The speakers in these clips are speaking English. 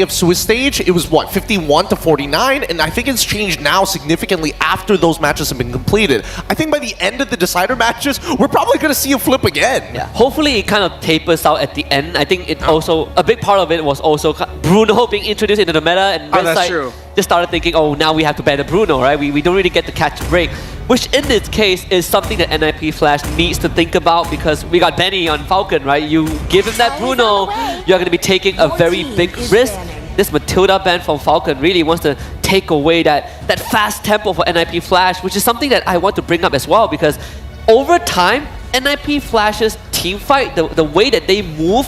of Swiss stage, it was what, 51 to 49, and I think it's changed now significantly after those matches have been completed. I think by the end of the decider matches, we're probably going to see a flip again. Yeah, hopefully it kind of tapers out at the end. I think it also, a big part of it was also Bruno being introduced into the meta, and that's true. just started thinking, oh, now we have to ban the Bruno, right? We don't really get to catch a break, which in this case is something that NIP Flash needs to think about, because we got Benny on Falcon, right? You give him that Bruno, you're going to be taking a very big risk. This Matilda ban from Falcon really wants to take away that fast tempo for NIP Flash, which is something that I want to bring up as well, because over time, NIP Flash's team fight, the way that they move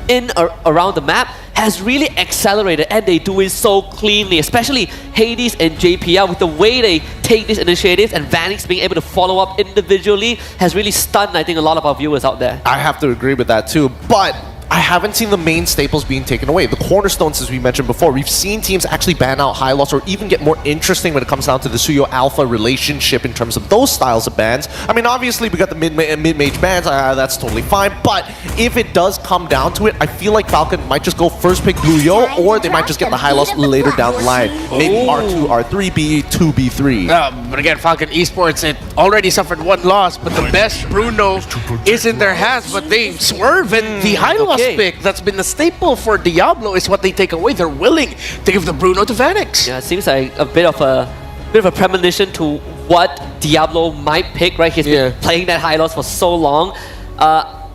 in or around the map has really accelerated, and they do it so cleanly, especially Hades and JPL with the way they take these initiatives, and Vanix being able to follow up individually has really stunned, I think, a lot of our viewers out there. I have to agree with that too, but I haven't seen the main staples being taken away. The cornerstones, as we mentioned before, we've seen teams actually ban out high loss or even get more interesting when it comes down to the Suyo Alpha relationship in terms of those styles of bans. I mean, obviously, we got the mid-mage bans, that's totally fine, but if it does come down to it, I feel like Falcon might just go first pick Blue Yo, or they might just get the high loss later down the line. Maybe R2, R3, B2, B3. But again, Falcon Esports, it already suffered one loss, but the best Bruno is in their hands, but they swerve, and the high loss pick that's been the staple for Diablo is what they take away. They're willing to give the Bruno to Vanix. Yeah, it seems like a bit of a premonition to what Diablo might pick, right? He's been playing that high loss for so long.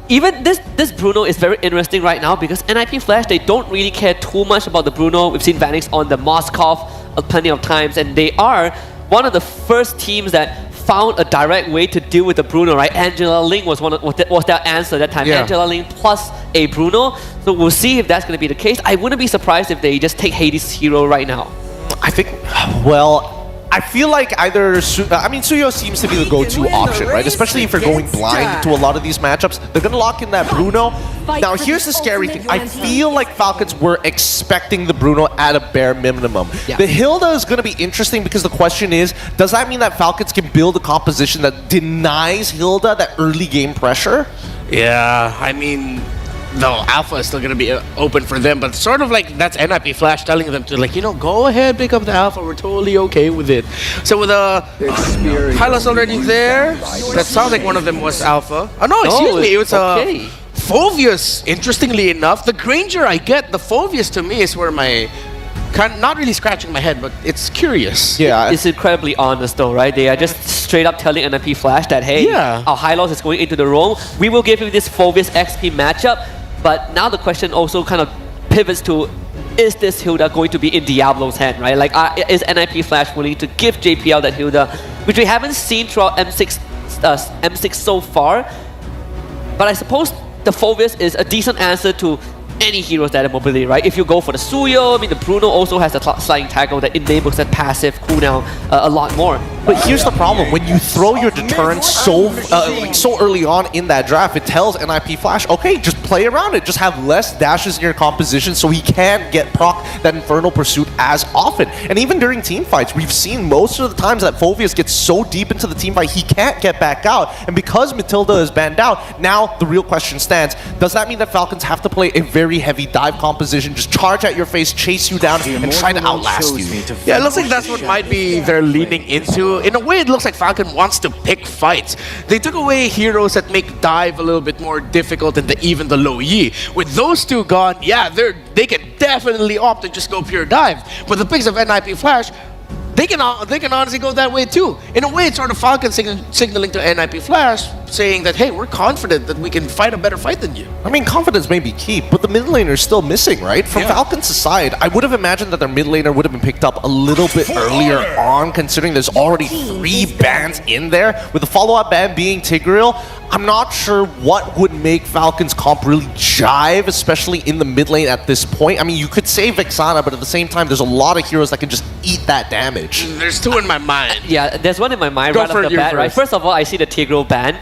Even this Bruno is very interesting right now, because NIP Flash, they don't really care too much about the Bruno. We've seen Vanix on the Moskov plenty of times, and they are one of the first teams that found a direct way to deal with the Bruno, right? Angela Ling was their answer that time. Angela Ling plus a Bruno. So we'll see if that's going to be the case. I wouldn't be surprised if they just take Hades hero right now. I think, well, I feel like either, Suyo seems to be the go-to option, right? Especially if you're going blind to a lot of these matchups. They're going to lock in that Bruno. Now, here's the scary thing. I feel like Falcons were expecting the Bruno at a bare minimum. The Hilda is going to be interesting, because the question is, does that mean that Falcons can build a composition that denies Hilda that early game pressure? Yeah, I mean, no, Alpha is still going to be open for them, but sort of like that's NIP Flash telling them to, like, you know, go ahead, pick up the Alpha, we're totally okay with it. So with Hylos already there, that sounds like one of them was Alpha. Oh no, excuse me, it was Phoveus, interestingly enough. The Granger I get, the Phoveus to me is where my, not really scratching my head, but it's curious. Yeah, it's incredibly honest though, right? They are just straight up telling NIP Flash that, hey, our high loss is going into the roam. We will give you this Phoveus XP matchup. But now the question also kind of pivots to, is this Hilda going to be in Diablo's hand, right? Like, is NIP Flash willing to give JPL that Hilda, which we haven't seen throughout M6 so far. But I suppose the Phoveus is a decent answer to any hero's data mobility, right? If you go for the Suyo, I mean, the Bruno also has the sliding tackle that enables that passive cooldown a lot more. But here's the problem: when you throw your deterrence so early on in that draft, it tells NIP Flash, okay, just play around it, just have less dashes in your composition so he can't get proc that Infernal Pursuit as often. And even during team fights, we've seen most of the times that Phoveus gets so deep into the team fight he can't get back out. And because Matilda is banned out, now the real question stands: does that mean that Falcons have to play a very heavy dive composition, just charge at your face, chase you down, and try to outlast you? Yeah, it looks like that's what might be they're leaning into. In a way, it looks like Falcon wants to pick fights. They took away heroes that make dive a little bit more difficult than even the low Yi. With those two gone, yeah, they can definitely opt to just go pure dive. But the picks of NIP Flash, they can honestly go that way too. In a way, it's sort of Falcon signaling to NIP Flash, saying that, hey, we're confident that we can fight a better fight than you. I mean, confidence may be key, but the mid laner is still missing, right? From Falcons' side, I would have imagined that their mid laner would have been picked up a little bit earlier on, considering there's already 3 bans in there. With the follow-up ban being Tigreal, I'm not sure what would make Falcons' comp really jive, especially in the mid lane at this point. I mean, you could say Vexana, but at the same time, there's a lot of heroes that can just eat that damage. There's 2 in my mind. Yeah, there's one in my mind right off the bat, right? First of all, I see the Tigreal ban.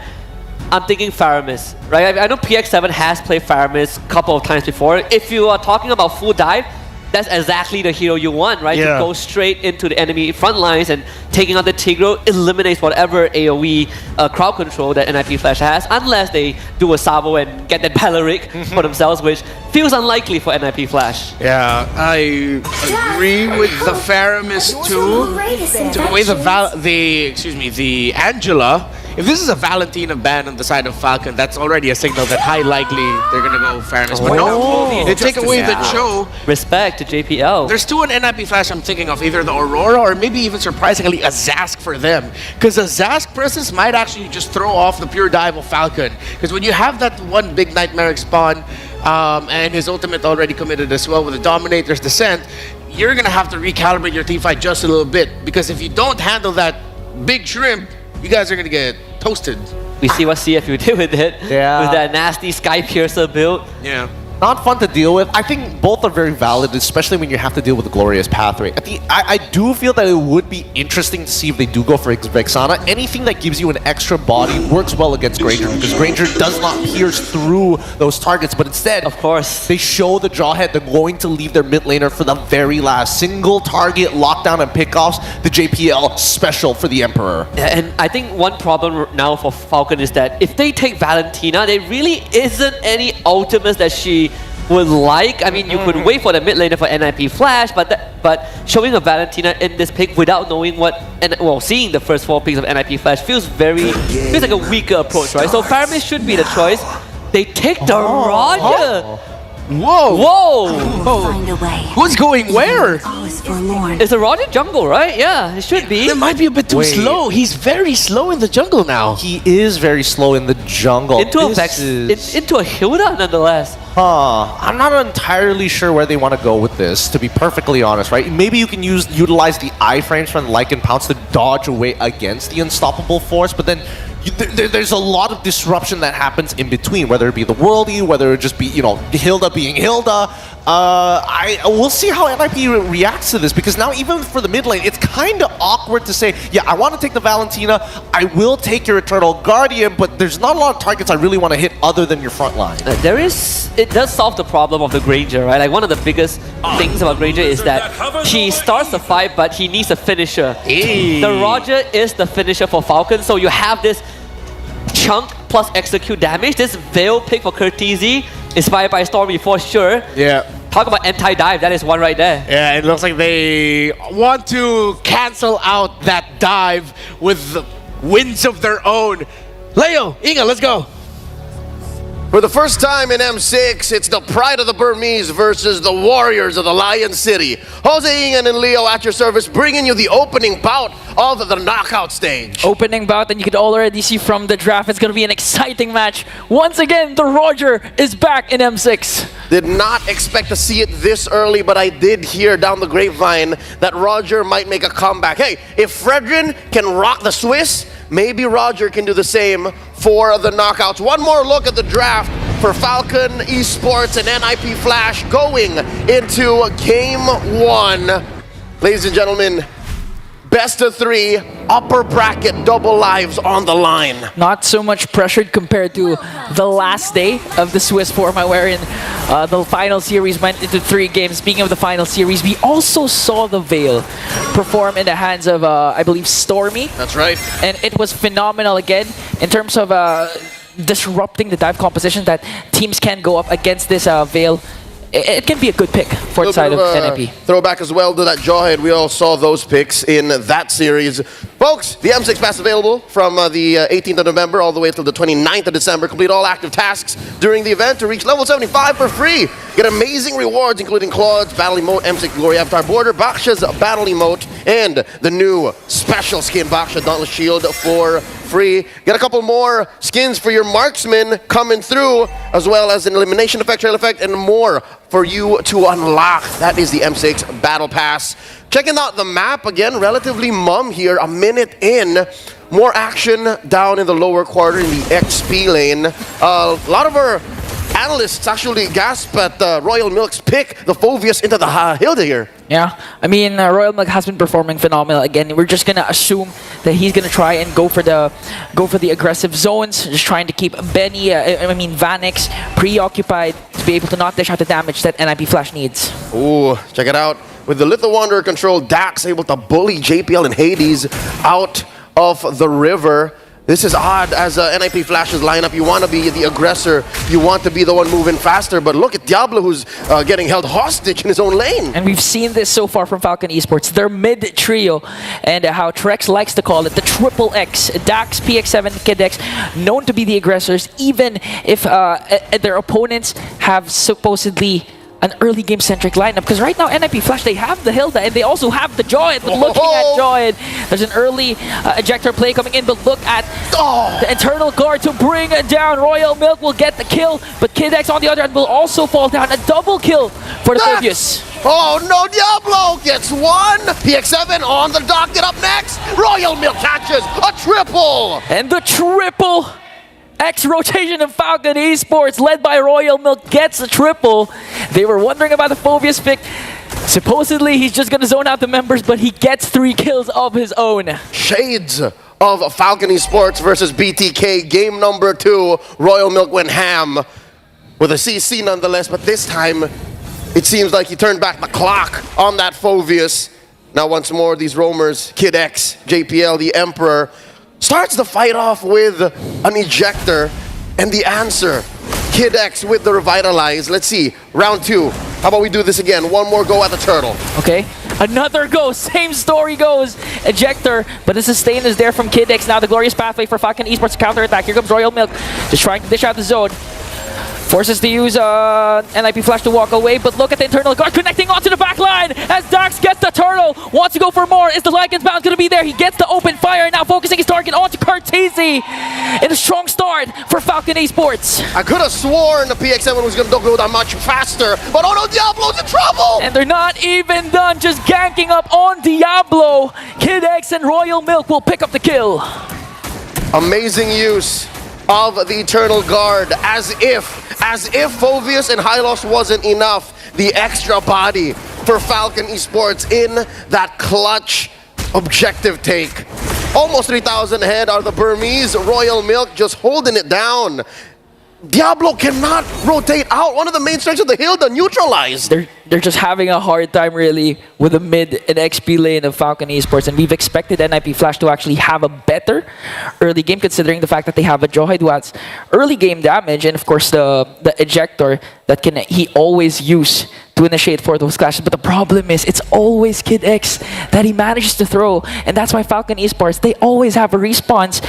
I'm thinking Faramis, right? I know PX7 has played Faramis a couple of times before. If you are talking about full dive, that's exactly the hero you want, right? Yeah. To go straight into the enemy front lines and taking out the Tigro eliminates whatever AoE crowd control that NIP Flash has, unless they do a Savo and get that Balearic for themselves, which feels unlikely for NIP Flash. Yeah, I agree with the Faramis too. The way the Angela. If this is a Valentina ban on the side of Falcon, that's already a signal that high likely they're gonna go Faramis. But no, they take away the Cho. Respect to JPL. There's two on NIP Flash I'm thinking of, either the Aurora or maybe even surprisingly a Zask for them. Because a Zask presence might actually just throw off the pure dive of Falcon. Because when you have that one big Nightmare spawn, and his ultimate already committed as well with the Dominator's Descent, you're gonna have to recalibrate your teamfight just a little bit. Because if you don't handle that big shrimp, you guys are gonna get toasted. We see what CFU did with it. Yeah. With that nasty Sky Piercer build. Yeah. Not fun to deal with. I think both are very valid, especially when you have to deal with the Glorious Pathway. I do feel that it would be interesting to see if they do go for Vexana. Anything that gives you an extra body works well against Granger, because Granger does not pierce through those targets, but instead, Of course. they show the Jawhead they're going to leave their mid laner for the very last. Single target lockdown and pickoffs, the JPL special for the Emperor. And I think one problem now for Falcon is that if they take Valentina, there really isn't any ultimates that she would like. I mean, you could wait for the mid laner for NIP Flash, but showing a Valentina in this pick without knowing seeing the first 4 picks of NIP Flash feels like a weaker approach, right? So Faramis should be the choice. They take the Roger. Whoa! Find a way. Who's going where? All is forlorn. It's a Roger jungle, right? Yeah, it should be. It might be a bit too Wait. slow. He's very slow in the jungle now. He is very slow in the jungle. Into a This into a Hilda nonetheless. I'm not entirely sure where they want to go with this, to be perfectly honest, right? Maybe you can utilize the iframes from Lycan Pounce to dodge away against the Unstoppable Force, but then there's a lot of disruption that happens in between, whether it be the worldie, whether it just be, Hilda being Hilda. We'll see how NIP reacts to this, because now even for the mid lane, it's kind of awkward to say, yeah, I want to take the Valentina, I will take your Eternal Guardian, but there's not a lot of targets I really want to hit other than your front line. It does solve the problem of the Granger, right? Like, one of the biggest things about Granger is that he starts the fight, but he needs a finisher. Hey. The Roger is the finisher for Falcon, so you have this chunk plus execute damage. This Veil pick for Curtizi, inspired by Stormy for sure. Yeah. Talk about anti-dive, that is one right there. Yeah, it looks like they want to cancel out that dive with the winds of their own. Leo, Inga, let's go. For the first time in M6, it's the Pride of the Burmese versus the Warriors of the Lion City. Jose Ingan and Leo at your service, bringing you the opening bout of the knockout stage. Opening bout, and you can already see from the draft, it's going to be an exciting match. Once again, the Roger is back in M6. Did not expect to see it this early, but I did hear down the grapevine that Roger might make a comeback. Hey, if Fredrin can rock the Swiss, maybe Roger can do the same for the knockouts. One more look at the draft for Falcon Esports and NIP Flash going into Game 1. Ladies and gentlemen, best of 3, upper bracket, double lives on the line. Not so much pressured compared to the last day of the Swiss format, wherein the final series went into 3 games. Speaking of the final series, we also saw the Veil perform in the hands of, I believe, Stormy. That's right. And it was phenomenal again in terms of disrupting the dive composition that teams can go up against this Veil. It can be a good pick for the side of NIP. Throwback as well to that Jawhead. We all saw those picks in that series. Folks, the M6 Pass available from the 18th of November all the way until the 29th of December. Complete all active tasks during the event to reach level 75 for free. Get amazing rewards, including Claude's Battle Emote, M6 Glory Avatar Border, Baksha's Battle Emote, and the new special skin Baksha Dauntless Shield for free. Get a couple more skins for your marksman coming through, as well as an elimination effect, trail effect, and more for you to unlock. That is the M6 Battle Pass. Checking out the map again, relatively mum here, a minute in. More action down in the lower quarter in the XP lane. A lot of our analysts actually gasp at Royal Milk's pick, the Phoveus into the Hilda here. Yeah, I mean, Royal Milk has been performing phenomenal. Again, we're just gonna assume that he's gonna try and go for the aggressive zones, just trying to keep Benny, Vanix preoccupied to be able to not dish out the damage that NIP Flash needs. Ooh, check it out. With the Little Wanderer control, Dax able to bully JPL and Hades out of the river. This is odd as NIP Flash's lineup. You want to be the aggressor. You want to be the one moving faster. But look at Diablo, who's getting held hostage in his own lane. And we've seen this so far from Falcon Esports. Their mid trio, and how Trex likes to call it, the triple X. Dax, PX7, KidX, known to be the aggressors, even if their opponents have supposedly an early game centric lineup, because right now NIP Flash, they have the Hilda and they also have the Joyd. But looking at Joyd, there's an early ejector play coming in, but look at the internal guard to bring it down. Royal Milk will get the kill, but KidX on the other hand will also fall down. A double kill for the Phoveus. Oh no, Diablo gets one. PX7 on the dock, get up next. Royal Milk catches a triple. And the triple X rotation of Falcon Esports, led by Royal Milk, gets a triple. They were wondering about the Phoveus pick. Supposedly, he's just going to zone out the members, but he gets 3 kills of his own. Shades of Falcon Esports versus BTK. Game number 2. Royal Milk went ham with a CC nonetheless, but this time it seems like he turned back the clock on that Phoveus. Now once more, these roamers, Kid X, JPL, the Emperor, starts the fight off with an ejector, and the answer, Kid X with the revitalize. Let's see, round 2. How about we do this again? One more go at the turtle. Okay, another go, same story goes. Ejector, but the sustain is there from Kid X. Now the glorious pathway for Falcon Esports to counterattack. Here comes Royal Milk, just trying to dish out the zone. Forces to use NIP Flash to walk away, but look at the internal guard connecting onto the back line as Dax gets the turtle. Wants to go for more. Is the Lycan's bound going to be there? He gets the open fire, now focusing his target onto Cartesi. In a strong start for Falcon Esports. I could have sworn the PX7 was going to go that much faster, but oh no, Diablo's in trouble! And they're not even done, just ganking up on Diablo. Kid X and Royal Milk will pick up the kill. Amazing use of the Eternal Guard, as if Phoveus and Hylos wasn't enough. The extra body for Falcon Esports in that clutch objective take. Almost 3,000 ahead are the Burmese. Royal Milk just holding it down. Diablo cannot rotate out. One of the main strengths of the Hilda neutralized. They're just having a hard time really with the mid and XP lane of Falcon Esports, and we've expected NIP Flash to actually have a better early game, considering the fact that they have a Joyd who has early game damage, and of course the ejector that he always use to initiate for those clashes. But the problem is, it's always Kid X that he manages to throw, and that's why Falcon Esports, they always have a response.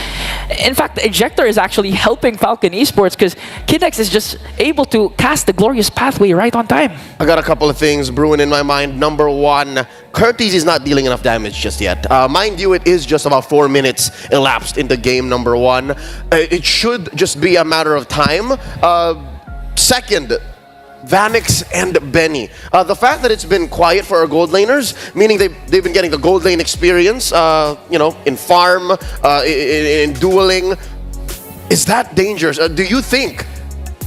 In fact, the ejector is actually helping Falcon Esports because Kid X is just able to cast the glorious pathway right on time. I got a couple of things brewing in my mind. Number 1, Curtis is not dealing enough damage just yet. Mind you, it is just about 4 minutes elapsed into game number 1. It should just be a matter of time. Second, Vanix and Benny. The fact that it's been quiet for our gold laners, meaning they've been getting the gold lane experience, in farm, in dueling, is that dangerous? Do you think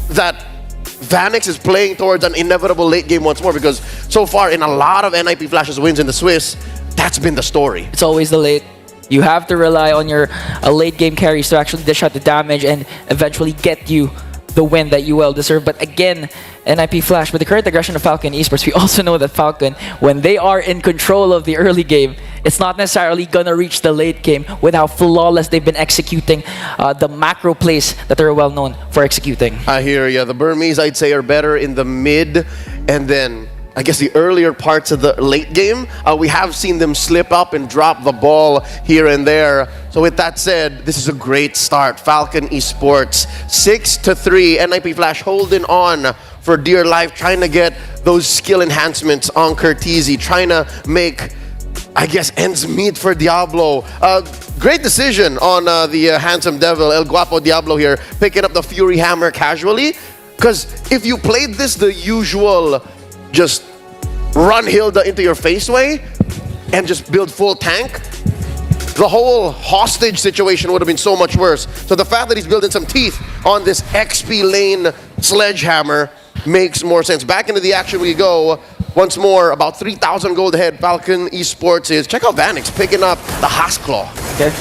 that Vanix is playing towards an inevitable late game once more? Because so far in a lot of NIP Flash's wins in the Swiss, that's been the story. It's always the late. You have to rely on your late game carries to actually dish out the damage and eventually get you the win that you well deserve. But again, NIP Flash, with the current aggression of Falcon Esports, we also know that Falcon, when they are in control of the early game, it's not necessarily gonna reach the late game with how flawless they've been executing the macro plays that they're well known for executing. I hear ya. The Burmese, I'd say, are better in the mid, and then I guess the earlier parts of the late game, we have seen them slip up and drop the ball here and there. So with that said, this is a great start. Falcon Esports 6-3. NIP Flash holding on for dear life, trying to get those skill enhancements on Curtisi, trying to make, I guess, ends meet for Diablo. Great decision on the handsome devil, El Guapo Diablo here, picking up the Fury Hammer casually. Because if you played this the usual, just run Hilda into your face way and just build full tank, the whole hostage situation would have been so much worse. So the fact that he's building some teeth on this XP lane Sledgehammer makes more sense. Back into the action we go. Once more, about 3,000 gold ahead. Falcon Esports is. Check out Vanix picking up the Haskell. Okay.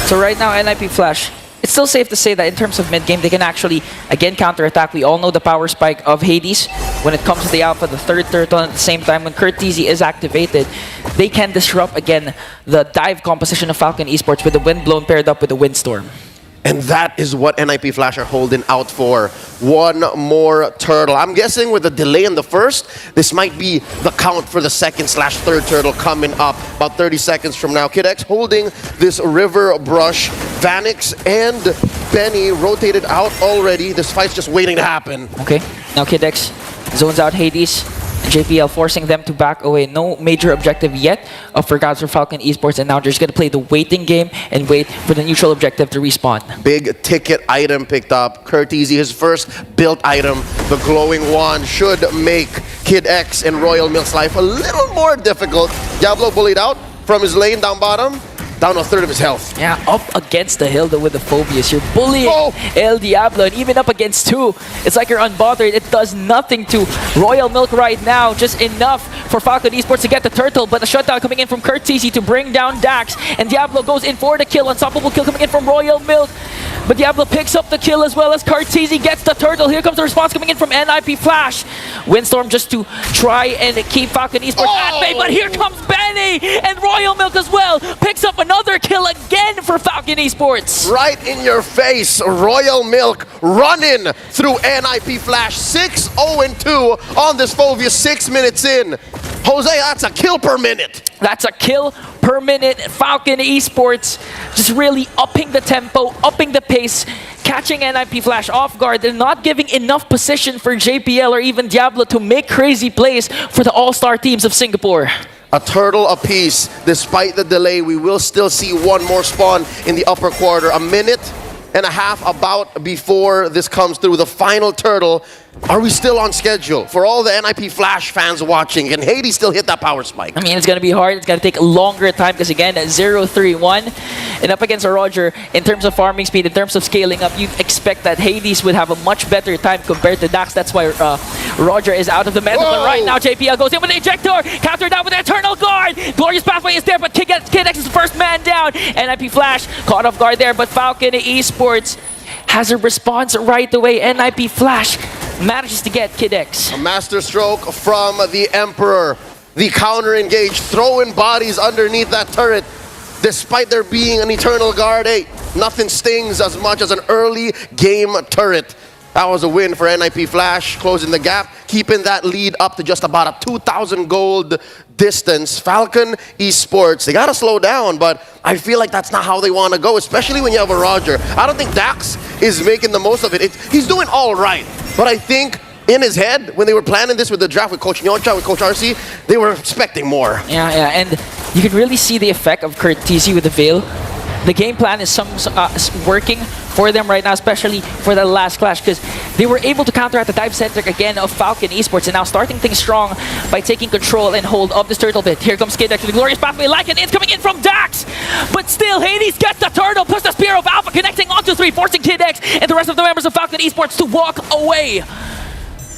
So right now, NIP Flash, it's still safe to say that in terms of mid-game, they can actually, again, counterattack. We all know the power spike of Hades. When it comes to the Alpha, the third turtle, at the same time, when Curtizi is activated, they can disrupt, again, the dive composition of Falcon Esports with the Windblown paired up with the Windstorm. And that is what NIP Flash are holding out for. One more turtle. I'm guessing with the delay in the first, this might be the count for the second/third turtle coming up about 30 seconds from now. Kid X holding this river brush. Vanix and Benny rotated out already. This fight's just waiting to happen. Okay, now Kid X zones out Hades. JPL forcing them to back away. No major objective yet for Gods for Falcon Esports, and now they're just going to play the waiting game and wait for the neutral objective to respawn. Big ticket item picked up. Curtizi, his first built item. The glowing wand should make Kid X and Royal Milk's life a little more difficult. Diablo bullied out from his lane down bottom. Down a third of his health. Yeah, up against the Hilda with the Phobius. You're bullying El Diablo, and even up against two, it's like you're unbothered. It does nothing to Royal Milk right now. Just enough for Falcon Esports to get the turtle, but a shutdown coming in from Curtizi to bring down Dax, and Diablo goes in for the kill. Unstoppable kill coming in from Royal Milk, but Diablo picks up the kill as well as Curtizi gets the turtle. Here comes the response coming in from NIP Flash. Windstorm just to try and keep Falcon Esports at bay, but here comes Benny, and Royal Milk as well picks up another kill again for Falcon Esports. Right in your face, Royal Milk running through NIP Flash. 6-0-2 on this Phobius, 6 minutes in. Jose, that's a kill per minute. That's a kill per minute. Falcon Esports just really upping the tempo, upping the pace, catching NIP Flash off guard. They're not giving enough position for JPL or even Diablo to make crazy plays for the all-star teams of Singapore. A turtle apiece. Despite the delay, we will still see one more spawn in the upper quarter. A minute and a half about before this comes through. The final turtle. Are we still on schedule? For all the NIP Flash fans watching, can Hades still hit that power spike? I mean, it's going to be hard. It's going to take a longer time because, again, 0-3-1. And up against a Roger, in terms of farming speed, in terms of scaling up, you'd expect that Hades would have a much better time compared to Dax. That's why Roger is out of the meta. But right now, JPL goes in with the ejector, countered down with the Eternal Guard. Glorious Pathway is there, but Kid X is the first man down. NIP Flash caught off guard there, but Falcon Esports has a response right away. NIP Flash manages to get Kid X. A master stroke from the Emperor. The counter engage, throwing bodies underneath that turret. Despite there being an Eternal Guard, hey, nothing stings as much as an early game turret. That was a win for NIP Flash, closing the gap, keeping that lead up to just about a 2,000 gold distance. Falcon Esports, they gotta slow down, but I feel like that's not how they want to go, especially when you have a Roger. I don't think Dax is making the most of it. He's doing all right, but I think in his head, when they were planning this with the draft with Coach Nyoncha, with Coach RC, they were expecting more. Yeah, and you can really see the effect of Curtizi with the Veil. The game plan is working for them right now, especially for the last clash, because they were able to counteract the dive centric again of Falcon Esports, and now starting things strong by taking control and hold of this turtle bit. Here comes Kid X with the Glorious Pathway, like an it's coming in from Dax, but still Hades gets the turtle, plus the Spear of Alpha connecting onto 3, forcing Kid X and the rest of the members of Falcon Esports to walk away.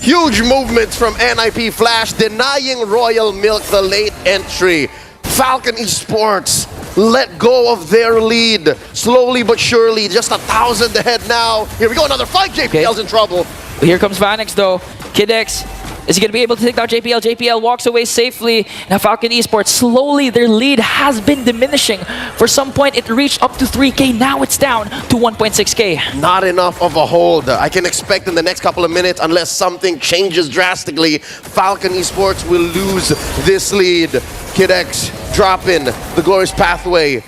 Huge movements from NIP Flash, denying Royal Milk the late entry. Falcon Esports let go of their lead. Slowly but surely, just 1,000 ahead now. Here we go, another fight. JPL's in trouble. Here comes Vanix though. Kid X, is he going to be able to take down JPL? JPL walks away safely. Now Falcon Esports, slowly their lead has been diminishing. For some point, it reached up to 3K. Now it's down to 1.6K. Not enough of a hold. I can expect in the next couple of minutes, unless something changes drastically, Falcon Esports will lose this lead. Kid X dropping the Glorious Pathway,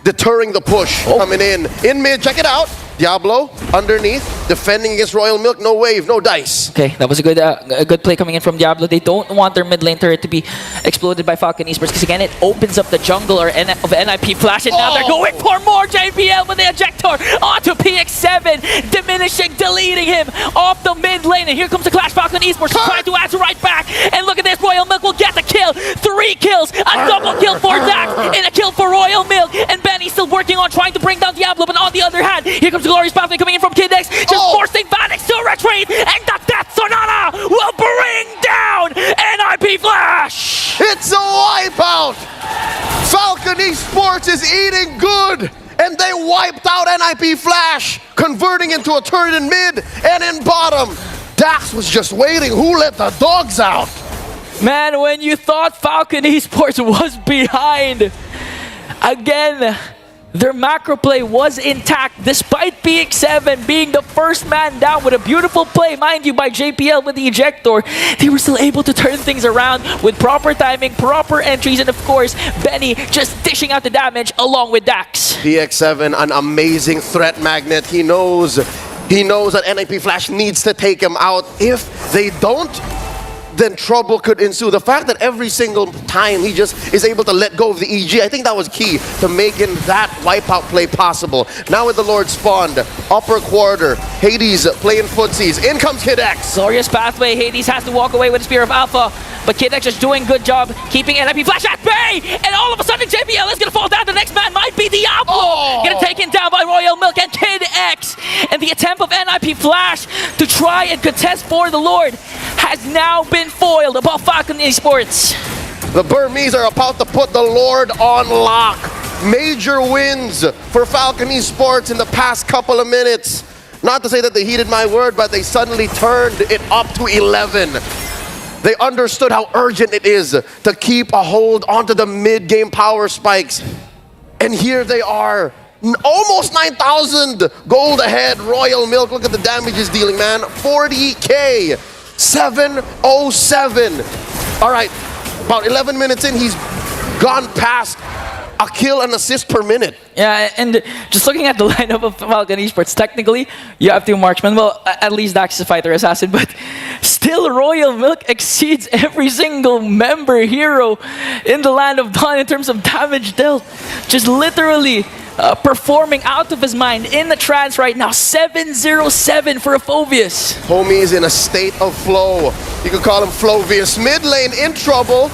deterring the push coming in. In mid, check it out. Diablo underneath, defending against Royal Milk. No wave, no dice. Okay, that was a good play coming in from Diablo. They don't want their mid lane turret to be exploded by Falcon Esports because again, it opens up the jungle of NIP Flash, and now they're going for more. JPL with the ejector onto PX7, diminishing, deleting him off the mid lane. And here comes the clash. Falcon Esports trying to answer right back. And look at this, Royal Milk will get the kill. JPL, 3 kills, a double kill for Dax, and a kill for Royal Milk. And Benny still working on trying to bring down Diablo, but on the other hand, here comes the Glorious Pathway coming in from KidX, just forcing Vanix to retreat, and the Death Sonata will bring down NIP Flash! It's a wipeout! Falcon Esports is eating good! And they wiped out NIP Flash, converting into a turret in mid and in bottom. Dax was just waiting. Who let the dogs out? Man, when you thought Falcon Esports was behind, again, their macro play was intact despite BX7 being the first man down with a beautiful play, mind you, by JPL with the ejector. They were still able to turn things around with proper timing, proper entries, and of course, Benny just dishing out the damage along with Dax. BX7, an amazing threat magnet. He knows that NIP Flash needs to take him out. If they don't, then trouble could ensue. The fact that every single time he just is able to let go of the EG, I think that was key to making that wipeout play possible. Now with the Lord spawned, upper quarter, Hades playing footsies. In comes KidX. Glorious Pathway, Hades has to walk away with a Spear of Alpha, but KidX just doing good job keeping NIP Flash at bay, and all of a sudden JPL is gonna fall down. The next man might be Diablo, getting taken down by Royal Milk and KidX, and the attempt of NIP Flash to try and contest for the Lord has now been foiled above Falcon Esports. The Burmese are about to put the Lord on lock. Major wins for Falcon Esports in the past couple of minutes. Not to say that they heeded my word, but they suddenly turned it up to 11. They understood how urgent it is to keep a hold onto the mid-game power spikes. And here they are, almost 9,000 gold ahead. Royal Milk, look at the damage he's dealing, man. 40K, 707. All right, about 11 minutes in, he's gone past a kill and assist per minute. Yeah, and just looking at the lineup of Falcon Esports, technically, you have 2 marksmen. Well, at least Dax is a fighter assassin, but still Royal Milk exceeds every single member hero in the Land of Dawn in terms of damage dealt. Just literally performing out of his mind in the trance right now. 707 for a Phoveus. Homie's in a state of flow. You could call him Flovius. Mid lane in trouble.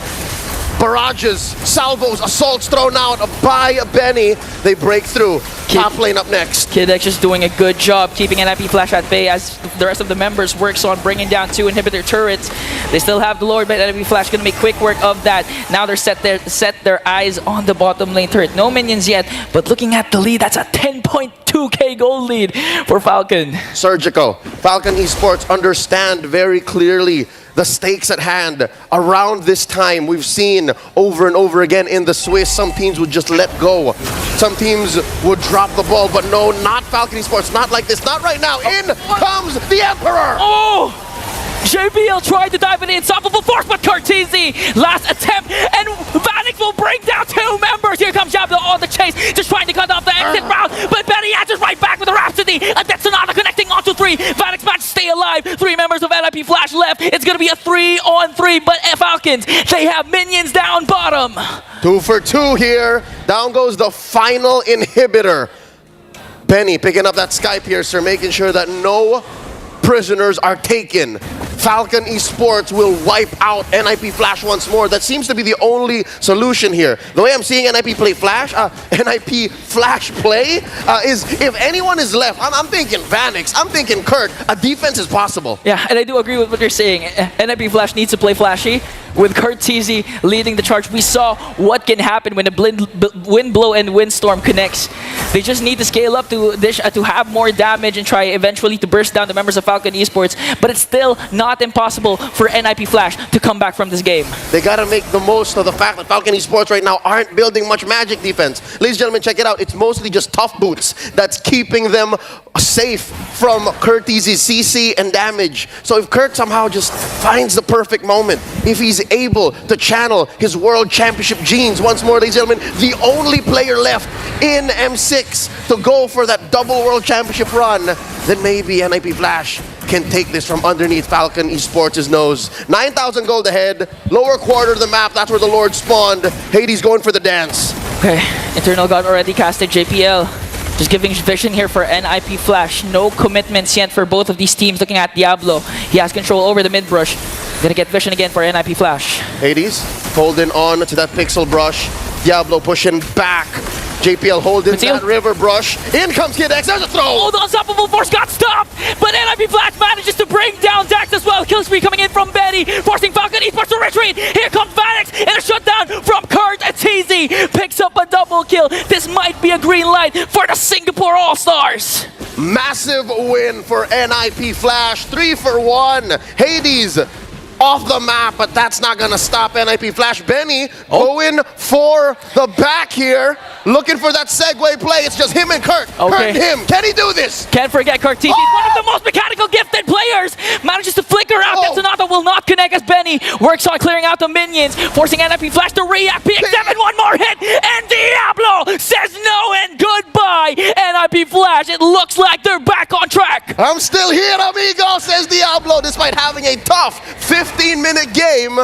Barrages, salvos, assaults thrown out by Benny. They break through. Top lane up next. KidX just doing a good job keeping NIP Flash at bay as the rest of the members works on bringing down 2 inhibitor turrets. They still have the Lord, but NIP Flash gonna make quick work of that. Now they're set their eyes on the bottom lane turret. No minions yet, but looking at the lead, that's a 10.2k gold lead for Falcon. Surgical. Falcon Esports understand very clearly the stakes at hand. Around this time, we've seen over and over again in the Swiss, some teams would just let go. Some teams would drop the ball, but no, not Falcon Esports, not like this, not right now. In comes the Emperor! Oh! JPL tried to dive in the unstoppable force, but Cortese, last attempt, and Vanix will bring down 2 members. Here comes Diablo on the chase, just trying to cut off the exit route, but Benny answers right back with a Rhapsody. A Death Sonata connecting onto 3. Vanix managed to stay alive. 3 members of NIP Flash left. It's going to be a 3-on-3, but Falcons, they have minions down bottom. 2 for 2 here. Down goes the final inhibitor. Benny picking up that Sky Piercer, making sure that no prisoners are taken. Falcon Esports will wipe out NIP Flash once more. That seems to be the only solution here. The way I'm seeing NIP play Flash, NIP Flash play is if anyone is left, I'm thinking Vanix, I'm thinking Kurt, a defense is possible. Yeah, and I do agree with what you're saying. NIP Flash needs to play flashy. With Cortese leading the charge, we saw what can happen when a wind blow and windstorm connects. They just need to scale up to have more damage and try eventually to burst down the members of Falcon Esports. But it's still not impossible for NIP Flash to come back from this game. They gotta make the most of the fact that Falcon Esports right now aren't building much magic defense. Ladies and gentlemen, check it out. It's mostly just tough boots that's keeping them safe from Cortese's CC and damage. So if Kurt somehow just finds the perfect moment, if he's able to channel his World Championship genes once more, ladies and gentlemen, the only player left in M6 to go for that double World Championship run, then maybe NIP Flash can take this from underneath Falcon Esports' nose. 9,000 gold ahead, lower quarter of the map, that's where the Lord spawned. Hades going for the dance. Okay, Eternal God already casted JPL. Just giving vision here for NIP Flash. No commitments yet for both of these teams. Looking at Diablo, he has control over the mid brush. Gonna get vision again for NIP Flash. Hades holding on to that pixel brush. Diablo pushing back. JPL holding Conceal. that river brush. In comes Kid X. There's a throw. Oh, the unstoppable force got stopped, but NIP Flash manages to bring down Dax as well. Kill spree coming in from Betty, forcing Falcon Esports to retreat. Here comes Vanix, and a shutdown from Kurt. It's easy. Picks up a double kill. This might be a green light for the Singapore All-Stars. Massive win for NIP Flash. 3 for 1. Hades off the map, but that's not gonna stop NIP Flash. Benny going for the back here, looking for that segue play. It's just him and Kurt. Okay. Kurt and him. Can he do this? Can't forget Kurt. He's one of the most mechanical gifted players. Manages to flicker out. Oh. Sonata will not connect as Benny works on clearing out the minions, forcing NIP Flash to react. PX7, one more hit, and Diablo says no and goodbye. NIP Flash, it looks like they're back on track. I'm still here, amigo, says Diablo, despite having a tough 15-minute game.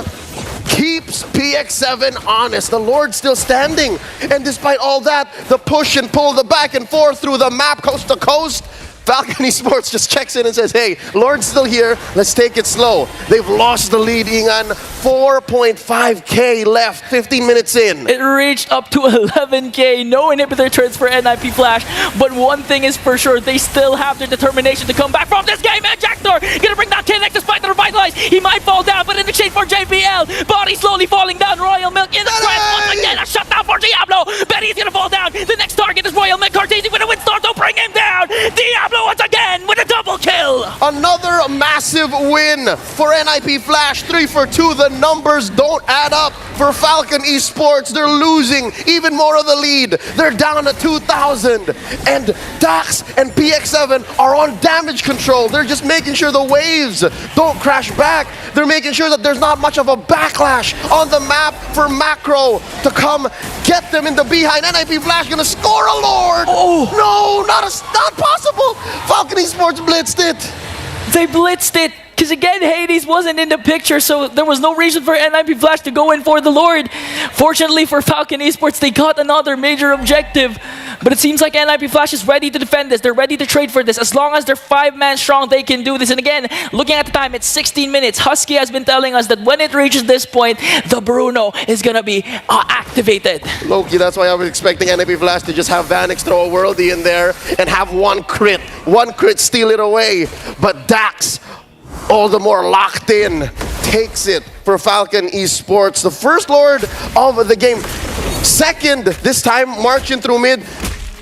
Keeps PX7 honest. The Lord's still standing. And despite all that, the push and pull, the back and forth through the map, coast to coast, Falcon Esports just checks in and says, hey, Lord's still here. Let's take it slow. They've lost the lead, Ingan. 4.5K left, 15 minutes in. It reached up to 11K. No inhibitor turns for NIP Flash. But one thing is for sure, they still have the determination to come back from this game. And Jackthor gonna bring down KNX despite the revitalize. He might fall down, but in exchange for JPL, body slowly falling down. Royal Milk in the press. Once again, a shutdown for Diablo. Betty's gonna fall down. The next target is Royal Milk. Cartesian with a windstorm to bring him down. Diablo once again with a double kill. Another massive win for NIP Flash. 3 for 2. The numbers don't add up for Falcon Esports. They're losing even more of the lead. They're down to 2,000. And Dax and PX7 are on damage control. They're just making sure the waves don't crash back. They're making sure that there's not much of a backlash on the map for Macro to come get them in the behind. NIP Flash gonna score a Lord. Oh. No, not possible. Falcon Esports blitzed it. They blitzed it. Because again, Hades wasn't in the picture, so there was no reason for NIP Flash to go in for the Lord. Fortunately for Falcon Esports, they got another major objective. But it seems like NIP Flash is ready to defend this. They're ready to trade for this. As long as they're 5-man strong, they can do this. And again, looking at the time, it's 16 minutes. Husky has been telling us that when it reaches this point, the Bruno is going to be activated. Loki, that's why I was expecting NIP Flash to just have Vanix throw a worldie in there and have one crit steal it away. But Dax, all the more locked in, takes it for Falcon Esports. The first Lord of the game. Second, this time marching through mid.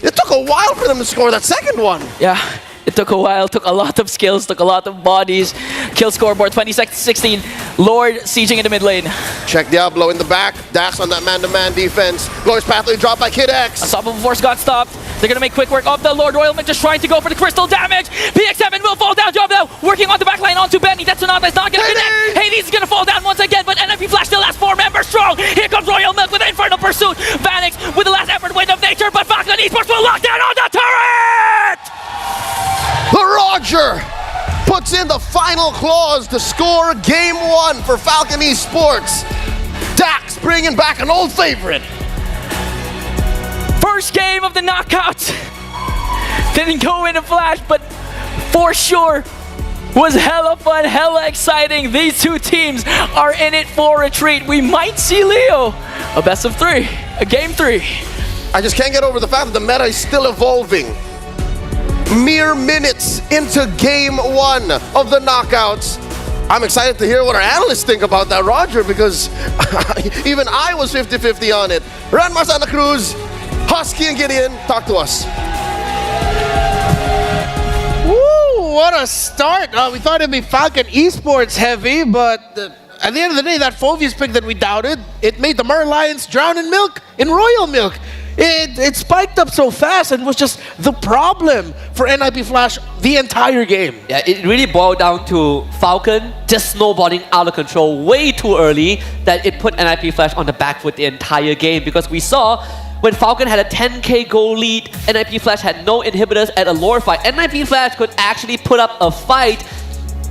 It took a while for them to score that second one. Yeah, it took a while, took a lot of skills, took a lot of bodies. Kill scoreboard, 26-16. Lord sieging in the mid lane. Check Diablo in the back. Dax on that man-to-man defense. Glorious pathway drop by Kid X. Unstoppable force got stopped. They're gonna make quick work of the Lord. Royal Mint just trying to go for the crystal damage. PX7 will fall down. Job now working on the back line onto Benny. That's not gonna connect. Hades is gonna fall down once again, but NIP Flash still has 4 members strong. Here comes Royal Milk with the Infernal Pursuit. Vanix with the last effort wind of nature, but Falcon Esports will lock down on the turret! The Roger puts in the final clause to score game 1 for Falcon Esports. Dax bringing back an old favorite. First game of the knockouts. Didn't go into Flash, but for sure was hella fun, hella exciting. These two teams are in it for a treat. We might see Leo a best of 3, a game 3. I just can't get over the fact that the meta is still evolving. Mere minutes into game 1 of the knockouts. I'm excited to hear what our analysts think about that, Roger, because even I was 50-50 on it. Ranmar Santa Cruz, Husky and Gideon, talk to us. Woo, what a start. We thought it'd be Falcon Esports heavy, but at the end of the day, that Phoveus pick that we doubted, it made the Merlions drown in milk, in Royal Milk. It spiked up so fast and was just the problem for NIP Flash the entire game. Yeah, it really boiled down to Falcon just snowballing out of control way too early that it put NIP Flash on the back foot the entire game, because we saw when Falcon had a 10k goal lead, NIP Flash had no inhibitors at a lore fight. NIP Flash could actually put up a fight,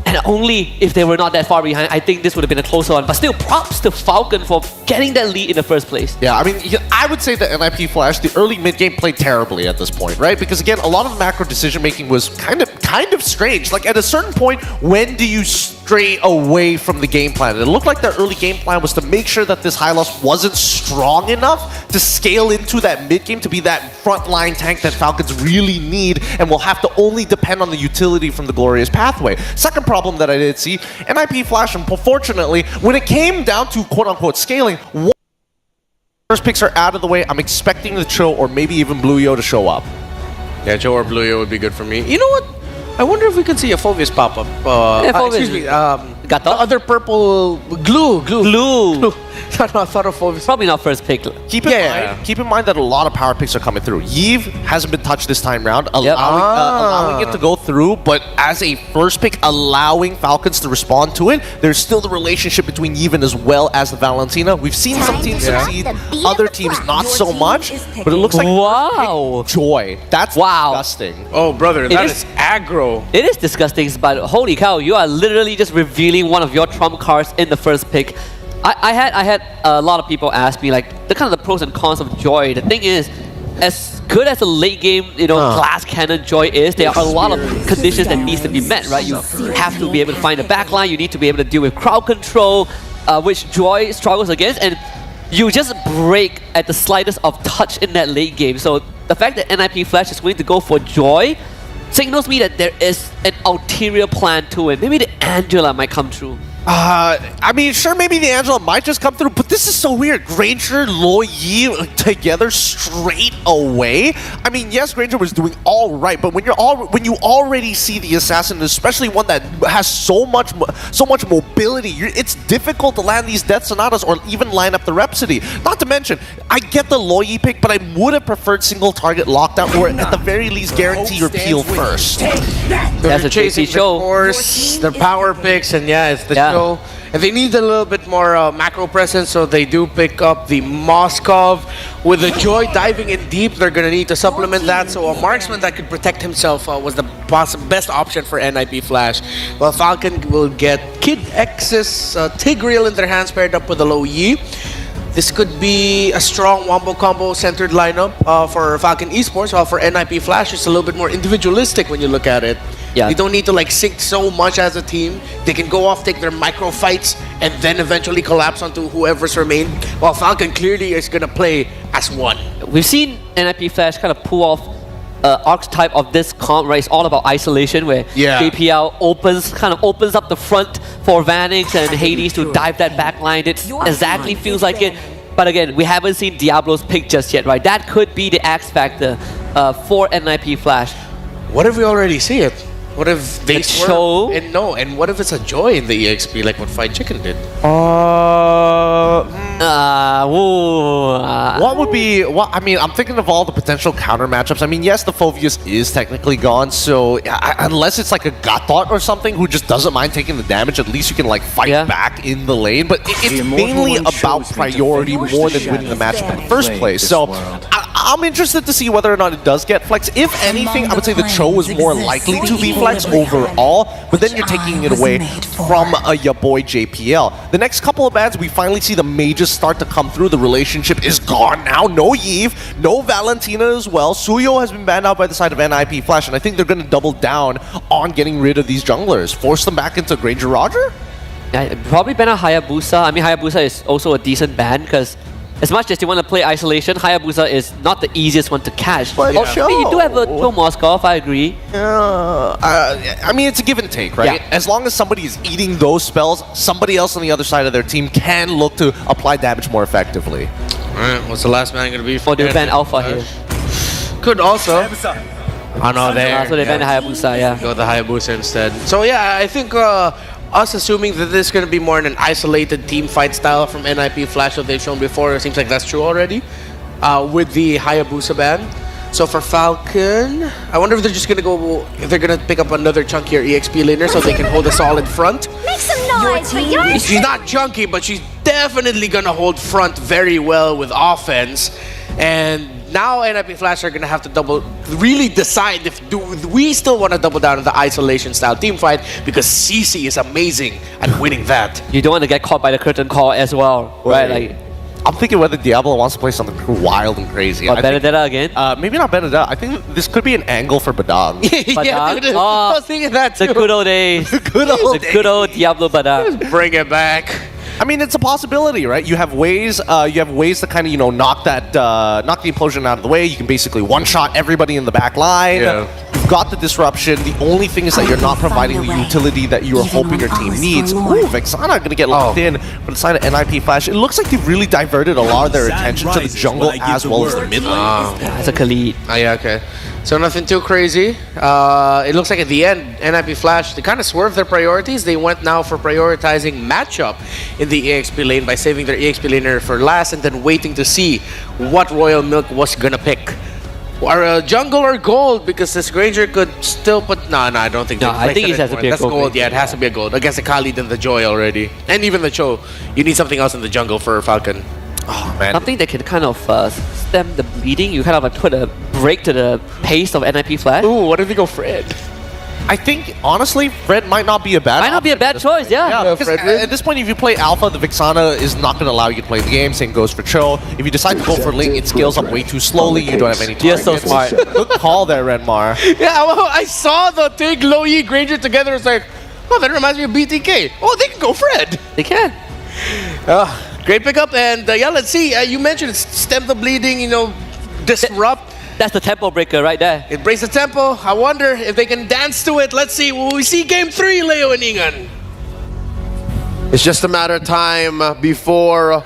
and only if they were not that far behind, I think this would have been a closer one. But still, props to Falcon for getting that lead in the first place. Yeah, I mean, I would say that NIP Flash, the early mid-game played terribly at this point, right? Because again, a lot of macro decision-making was kind kind of strange. Like, at a certain point, when do you stray away from the game plan? It looked like their early game plan was to make sure that this Hylos wasn't strong enough to scale into that mid game to be that frontline tank that Falcons really need and will have to only depend on the utility from the Glorious Pathway. Second problem that I did see, NIP Flash, unfortunately, when it came down to quote-unquote scaling, first picks are out of the way. I'm expecting the Cho or maybe even Blueyo to show up. Yeah, Joe or Blueyo would be good for me. You know what? I wonder if we could see a Phoveus pop up. Excuse me. The other purple glue. I thought of Phoveus. Probably not first pick. Keep in mind that a lot of power picks are coming through. Yves hasn't been touched this time round, allowing it to go through, but as a first pick, allowing Falcons to respond to it, there's still the relationship between Yves as well as the Valentina. We've seen some teams succeed, other teams not so much, but it looks like Joy. That's disgusting. Oh, brother, that is aggro. It is disgusting, but holy cow, you are literally just revealing one of your trump cards in the first pick. I had a lot of people ask me like the kind of the pros and cons of Joy. The thing is, as good as a late game, glass cannon Joy is, there are a lot of conditions that needs to be met, right? You have to be able to find a backline, you need to be able to deal with crowd control, which Joy struggles against, and you just break at the slightest of touch in that late game. So the fact that NIP Flash is going to go for Joy signals me that there is an ulterior plan to it. Maybe the Angela might come true. I mean, sure, maybe the Angela might just come through, but this is so weird. Granger, Lo Yi together straight away. I mean, yes, Granger was doing all right, but when you already see the assassin, especially one that has so much mobility, it's difficult to land these Death Sonatas or even line up the Rhapsody. Not to mention, I get the Lo Yi pick, but I would have preferred single target lockdown, or at the very least guarantee your peel first. That's a chasing show. Of course, the power picks, and it's the show. And they need a little bit more macro presence, so they do pick up the Moskov. With the Joy diving in deep, they're going to need to supplement that. So a marksman that could protect himself was the best option for NIP Flash. Well, Falcon will get Kid X's Tigreal in their hands paired up with the Lo Yi. This could be a strong wombo combo centered lineup for Falcon Esports, while for NIP Flash, it's a little bit more individualistic when you look at it. Yeah. They don't need to sync so much as a team. They can go off, take their micro fights, and then eventually collapse onto whoever's remain. While Falcon clearly is going to play as one. We've seen NIP Flash kind of pull off archetype of this comp, right? It's all about isolation, where JPL kind of opens up the front for Vanix and Hades to dive that back line. It exactly feels like it. But again, we haven't seen Diablo's pick just yet, right? That could be the X factor for NIP Flash. What if we already see it? What if they show? And what if it's a Joy in the EXP, like what Fried Chicken did? What would be? I mean, I'm thinking of all the potential counter matchups. I mean, yes, the Phoveus is technically gone, so unless it's like a Gatot or something who just doesn't mind taking the damage, at least you can fight back in the lane. But it's mainly about priority more than winning the match in the first place. So I'm interested to see whether or not it does get flex. If anything, I would say the Cho is more likely to be flex overall, but then you're taking it away from your boy JPL. The next couple of bans, we finally see the mages start to come through. The relationship is gone now. No Yves, no Valentina as well. Suyo has been banned out by the side of NIP Flash, and I think they're going to double down on getting rid of these junglers. Force them back into Granger Roger? Yeah, probably ban a Hayabusa. I mean, Hayabusa is also a decent ban, because as much as you want to play isolation, Hayabusa is not the easiest one to catch. But you do have a Moskov, I agree. I mean, it's a give and take, right? Yeah. As long as somebody is eating those spells, somebody else on the other side of their team can look to apply damage more effectively. Alright, what's the last man going to be? Or do you ban Alpha here? Could also. Oh no, there. So they ban Hayabusa, Go with the Hayabusa instead. So yeah, I think us assuming that this is going to be more in an isolated team fight style from NIP Flash that they've shown before, it seems like that's true already, with the Hayabusa ban. So for Falcon, I wonder if they're just going to go, if they're going to pick up another chunkier EXP laner so they can hold a solid front. Make some noise for your She's not chunky, but she's definitely going to hold front very well with offense. And now NIP Flash are going to have to really decide if do we still want to double down on the isolation style team fight, because CC is amazing at winning that. You don't want to get caught by the curtain call as well, right? I'm thinking whether Diablo wants to play something wild and crazy. Or I think- Benedetta again? maybe not Benedetta. I think this could be an angle for Badang. Yeah, dude, I was thinking that The too. good old days. The good old Diablo Badang. Bring it back. I mean, it's a possibility, right? You have ways to kind of, knock the implosion out of the way. You can basically one-shot everybody in the back line. Yeah. You've got the disruption. The only thing is that you're not providing the utility that you were hoping your team needs. Ooh, Vexana going to get locked in from the side of NIP Flash. It looks like they've really diverted a lot of their attention to the jungle as well as the mid lane. That's a Khalid. Oh, yeah, okay. So nothing too crazy. It looks like at the end, NIP Flash, they kind of swerved their priorities. They went now for prioritizing matchup in the EXP lane by saving their EXP laner for last and then waiting to see what Royal Milk was gonna pick. Or jungle or gold, because this Granger could still put... No, I don't think... No, I think it has to be a That's gold. gold, yeah, it has to be a gold. Against the Khalid and the Joy already. And even the Cho. You need something else in the jungle for Falcon. Oh, man. Something that can kind of stem the bleeding. You kind of put a break to the pace of NIP Flash. Ooh, what if we go Fred? I think, honestly, Fred might not be a bad Might not be a bad choice, yeah. Because at this point, if you play Alpha, the Vexana is not going to allow you to play the game. Same goes for Cho. If you decide to go for Ling, it scales up way too slowly. You don't have any You're targets. so smart. Good call there, Renmar. Yeah, well, I saw the Tig, Low Yi, Granger together. It's like, oh, that reminds me of BTK. Oh, they can go Fred. They can. Great pickup. And yeah, let's see. You mentioned it's stem the bleeding, disrupt. That's the tempo breaker right there. It breaks the tempo. I wonder if they can dance to it. Let's see. Will we see game 3, Leo and Ingan? It's just a matter of time before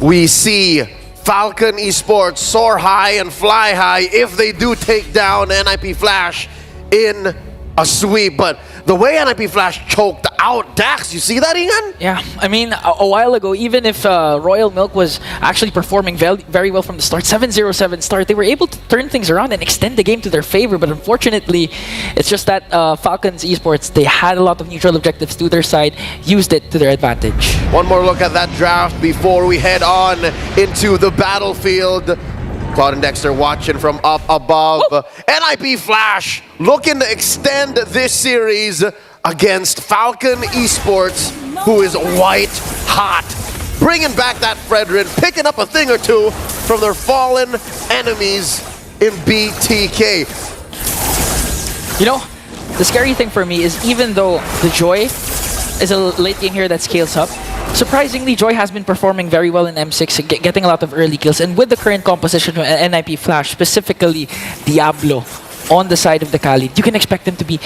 we see Falcon Esports soar high and fly high if they do take down NIP Flash in a sweep. But the way NIP Flash choked out Dax, you see that, Ingan? Yeah, I mean, a while ago, even if Royal Milk was actually performing very well from the start, 7-0-7 start, they were able to turn things around and extend the game to their favor. But unfortunately, it's just that Falcons Esports, they had a lot of neutral objectives to their side, used it to their advantage. One more look at that draft before we head on into the battlefield. Claude and Dexter watching from up above. NIP Flash looking to extend this series against Falcon Esports, who is white hot. Bringing back that Fredrin, picking up a thing or two from their fallen enemies in BTK. You know, the scary thing for me is even though the Joy is a late game here that scales up, surprisingly, Joy has been performing very well in M6, getting a lot of early kills. And with the current composition of NIP Flash, specifically Diablo, on the side of the Khalid, you can expect them to be,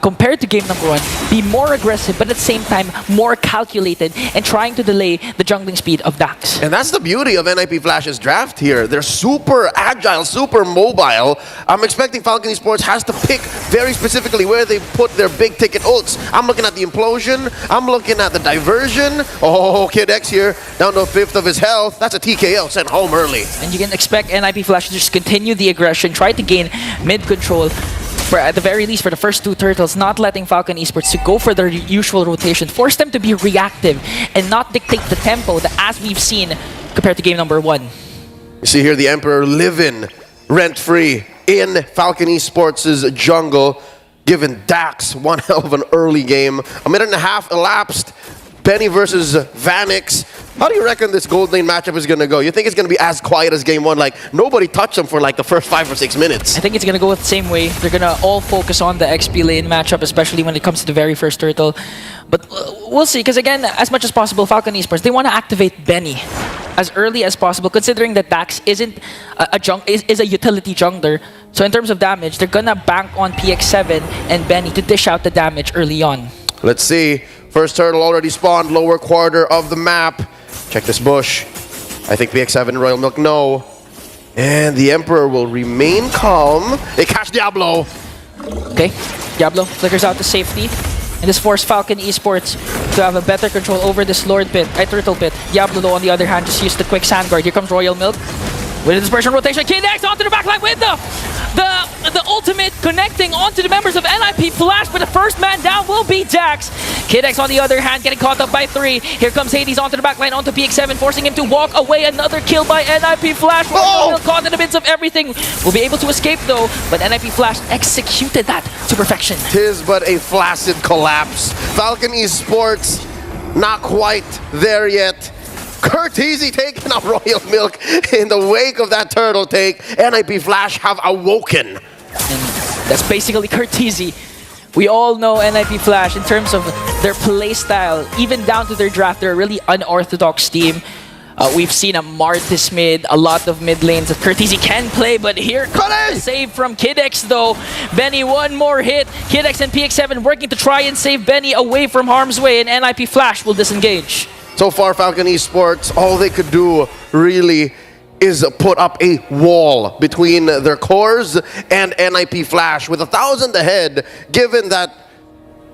compared to game number 1, be more aggressive, but at the same time, more calculated and trying to delay the jungling speed of Dax. And that's the beauty of NIP Flash's draft here. They're super agile, super mobile. I'm expecting Falcon Esports has to pick very specifically where they put their big ticket ults. I'm looking at the implosion. I'm looking at the diversion. Oh, Kid X here, down to a fifth of his health. That's a TKO sent home early. And you can expect NIP Flash to just continue the aggression, try to gain mid control, for at the very least for the first 2 turtles, not letting Falcon Esports to go for their usual rotation, force them to be reactive and not dictate the tempo that, as we've seen compared to game number 1. You see here the Emperor living rent-free in Falcon Esports' jungle, giving Dax one hell of an early game. A minute and a half elapsed. Benny versus Vanix. How do you reckon this gold lane matchup is going to go? You think it's going to be as quiet as game 1? Like, nobody touched them for like the first 5 or 6 minutes. I think it's going to go the same way. They're going to all focus on the XP lane matchup, especially when it comes to the very first turtle. But we'll see, because again, as much as possible, Falcon Esports, they want to activate Benny as early as possible, considering that Dax isn't is a utility jungler. So in terms of damage, they're going to bank on PX7 and Benny to dish out the damage early on. Let's see. First turtle already spawned, lower quarter of the map. Check this bush. I think PX7 and Royal Milk no. And the Emperor will remain calm. They catch Diablo. Okay, Diablo flickers out to safety. And this forced Falcon Esports to have a better control over this Lord Pit, Turtle Pit. Diablo, though, on the other hand, just used the quick Sand Guard. Here comes Royal Milk. With a dispersion rotation, KDX onto the backline with the ultimate connecting onto the members of NIP Flash, but the first man down will be Dax. KDX on the other hand getting caught up by 3. Here comes Hades onto the backline, onto PX7, forcing him to walk away. Another kill by NIP Flash. Oh! Caught in the midst of everything. Will be able to escape though, but NIP Flash executed that to perfection. Tis but a flaccid collapse. Falcon Esports not quite there yet. Curteasy taking out Royal Milk in the wake of that turtle take. NIP Flash have awoken. And that's basically Curteasy. We all know NIP Flash in terms of their playstyle, even down to their draft. They're a really unorthodox team. We've seen a Martis mid, a lot of mid lanes that Curteasy can play, but here comes the save from Kidx though. Benny, one more hit. Kidx and PX7 working to try and save Benny away from harm's way, and NIP Flash will disengage. So far, Falcon Esports, all they could do really is put up a wall between their cores and NIP Flash with 1,000 ahead, given that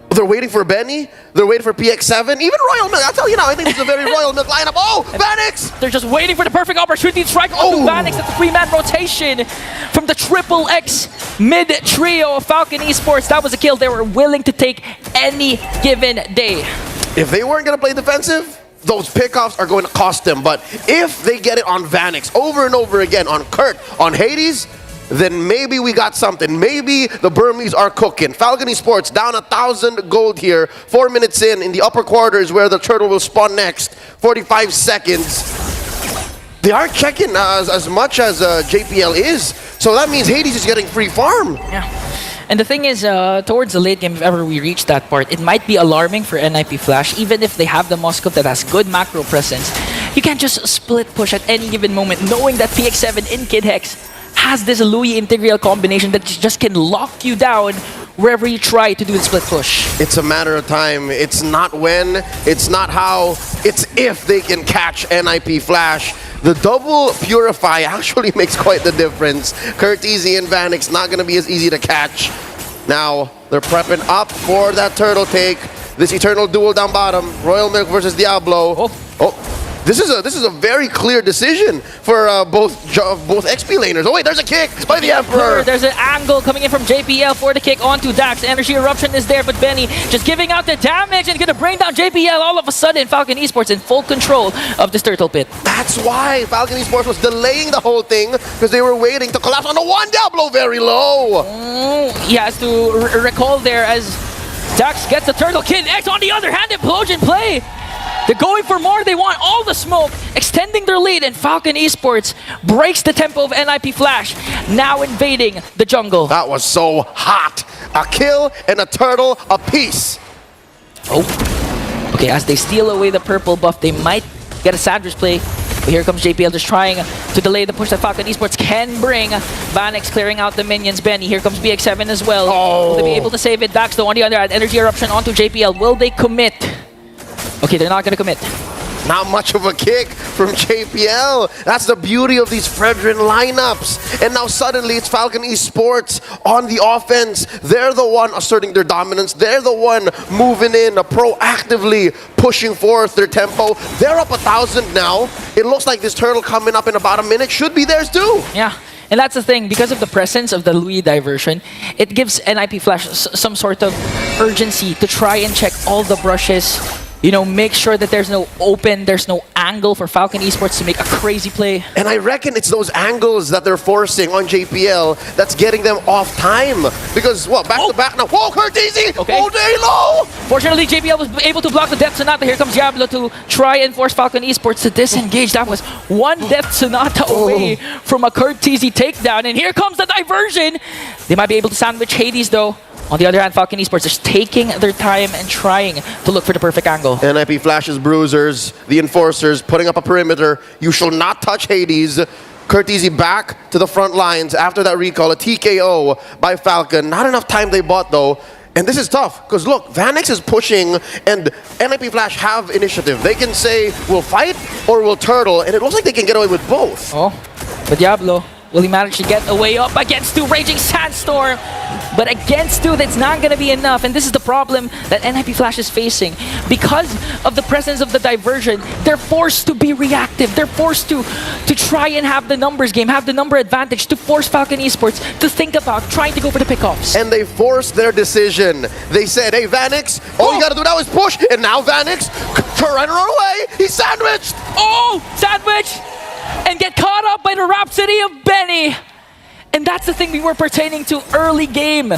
they're waiting for Benny, they're waiting for PX7, even Royal Milk. I'll tell you now, I think it's a very Royal Milk lineup. Oh, Vanix! They're just waiting for the perfect opportunity to strike onto Vanix at the 3-man rotation from the Triple X mid-trio of Falcon Esports. That was a kill they were willing to take any given day. If they weren't going to play defensive, those pickoffs are going to cost them. But if they get it on Vanix over and over again, on Kurt, on Hades, then maybe we got something. Maybe the Burmese are cooking. Falcon Esports down 1,000 gold here. 4 minutes in the upper quarters where the turtle will spawn next. 45 seconds. They aren't checking as much as JPL is. So that means Hades is getting free farm. Yeah. And the thing is, towards the late game, if ever we reach that part, it might be alarming for NIP Flash, even if they have the Moskov that has good macro presence. You can't just split push at any given moment, knowing that PX7 in Kid Hex has this Louis integral combination that just can lock you down wherever you try to do the split push. It's a matter of time. It's not when, it's not how, it's if they can catch NIP Flash. The double Purify actually makes quite the difference. Curteasy and Vanix not going to be as easy to catch. Now, they're prepping up for that turtle take. This Eternal duel down bottom. Royal Milk versus Diablo. This is a very clear decision for both XP laners. Oh wait, there's a kick by the Emperor. There's an angle coming in from JPL for the kick onto Dax. Energy Eruption is there, but Benny just giving out the damage and gonna bring down JPL. All of a sudden, Falcon Esports in full control of this turtle pit. That's why Falcon Esports was delaying the whole thing, because they were waiting to collapse on the one Diablo very low. He has to recall there as Dax gets the turtle. Kid X on the other hand, Implosion play. They're going for more. They want all the smoke, extending their lead, and Falcon Esports breaks the tempo of NIP Flash, now invading the jungle. That was so hot. A kill and a turtle apiece. Okay, as they steal away the purple buff, they might get a sandwich play. But here comes JPL just trying to delay the push that Falcon Esports can bring. Vanix clearing out the minions. Benny, here comes BX7 as well. Will they be able to save it? Dax, though, on the other hand, Energy Eruption onto JPL. Will they commit? Okay, they're not going to commit. Not much of a kick from JPL. That's the beauty of these Fredrin lineups. And now suddenly it's Falcon Esports on the offense. They're the one asserting their dominance. They're the one moving in, proactively pushing forth their tempo. They're up 1,000 now. It looks like this turtle coming up in about a minute should be theirs too. Yeah. And that's the thing, because of the presence of the Louis diversion, it gives NIP Flash some sort of urgency to try and check all the brushes. You know, make sure that there's no open, there's no angle for Falcon Esports to make a crazy play. And I reckon it's those angles that they're forcing on JPL that's getting them off time. Because, what, back to back now. Whoa, Curteasy! Okay. All day low! Fortunately, JPL was able to block the Death Sonata. Here comes Diablo to try and force Falcon Esports to disengage. That was one Death Sonata away from a Curteasy takedown. And here comes the diversion. They might be able to sandwich Hades, though. On the other hand, Falcon Esports is taking their time and trying to look for the perfect angle. NIP Flash's bruisers, the enforcers, putting up a perimeter. You shall not touch Hades. Curteasy back to the front lines after that recall. A TKO by Falcon. Not enough time they bought, though. And this is tough, because look, Vanix is pushing, and NIP Flash have initiative. They can say, we'll fight, or we'll turtle, and it looks like they can get away with both. But Diablo, will he manage to get away up against two Raging Sandstorm? But against two, that's not going to be enough. And this is the problem that NIP Flash is facing. Because of the presence of the diversion, they're forced to be reactive. They're forced to try and have the numbers game, have the number advantage, to force Falcon Esports to think about trying to go for the pickoffs. And they forced their decision. They said, hey, Vanix, all you got to do now is push. And now Vanix, run away. He's sandwiched. Sandwich! And get caught up by the Rhapsody of Benny. And that's the thing we were pertaining to early game.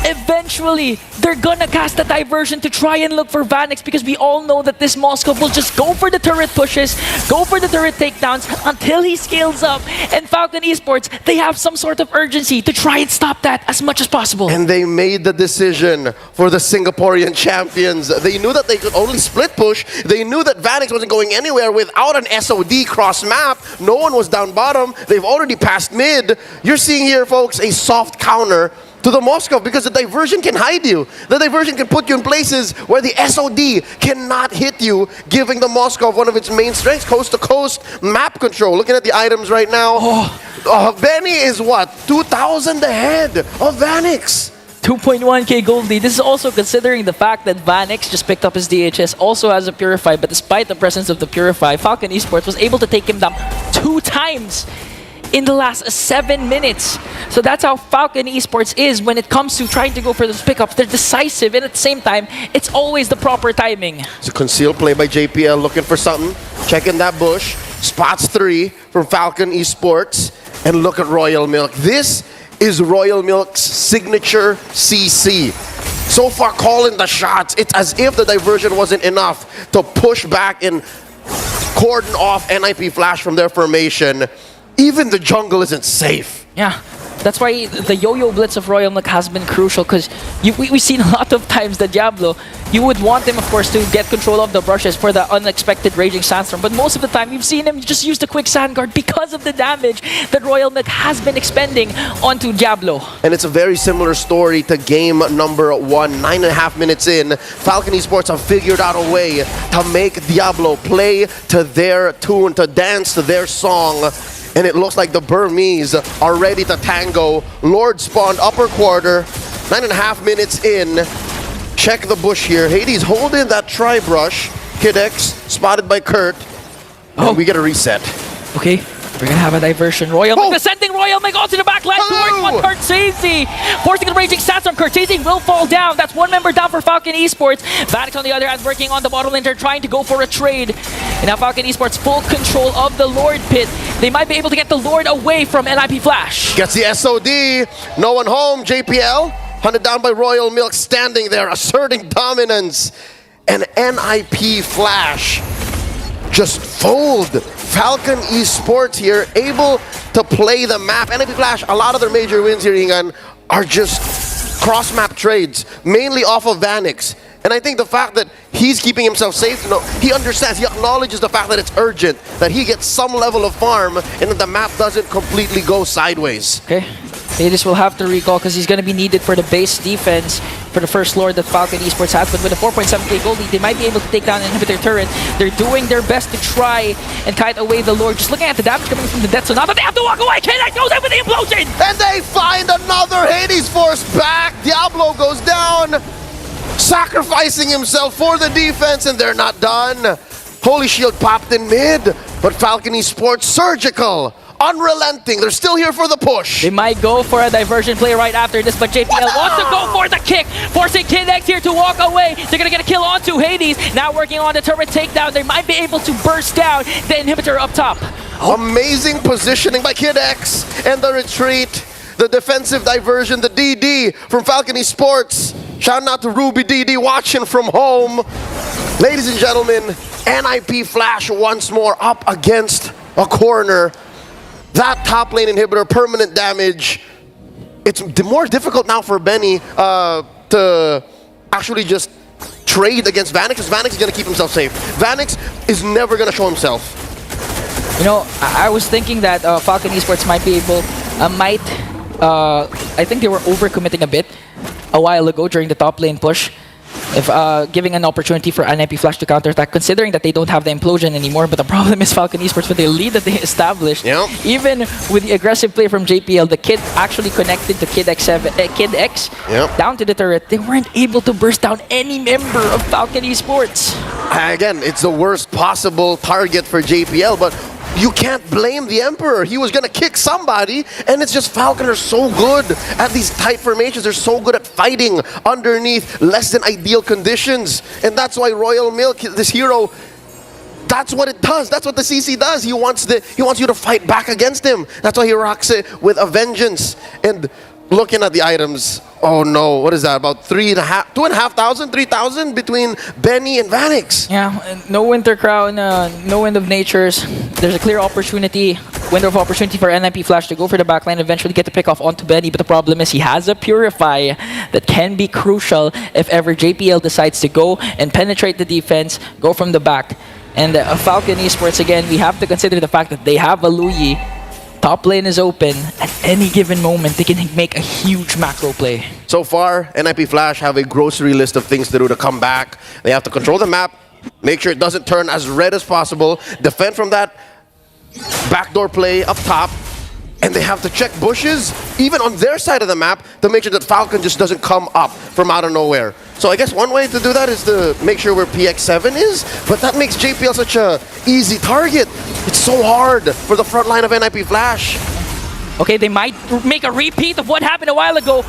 eventually they're gonna cast a diversion to try and look for Vanix, because we all know that this Moskov will just go for the turret pushes, go for the turret takedowns until he scales up. And Falcon Esports, they have some sort of urgency to try and stop that as much as possible. And they made the decision for the Singaporean champions. They knew that they could only split push. They knew that Vanix wasn't going anywhere without an SOD cross map. No one was down bottom. They've already passed mid. You're seeing here, folks, a soft counter to the Moskov, because the diversion can hide you. The diversion can put you in places where the SOD cannot hit you, giving the Moskov one of its main strengths, coast-to-coast map control. Looking at the items right now, Benny is what? 2,000 ahead of Vanix. 2.1k gold lead. This is also considering the fact that Vanix just picked up his DHS, also has a Purify, but despite the presence of the Purify, Falcon Esports was able to take him down 2 times in the last 7 minutes. So that's how Falcon Esports is when it comes to trying to go for those pickups. They're decisive, and at the same time, it's always the proper timing. It's a concealed play by JPL, looking for something. Checking that bush. Spots 3 from Falcon Esports. And look at Royal Milk. This is Royal Milk's signature CC. So far calling the shots. It's as if the diversion wasn't enough to push back and cordon off NIP Flash from their formation. Even the jungle isn't safe. Yeah, that's why the yo-yo blitz of Royal Milk has been crucial, because we've seen a lot of times that Diablo, you would want him, of course, to get control of the brushes for the unexpected Raging Sandstorm, but most of the time, you've seen him just use the quick sand guard because of the damage that Royal Milk has been expending onto Diablo. And it's a very similar story to game number 1. 9.5 minutes in, Falcon Esports have figured out a way to make Diablo play to their tune, to dance to their song. And it looks like the Burmese are ready to tango. Lord spawned upper quarter. 9.5 minutes in. Check the bush here. Hades holding that tri-brush. Kidex spotted by Kurt. And we get a reset. Okay, we're gonna have a diversion. Royal Milk descending. Royal Milk onto the back line towards Cortese. Forcing the Raging Sandstorm. Cortese will fall down. That's 1 member down for Falcon Esports. Vanix on the other hand working on the bottom lane. They're trying to go for a trade. And now Falcon Esports full control of the Lord pit. They might be able to get the Lord away from NIP Flash. Gets the SOD. No one home. JPL hunted down by Royal Milk, standing there asserting dominance. And NIP Flash just fold. Falcon Esports here able to play the map. NIP Flash, a lot of their major wins here, Ingan, are just cross-map trades, mainly off of Vanix. And I think the fact that he's keeping himself safe, he understands, he acknowledges the fact that it's urgent, that he gets some level of farm, and that the map doesn't completely go sideways. Okay, Hades will have to recall because he's going to be needed for the base defense for the first Lord that Falcon Esports has. But with a 4.7k gold lead, they might be able to take down an inhibitor turret. They're doing their best to try and kite away the Lord. Just looking at the damage coming from the death, so now that they have to walk away, K-Knight goes in with the implosion! And they find another Hades Force back! Diablo goes down! Sacrificing himself for the defense, and they're not done. Holy Shield popped in mid, but Falcon Esports surgical, unrelenting. They're still here for the push. They might go for a diversion play right after this, but JPL wants to go for the kick, forcing Kidex here to walk away. They're gonna get a kill onto Hades. Now working on the turret takedown. They might be able to burst down the inhibitor up top. Amazing positioning by Kidex, and the retreat, the defensive diversion, the DD from Falcon Esports. Shout out to Ruby DD watching from home. Ladies and gentlemen, NIP Flash once more up against a corner. That top lane inhibitor, permanent damage. It's more difficult now for Benny to actually just trade against Vanix, because Vanix is going to keep himself safe. Vanix is never going to show himself. You know, I was thinking that Falcon Esports might be able, I think they were overcommitting a bit a while ago during the top lane push, if giving an opportunity for NIP Flash to counterattack, considering that they don't have the implosion anymore. But the problem is Falcon Esports, with the lead that they established, even with the aggressive play from JPL, the Kid actually connected to Kid X down to the turret. They weren't able to burst down any member of Falcon Esports. Again, it's the worst possible target for JPL, but you can't blame the Emperor. He was going to kick somebody, and it's just Falcon are so good at these tight formations. They're so good at fighting underneath less than ideal conditions. And that's why Royal Milk, this hero, that's what it does. That's what the CC does. He wants you to fight back against him. That's why he rocks it with a vengeance. And looking at the items, oh no, what is that? About 2,500, 3,000 between Benny and Vanix. Yeah, no Winter Crown, no Wind of Natures. There's a clear window of opportunity for NIP Flash to go for the backline, eventually get the pick off onto Benny, but the problem is he has a Purify that can be crucial if ever JPL decides to go and penetrate the defense, go from the back. And Falcon Esports, again, we have to consider the fact that they have a Luyi. Top lane is open. At any given moment, they can make a huge macro play. So far, NIP Flash have a grocery list of things to do to come back. They have to control the map, make sure it doesn't turn as red as possible, defend from that backdoor play up top, and they have to check bushes, even on their side of the map, to make sure that Falcon just doesn't come up from out of nowhere. So I guess one way to do that is to make sure where PX7 is, but that makes JPL such a easy target. It's so hard for the front line of NIP Flash. Okay, they might make a repeat of what happened a while ago.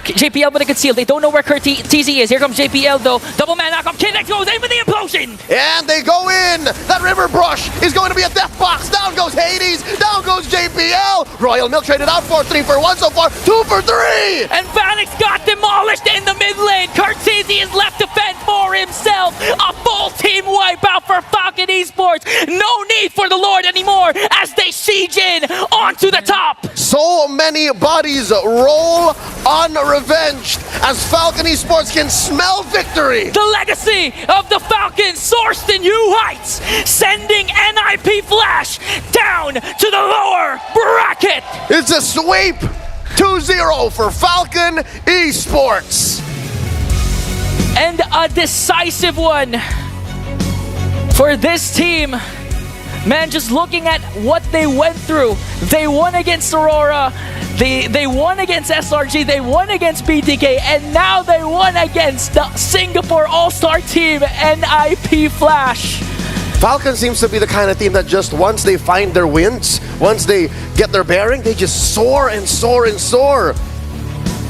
JPL with a conceal. They don't know where TZ is. Here comes JPL though. Double man knock up. Kinex goes in with the implosion. And they go in. That River Brush is going to be a death box. Down goes Hades. Down goes JPL. Royal Milk traded out for 3 for 1 so far. 2 for 3. And Vanix got demolished in the mid lane. Curtizi is left to fend for himself. A full team wipeout for Falcon Esports. No need for the Lord anymore as they siege in onto the top. So many bodies roll unrevenged as Falcon Esports can smell victory. The legacy of the Falcons sourced in new heights, sending NIP Flash down to the lower bracket. It's a sweep. 2-0 for Falcon Esports. And a decisive one for this team. Man, just looking at what they went through. They won against Aurora, they won against SRG, they won against BTK, and now they won against the Singapore All-Star team, NIP Flash. Falcon seems to be the kind of team that just once they find their wins, once they get their bearing, they just soar and soar and soar.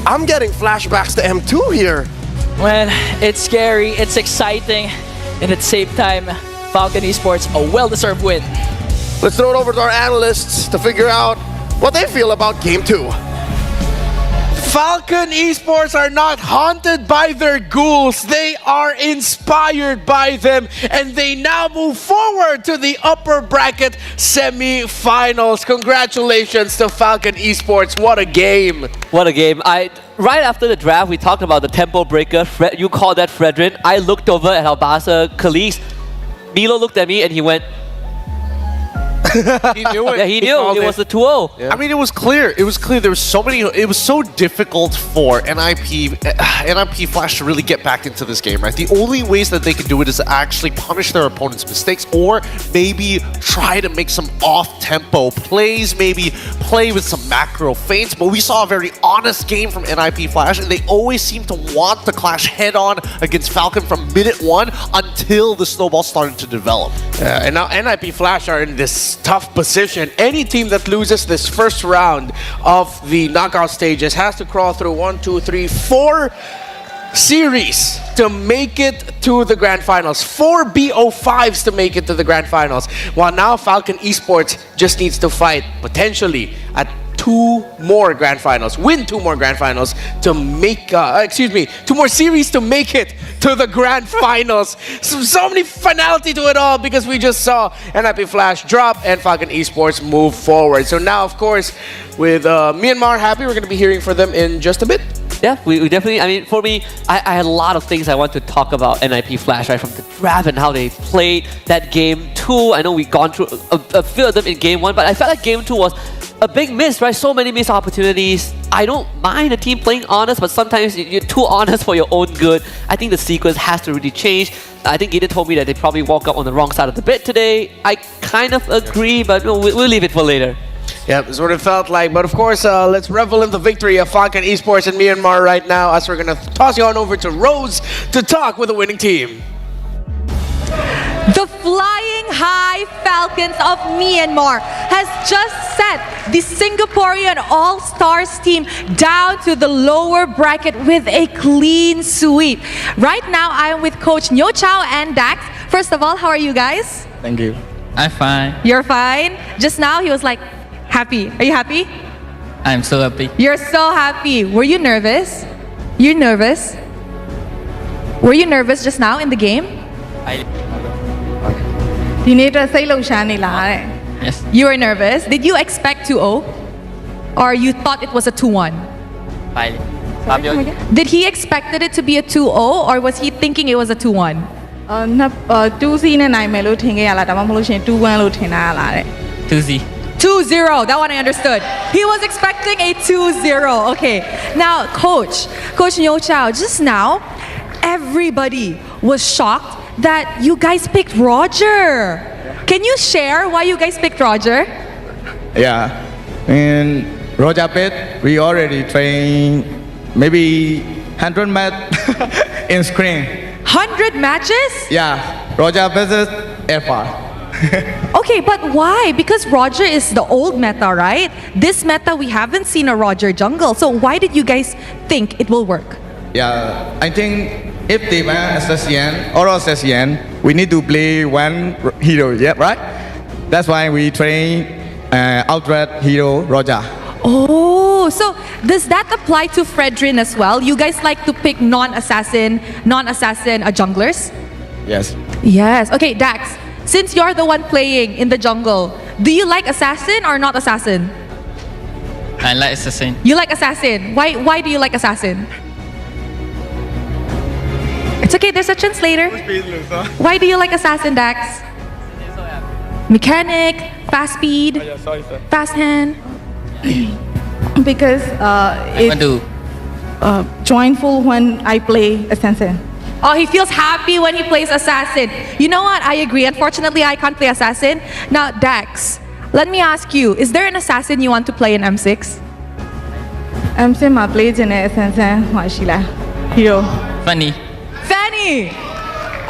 I'm getting flashbacks to M2 here. Man, it's scary, it's exciting, and at the same time, Falcon Esports, a well-deserved win. Let's throw it over to our analysts to figure out what they feel about Game 2. Falcon Esports are not haunted by their ghouls. They are inspired by them, and they now move forward to the upper bracket semi-finals. Congratulations to Falcon Esports. What a game. What a game. Right after the draft, we talked about the tempo breaker. You called that Fredrin. I looked over at our Barca colleagues. Milo looked at me and he went, He knew it. yeah, he knew. It was the 2-0. I mean, it was clear. It was clear. There was so many. It was so difficult for NIP Flash to really get back into this game, right? The only ways that they can do it is to actually punish their opponent's mistakes, or maybe try to make some off-tempo plays, maybe play with some macro feints. But we saw a very honest game from NIP Flash, and they always seem to want to clash head-on against Falcon from minute one until the snowball started to develop. And now NIP Flash are in this tough position. Any team that loses this first round of the knockout stages has to crawl through 1, 2, 3, 4 series to make it to the grand finals. 4 BO5s to make it to the grand finals. While now Falcon Esports just needs to fight potentially at 2 more grand finals, win 2 more grand finals to make, 2 more series to make it to the grand finals. So many finality to it all because we just saw NIP Flash drop and Falcon Esports move forward. So now, of course, with Myanmar happy, we're going to be hearing from them in just a bit. Yeah, we definitely, I mean, for me, I had a lot of things I want to talk about NIP Flash, right? From the draft and how they played that game 2. I know we've gone through a few of them in game 1, but I felt like game 2 was a big miss, right? So many missed opportunities. I don't mind a team playing honest, but sometimes you're too honest for your own good. I think the sequence has to really change. I think Gideon told me that they probably woke up on the wrong side of the bed today. I kind of agree, but we'll leave it for later. Yeah, that's what it felt like. But of course, let's revel in the victory of Falcon Esports in Myanmar right now, as we're going to toss you on over to Rose to talk with the winning team. The Flying High Falcons of Myanmar has just set the Singaporean All-Stars team down to the lower bracket with a clean sweep. Right now, I am with Coach Nyo Chow and Dax. First of all, how are you guys? Thank you. I'm fine. You're fine? Just now, he was like, happy. Are you happy? I'm so happy. You're so happy. Were you nervous? You're nervous? Were you nervous just now in the game? ဒီနေ့အတွက်စိတ်လှုပ်ရှားနေလားတဲ့ Yes. You were nervous. Did you expect 2-0? Or you thought it was a 2-1? Did he expected it to be a 2-0 or was he thinking it was a 2-1? 2-0 နဲ့နိုင်မယ်လို့ထင်ခဲ့ရလားဒါမှမဟုတ်လို့ရှိရင် 2-1 လို့ထင်တာလားတဲ့ 2-0. 2-0. That one I understood. He was expecting a 2-0. Okay. Now, Coach Yo Chao, just now, everybody was shocked that you guys picked Roger. Can you share why you guys picked Roger? Yeah, in Roger Pit, we already trained maybe 100 match in screen. 100 matches? Yeah, Roger versus FR. Okay, but why? Because Roger is the old meta, right? This meta, we haven't seen a Roger jungle. So why did you guys think it will work? Yeah, I think if they ban assassin or assassin, we need to play one hero, yeah, right? That's why we train Ultra hero Roger. Oh, so does that apply to Fredrin as well? You guys like to pick non-assassin junglers? Yes. Yes. Okay, Dax, since you're the one playing in the jungle, do you like assassin or not assassin? I like assassin. You like assassin. Why do you like assassin? It's okay, there's a translator. Why do you like assassin, Dax? Mechanic, fast speed, fast hand. because I want to joyful when I play assassin Oh, he feels happy when he plays assassin. You know what? I agree. Unfortunately, I can't play assassin. Now, Dax, let me ask you, is there an assassin you want to play in M6? M6 မှာ play ခြင်းနဲ့ assassin ဟိုရှိလား hero funny. Fanny!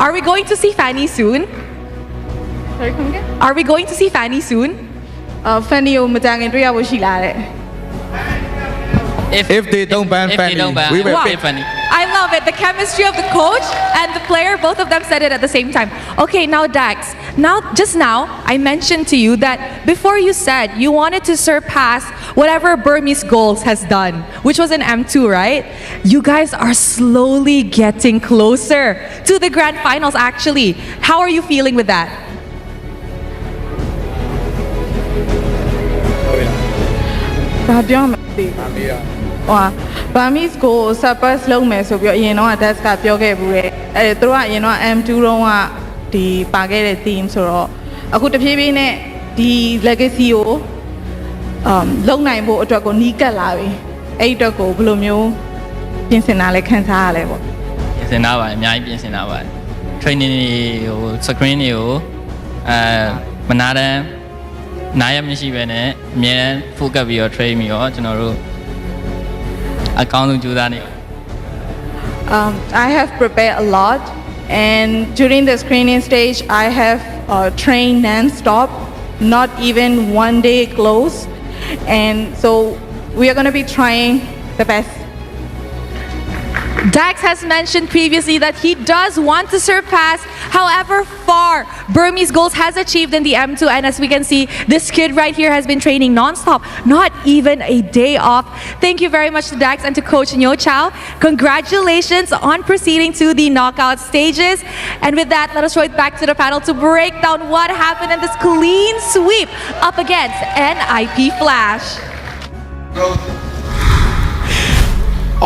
Are we going to see Fanny soon? sorry come again Are we going to see Fanny soon? Fanny ကိုမကြခင်တွေ့ရဖို့ရှိလားတဲ့ If they don't ban if Fanny, they don't ban, we will we'll pick play funny. I love it. The chemistry of the coach and the player, both of them said it at the same time. Okay, now Dax. Just now, I mentioned to you that before you said you wanted to surpass whatever Burmese Goals has done, which was in M2, right? You guys are slowly getting closer to the grand finals, actually. How are you feeling with that? ဘာပြောမလဲဟိုBurmese goal surpass လုပ်မယ်ဆိုပြီးတော့အရင်တော့ Dax ကပြောခဲ့ဘူးတဲ့အဲ့သူတို့ကအရင်တော့ M2 တုန်းကဒီပါခဲ့တဲ့ team ဆိုတော့အခုတဖြည်းဖြည်းနဲ့ဒီ legacy ကိုလုံနိုင်ဖို့အတွက်ကိုနီးကပ်လာပြီအဲ့အတွက်ကိုဘယ်လိုမျိုးပြင်ဆင်တာလဲခန်းစားရလဲပေါ့ ပြင်ဆင်တာပါတယ်အများကြီးပြင်ဆင်တာပါတယ် training တွေဟို screen တွေကိုမနာတမ်းနားရမရှိပဲနဲ့အမြဲတမ်း focus ပြီးတော့ train ပြီးတော့ကျွန်တော်တို့အကောင်းဆုံးကြိုးစားနေ I have prepared a lot and during the screening stage I have trained non-stop not even one day close and so we are going to be trying the best Dax has mentioned previously that he does want to surpass however far Burmese Goals has achieved in the M2, and as we can see, this kid right here has been training non-stop, not even a day off. Thank you very much to Dax and to Coach Nyo Chao. Congratulations on proceeding to the knockout stages. And with that, let us throw it back to the panel to break down what happened in this clean sweep up against NIP Flash.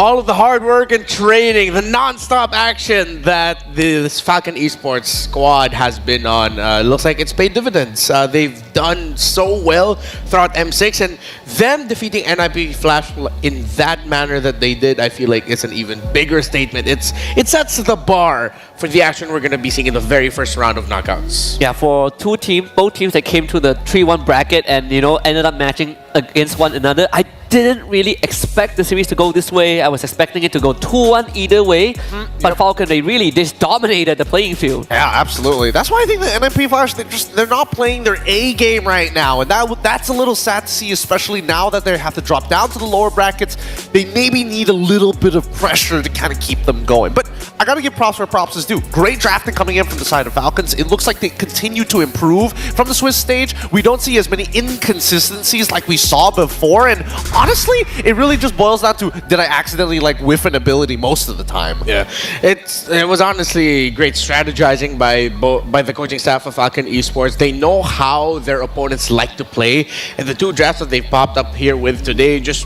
All of the hard work and training, the non-stop action that this Falcon Esports squad has been on, looks like it's paid dividends. They've done so well throughout M6, and them defeating NIP Flash in that manner that they did, I feel like it's an even bigger statement. It sets the bar for the action we're going to be seeing in the very first round of knockouts. Yeah, for both teams that came to the 3-1 bracket and, you know, ended up matching against one another, I didn't really expect the series to go this way. I was expecting it to go 2-1 either way, but Falcon, they really just dominated the playing field. Yeah, absolutely. That's why I think the NMP Flash, they're not playing their A game right now, and that's a little sad to see, especially now that they have to drop down to the lower brackets. They maybe need a little bit of pressure to kind of keep them going. But I gotta give props where props is due. Great drafting coming in from the side of Falcons. It looks like they continue to improve from the Swiss stage. We don't see as many inconsistencies like we saw before, and honestly, it really just boils down to, did I accidentally like whiff an ability most of the time? Yeah, it was honestly great strategizing by the coaching staff of Falcon Esports. They know how their opponents like to play, and the two drafts that they've popped up here with today just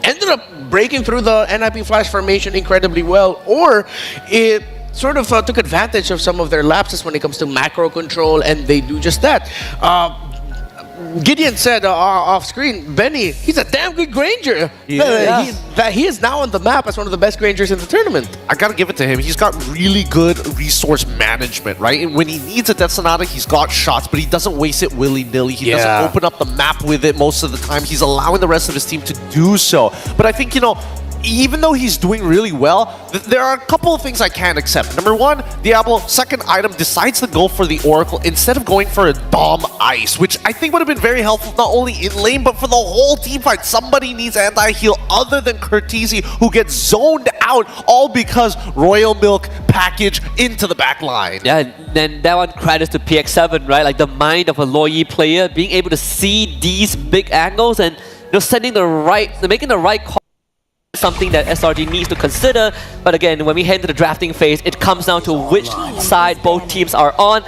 ended up breaking through the NIP Flash formation incredibly well, or it sort of took advantage of some of their lapses when it comes to macro control, and they do just that. Gideon said off screen, Benny, he's a damn good Granger. He is now on the map as one of the best Grangers in the tournament. I gotta give it to him. He's got really good resource management, right? And when he needs a Death Sonata, he's got shots, but he doesn't waste it willy-nilly. He doesn't open up the map with it most of the time. He's allowing the rest of his team to do so. But I think, you know, even though he's doing really well, there are a couple of things I can't accept. Number one, Diablo, second item, decides to go for the Oracle instead of going for a Dom Ice, which I think would have been very helpful not only in lane, but for the whole team fight. Somebody needs anti-heal other than Curtisi, who gets zoned out, all because Royal Milk package into the back line. Yeah, then that one credits to PX7, right? Like the mind of a Loyi player, being able to see these big angles and, you know, making the right call. Something that SRG needs to consider, but again, when we head into the drafting phase, it comes down to which side both teams are on.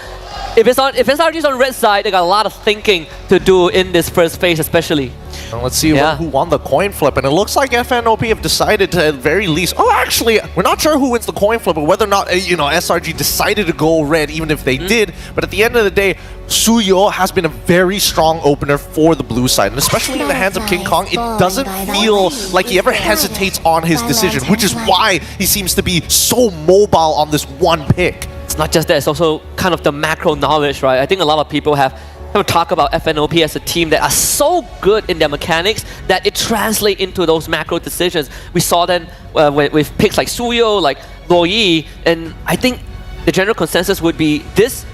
If SRG's on red side, they got a lot of thinking to do in this first phase, especially. Well, let's see who won the coin flip, and it looks like FNOP have decided to, at very least, actually, we're not sure who wins the coin flip, but whether or not, you know, SRG decided to go red, even if they did. But at the end of the day, Suyo has been a very strong opener for the blue side, and especially in the hands of King Kong, it doesn't feel like he ever hesitates on his decision, which is why he seems to be so mobile on this one pick. It's not just that, it's also kind of the macro knowledge, right? I think a lot of people have talk about FNOP as a team that are so good in their mechanics that it translates into those macro decisions. We saw them with picks like Suyo, like Loyi, and I think the general consensus would be this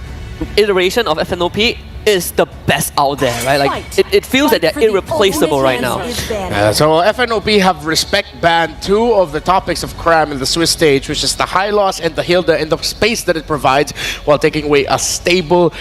iteration of FNOP is the best out there, right? Like it feels that they're irreplaceable right now. So FNOP have respect banned two of the topics of Cram in the Swiss stage, which is the high loss and the Hilda, and the space that it provides, while taking away a stable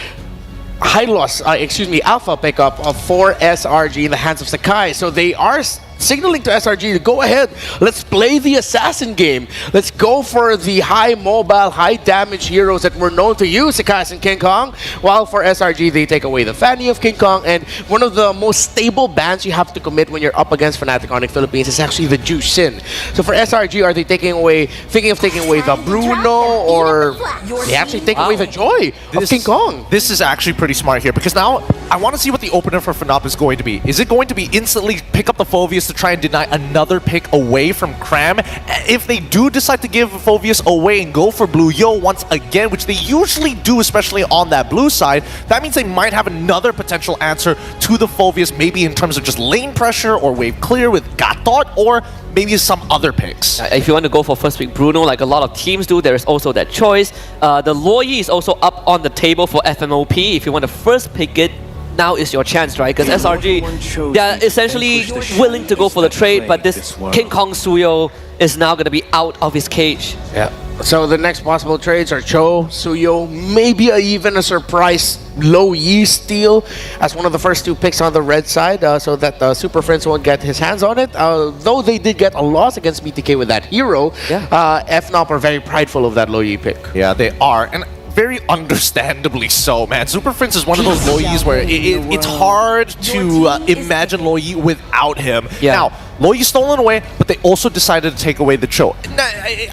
alpha pickup of 4 SRG in the hands of Sakai. So they are signaling to SRG to go ahead, let's play the assassin game. Let's go for the high mobile, high damage heroes that we're known to use, Sakai and King Kong. While for SRG, they take away the Fanny of King Kong, and one of the most stable bans you have to commit when you're up against Fnatic Onyx Philippines is actually the Jushin. So for SRG, are they thinking of taking away the Bruno, or they actually take away the Joy of King Kong? This is actually pretty smart here, because now I want to see what the opener for FNOP is going to be. Is it going to be instantly pick up the Phoveus to try and deny another pick away from Cram? If they do decide to give Phoveus away and go for Blue Yo once again, which they usually do, especially on that blue side, that means they might have another potential answer to the Phoveus, maybe in terms of just lane pressure or wave clear with Gatot, or maybe some other picks. If you want to go for first pick Bruno, like a lot of teams do, there is also that choice. The Loyi is also up on the table for FMOP. If you want to first pick it, now is your chance, right? Because SRG, they're essentially willing to go for the trade, but this King Kong Suyo is now going to be out of his cage. Yeah. So the next possible trades are Cho, Suyo, maybe even a surprise Loyi steal as one of the first two picks on the red side, so that Super Friends won't get his hands on it. Though they did get a loss against BTK with that hero, FNOP are very prideful of that Loyi pick. Yeah, they are. And very understandably so, man. Super Prince is one of those Loyis where it's hard to imagine Loyi without him. Yeah. Now, Loyi's stolen away, but they also decided to take away the Cho.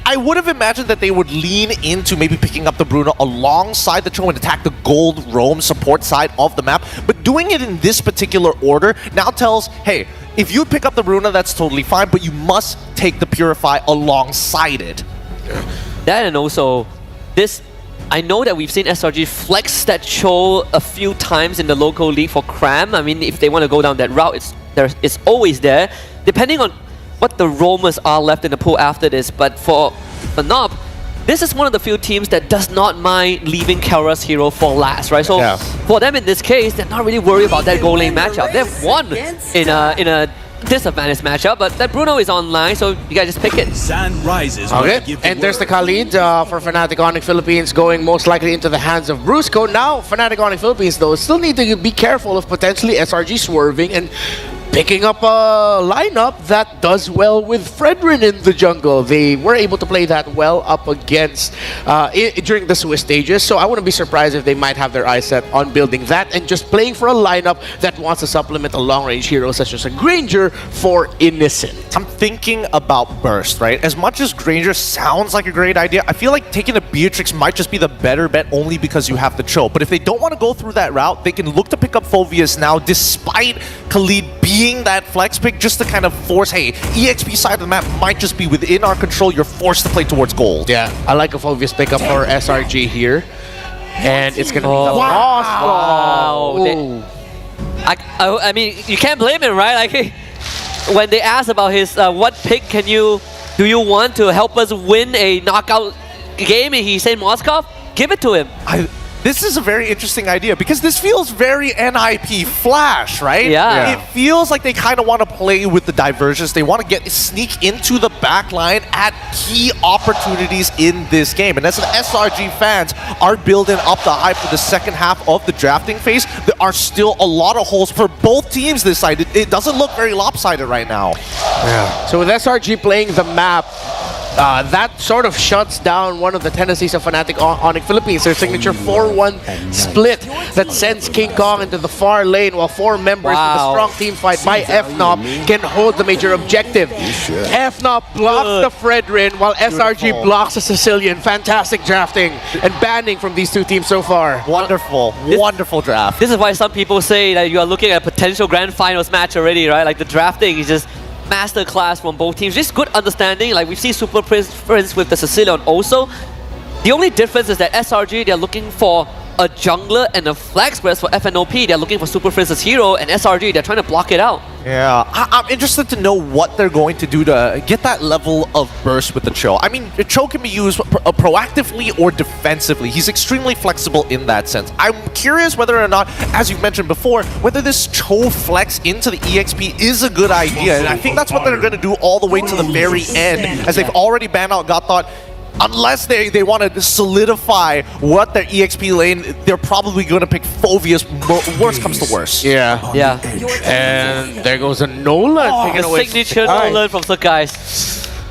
I would have imagined that they would lean into maybe picking up the Bruno alongside the Cho and attack the gold roam support side of the map. But doing it in this particular order now tells, hey, if you pick up the Bruno, that's totally fine, but you must take the Purify alongside it. That, and also this, I know that we've seen SRG flex that Cho a few times in the local league for Cram. I mean, if they want to go down that route, it's always there, depending on what the roamers are left in the pool after this. But for FNOP, this is one of the few teams that does not mind leaving Kelra's hero for last, right? So for them in this case, they're not really worried about that goal lane matchup. They've won in a disadvantage matchup, but that Bruno is online, so you guys just pick it. Sun rises. Okay, and there's the Khalid for Fnatic Onyx Philippines going most likely into the hands of Brusco. Now, Fnatic Onyx Philippines, though, still need to be careful of potentially SRG swerving and picking up a lineup that does well with Fredrin in the jungle. They were able to play that well up against during the Swiss stages, so I wouldn't be surprised if they might have their eyes set on building that and just playing for a lineup that wants to supplement a long-range hero such as a Granger for Innocent. I'm thinking about Burst, right? As much as Granger sounds like a great idea, I feel like taking a Beatrix might just be the better bet only because you have the Cho. But if they don't want to go through that route, they can look to pick up Phoveus now, despite Khalid being that flex pick, just to kind of force, hey, EXP side of the map might just be within our control. You're forced to play towards gold. Yeah, I like a Phoveus pickup for SRG here. And it's going to be the boss. Wow. I mean, you can't blame him, right? Like, when they asked about his what pick do you want to help us win a knockout game, and he said Moskov, give it to him. This is a very interesting idea because this feels very NIP Flash, right? Yeah. It feels like they kind of want to play with the diversions. They want to sneak into the back line at key opportunities in this game. And as an SRG fans are building up the hype for the second half of the drafting phase, there are still a lot of holes for both teams this side. It doesn't look very lopsided right now. Yeah. So with SRG playing the map, that sort of shuts down one of the tendencies of Fnatic Onyx Philippines. Their signature 4-1 split that sends King Kong into the far lane while 4 members with a strong team fight by FNOP can hold the major objective. FNOP blocks the Fredrin while SRG blocks the Sicilian. Fantastic drafting and banning from these two teams so far. Wonderful, wonderful draft. This is why some people say that you are looking at a potential grand finals match already, right? Like the drafting is just masterclass from both teams. Just good understanding. Like we've seen Super Prince with the Sicilian also. The only difference is that SRG, they're looking for a jungler and a flex, whereas for FNOP, they're looking for Super Prince's hero, and SRG, they're trying to block it out. Yeah, I'm interested to know what they're going to do to get that level of burst with the Cho. I mean, the Cho can be used proactively or defensively. He's extremely flexible in that sense. I'm curious whether or not, as you've mentioned before, whether this Cho flex into the EXP is a good idea. And I think that's what they're going to do all the way to the very end, as they've already banned out God Thought. Unless they want to solidify what their EXP lane, they're probably going to pick Phoveus, worst comes to worst. Yeah. Yeah. And there goes a Nolan. The signature Nolan from Sakai's.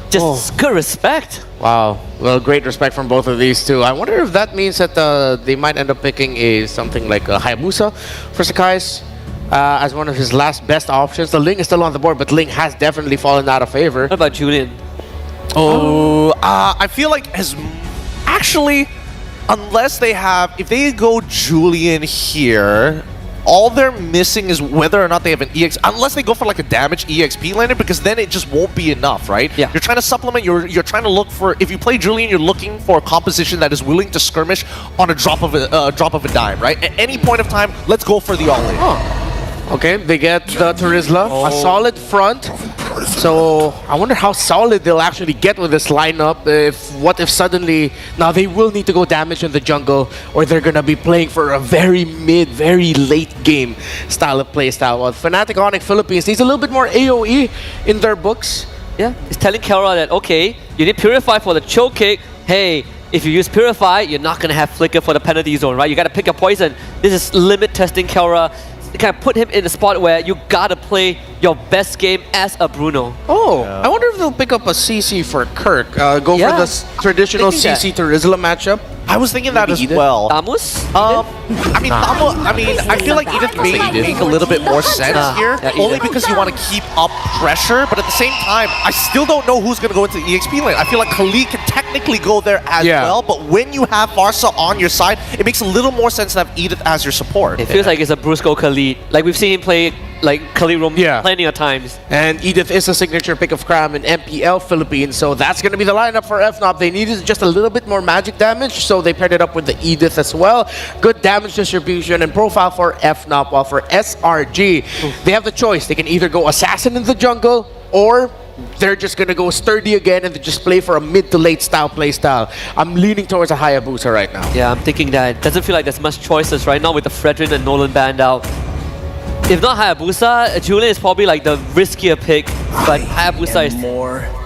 Just good respect. Wow. Well, great respect from both of these two. I wonder if that means that they might end up picking something like a Hayabusa for Sakai's as one of his last best options. The Ling is still on the board, but Ling has definitely fallen out of favor. What about Julian? I feel like actually, unless if they go Julian here, all they're missing is whether or not they have an EX, unless they go for like a damaged EXP laner, because then it just won't be enough, right? Yeah. You're trying to supplement, you're trying to look for, if you play Julian, you're looking for a composition that is willing to skirmish on a drop of a dime, right? At any point of time, let's go for the all-in. Okay, they get the Terizla, a solid front. So I wonder how solid they'll actually get with this lineup. What if suddenly now they will need to go damage in the jungle, or they're gonna be playing for a very mid, very late game style of play style. Well, Fnatic Onyx Philippines needs a little bit more AOE in their books. Yeah, it's telling Kara that okay, you need Purify for the choke kick. Hey, if you use Purify, you're not gonna have Flicker for the penalty zone, right? You gotta pick a poison. This is limit testing Kara. Kind of put him in a spot where you gotta play your best game as a Bruno. Oh, I wonder if they'll pick up a CC for Kirk. Go for the traditional CC Terizla matchup. I was thinking that as well. Tamus? I feel like Edith may make a little bit more sense here, only because you want to keep up pressure, but at the same time, I still don't know who's going to go into the EXP lane. I feel like Khalid can technically go there as well, but when you have Farsa on your side, it makes a little more sense to have Edith as your support. It feels like it's a Brusco Khalid. Like we've seen him play like Khalid roam plenty of times. And Edith is a signature pick of Cram in MPL Philippines, so that's going to be the lineup for FNOP. They needed just a little bit more magic damage, so they paired it up with the Edith as well. Good damage distribution and profile for FNOP, while for SRG, they have the choice. They can either go Assassin in the jungle, or they're just going to go Sturdy again and just play for a mid to late style play style. I'm leaning towards a Hayabusa right now. Yeah, I'm thinking that. It doesn't feel like there's much choices right now with the Fredrin and Nolan banned out. If not Hayabusa, Julian is probably like the riskier pick, but Hayabusa is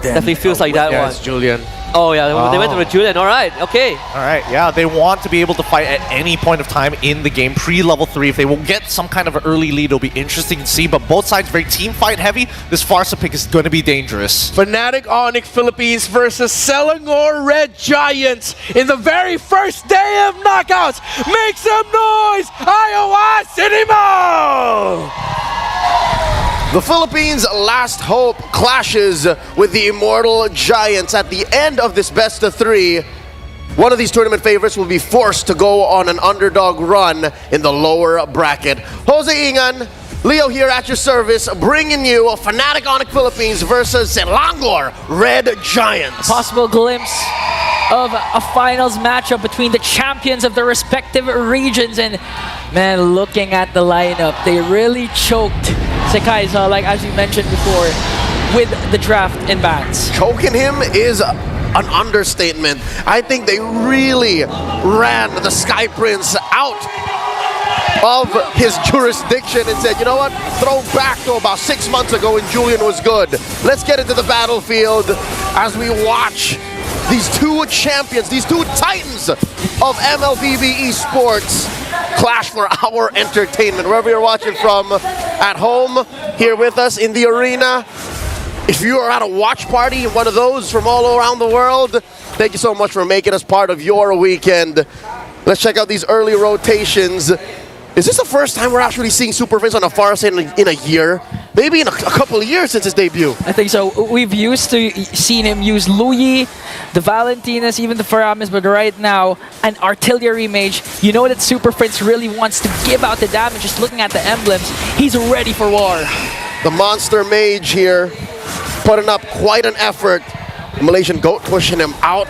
definitely feels like that one. It's Julian. Oh yeah, they went to Julian. All right, okay. All right, yeah, they want to be able to fight at any point of time in the game, pre-level 3. If they will get some kind of an early lead, it'll be interesting to see, but both sides very team fight heavy. This Farsa pick is going to be dangerous. Fnatic Onyx Philippines versus Selangor Red Giants in the very first day of knockouts. Make some noise, Iowa Cinema! The Philippines' last hope clashes with the Immortal Giants at the end of this best of 3. One of these tournament favorites will be forced to go on an underdog run in the lower bracket. Jose Ingan, Leo here at your service, bringing you Fnatic Onyx Philippines versus Selangor Red Giants. Possible glimpse of a finals matchup between the champions of their respective regions, and man, looking at the lineup, they really choked Sekai's, like as you mentioned before, with the draft in bans. Choking him is an understatement. I think they really ran the Sky Prince out of his jurisdiction and said, you know what, throw back to about 6 months ago when Julian was good. Let's get into the battlefield as we watch these two champions, these two titans of MLBB esports clash for our entertainment. Wherever you're watching from, at home, here with us in the arena. If you are at a watch party, one of those from all around the world, thank you so much for making us part of your weekend. Let's check out these early rotations. Is this the first time we're actually seeing Super Friends on a Farsa in a year? Maybe in a couple of years since his debut. I think so. We've used to seen him use Louis, the Valentinas, even the Faramis, but right now, an artillery mage. You know that Super Prince really wants to give out the damage. Just looking at the emblems, he's ready for war. The monster mage here, putting up quite an effort. Malaysian Goat pushing him out.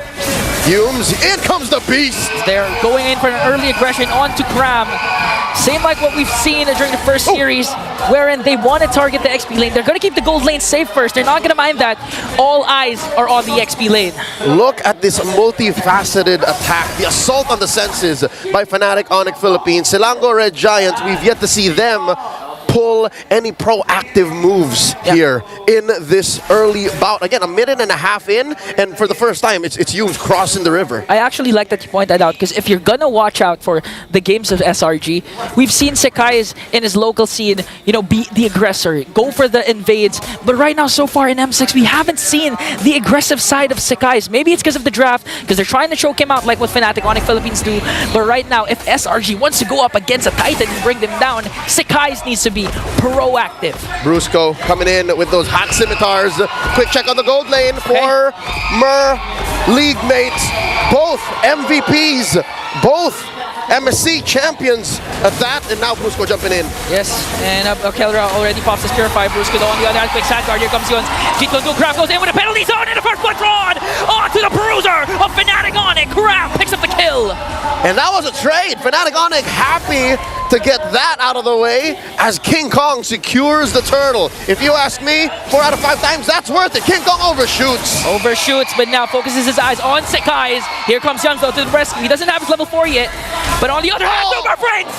Humes, in comes the beast! They're going in for an early aggression onto Cram. Same like what we've seen during the first series, wherein they want to target the XP lane. They're going to keep the gold lane safe first. They're not going to mind that. All eyes are on the XP lane. Look at this multifaceted attack. The assault on the senses by Fnatic Onyx Philippines. Selangor Red Giants, we've yet to see them pull any proactive moves here in this early bout. Again, 1.5 minutes in, and for the first time, it's Humes crossing the river. I actually like that you point that out, because if you're gonna watch out for the games of SRG, we've seen Sekai's in his local scene, you know, be the aggressor, go for the invades. But right now, so far in M6, we haven't seen the aggressive side of Sekai's. Maybe it's because of the draft, because they're trying to choke him out like what Fnatic Onyx Philippines do. But right now, if SRG wants to go up against a Titan and bring them down, Sekai's needs to be proactive. Brusco coming in with those hot scimitars. Quick check on the gold lane for League mates. Both MVPs, both MSC champions at that, and now Brusco jumping in. Yes, and Kelra already pops his Purify. Brusco on the other hand, quick side guard. Here comes Yuns. G22 Craft goes in with a penalty zone in the first one drawn. Onto the bruiser of Fnatic Onyx. Craft picks up the kill. And that was a trade. Fnatic Onyx happy to get that out of the way as King Kong secures the turtle. If you ask me, 4 out of 5 times, that's worth it. King Kong overshoots. Overshoots, but now focuses his eyes on Sekai's. Here comes Yuns though to the rescue. He doesn't have his level 4 yet. But on the other hand, Super Prince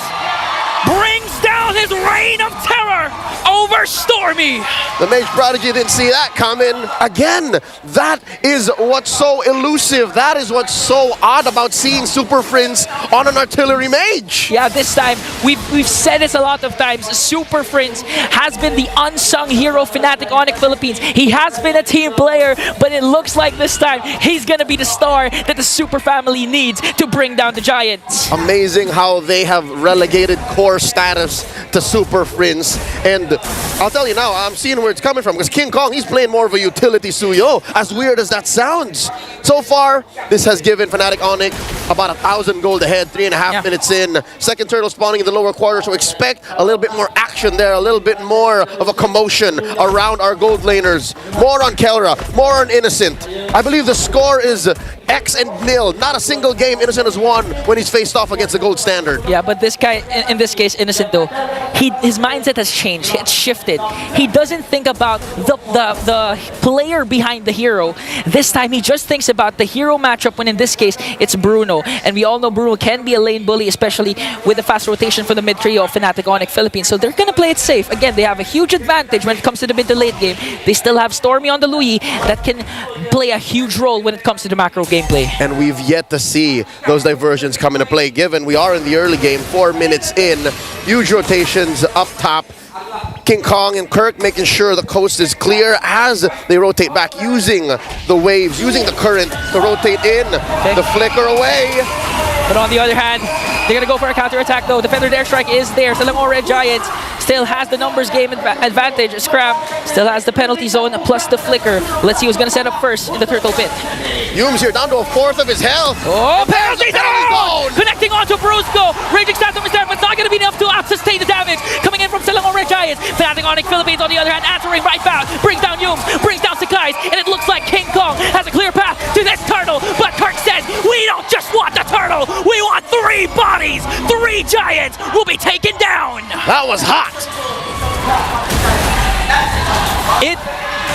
brings down his reign of terror over Stormy. The Mage Prodigy didn't see that coming. Again, that is what's so elusive. That is what's so odd about seeing Super Prince on an artillery mage. Yeah, this time, we've said this a lot of times. Super Prince has been the unsung hero of Fnatic Onyx Philippines. He has been a team player, but it looks like this time, he's gonna be the star that the Super family needs to bring down the Giants. Amazing how they have relegated core status to Super Prince. And I'll tell you now, I'm seeing where it's coming from, because King Kong, he's playing more of a utility Suyo, as weird as that sounds. So far, this has given Fnatic Onyx about 1,000 gold ahead, 3.5 minutes in. Second turtle spawning in the lower quarter, so expect a little bit more action there, a little bit more of a commotion around our gold laners. More on Kelra, more on Innocent. I believe the score is X and nil. Not a single game Innocent has won when he's faced off against the gold standard. Yeah, but this guy, in this case, Innocent though, his mindset has changed. It's shifted. He doesn't think about the player behind the hero. This time he just thinks about the hero matchup, when in this case it's Bruno. And we all know Bruno can be a lane bully, especially with the fast rotation from the mid trio of Fnatic Onyx Philippines. So they're gonna play it safe. Again, they have a huge advantage when it comes to the mid to late game. They still have Stormy on the Louis that can play a huge role when it comes to the macro gameplay. And we've yet to see those diversions come into play, given we are in the early game, 4 minutes in. Huge rotations up top. King Kong and Kirk making sure the coast is clear as they rotate back, using the waves, using the current to rotate in. The flicker away. But on the other hand, they're going to go for a counter-attack though. Defender airstrike is there. Selangor Red Giants still has the numbers game advantage. Scram still has the penalty zone plus the flicker. Let's see who's going to set up first in the turtle pit. Yume's here down to a fourth of his health. Oh, penalty zone! Connecting onto Brusco. Raging Phantom is there, but it's not going to be enough to sustain the damage. Coming in from Selangor Red Giants. Fnatic Onyx Philippines on the other hand, answering right back. Brings down Yume, brings down Sakai's, and it looks like King Kong has a clear path to this turtle. But Kirk says, we don't just want the turtle, we want 3 bodies. 3 giants will be taken down. That was hot. It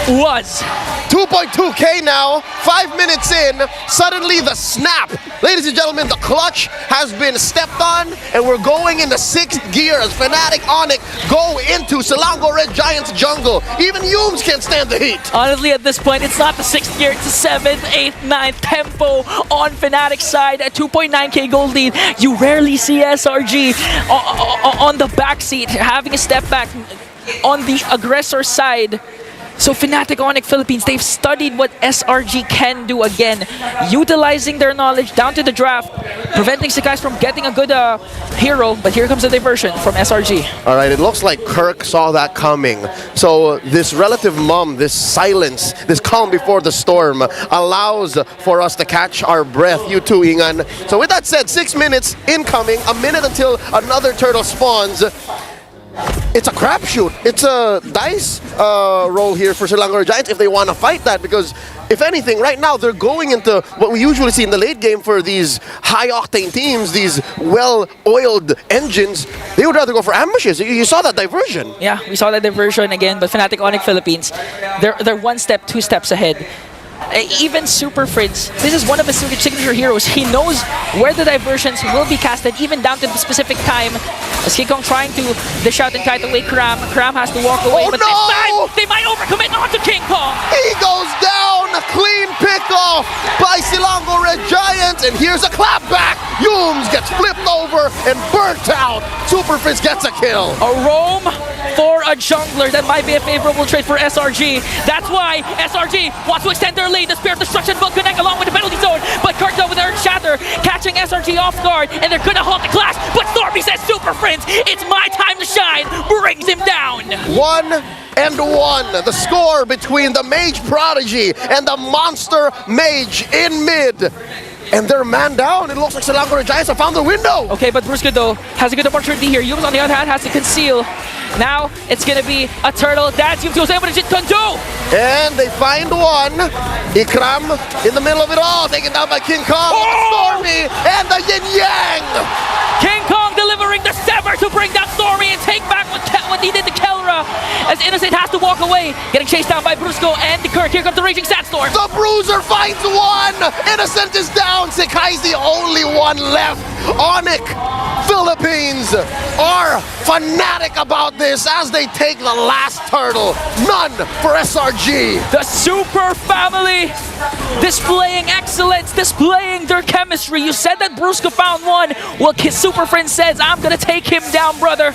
was. 2.2K now, 5 minutes in, suddenly the snap. Ladies and gentlemen, the clutch has been stepped on, and we're going into 6th gear as Fnatic Onyx go into Selangor Red Giants jungle. Even Yumes can't stand the heat. Honestly, at this point, it's not the 6th gear, it's the 7th, 8th, 9th tempo on Fnatic's side at 2.9K gold lead. You rarely see SRG on the backseat, having a step back on the aggressor side. So Fnatic Onyx Philippines, they've studied what SRG can do again, utilizing their knowledge down to the draft, preventing Sakai from getting a good hero, but here comes the diversion from SRG. All right, it looks like Kirk saw that coming. So this relative mum, this silence, this calm before the storm allows for us to catch our breath, you too, Ingan. So with that said, 6 minutes incoming, a minute until another turtle spawns. It's a crapshoot. It's a dice roll here for Selangor Giants if they want to fight that, because if anything, right now they're going into what we usually see in the late game for these high-octane teams, these well-oiled engines. They would rather go for ambushes. You saw that diversion. Yeah, we saw that diversion again, but Fnatic Onyx Philippines, they're 1 step, 2 steps ahead. Even Super Prince, this is one of his signature heroes. He knows where the diversions will be casted, even down to the specific time. As King Kong trying to dish out and kite away Cram. Cram has to walk away, but this time they might overcommit onto King Kong. He goes down, a clean pick-off by Selangor Red Giants, and here's a clapback. Yumes gets flipped over and burnt out. Super Prince gets a kill. A roam for a jungler, that might be a favorable trade for SRG. That's why SRG wants to extend their lead. The Spear of Destruction will connect along with the penalty zone, but Kirk with Earth Shatter catching SRG off guard, and they're gonna halt the clash, but Stormy says, Super Prince, it's my time to shine, brings him down. 1-1, the score between the Mage Prodigy and the Monster Mage in mid. And they're man down. It looks like Selangor Giants have found the window. Okay, but Brusco though has a good opportunity here. Yumes on the other hand has to conceal. Now it's gonna be a turtle. That's Yumes able to just undo. And they find one. Ikram in the middle of it all, taken down by King Kong. Stormy and the Yin Yang. King Kong delivering the Sever to bring down Stormy and take back what he did to Kelra. As Innocent has to walk away, getting chased down by Brusco and the Kirk. Here comes the Raging Sandstorm. The Bruiser finds one. Innocent is down. Sakai's the only one left. Onyx Philippines are fanatic about this as they take the last turtle. None for SRG. The Super Family displaying excellence, displaying their chemistry. You said that Brusco found one. Well, Super Friend says, I'm gonna take him down, brother.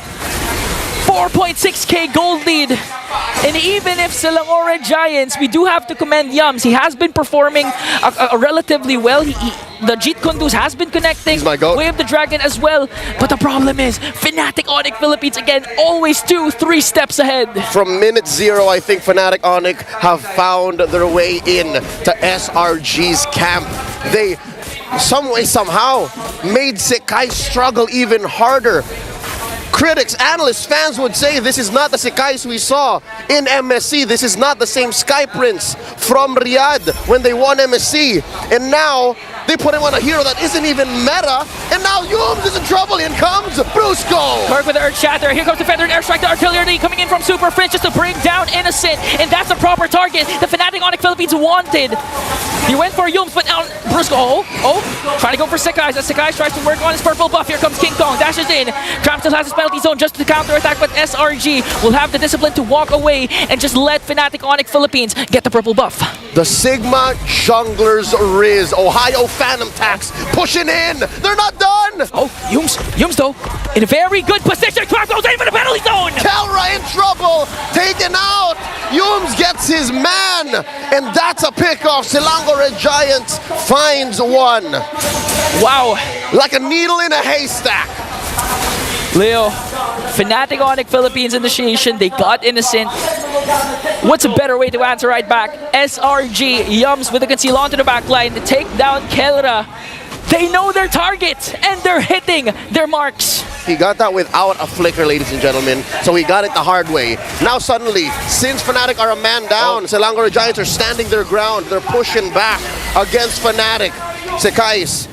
4.6K gold lead. And even if Selangor Red Giants, we do have to commend Yums. He has been performing relatively well. The Jeet Kunduz has been connecting. He's my goat. Wave the Dragon as well. But the problem is, Fnatic Onyx Philippines, again, always 2-3 steps ahead. From minute 0, I think Fnatic Onyx have found their way in to SRG's camp. They, some way, somehow, made Sakai struggle even harder. critics, analysts, fans would say this is not the Sekais we saw in MSC. This is not the same Sky Prince from Riyadh when they won MSC. And now they put him on a hero that isn't even meta. And now Yums is in trouble. In comes Brusco. Kirk with the Earth Shatter. Here comes the Feathered Airstrike. The artillery coming in from Super Fringe just to bring down Innocent. And that's the proper target the Fnatic Onyx Philippines wanted. He went for Yums, but now Brusco. Trying to go for Sekais. As Sekais tries to work on his purple buff. Here comes King Kong. Dashes in. Tram still has his penalty zone just to counter attack, but SRG will have the discipline to walk away and just let Fnatic Onyx Philippines get the purple buff. The Sigma Junglers Riz. Ohio Phantom Tax pushing in. They're not done. Yums though, in a very good position. Crab goes in for the penalty zone. Kelra in trouble. Taken out. Yums gets his man. And that's a pickoff. Selangor Red Giants finds one. Wow. Like a needle in a haystack. Leo, Fnatic Onyx Philippines initiation, they got Innocent. What's a better way to answer right back? SRG, Yums with the conceal onto the back line to take down Kelra. They know their target and they're hitting their marks. He got that without a flicker, ladies and gentlemen. So he got it the hard way. Now suddenly, since Fnatic are a man down, Selangor Giants are standing their ground. They're pushing back against Fnatic. Sekais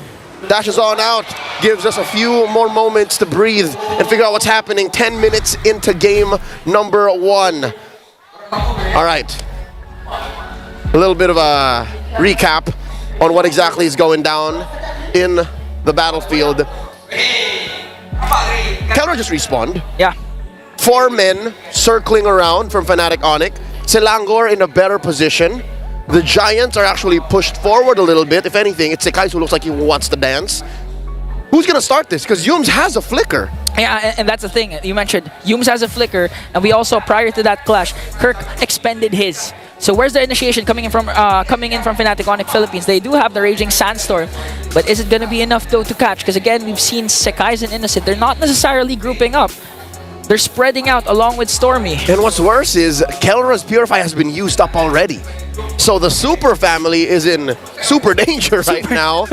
dashes on out, gives us a few more moments to breathe and figure out what's happening. 10 minutes into game number 1. All right. A little bit of a recap on what exactly is going down in the battlefield. Kelra just respawned. Yeah. 4 men circling around from Fnatic Onyx. Selangor in a better position. The Giants are actually pushed forward a little bit. If anything, it's Sekais who looks like he wants to dance. Who's going to start this? Because Yums has a flicker. Yeah, and that's the thing. You mentioned Yums has a flicker, and we also, prior to that clash, Kirk expended his. So where's the initiation coming in from Fnatic Onyx Philippines? They do have the Raging Sandstorm, but is it going to be enough though to catch? Because again, we've seen Sekais and Innocent. They're not necessarily grouping up. They're spreading out along with Stormy. And what's worse is Kelra's Purify has been used up already. So the Super family is in super danger right now.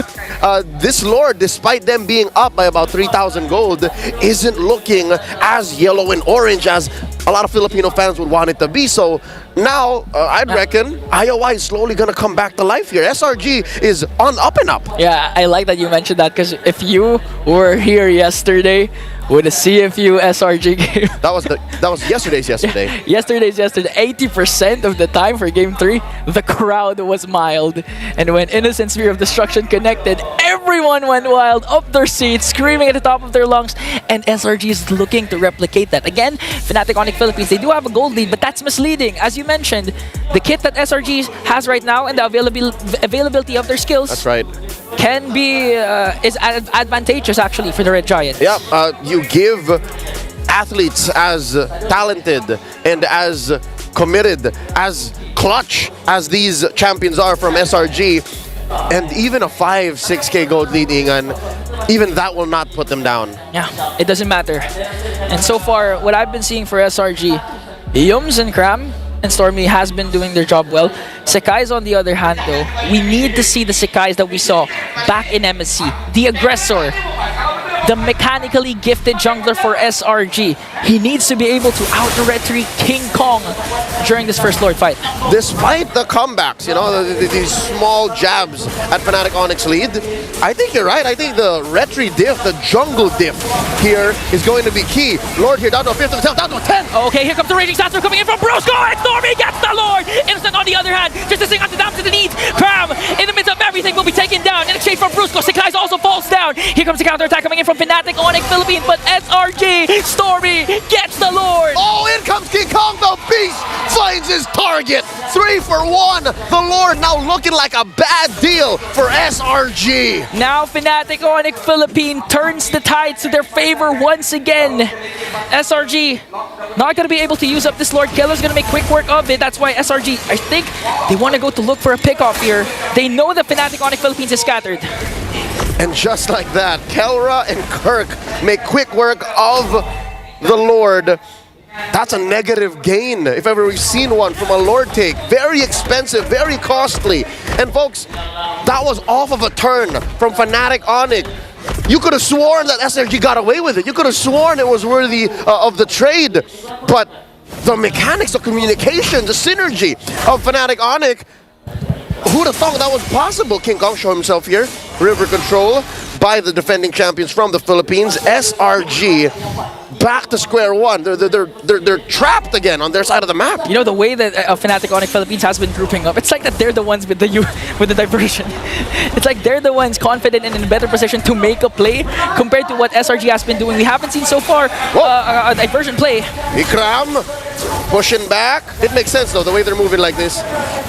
This Lord, despite them being up by about 3,000 gold, isn't looking as yellow and orange as a lot of Filipino fans would want it to be. So now, I'd reckon IOI is slowly going to come back to life here. SRG is on up and up. Yeah, I like that you mentioned that, because if you were here yesterday with a CFU SRG game, that was yesterday's yesterday. Yesterday's yesterday. 80% of the time for game 3, the crowd was mild. And when Innocent Sphere of Destruction connected, everyone went wild, up their seats, screaming at the top of their lungs. And SRG is looking to replicate that. Again, Fnatic Onyx Philippines, they do have a gold lead, but that's misleading. As you mentioned, the kit that SRG has right now and the availability of their skills, that's right, can be is advantageous actually for the Red Giants. Yeah, you give athletes as talented and as committed, as clutch as these champions are from SRG, and even a 5-6k gold leading, and even that will not put them down. Yeah, it doesn't matter. And so far, what I've been seeing for SRG, Yums and Cram and Stormy has been doing their job well. Sekais, on the other hand, though, we need to see the Sekais that we saw back in MSC. The aggressor, the mechanically gifted jungler for SRG. He needs to be able to out-retreat King Kong during this first Lord fight. Despite the comebacks, you know, these small jabs at Fnatic Onyx lead, I think you're right. I think the retry diff, the jungle diff here is going to be key. Lord here down to a 5th of himself, down to a 10. Okay, here comes the Raging Sandstorm coming in from Brusco, and Stormy gets the Lord! Innocent on the other hand, just to sing on down to the knees. Cram, in the midst of everything, will be taken down in exchange from Brusco. Sekais also falls down. Here comes the counter-attack coming in from Fnatic Onyx Philippines, but SRG, Stormy gets the Lord! Oh, in comes King Kong, the beast finds his target. 3 for 1. The Lord now looking like a bad deal for SRG. Now Fnatic Onyx Philippines turns the tides to their favor once again. SRG not going to be able to use up this Lord. Keller's going to make quick work of it. That's why SRG, I think they want to go to look for a pickoff here. They know that Fnatic Onyx Philippines is scattered. And just like that, Kelra and Kirk make quick work of the Lord. That's a negative gain, if ever we've seen one from a Lord take. Very expensive, very costly. And folks, that was off of a turn from Fnatic Onyx. You could have sworn that SRG got away with it. You could have sworn it was worthy of the trade. But the mechanics of communication, the synergy of Fnatic Onyx, who would have thought that was possible? King Kong show himself here. River control by the defending champions from the Philippines. SRG back to square one. They're trapped again on their side of the map. You know, the way that Fnatic Onyx Philippines has been grouping up, it's like that they're the ones with the diversion. It's like they're the ones confident and in a better position to make a play compared to what SRG has been doing. We haven't seen so far a diversion play. Ikram pushing back. It makes sense though, the way they're moving like this.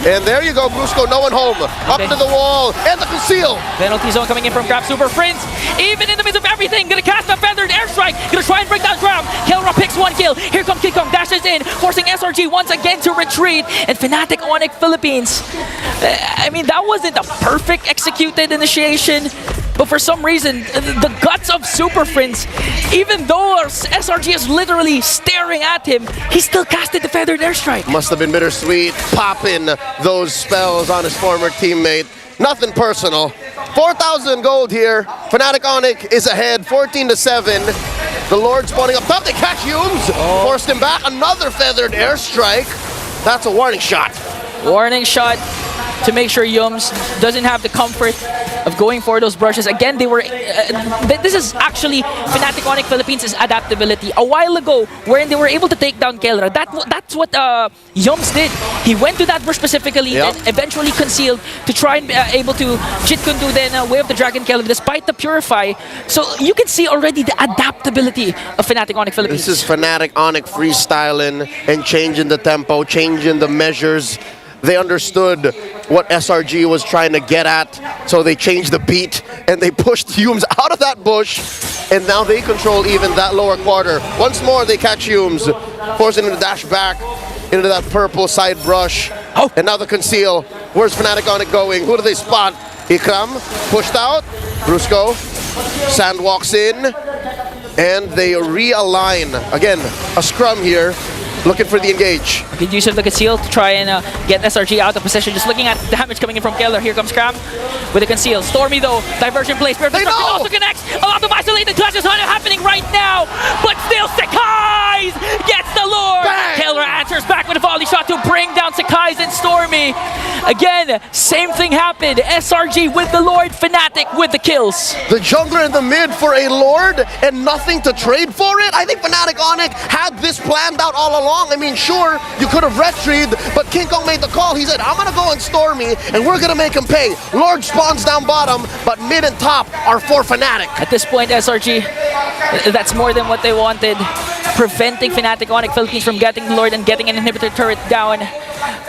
And there you go, Brusco, no one home. Up to the wall, and the conceal. Penalty zone coming in from Grab Super Prince. Even in the midst of everything, gonna cast a feathered airstrike. Gonna try and break down ground. Kelra picks one kill. Here comes King Kong, dashes in, forcing SRG once again to retreat. And Fnatic Onyx Philippines. I mean, that wasn't a perfect executed initiation. But for some reason, the guts of Super Prince, even though SRG is literally staring at him, he still casted the feathered airstrike. Must have been bittersweet, popping those spells on his former teammate. Nothing personal. 4,000 gold here. Fnatic Onyx is ahead, 14-7. The Lord spawning up top. They catch Humes. Forced him back. Another feathered airstrike. That's a warning shot. Warning shot to make sure Yums doesn't have the comfort of going for those brushes. Again, they were... this is actually Fnatic Onyx Philippines' adaptability. A while ago, wherein they were able to take down Kelra, that's what Yums did. He went to that brush specifically and eventually concealed to try and be able to Jit Kundu then Way of the Dragon Kelra despite the Purify. So you can see already the adaptability of Fnatic Onyx Philippines. This is Fnatic Onyx freestyling and changing the tempo, changing the measures. They understood what SRG was trying to get at, so they changed the beat and they pushed Humes out of that bush, and now they control even that lower quarter. Once more, they catch Humes, forcing him to dash back into that purple side brush. And now the conceal. Where's Fnatic Onyx going? Who do they spot? Ikram pushed out. Brusco. Sand walks in, and they realign. Again, a scrum here. Looking for the engage. Good use of the conceal to try and get SRG out of position. Just looking at the damage coming in from Keller. Here comes Cram with the conceal. Stormy though, diversion plays. Spirit Destruction also connects. A lot of isolated clashes happening right now. But still Sakai's gets the Lord. Bang! Keller answers back with a volley shot to bring down Sakai's and Stormy. Again, same thing happened. SRG with the Lord, Fnatic with the kills. The jungler in the mid for a Lord and nothing to trade for it? I think Fnatic Onyx had this planned out all along. I mean, sure, you could have retrieved, but King Kong made the call. He said, I'm going to go on Stormy, and we're going to make him pay. Lord spawns down bottom, but mid and top are for Fnatic. At this point, SRG, that's more than what they wanted. Preventing Fnatic Onyx Philippines from getting Lord and getting an inhibitor turret down.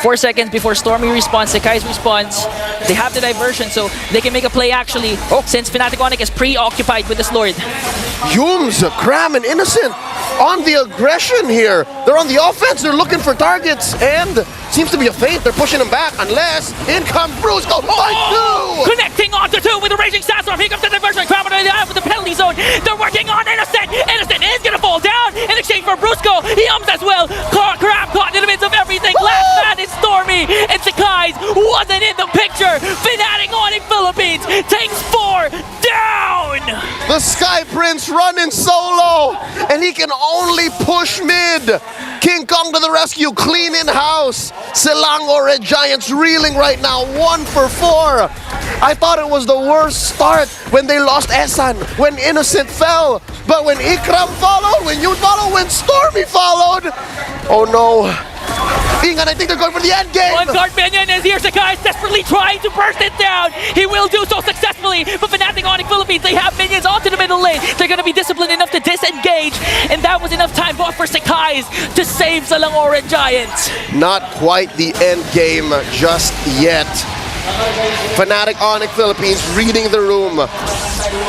4 seconds before Stormy respawns, Sakai's response. They have the diversion, so they can make a play actually, since Fnatic Onyx is preoccupied with this Lord. Humes, Cram, and Innocent on the aggression here. They're on the offense, they're looking for targets, and seems to be a feint. They're pushing him back, unless in comes Brusco. Connecting onto two with the Raging Sandstorm. Here comes the diversion. Cram with the penalty zone. They're working on Innocent. Innocent is going to fall down in exchange for Brusco. He ums as well. Cram caught in the midst of everything. Last man is Stormy, and Sakai's wasn't in the picture. Fnatic Onyx Philippines takes 4 down. The Sky Prince running solo, and he can only push mid. King Kong to the rescue, clean in house. Selangor Red Giants reeling right now, 1 for 4. I thought it was the worst start when they lost Esan, when Innocent fell. But when Ikram followed, when you followed, when Stormy followed, oh no. Ingan, I think they're going for the end game. One card minion is here. Sakai is desperately trying to burst it down. He will do so successfully. But Fnatic Onyx Philippines, they have minions onto the middle lane. They're going to be disciplined enough to disengage. And that was enough time for Sakai's to save Selangor Red Giants. Not quite the end game just yet. Fnatic Onyx Philippines reading the room.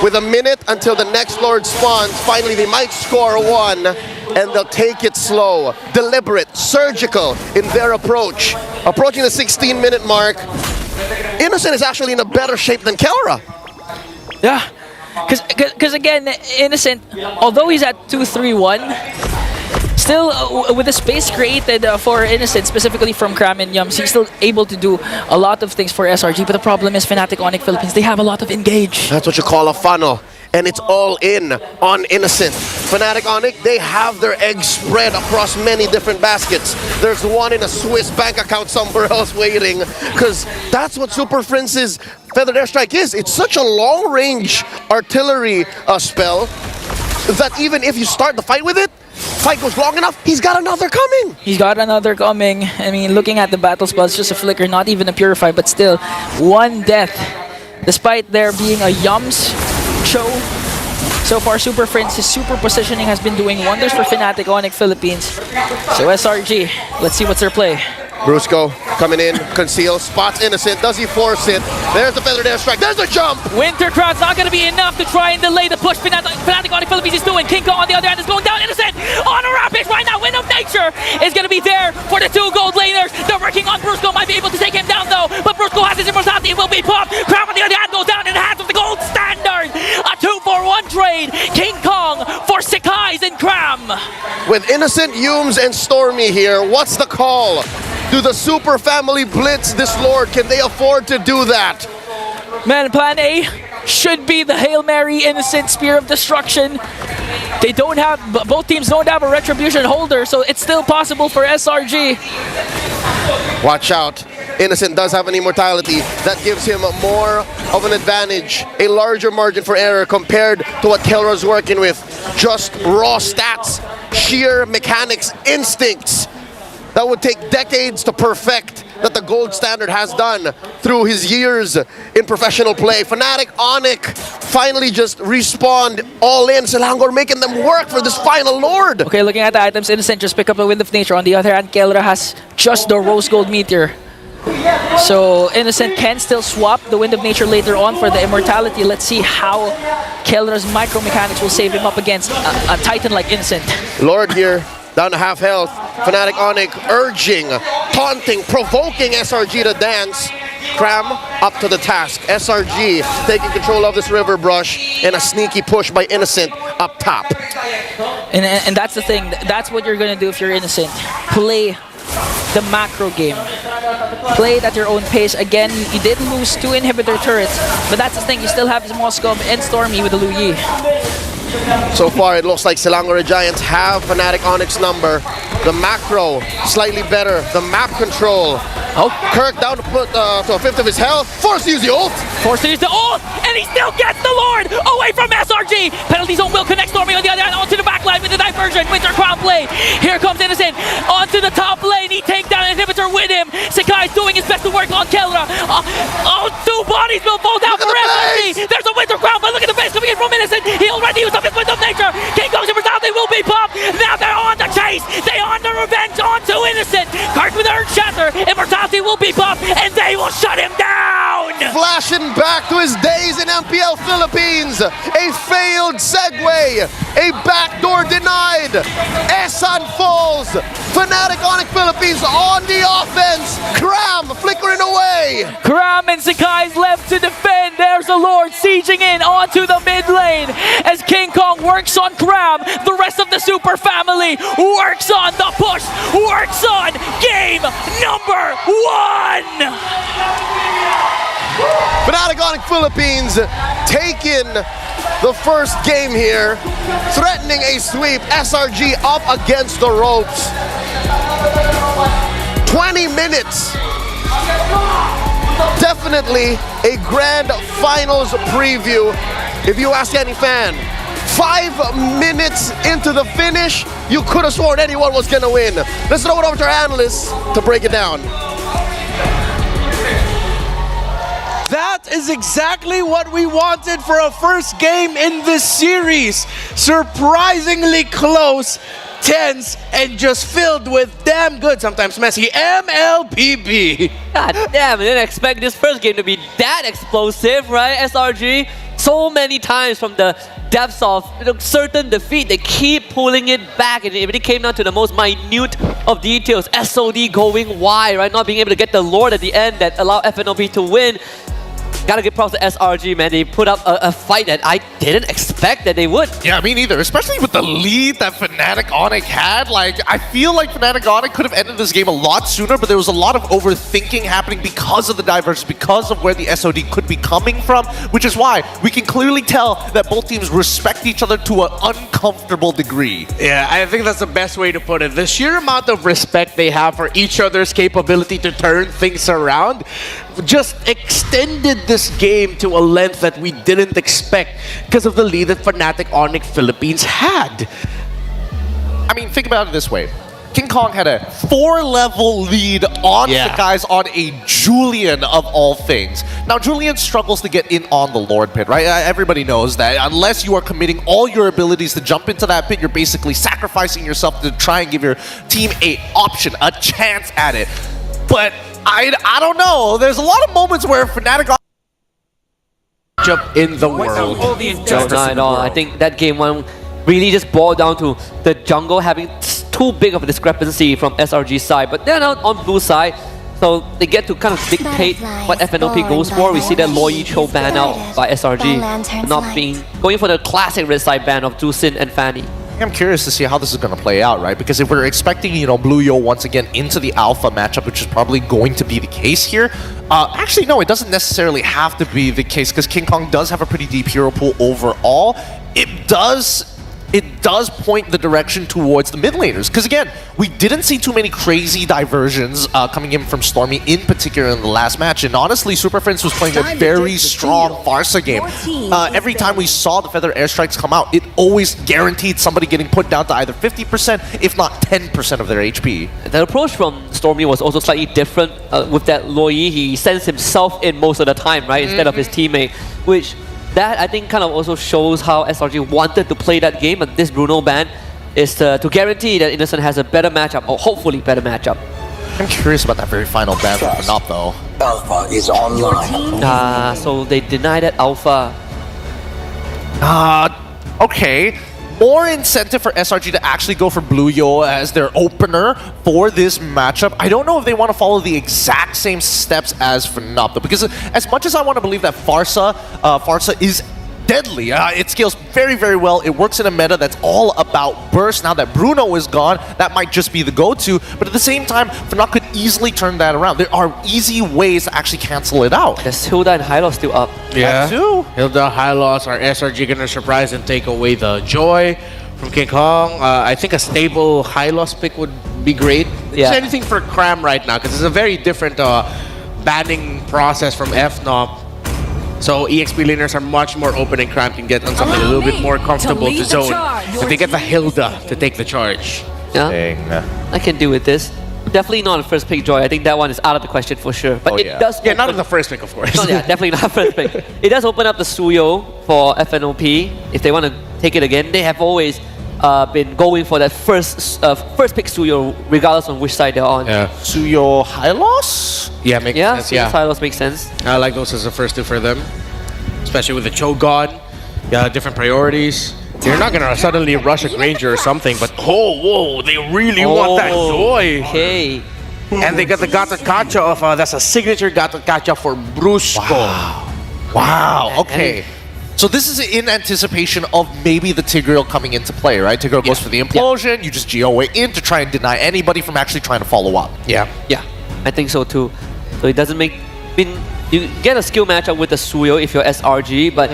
With a minute until the next Lord spawns, finally they might score 1, and they'll take it slow, deliberate, surgical in their approach. Approaching the 16-minute mark, Innocent is actually in a better shape than Kelra. Yeah, because again, Innocent, although he's at 2-3-1, still, with the space created for Innocent, specifically from Cram and Yums, he's still able to do a lot of things for SRG. But the problem is Fnatic Onyx Philippines, they have a lot of engage. That's what you call a funnel. and it's all in on Innocent. Fnatic Onyx, they have their eggs spread across many different baskets. There's one in a Swiss bank account somewhere else waiting, because that's what Super Prince's Feathered Airstrike is. It's such a long-range artillery spell that even if you start the fight with it, fight goes long enough, he's got another coming. He's got another coming. I mean, looking at the battle spell, it's just a flicker, not even a purify, but still, one death. Despite there being a Yums show, so far Super Prince's super positioning has been doing wonders for Fnatic Onyx Philippines. So SRG, let's see what's their play. Brusco coming in, conceals, spots Innocent. Does he force it? There's the Feathered Airstrike. There's a jump! Winter Crown's not going to be enough to try and delay the push Fnatic Onyx Philippines is doing. King Kong on the other hand is going down. Innocent on a rampage right now. Wind of Nature is going to be there for the two gold laners. They're working on Brusco. Might be able to take him down though. But Brusco has his immortality. It will be popped. Crown on the other hand goes down in the hands of the gold standard. A 2-for-1 trade. King Kong for Sakai's and Cram. With Innocent, Yumes, and Stormy here, what's the call? Do the Super Family blitz this Lord? Can they afford to do that? Man, plan A should be the Hail Mary Innocent Spear of Destruction. They don't have, both teams don't have a Retribution holder, so it's still possible for SRG. Watch out. Innocent does have an immortality. That gives him more of an advantage, a larger margin for error compared to what Kelra's working with. Just raw stats, sheer mechanics, instincts that would take decades to perfect, that the gold standard has done through his years in professional play. Fnatic Onyx finally just respawned all in. Selangor making them work for this final Lord. Okay, looking at the items, Innocent just pick up a Wind of Nature. On the other hand, Kelra has just the Rose Gold Meteor. So Innocent can still swap the Wind of Nature later on for the immortality. Let's see how Kelra's micro mechanics will save him up against a Titan like Innocent. Lord here, down to half health. Fnatic Onyx urging, taunting, provoking SRG to dance. Cram up to the task. SRG taking control of this river brush and a sneaky push by Innocent up top. And that's the thing. That's what you're going to do if you're Innocent. Play the macro game. Play it at your own pace. Again, you did lose 2 inhibitor turrets, but that's the thing. You still have Moscow and Stormy with the Lu Yi. So far, it looks like Selangor Giants have Fnatic Onyx number. The macro, slightly better. The map control. Oh, Kirk down to put to a fifth of his health. Forced to use the ult. Forced to use the ult, and he still gets the Lord away from SRG. Penalty zone will connect Stormy on the other hand onto the backline with the diversion. Winter Crown play. Here comes Innocent onto the top lane. He takes down an inhibitor with him. Sakai's doing his best to work on Kelra. 2 bodies will fall down for SRG. There's a Winter Crown, but look at the base coming in from Innocent. He already used up his Wind of Nature. King Kong's immortality will be popped. Now they're on the chase. They on the revenge onto Innocent. Kirk with Earth Shatter. Immortality will be popped, and they will shut him down. Flashing back to his days in MPL Philippines. A failed segue. A backdoor denied. Esan falls. Fnatic Onyx Philippines on the offense. Cram flickering away. Cram and Sakai's left to defend. There's a Lord sieging in onto the mid lane as King Kong works on Cram. The rest of the Super Family works on the push, works on game number 1. Fnatic Onyx Philippines taking the first game here, threatening a sweep. SRG up against the ropes. 20 minutes. Definitely a grand finals preview. If you ask any fan, 5 minutes into the finish, you could have sworn anyone was going to win. Let's throw it over to our analysts to break it down. That is exactly what we wanted for a first game in this series. Surprisingly close, tense, and just filled with damn good, sometimes messy MLBB. God damn, I didn't expect this first game to be that explosive, right, SRG? So many times from the depths of certain defeat, they keep pulling it back, and it really came down to the most minute of details. SOD going wide, right? Not being able to get the Lord at the end that allowed FNOB to win. Gotta give props to SRG, man. They put up a fight that I didn't expect that they would. Yeah, me neither. Especially with the lead that Fnatic Onyx had. Like, I feel like Fnatic Onyx could have ended this game a lot sooner, but there was a lot of overthinking happening because of the divergence, because of where the SOD could be coming from, which is why we can clearly tell that both teams respect each other to an uncomfortable degree. Yeah, I think that's the best way to put it. The sheer amount of respect they have for each other's capability to turn things around just extended this game to a length that we didn't expect because of the lead that Fnatic Onyx Philippines had. I mean, think about it this way. King Kong had a 4-level lead on the guys on a Julian of all things. Now, Julian struggles to get in on the Lord pit, right? Everybody knows that. Unless you are committing all your abilities to jump into that pit, you're basically sacrificing yourself to try and give your team a option, a chance at it. But I don't know. There's a lot of moments where Fnatic Up in the world. No, not at all. I think that game one really just boiled down to the jungle having too big of a discrepancy from SRG's side. But they're now on blue side, so they get to kind of dictate what FNOP goes for. We see that Loyi Cho ban out by SRG, not going for the classic red side ban of Jusin and Fanny. I'm curious to see how this is going to play out, right? Because if we're expecting, Blue Yo once again into the alpha matchup, which is probably going to be the case here, actually, no, it doesn't necessarily have to be the case because King Kong does have a pretty deep hero pool overall. It does point the direction towards the mid laners. Because again, we didn't see too many crazy diversions coming in from Stormy, in particular in the last match. And honestly, Super Friends was playing a very strong Farsa game. Every time we saw the Feather Airstrikes come out, it always guaranteed somebody getting put down to either 50%, if not 10% of their HP. The approach from Stormy was also slightly different with that Loyi. He sends himself in most of the time, right, instead of his teammate, which that I think kind of also shows how SRG wanted to play that game, and this Bruno ban is to guarantee that Innocent has a better matchup, or hopefully better matchup. I'm curious about that very final ban from Fnop though. Alpha is online. So they denied that Alpha. Okay. More incentive for SRG to actually go for Blue Yo as their opener for this matchup. I don't know if they want to follow the exact same steps as Fnop though, because as much as I want to believe that Farsa is deadly, it scales very, very well. It works in a meta that's all about burst. Now that Bruno is gone, that might just be the go-to, but at the same time, Fnop could easily turn that around. There are easy ways to actually cancel it out. There's Hilda and Hylos still up. Yeah, that too. Hilda, Hylos, are SRG gonna surprise and take away the joy from King Kong? I think a stable Hylos pick would be great. Yeah. Just anything for Cram right now, because it's a very different banning process from FNOP. So EXP laners are much more open, and Cram can get on something a little bit more comfortable to zone. If they get the Hilda to take the charge. Yeah, I can do with this. Definitely not a first pick Joy. I think that one is out of the question for sure. But it does. Yeah, not in the first pick, of course. Yeah, definitely not first pick. It does open up the Suyo for FNOP if they want to take it again. They have always been going for that first pick Suyo, regardless on which side they're on. Yeah. Suyo Hylos? Yeah, makes sense. Yeah, Hylos makes sense. I like those as the first two for them, especially with the Cho gone. Yeah, different priorities. They're not gonna suddenly rush a Granger or something, but whoa, they really want that joy. Okay. And they got the Gata Kacha of that's a signature Gata Kacha for Brusco. Wow. Okay. So this is in anticipation of maybe the Tigreal coming into play, right? Tigreal goes for the implosion, you just Geo way in to try and deny anybody from actually trying to follow up. Yeah, I think so too. So it doesn't make... You get a skill matchup with the Suyo if you're SRG, but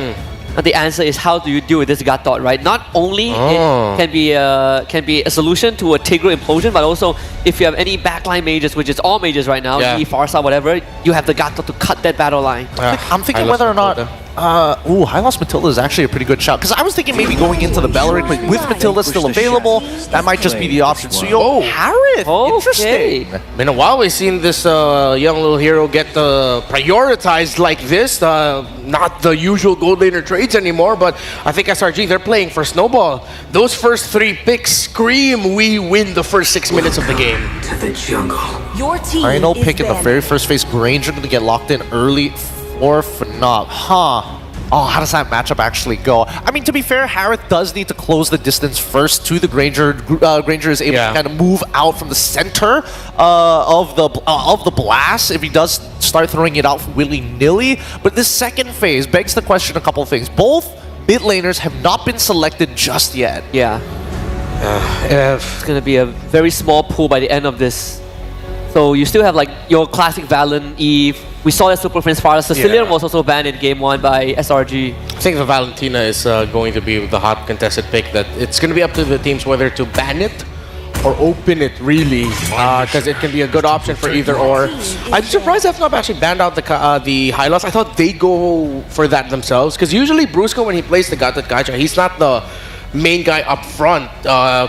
the answer is how do you deal with this Gatot, right? Not only it can be a solution to a Tigreal implosion, but also if you have any backline mages, which is all mages right now, Farsa, whatever, you have the Gatot to cut that battle line. I'm thinking whether or not... Hylos Matilda is actually a pretty good shout. Because I was thinking maybe going into the Belleric, but with Matilda still available, that might just be the option. Suyo Harith! Interesting. In a while, we've seen this young little hero get prioritized like this. Not the usual gold laner trades anymore, but I think SRG, they're playing for Snowball. Those first 3 picks scream we win the first 6 minutes of the game. To the jungle. Your team Final pick in the very first phase. Granger going to get locked in early for Fnop. Oh, how does that matchup actually go? I mean, to be fair, Harith does need to close the distance first to the Granger. Granger is able to kind of move out from the center of the blast if he does start throwing it out willy-nilly. But this second phase begs the question a couple of things. Both mid laners have not been selected just yet. Yeah. It's going to be a very small pool by the end of this. So you still have like your classic Valen, Eve. We saw that Super Prince Farah. Sicilian was also banned in game 1 by SRG. I think the Valentina is going to be the hot contested pick. That it's going to be up to the teams whether to ban it or open it, really, because it can be a good option for either or. I'm surprised FNOP actually banned out the high loss. I thought they'd go for that themselves, because usually Brusco, when he plays the Gatot Kacha, he's not the main guy up front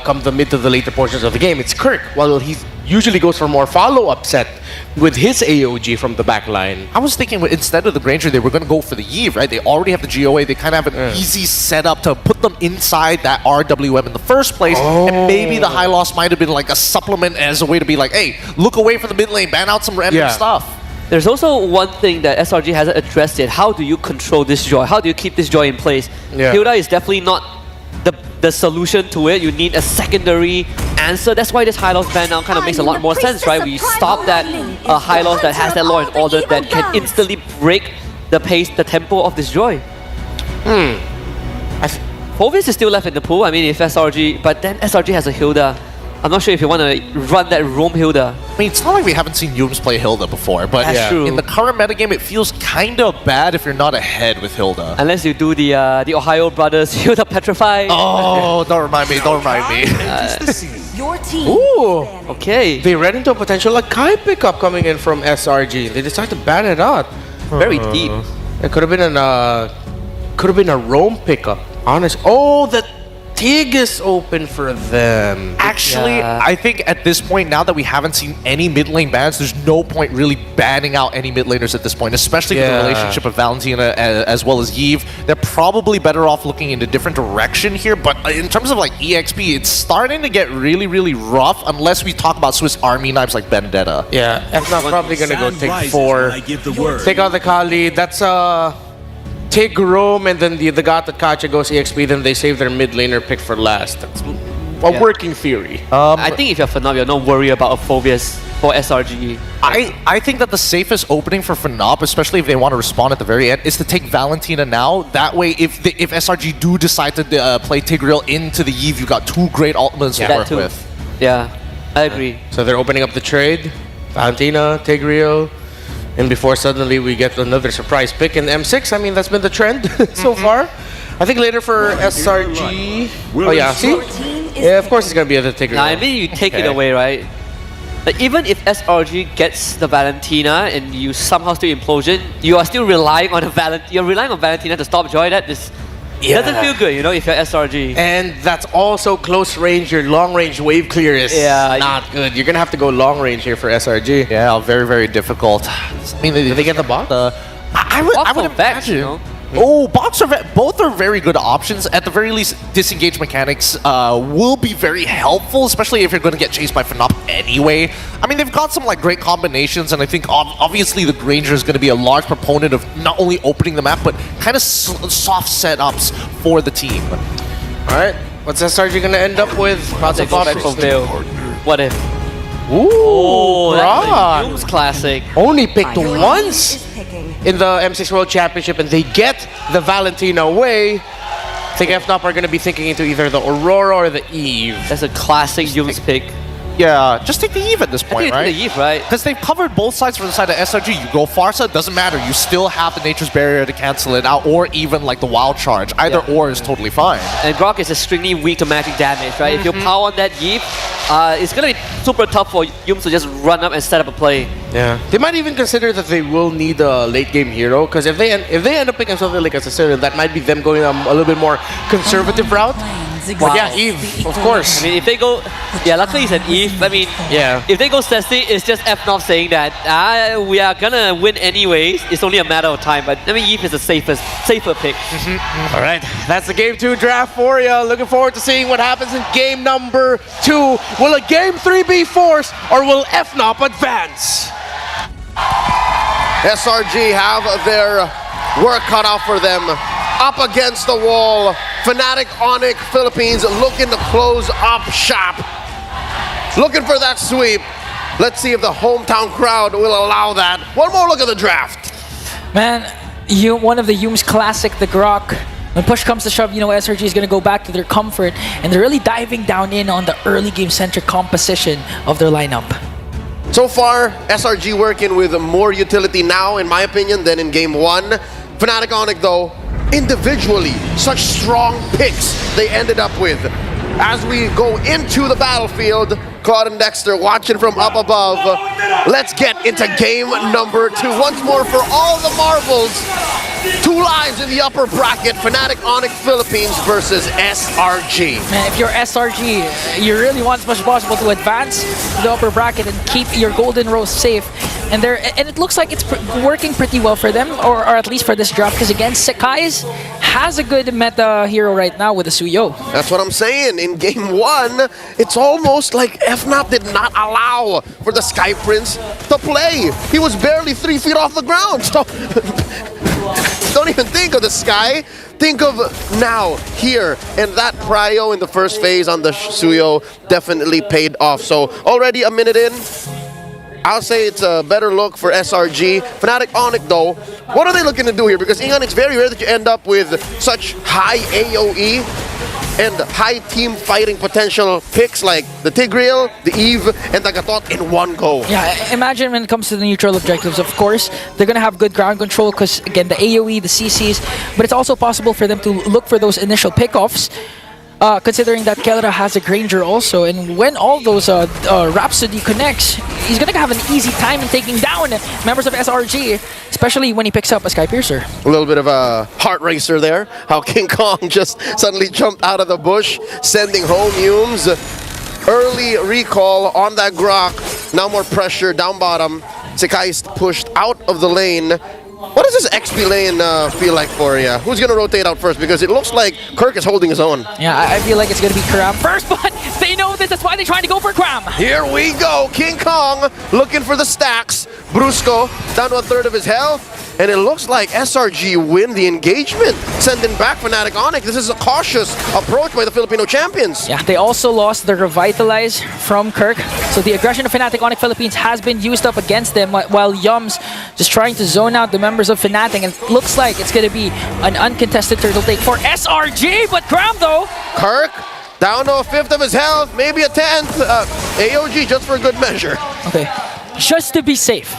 come the mid to the later portions of the game. It's Kirk. Well, he usually goes for more follow-up set with his AOG from the back line. I was thinking instead of the Granger, they were going to go for the Eve, right? They already have the GOA. They kind of have an easy setup to put them inside that RWM in the first place. And maybe the high loss might have been like a supplement as a way to be like, hey, look away from the mid lane, ban out some random stuff. There's also one thing that SRG hasn't addressed yet. How do you control this Joy? How do you keep this Joy in place? Hilda is definitely not the solution to it. You need a secondary answer. That's why this high loss ban now kind of makes a lot more sense, right? We stop that high loss that has that law and order that can instantly break the pace, the tempo of this Joy. Phovis is still left in the pool. I mean, if SRG, but then SRG has a Hilda. I'm not sure if you want to run that roam Hilda. I mean, it's not like we haven't seen Yums play Hilda before, but in the current metagame, it feels kind of bad if you're not ahead with Hilda. Unless you do the Ohio Brothers Hilda Petrify. Oh, don't remind me, don't remind me. Your team. Ooh, okay. They read into a potential Akai pickup coming in from SRG. They decided to ban it out. Very deep. It could have been a roam pickup. Honest. Oh, the Tig is open for them. Actually, I think at this point, now that we haven't seen any mid lane bans, there's no point really banning out any mid laners at this point, especially with the relationship of Valentina as well as Yves. They're probably better off looking in a different direction here, but in terms of like EXP, it's starting to get really, really rough unless we talk about Swiss Army knives like Benedetta. Yeah, FNOP probably gonna go take 4. Take out the Kali. That's take Rome, and then the Gatot Kacha goes EXP, then they save their mid laner pick for last. That's a working theory. I think if you're FNOP, you're not worried about a Phobius for SRG. I think that the safest opening for FNOP, especially if they want to respond at the very end, is to take Valentina now. That way, if SRG do decide to play Tigreal into the Eve, you got 2 great ultimates to work with. Yeah, I agree. So they're opening up the trade. Valentina, Tigreal. And before suddenly we get another surprise pick in M6. I mean, that's been the trend so far. I think later for SRG. Oh yeah, see? Yeah, of course it's going to be the Tigreal. Nah, I mean, you take it away, right? Like, even if SRG gets the Valentina and you somehow still implosion, you are still relying on Valentina to stop Joy. That is doesn't feel good, you know, if you're SRG. And that's also close range. Your long range wave clear is not good. You're gonna have to go long range here for SRG. Yeah, very, very difficult. I mean, did they get the bot? I would imagine. You know? Oh, bots both are very good options. At the very least, disengage mechanics will be very helpful, especially if you're going to get chased by FNOP anyway. I mean, they've got some like great combinations, and I think obviously the Granger is going to be a large proponent of not only opening the map, but kind of soft setups for the team. All right, what's SRG going to end up with? What if? Ooh, that's a Yums classic. Only picked once in the M6 World Championship, and they get the Valentina away. I think FNOP are going to be thinking into either the Aurora or the Eve. That's a classic Yums pick. Yeah, just take the Eve at this point, right? The Eve, right? Because they've covered both sides from the side of SRG. You go Farsa, doesn't matter. You still have the Nature's Barrier to cancel it out, or even like the Wild Charge. Either or is totally fine. And Grok is extremely weak to magic damage, right? If you power on that Eve, it's going to be super tough for Yums to just run up and set up a play. Yeah, they might even consider that they will need a late game hero, because if they end up picking something like a Sicilian, that might be them going a little bit more conservative route. But yeah, Eve, of course. I mean, if they go, luckily it's an Eve. I mean, if they go Ceci, it's just FNOP saying that we are gonna win anyways. It's only a matter of time. But I mean, Eve is the safer pick. All right, that's the game 2 draft for you. Looking forward to seeing what happens in game number 2. Will a game 3 be forced, or will FNOP advance? SRG have their work cut out for them. Up against the wall, Fnatic Onyx Philippines looking to close up shop. Looking for that sweep. Let's see if the hometown crowd will allow that. One more look at the draft. Man, one of the Hume's classic, the Grok. When push comes to shove, you know, SRG is going to go back to their comfort, and they're really diving down in on the early game-centric composition of their lineup. So far, SRG working with more utility now, in my opinion, than in game one. Fnatic Onyx, though, individually, such strong picks they ended up with. As we go into the battlefield, Claude and Dexter watching from up above. Let's get into game number 2. Once more for all the marbles. 2 lives in the upper bracket, Fnatic Onyx Philippines versus SRG. Man, if you're SRG, you really want as much as possible to advance the upper bracket and keep your golden row safe. And it looks like it's working pretty well for them, or at least for this draft, because again, Sekai's has a good meta hero right now with the Suyo. That's what I'm saying. In game 1, it's almost like FNAP did not allow for the Sky Prince to play. He was barely 3 feet off the ground. So don't even think of the Sky. Think of now, here, and that prio in the first phase on the Suyo definitely paid off. So already a minute in, I'll say it's a better look for SRG. Fnatic Onyx, though, what are they looking to do here? Because Ingon, it's very rare that you end up with such high AoE and high team fighting potential picks like the Tigreal, the Eve, and the Gatot in one go. Yeah, imagine when it comes to the neutral objectives, of course, they're going to have good ground control because, again, the AoE, the CCs, but it's also possible for them to look for those initial pickoffs. Considering that Kelra has a Granger also, and when all those Rhapsody connects, he's gonna have an easy time in taking down members of SRG, especially when he picks up a Sky Piercer. A little bit of a heart racer there, how King Kong just suddenly jumped out of the bush, sending home Humes. Early recall on that Grok, now more pressure down bottom. Sekai is pushed out of the lane. What does this XP lane feel like for you? Who's going to rotate out first? Because it looks like Kirk is holding his own. Yeah, I feel like it's going to be Kram first, but they know this. That's why they're trying to go for Kram. Here we go. King Kong looking for the stacks. Brusco down to 1/3 of his health. And it looks like SRG win the engagement, sending back Fnatic Onyx. This is a cautious approach by the Filipino champions. Yeah, they also lost the Revitalize from Kirk. So the aggression of Fnatic Onyx Philippines has been used up against them, while Yums just trying to zone out the members of Fnatic. And it looks like it's going to be an uncontested turtle take for SRG. But Kram, though. Kirk down to 1/5 of his health, maybe a 10th. AOG just for good measure. Okay, just to be safe.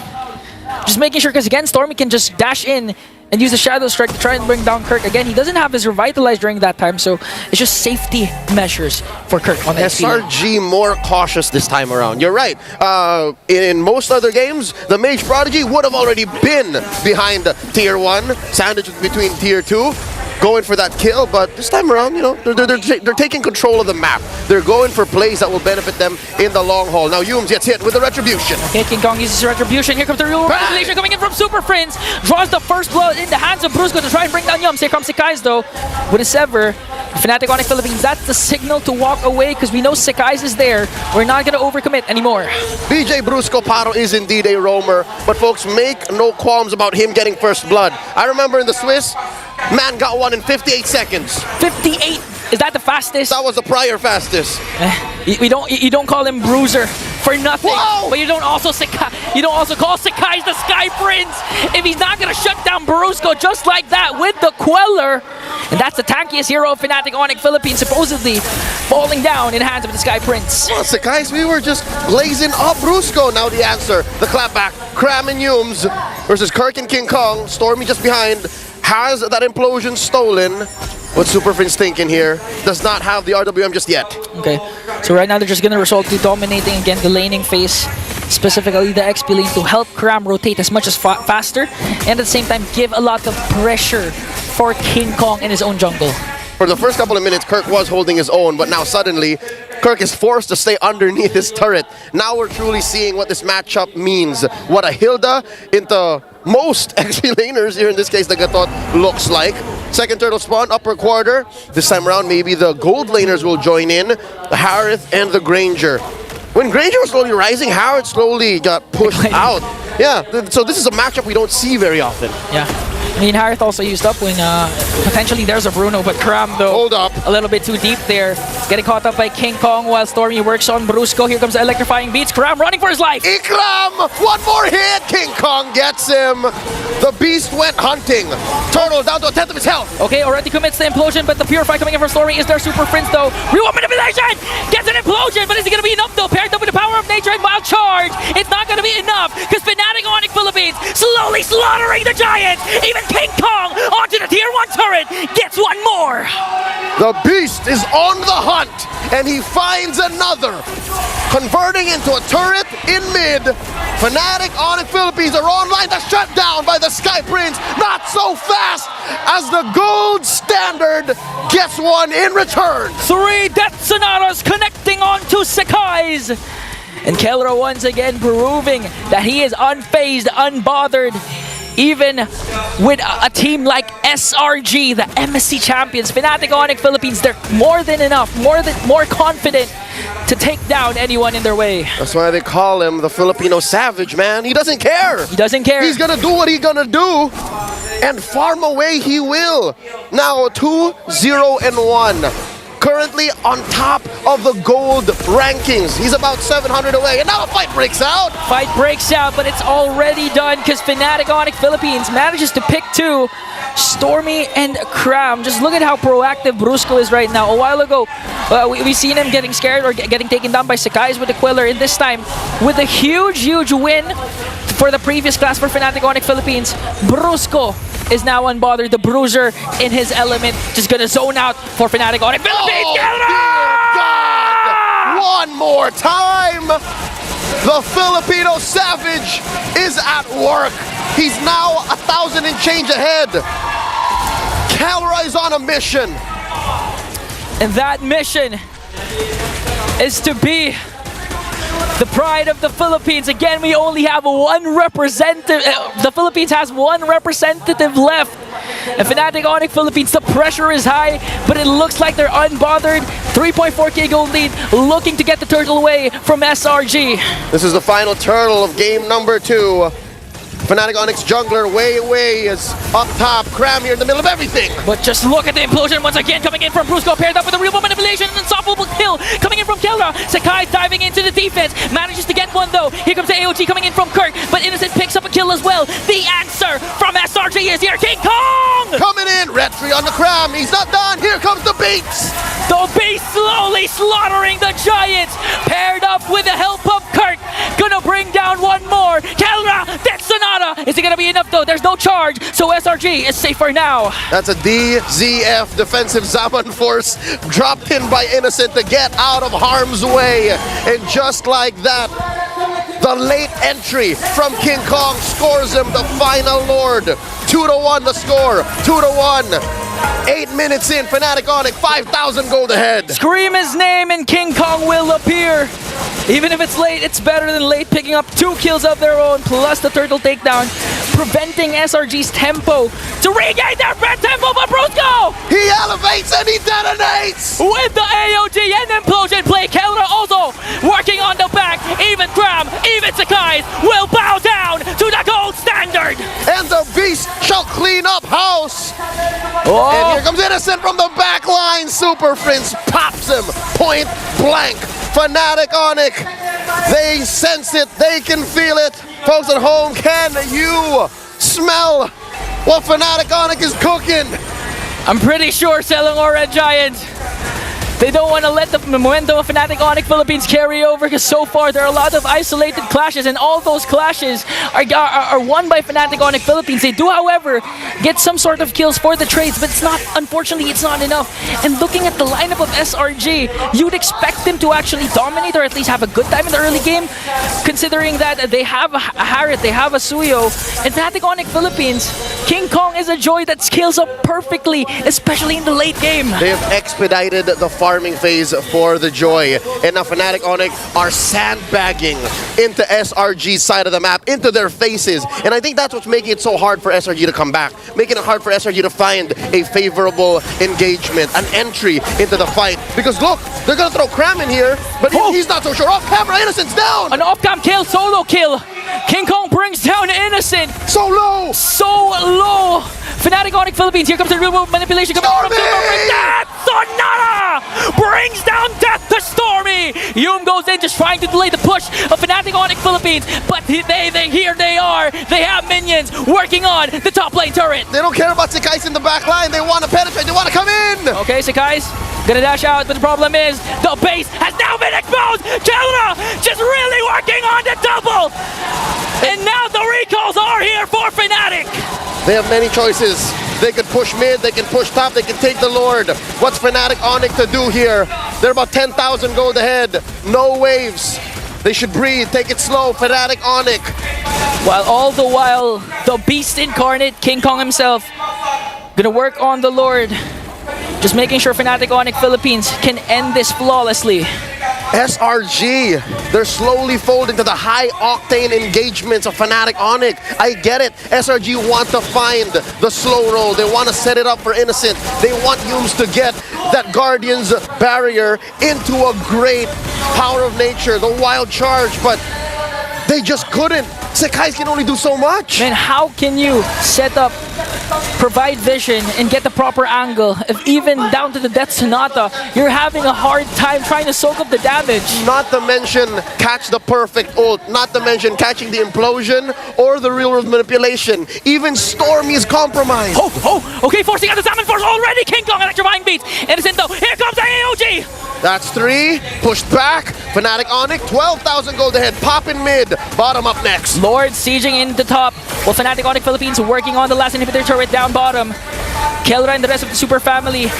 Just making sure, because again, Stormy can just dash in and use the Shadow Strike to try and bring down Kirk. Again, he doesn't have his Revitalize during that time, so it's just safety measures for Kirk on the SRG more cautious this time around. You're right. In most other games, the Mage Prodigy would have already been behind Tier 1, sandwiched between Tier 2. Going for that kill, but this time around, you know, they're taking control of the map. They're going for plays that will benefit them in the long haul. Now Humes gets hit with the Retribution. Okay, King Kong uses Retribution. Here comes the real Revelation coming in from Super Friends. Draws the first blow in the hands of Brusco to try and bring down Yums. Here comes Sekai's, though, with a Sever. Fnatic Onyx Philippines, that's the signal to walk away because we know Sekai's is there. We're not going to overcommit anymore. BJ Brusco Paro is indeed a roamer, but folks, make no qualms about him getting first blood. I remember in the Swiss, man got one in 58 seconds. 58? Is that the fastest? That was the prior fastest. You don't call him Bruiser for nothing. Whoa! But you don't also call Sekai's the Sky Prince if he's not gonna shut down Brusco just like that with the Queller. And that's the tankiest hero of Fnatic Onyx Philippines, supposedly falling down in the hands of the Sky Prince. Well, Sekai's, we were just blazing up Brusco. Now the answer, the clapback, Kram and Humes versus Kirk and King Kong. Stormy just behind, has that implosion stolen. What Super Friends thinking here? Does not have the RWM just yet. Okay, so right now they're just gonna resort to dominating again the laning phase, specifically the XP lane, to help Kram rotate as much as faster, and at the same time give a lot of pressure for King Kong in his own jungle. For the first couple of minutes, Kirk was holding his own, but now suddenly, Kirk is forced to stay underneath his turret. Now we're truly seeing what this matchup means. What a Hilda into most XP laners, here in this case the Gatot, looks like. Second turtle spawn, upper quarter. This time around, maybe the gold laners will join in. The Harith and the Granger. When Granger was slowly rising, Harith slowly got pushed out. Yeah, so this is a matchup we don't see very often. Yeah. I mean, Harith also used up when potentially there's a Bruno, but Kram though. Hold up. A little bit too deep there. Getting caught up by King Kong while Stormy works on Brusco. Here comes the electrifying beats. Kram running for his life. Ikram! One more hit! King Kong gets him. The beast went hunting. Turtle down to a tenth of his health. Okay, already commits the implosion, but the Purify coming in from Stormy is their super prince though. Reward manipulation! Gets an implosion, but is it gonna be enough though? Paired up with the power of nature and wild charge. It's not gonna be enough, because Fnatic Onyx Philippines slowly slaughtering the Giants. Even King Kong onto the tier 1 turret gets one more. The beast is on the hunt, and he finds another. Converting into a turret in mid. Fnatic Onyx Philippines are online. That's shut down by the Sky Prince. Not so fast as the gold standard gets one in return. 3 Death Sonatas connecting onto Sakai's. And Kelra once again proving that he is unfazed, unbothered. Even with a team like SRG, the MSC champions, Fnatic Onyx Philippines, they're more than enough, more confident to take down anyone in their way. That's why they call him the Filipino savage, man. He doesn't care. He doesn't care. He's gonna do what he's gonna do, and farm away he will. Now 2-0-1. Currently on top of the gold rankings. He's about 700 away, and now a fight breaks out. Fight breaks out, but it's already done because Fnatic Onyx Philippines manages to pick 2, Stormy and Kram. Just look at how proactive Brusco is right now. A while ago, we seen him getting scared or getting taken down by Sakai's with the Quiller, and this time, with a huge win for the previous class for Fnatic Onyx Philippines, Brusco is now unbothered. The Bruiser in his element, just gonna zone out for Fnatic Onyx Philippines. Oh, dear God! One more time! The Filipino savage is at work. He's now 1,000 and change ahead. Calra is on a mission. And that mission is to be the pride of the Philippines. Again, we only have one representative. The Philippines has one representative left. And Fnatic Onyx Philippines, the pressure is high, but it looks like they're unbothered. 3.4k gold lead, looking to get the turtle away from SRG. This is the final turtle of game number 2. Fnatic Onyx jungler way is up top. Kram here in the middle of everything. But just look at the implosion once again coming in from Brusco, paired up with a real manipulation and unstoppable kill coming in from Kelra. Sakai diving into the defense, manages to get one though. Here comes the AOG coming in from Kirk, but Innocent picks up a kill as well. The answer from SRG is here. King Kong! Coming in, red tree on the Kram. He's not done. Here comes the beats. The beast slowly slaughtering the Giants, paired up with the help of Kirk. Gonna bring down one more. Kelra, Death Sonata. Is it gonna be enough though? There's no charge, so SRG is safe for now. That's a DZF defensive Zaman force dropped in by Innocent to get out of harm's way. And just like that, the late entry from King Kong scores him the final Lord. 2-1 the score, 2-1. 8 minutes in, Fnatic Onyx, 5,000 gold ahead. Scream his name and King Kong will appear. Even if it's late, it's better than late, picking up 2 kills of their own, plus the turtle takedown, preventing SRG's tempo to regain their red tempo, but Brusco! He elevates and he detonates! With the AOG and implosion play, Kelra also working on the back. Even Kram, even Sakai will bow down to the gold standard! And the beast shall clean up house! Oh. And here comes Innocent from the back line. Super Prince pops him point blank. Fnatic Onyx, they sense it, they can feel it. Folks at home, can you smell what Fnatic Onyx is cooking? I'm pretty sure Selangor Red Giant, they don't want to let the momentum of Fnatic Onyx Philippines carry over, because so far there are a lot of isolated clashes, and all those clashes are won by Fnatic Onyx Philippines. They do, however, get some sort of kills for the trades, but it's not, unfortunately, it's not enough. And looking at the lineup of SRG, you'd expect them to actually dominate or at least have a good time in the early game, considering that they have a Harith, they have a Suyo, and Fnatic Onyx Philippines, King Kong is a joy that scales up perfectly, especially in the late game. They have expedited the farming phase for the Joy, and now Fnatic Onyx are sandbagging into SRG's side of the map, into their faces, and I think that's what's making it so hard for SRG to come back, making it hard for SRG to find a favorable engagement, an entry into the fight, because look, they're gonna throw Kram in here, but he's not so sure. Off camera, Innocent's down! An off-cam kill, solo kill. King Kong brings down Innocent. innocent. So low! So low! Fnatic Onyx Philippines, here comes the real world manipulation coming from Stormy! Death! Sonata brings down death to Stormy! Yum goes in just trying to delay the push of Fnatic Onyx Philippines, but here they are! They have minions working on the top lane turret! They don't care about Sekai's in the back line. They want to penetrate. They want to come in. Okay, Sekai's gonna dash out, but the problem is the base has now been exposed! Kelra just really working on the double! And now the recalls are here for Fnatic! They have many choices. They could push mid, they can push top, they can take the Lord. What's Fnatic Onyx to do here? They're about 10,000 gold ahead. No waves. They should breathe, take it slow. Fnatic Onyx. While all the while, the beast incarnate, King Kong himself, gonna work on the Lord. Just making sure Fnatic Onyx Philippines can end this flawlessly. SRG, they're slowly folding to the high-octane engagements of Fnatic Onyx. I get it. SRG want to find the slow roll. They want to set it up for Innocent. They want Yums to get that Guardian's barrier into a great power of nature, the wild charge, but they just couldn't. Sekai's can only do so much. Man, how can you set up, provide vision, and get the proper angle if even down to the Death Sonata, you're having a hard time trying to soak up the damage? Not to mention catch the perfect ult, not to mention catching the implosion or the real world manipulation. Even Stormy is compromised. Okay, forcing out the Salmon Force already! King Kong electrifying beats! Innocent though, here comes the AOG! That's 3, pushed back. Fnatic Onyx, 12,000 gold ahead. Pop in mid, bottom up next. Lord sieging in the top, while Fnatic Onyx Philippines working on the last inhibitor turret down bottom. Kelra and the rest of the Super Family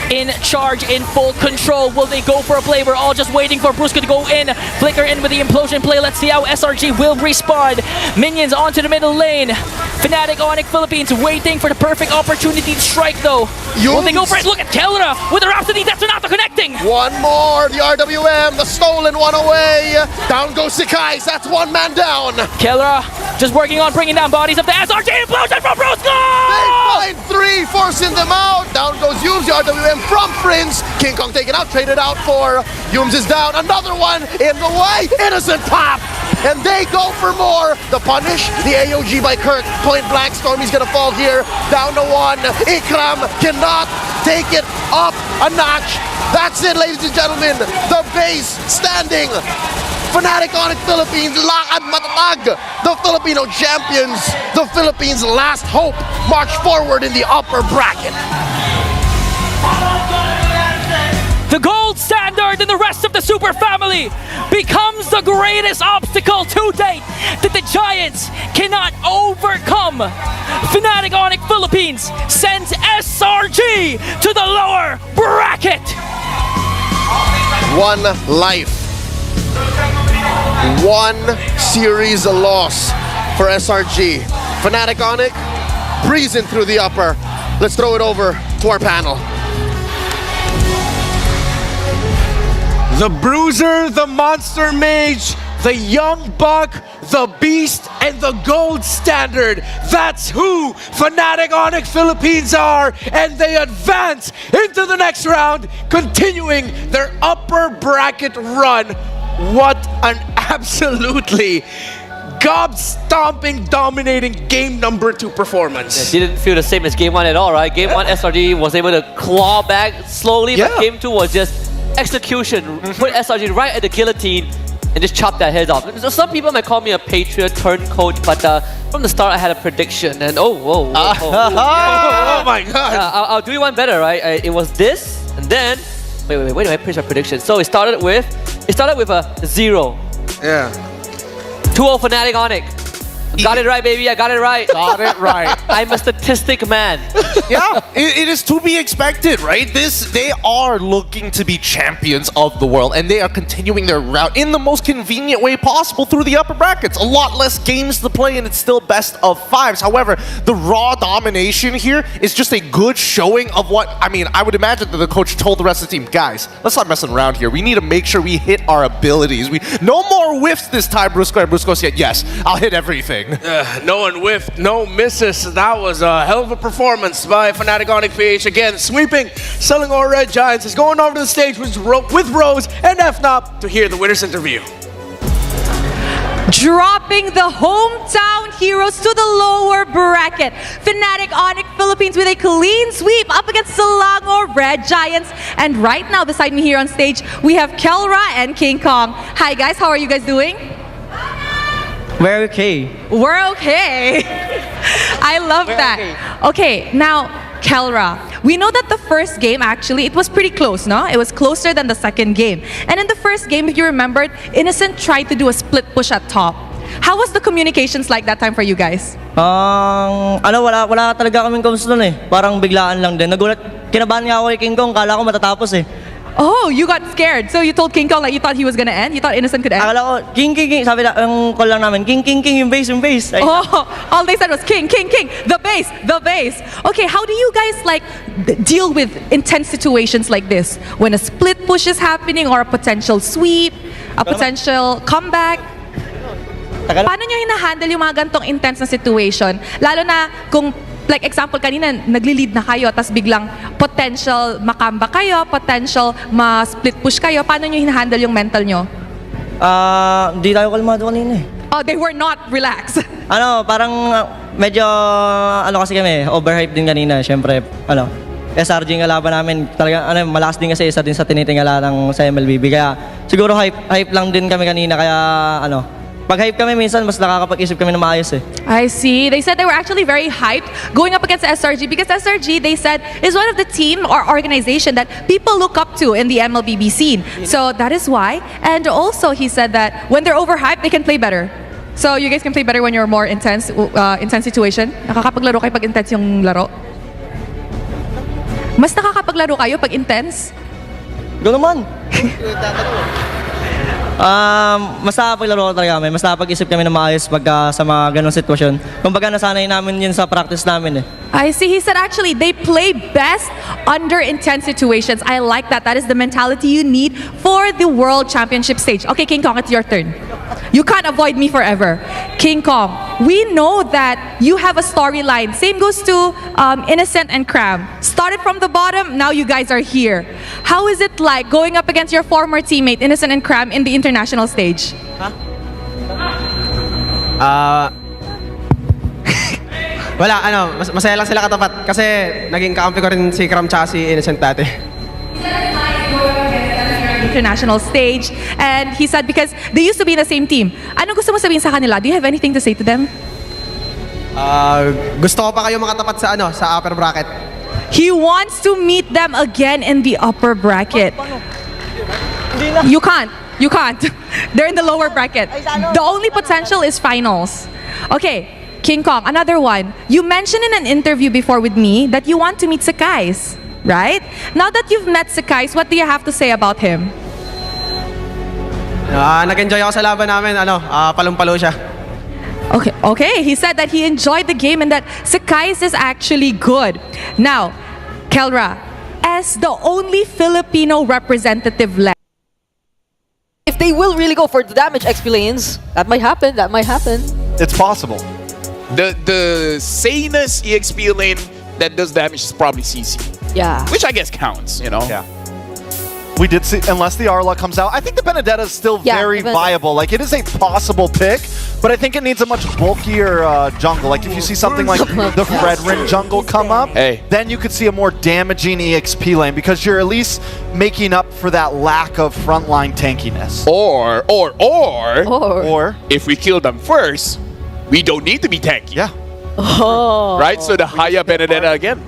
in charge, in full control. Will they go for a play? We're all just waiting for Brusco to go in. Flicker in with the implosion play. Let's see how SRG will respond. Minions onto the middle lane. Fnatic Onyx Philippines waiting for the perfect opportunity to strike though. Will they go for it? Look at Kelra with the Rhapsody. That's not connecting. One more, the RWM, the stolen one away. Down goes Sekai, that's one man down. Kelra just working on bringing down bodies of the SRG implosion from Brusco! They find 3, forcing them out. Down goes Yums, the RWM from Prince. King Kong taken out, traded out for Yums is down. Another one in the way. Innocent pop. And they go for more. The punish, the AOG by Kirk. Point blank, Stormy's gonna fall here. Down to 1. Ikram cannot take it up a notch. That's it, ladies and gentlemen. The base standing. Fnatic Onyx Philippines, lakad matatag. The Filipino champions, the Philippines' last hope, march forward in the upper bracket. The gold standard and the rest of the Super Family becomes the greatest obstacle to date that the Giants cannot overcome. Fnatic Onyx Philippines sends SRG to the lower bracket. One life. One series loss for SRG. Fnatic Onyx breezing through the upper. Let's throw it over to our panel. The Bruiser, the Monster Mage, the Young Buck, the Beast, and the Gold Standard. That's who Fnatic Onyx Philippines are, and they advance into the next round, continuing their upper bracket run. What an absolutely gob-stomping, dominating game number 2 performance. It didn't feel the same as game 1 at all, right? Game 1, SRG was able to claw back slowly, but game 2 was just execution. Put SRG right at the guillotine and just chop their heads off. So some people might call me a patriot turncoat, but from the start I had a prediction, and oh my god! I'll do you one better, right? It was this, and then wait, I pitch my prediction. So it started with a 0. Yeah. 2-0 Fnatic Onyx. Got it right, baby. I got it right. Got it right. I'm a statistic man. Yeah, it is to be expected, right? They are looking to be champions of the world, and they are continuing their route in the most convenient way possible through the upper brackets. A lot less games to play, and it's still best of 5s. However, the raw domination here is just a good showing of what, I mean, I would imagine that the coach told the rest of the team, guys, let's not messing around here. We need to make sure we hit our abilities. No more whiffs this time, Brusco. And Brusco said, yes, I'll hit everything. No one whiffed, no misses. That was a hell of a performance by Fnatic Onyx PH. Again, sweeping, selling all Red Giants. Is going over to the stage with Rose and FNOP to hear the winner's interview. Dropping the hometown heroes to the lower bracket. Fnatic Onyx Philippines with a clean sweep up against Selangor Red Giants. And right now, beside me here on stage, we have Kelra and King Kong. Hi guys, how are you guys doing? We're okay. We're okay. I love that. Okay, now, Kelra, we know that the first game actually, it was pretty close, no? It was closer than the second game. And in the first game, if you remembered, Innocent tried to do a split push at top. How was the communications like that time for you guys? Wala talaga kaming comms doon eh. Parang biglaan lang din. Nagulat, kinabahan nga ako kay King Kong, kala ko matatapos eh. Oh, you got scared. So you told King Kong like you thought he was gonna end? You thought Innocent could end? Akala ko, King, sabi na, yung call lang namin, King, yung base. Ay, all they said was King, the base. Okay, how do you guys like deal with intense situations like this? When a split push is happening or a potential sweep, a potential comeback? Paano nyo hinahandle yung mga gantong intense na situation? Lalo na kung, like example kanina, nagli-lead na kayo, tas biglang potential makamba kayo, potential ma-split push kayo. Paano nyo hinahandle yung mental nyo? Di tayo kalmado kanina eh. Oh, they were not relaxed. Parang medyo, kasi kami, overhype din kanina. Siyempre, SRG nga laban namin, talaga, malakas din kasi isa din sa tinitingala ng sa MLBB. Kaya siguro hype lang din kami kanina, kaya pag hype kami minsan, mas nakakapag-isip kami na maayos eh. I see. They said they were actually very hyped going up against SRG because SRG, they said, is one of the team or organization that people look up to in the MLBB scene. So that is why. And also, he said that when they're overhyped, they can play better. So you guys can play better when you're more intense situation. Nakakapaglaro kayo pag intense yung laro? Mas nakakapaglaro kayo pag intense? Go naman! Mas nakapaglaro talaga kami, mas nakapag-isip kami na maayos pagka sa mga ganong sitwasyon. Kumbaga nasanay namin yun sa practice namin eh. I see. He said actually they play best under intense situations. I like that. That is the mentality you need for the World Championship stage. Okay, King Kong, it's your turn. You can't avoid me forever. King Kong, we know that you have a storyline. Same goes to Innocent and Cram. Started from the bottom, now you guys are here. How is it like going up against your former teammate, Innocent and Cram, in the international stage? Wala, masaya lang sila katapat kasi naging kakampi ko rin si Cram tsaka si Innocent dati. International stage, and he said because they used to be in the same team. Ano gusto mo sabihin sa kanila? Do you have anything to say to them? Gusto ko pa kayo makatapat sa upper bracket. He wants to meet them again in the upper bracket. You can't. They're in the lower bracket. The only potential is finals. Okay, King Kong, another one. You mentioned in an interview before with me that you want to meet Sakais, right? Now that you've met Sakais, what do you have to say about him? Nag-enjoy ako sa laban namin, palong-palo siya. Okay. He said that he enjoyed the game and that Sakais is actually good. Now, Kelra, as the only Filipino representative left, If they will really go for the damage XP lanes, that might happen. It's possible. The sanest EXP lane that does damage is probably CC. Yeah. Which I guess counts, Yeah. We did see, unless the Arla comes out, I think the Benedetta is still very viable. Like, it is a possible pick, but I think it needs a much bulkier jungle. Like, if you see something like the Fredrin jungle come up, then you could see a more damaging EXP lane because you're at least making up for that lack of frontline tankiness. Or if we kill them first, we don't need to be tanky. Yeah. Right? So the Haya Benedetta again.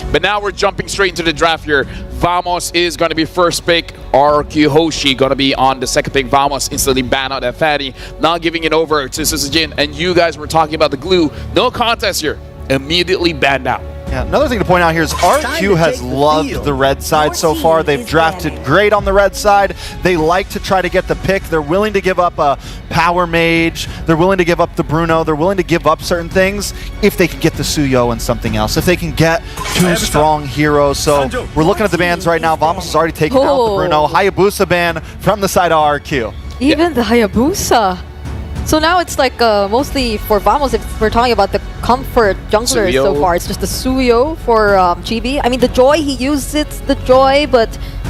But now we're jumping straight into the draft here. Vamos is going to be first pick. RQ Hoshi going to be on the second pick. Vamos instantly ban out that fatty. Now giving it over to Sisajin. And you guys were talking about the glue. No contest here. Immediately banned out. Yeah, another thing to point out here is RQ has loved the red side so far. They've drafted great on the red side. They like to try to get the pick. They're willing to give up a power mage. They're willing to give up the Bruno. They're willing to give up certain things if they can get the Suyo and something else. If they can get two strong heroes. So we're looking at the bans right now. Vamos has already taken out the Bruno. Hayabusa ban from the side of RQ. Even the Hayabusa. So now it's like mostly for Vamos, if we're talking about the comfort junglers so far, it's just the Suyo for Chibi. I mean, the Joy, he used it, the Joy, but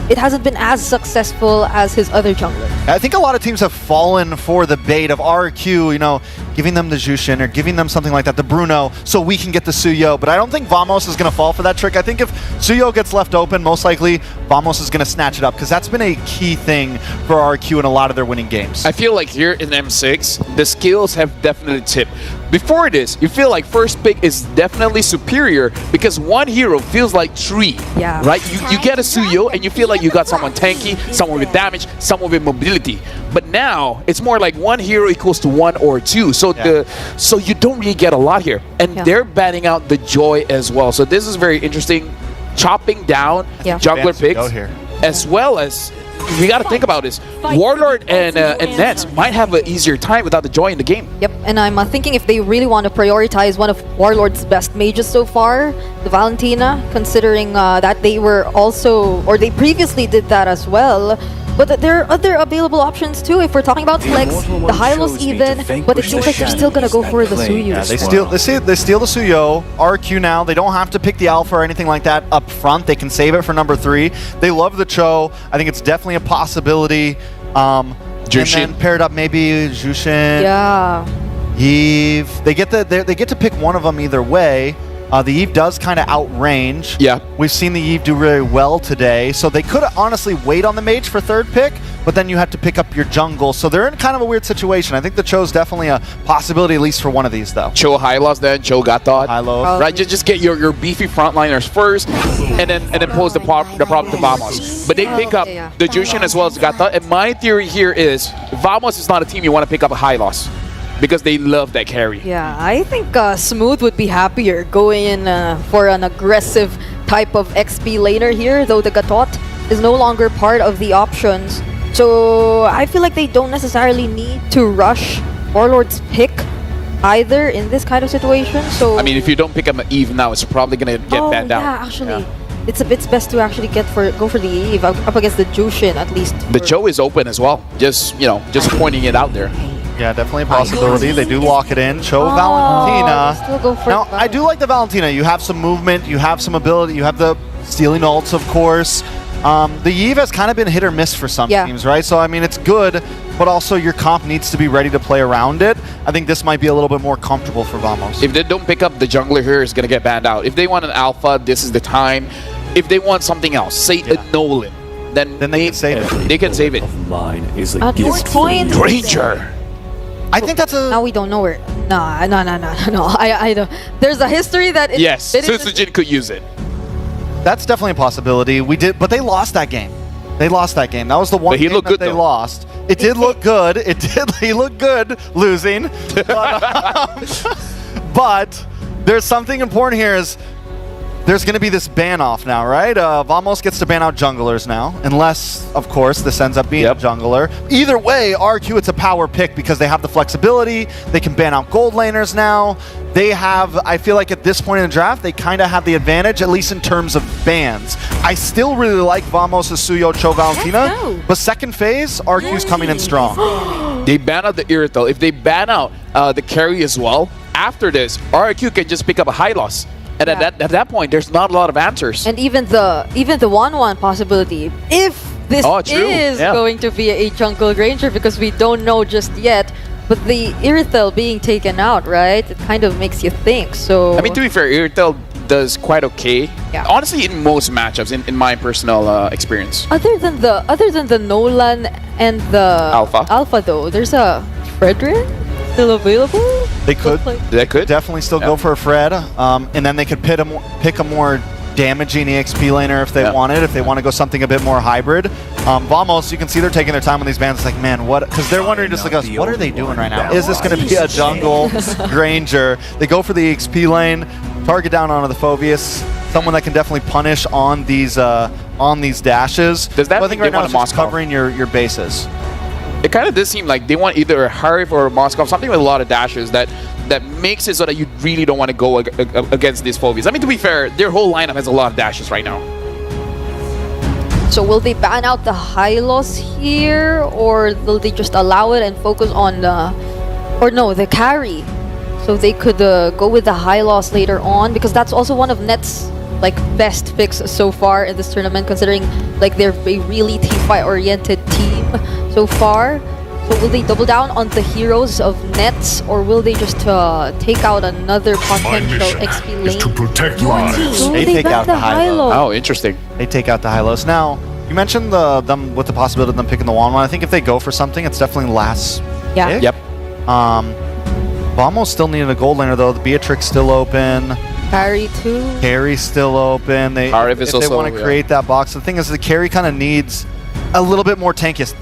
it hasn't been as successful as his other jungler. I think a lot of teams have fallen for the bait of RQ, you know, giving them the Jushin or giving them something like that, the Bruno, so we can get the Suyo. But I don't think Vamos is going to fall for that trick. I think if Suyo gets left open, most likely Vamos is going to snatch it up, because that's been a key thing for RQ in a lot of their winning games. I feel like here in M6, the skills have definitely tipped. Before this, you feel like first pick is definitely superior because one hero feels like three. Yeah. Right? You get a Suyo and you feel like you got someone tanky, someone with damage, someone with mobility. But now it's more like one hero equals to one or two. So so you don't really get a lot here. And they're banning out the Joy as well. So this is very interesting. Chopping down jungler picks as well as we got to think about this. Warlord and Nets might have an easier time without the Joy in the game. Yep, and I'm thinking if they really want to prioritize one of Warlord's best mages so far, the Valentina, considering that they were also, or they previously did that as well. But there are other available options too. If we're talking about Flex, the Hylos even, but it seems like they're still gonna go for the Suyo. Yeah, they steal the Suyo. RQ now, they don't have to pick the Alpha or anything like that up front. They can save it for number 3. They love the Cho. I think it's definitely a possibility. Jushin. And then paired up maybe Jushin. Yeah. Eve. They get to pick one of them either way. The Eve does kind of outrange. Yeah. We've seen the Eve do really well today. So they could honestly wait on the mage for third pick, but then you have to pick up your jungle. So they're in kind of a weird situation. I think the Cho's definitely a possibility, at least for one of these, though. Cho Hylos then, Cho Gatot. Hylos. Right, just get your beefy frontliners first, and then pose the problem to Vamos. But they pick up the Jushin as well as Gatot. And my theory here is Vamos is not a team you want to pick up a Hylos, because they love that carry. Yeah, I think Smooth would be happier going in for an aggressive type of XP laner here, though the Gatot is no longer part of the options. So I feel like they don't necessarily need to rush Warlord's pick either in this kind of situation. So I mean, if you don't pick up an Eve now, it's probably gonna get banned out. Yeah, actually. It's best to actually go for the Eve up against the Jushin at least. The Cho is open as well. Just pointing it out there. Yeah, definitely a possibility. They do lock it in. Cho Valentina. Still go for now, I do like the Valentina. You have some movement, you have some ability, you have the stealing ults, of course. The Eve has kind of been hit or miss for some teams, right? So, I mean, it's good, but also your comp needs to be ready to play around it. I think this might be a little bit more comfortable for Vamos. If they don't pick up the jungler here, it's going to get banned out. If they want an alpha, this is the time. If they want something else, say a Nolan, then they can save it. They can save it. At this point, Ranger. I think that's a... Now we don't know where... No. I don't... There's a history that... Yes, Sutsujin could use it. That's definitely a possibility. But they lost that game. They lost that game. That was the one game that they lost. It did look good. He looked good losing. But there's something important here is there's going to be this ban off now, right? Vamos gets to ban out junglers now, unless, of course, this ends up being a jungler. Either way, RQ, it's a power pick because they have the flexibility. They can ban out gold laners now. They have, I feel like at this point in the draft, they kind of have the advantage, at least in terms of bans. I still really like Vamos' Suyo Cho Valentina, but second phase, RQ's coming in strong. They ban out the Irrital. If they ban out the carry as well, after this, RQ can just pick up a Hylos. And at that point, there's not a lot of answers. And even the 1-1 possibility, if this is going to be a jungle ranger, because we don't know just yet, but the Irrital being taken out, right? It kind of makes you think. So I mean, to be fair, Irrital does quite okay. Yeah. Honestly, in most matchups, in my personal experience. Other than the Nolan and the Alpha though, there's a Fredrin still available. They could definitely still go for a Fred, and then they could pick a more damaging EXP laner if they wanted, if they want to go something a bit more hybrid. Vamos, you can see they're taking their time on these bans. It's like, man, what? Because they're wondering just like us, what are they doing right now? Is this going to be a jungle Granger? They go for the EXP lane, target down onto the Phoveus, someone that can definitely punish on these dashes. Does that I think right now it's just covering your bases. It kind of does seem like they want either a Harif or a Moscow, something with a lot of dashes that makes it so that you really don't want to go against these Phoveus. I mean, to be fair, their whole lineup has a lot of dashes right now. So will they ban out the Hylos here, or will they just allow it and focus on the carry? So they could go with the Hylos later on, because that's also one of Net's like best picks so far in this tournament, considering like they're a really team fight oriented team so far. So will they double down on the heroes of Nets, or will they just take out another potential XP lane? To protect lives. They take out the high-low. Oh, interesting. They take out the high-lows. Now, you mentioned them with the possibility of them picking the Wan one. I think if they go for something, it's definitely last Yeah. pick. Yep. Vamos still needed a gold laner though. The Beatrix still open. Carry too. Carry's still open. Arif is if they also, want to create that box. The thing is, the carry kind of needs a little bit more tankiness.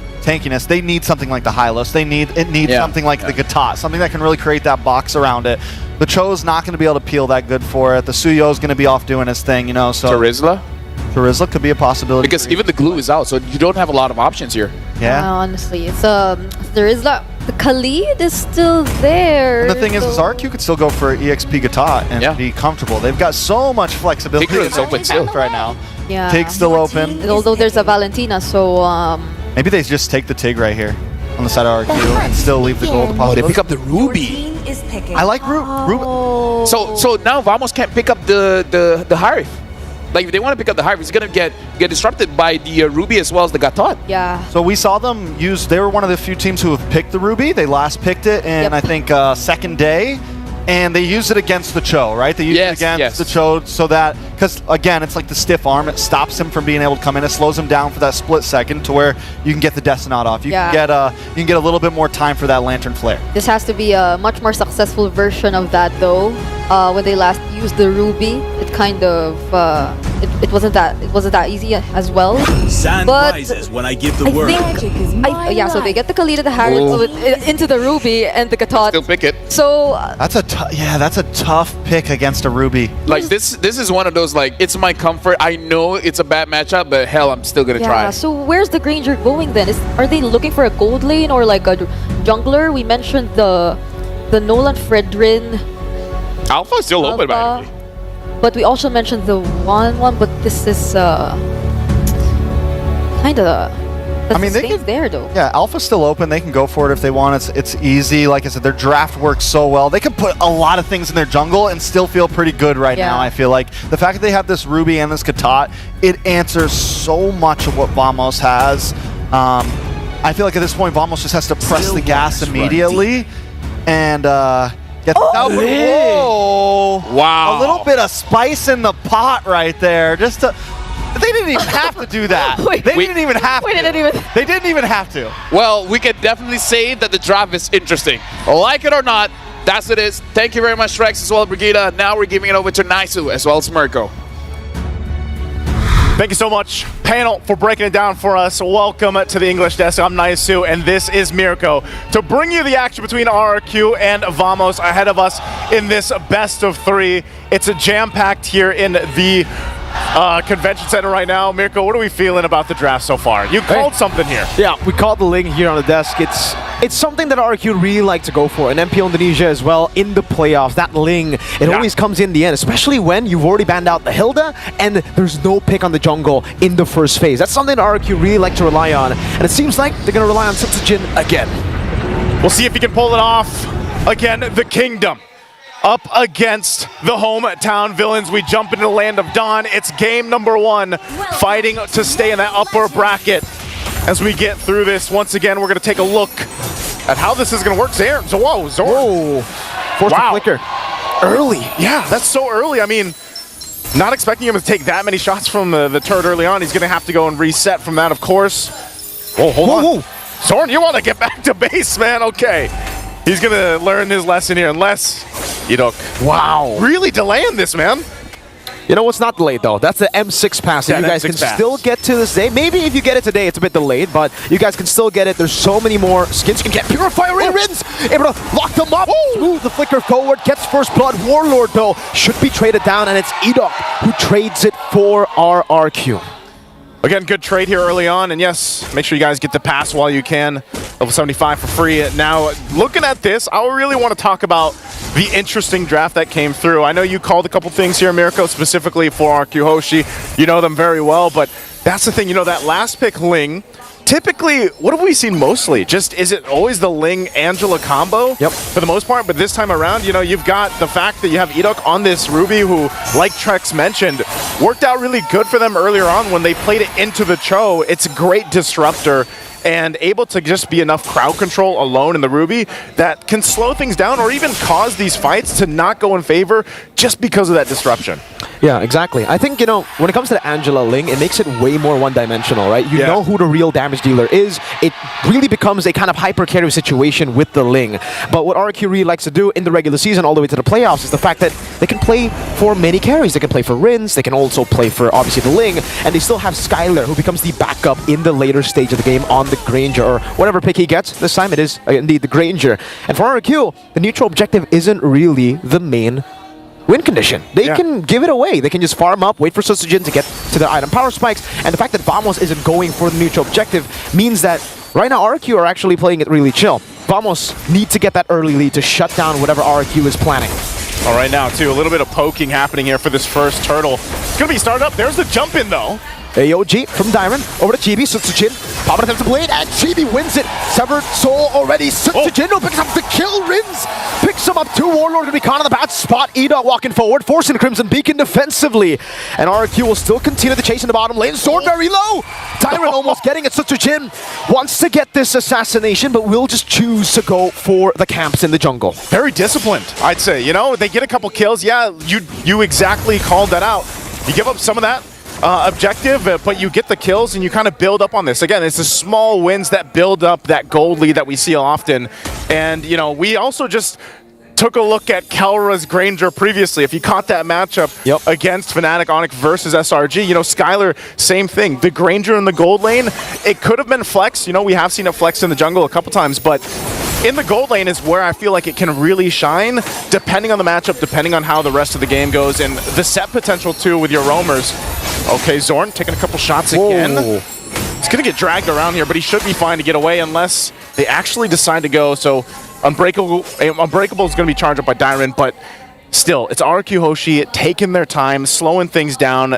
They need something like the Hylos. It needs something like the Gatot, something that can really create that box around it. The Cho's not going to be able to peel that good for it. The Suyo's going to be off doing his thing, you know. So Terizla could be a possibility. Because even the glue is out, so you don't have a lot of options here. Yeah. Honestly, it's there is the Khalid is still there. And the thing is RQ could still go for EXP Gatot and be comfortable. They've got so much flexibility. Tigger is open still right now. Yeah. Tig's still open. And although there's a Valentina, so maybe they just take the Tig right here on the side of RQ and still leave the gold deposit. They pick up the Ruby. I like Ruby. So now Vamos can't pick up the Harif. Like if they want to pick up the Harif, it's gonna get disrupted by the Ruby as well as the Gatot. Yeah. So we saw them use. They were one of the few teams who have picked the Ruby. They last picked it in I think second day. And they use it against the Cho, right? They use it against the Cho so that, because again, it's like the stiff arm. It stops him from being able to come in. It slows him down for that split second to where you can get the Death Knot off. You can get a little bit more time for that Lantern Flare. this has to be a much more successful version of that, though. When they last used the Ruby, it kind of it wasn't that easy as well. Sand but rises when I give the word. yeah, so they get the Khalid and the Harris into the Ruby and the Gatot. Still pick it. So that's a tough pick against a Ruby. Like this is one of those like it's my comfort. I know it's a bad matchup, but hell, I'm still gonna try. So where's the Granger going then? Are they looking for a gold lane or like a jungler? We mentioned the Nolan Fredrin. Alpha is still open, by the way. But we also mentioned the one, but this is kind of. I mean, they can there though. Yeah, Alpha's still open. They can go for it if they want. It's easy. Like I said, their draft works so well. They can put a lot of things in their jungle and still feel pretty good right now. I feel like the fact that they have this Ruby and this Gatot, it answers so much of what Vamos has. I feel like at this point, Vamos just has to press the gas immediately and get the whoa! Wow! A little bit of spice in the pot right there, just to. They didn't even have to do that. They didn't even have to. They didn't even have to. Well, we can definitely say that the draft is interesting. Like it or not, that's what it is. Thank you very much, Rex, as well as Brigida. Now we're giving it over to Naisu as well as Mirko. Thank you so much, panel, for breaking it down for us. Welcome to the English Desk. I'm Naisu, and this is Mirko. To bring you the action between RRQ and Vamos ahead of us in this best of three. It's a jam-packed here in the convention center right now. Mirko, what are we feeling about the draft so far? You called something here. Yeah, we called the Ling here on the desk. It's something that RQ really like to go for, and MPO Indonesia as well in the playoffs. That Ling, it always comes in the end, especially when you've already banned out the Hilda and there's no pick on the jungle in the first phase. That's something that RQ really like to rely on, and it seems like they're going to rely on Subsidiary again. We'll see if he can pull it off. Again, the Kingdom up against the hometown villains. We jump into the land of Dawn. It's game number one, fighting to stay in that upper bracket. As we get through this, once again, we're going to take a look at how this is going to work. Whoa, Zorn. Forced to flicker. Early. Yeah, that's so early. I mean, not expecting him to take that many shots from the turret early on. He's going to have to go and reset from that, of course. Whoa, hold on. Zorn, you want to get back to base, man. Okay. He's going to learn his lesson here, unless Idok. Wow. Really delaying this, man. You know what's not delayed, though? That's the M6 pass. Yeah, You guys M6 can pass. still get to this day. Maybe if you get it today, it's a bit delayed, but you guys can still get it. There's so many more skins you can get. Purifier Rins able to lock them up. Smooth the flicker forward. Gets first blood. Warlord, though, should be traded down, and it's Idok who trades it for RRQ. Again, good trade here early on, and yes, make sure you guys get the pass while you can. Level 75 for free. Now, looking at this, I really want to talk about the interesting draft that came through. I know you called a couple things here, Mirko, specifically for RQ Hoshi. You know them very well, but that's the thing. You know, that last pick, Ling, typically, what have we seen mostly? Just, is it always the Ling-Angela combo? Yep. For the most part, but this time around, you know, you've got the fact that you have Edok on this Ruby who, like Trex mentioned, worked out really good for them earlier on when they played it into the Cho. It's a great disruptor and able to just be enough crowd control alone in the Ruby that can slow things down or even cause these fights to not go in favor just because of that disruption. Yeah, exactly. I think, you know, when it comes to the Angela Ling, it makes it way more one-dimensional, right? You know who the real damage dealer is. It really becomes a kind of hyper-carry situation with the Ling. But what RQ really likes to do in the regular season all the way to the playoffs is the fact that they can play for many carries. They can play for Rins, they can also play for, obviously, the Ling, and they still have Skylar, who becomes the backup in the later stage of the game on the Granger, or whatever pick he gets. This time it is, indeed, the Granger. And for RQ, the neutral objective isn't really the main win condition. They can give it away. They can just farm up, wait for Sutsujin to get to their item power spikes, and the fact that Vamos isn't going for the neutral objective means that right now RQ are actually playing it really chill. Vamos need to get that early lead to shut down whatever RQ is planning. All right, now, too, a little bit of poking happening here for this first turtle. It's going to be started up. There's the jump in, though. AOG from Diamond over to Chibi. Sutsujin popping attempts to blade, and Chibi wins it. Severed Soul already. Sutsujin picks up the kill. Rins picks him up. 2 Warlord to be caught on the bad spot. Edok walking forward, forcing Crimson Beacon defensively. And RQ will still continue the chase in the bottom lane. Sword very low. Tyrant almost getting it. Sutsujin wants to get this assassination, but will just choose to go for the camps in the jungle. Very disciplined, I'd say. You know, they get a couple kills. Yeah, you exactly called that out. You give up some of that objective, but you get the kills and you kind of build up on this. Again, it's the small wins that build up that gold lead that we see often. And, you know, we also just took a look at Kelra's Granger previously. If you caught that matchup against Fnatic Onyx versus SRG, you know, Skylar, same thing. The Granger in the gold lane, it could have been flex. You know, we have seen it flex in the jungle a couple times, but in the gold lane is where I feel like it can really shine, depending on the matchup, depending on how the rest of the game goes, and the set potential, too, with your roamers. Okay, Zorn taking a couple shots again. He's going to get dragged around here, but he should be fine to get away unless they actually decide to go. So Unbreakable is going to be charged up by Dyron, but still, it's RQ Hoshi taking their time, slowing things down.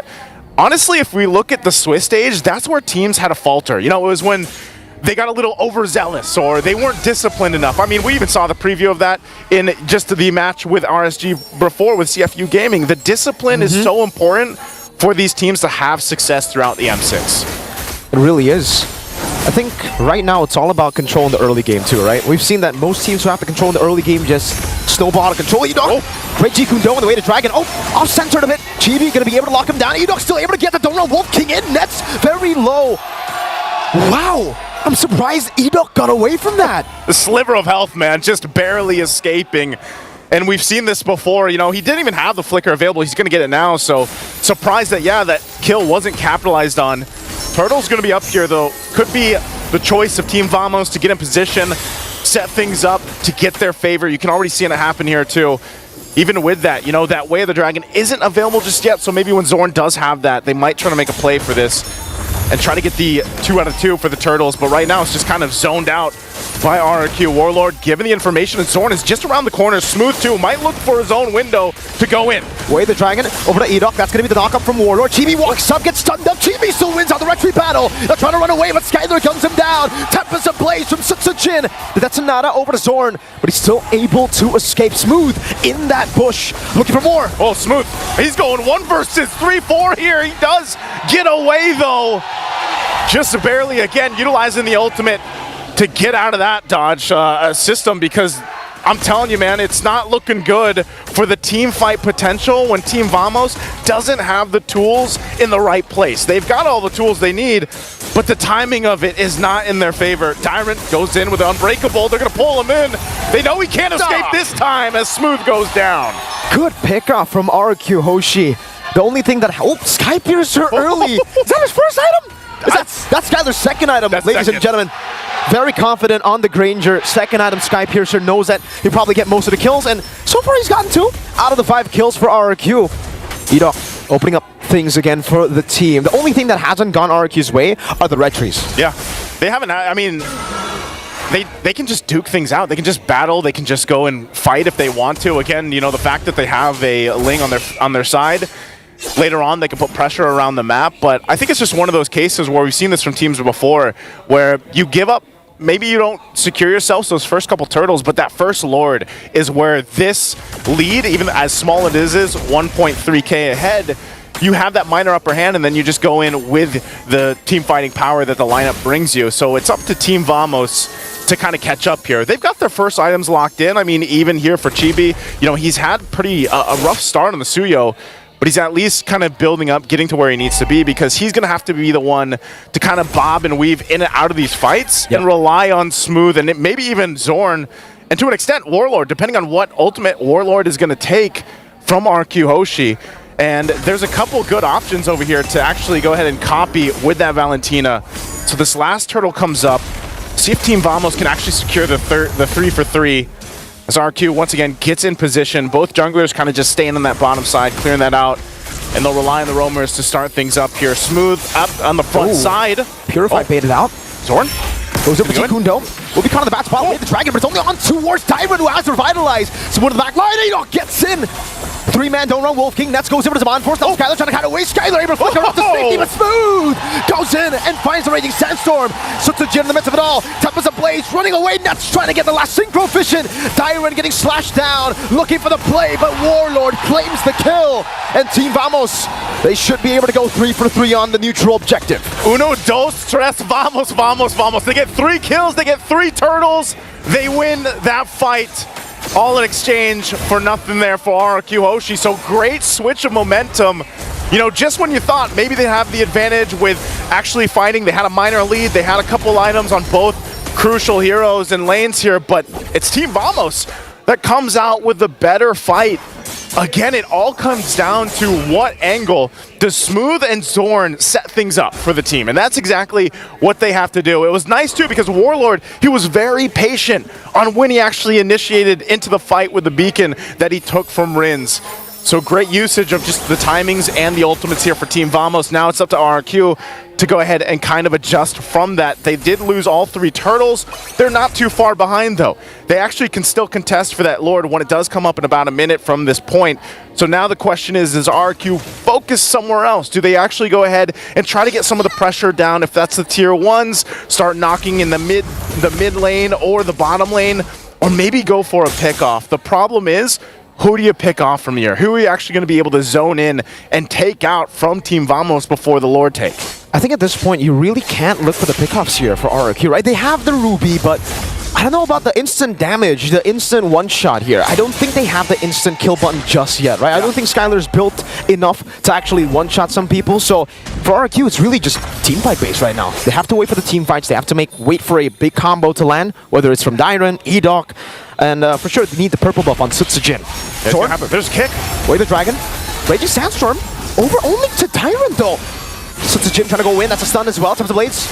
Honestly, if we look at the Swiss stage, that's where teams had a falter. You know, it was when they got a little overzealous or they weren't disciplined enough. I mean, we even saw the preview of that in just the match with RSG before with CFU Gaming. The discipline is so important for these teams to have success throughout the M6. It really is. I think right now it's all about control in the early game too, right? We've seen that most teams who have to control in the early game just snowball out of control. Edok, great G Kundo on the way to Dragon. Off-centered a bit. Chibi gonna be able to lock him down. Edok still able to get the Donut Wolf King in. Nets very low. Wow. I'm surprised Edok got away from that. The sliver of health, man, just barely escaping. And we've seen this before, you know, he didn't even have the flicker available. He's going to get it now, so surprised that, yeah, that kill wasn't capitalized on. Turtle's going to be up here, though. Could be the choice of Team Vamos to get in position, set things up to get their favor. You can already see it happen here, too. Even with that, you know, that Way of the Dragon isn't available just yet, so maybe when Zorn does have that, they might try to make a play for this and try to get the 2 out of 2 for the Turtles. But right now, it's just kind of zoned out by RQ. Warlord given the information, and Zorn is just around the corner. Smooth, too, might look for his own window to go in. Way the Dragon over to Edok. That's going to be the knock-up from Warlord. Chibi walks up, gets stunned up. Chibi still wins out the retreat battle. They're trying to run away, but Skylar guns him down. Tempest ablaze from Sutsujin. That's Sonata over to Zorn, but he's still able to escape. Smooth in that bush, looking for more. Oh, Smooth. He's going 1 versus 3-4 here. He does get away, though. Just barely, again, utilizing the ultimate to get out of that dodge system, because I'm telling you, man, it's not looking good for the team fight potential when Team Vamos doesn't have the tools in the right place. They've got all the tools they need, but the timing of it is not in their favor. Tyrant goes in with Unbreakable. They're going to pull him in. They know he can't escape this time as Smooth goes down. Good pickoff from RQ Hoshi. The only thing that helped Skypiercer early. Is that his first item? That's Skylar's second item, ladies and gentlemen. Very confident on the Granger. Second item, Skypiercer knows that he'll probably get most of the kills, and so far he's gotten 2 out of the 5 kills for RQ. Edok opening up things again for the team. The only thing that hasn't gone RQ's way are the red trees. Yeah, they haven't. I mean, they can just duke things out. They can just battle. They can just go and fight if they want to. Again, you know, the fact that they have a Ling on their side, later on they can put pressure around the map. But I think it's just one of those cases where we've seen this from teams before, where you give up. Maybe you don't secure yourselves those first couple turtles, but that first Lord is where this lead, even as small as it is 1.3k ahead, you have that minor upper hand, and then you just go in with the team fighting power that the lineup brings you. So it's up to Team Vamos to kind of catch up here. They've got their first items locked in. I mean, even here for Chibi, you know, he's had pretty a rough start on the Suyo, but he's at least kind of building up, getting to where he needs to be, because he's going to have to be the one to kind of bob and weave in and out of these fights and rely on Smooth and maybe even Zorn, and to an extent Warlord, depending on what ultimate Warlord is going to take from RQ Hoshi. And there's a couple good options over here to actually go ahead and copy with that Valentina. So this last turtle comes up. See if Team Vamos can actually secure the 3 for 3. As RQ once again gets in position. Both junglers kind of just staying on that bottom side, clearing that out. And they'll rely on the roamers to start things up here. Smooth up on the front side. Purify baited out. Zorn goes over to Kundo. Will be caught on the back spot with the dragon, but it's only on towards Tyrant, who has revitalized. Smooth in the back line. Enoch gets in. 3-man don't run Wolf King. Nets goes over to Zaman Force. Now Skylar trying to cut away. Skylar able to flicker up to safety, but Smooth goes in and finds the Raging Sandstorm. Sutsujin in the midst of it all. Tempest ablaze, running away. Nets trying to get the last synchro vision. Tyrant getting slashed down, looking for the play, but Warlord claims the kill. And Team Vamos, they should be able to go 3 for 3 on the neutral objective. Uno, dos, tres, vamos, vamos, vamos. They get 3 kills, they get 3 turtles. They win that fight. All in exchange for nothing there for RQ Hoshi. So great switch of momentum. You know, just when you thought maybe they have the advantage with actually fighting, they had a minor lead, they had a couple items on both crucial heroes and lanes here, but it's Team Vamos that comes out with the better fight. Again, it all comes down to what angle does Smooth and Zorn set things up for the team, and that's exactly what they have to do. It was nice too because Warlord, he was very patient on when he actually initiated into the fight with the beacon that he took from Rins. So great usage of just the timings and the ultimates here for Team Vamos. Now it's up to RQ to go ahead and kind of adjust from that. They did lose all 3 turtles. They're not too far behind though. They actually can still contest for that Lord when it does come up in about a minute from this point. So now the question is, does RQ focus somewhere else? Do they actually go ahead and try to get some of the pressure down? If that's the tier 1s, start knocking in the mid lane or the bottom lane, or maybe go for a pickoff. The problem is, who do you pick off from here? Who are you actually going to be able to zone in and take out from Team Vamos before the Lord take? I think at this point, you really can't look for the pickoffs here for RQ, right? They have the Ruby, but I don't know about the instant damage, the instant one-shot here. I don't think they have the instant kill button just yet, right? I don't think Skylar's built enough to actually one-shot some people. So for RQ, it's really just team fight based right now. They have to wait for the team fights. They have to wait for a big combo to land, whether it's from Dyron, Edoc, and for sure, they need the purple buff on Sutsujin. There's a kick. Wait, the dragon. Raging Sandstorm. Over only to Tyrant, though. Sutsujin trying to go in. That's a stun as well. Tempest Blades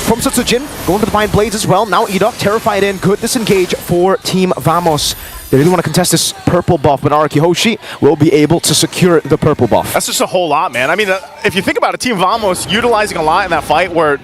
from Sutsujin. Going for the Divine Blades as well. Now Edoc terrified in. Good disengage for Team Vamos. They really want to contest this purple buff, but RQ Hoshi will be able to secure the purple buff. That's just a whole lot, man. I mean, if you think about it, Team Vamos utilizing a lot in that fight where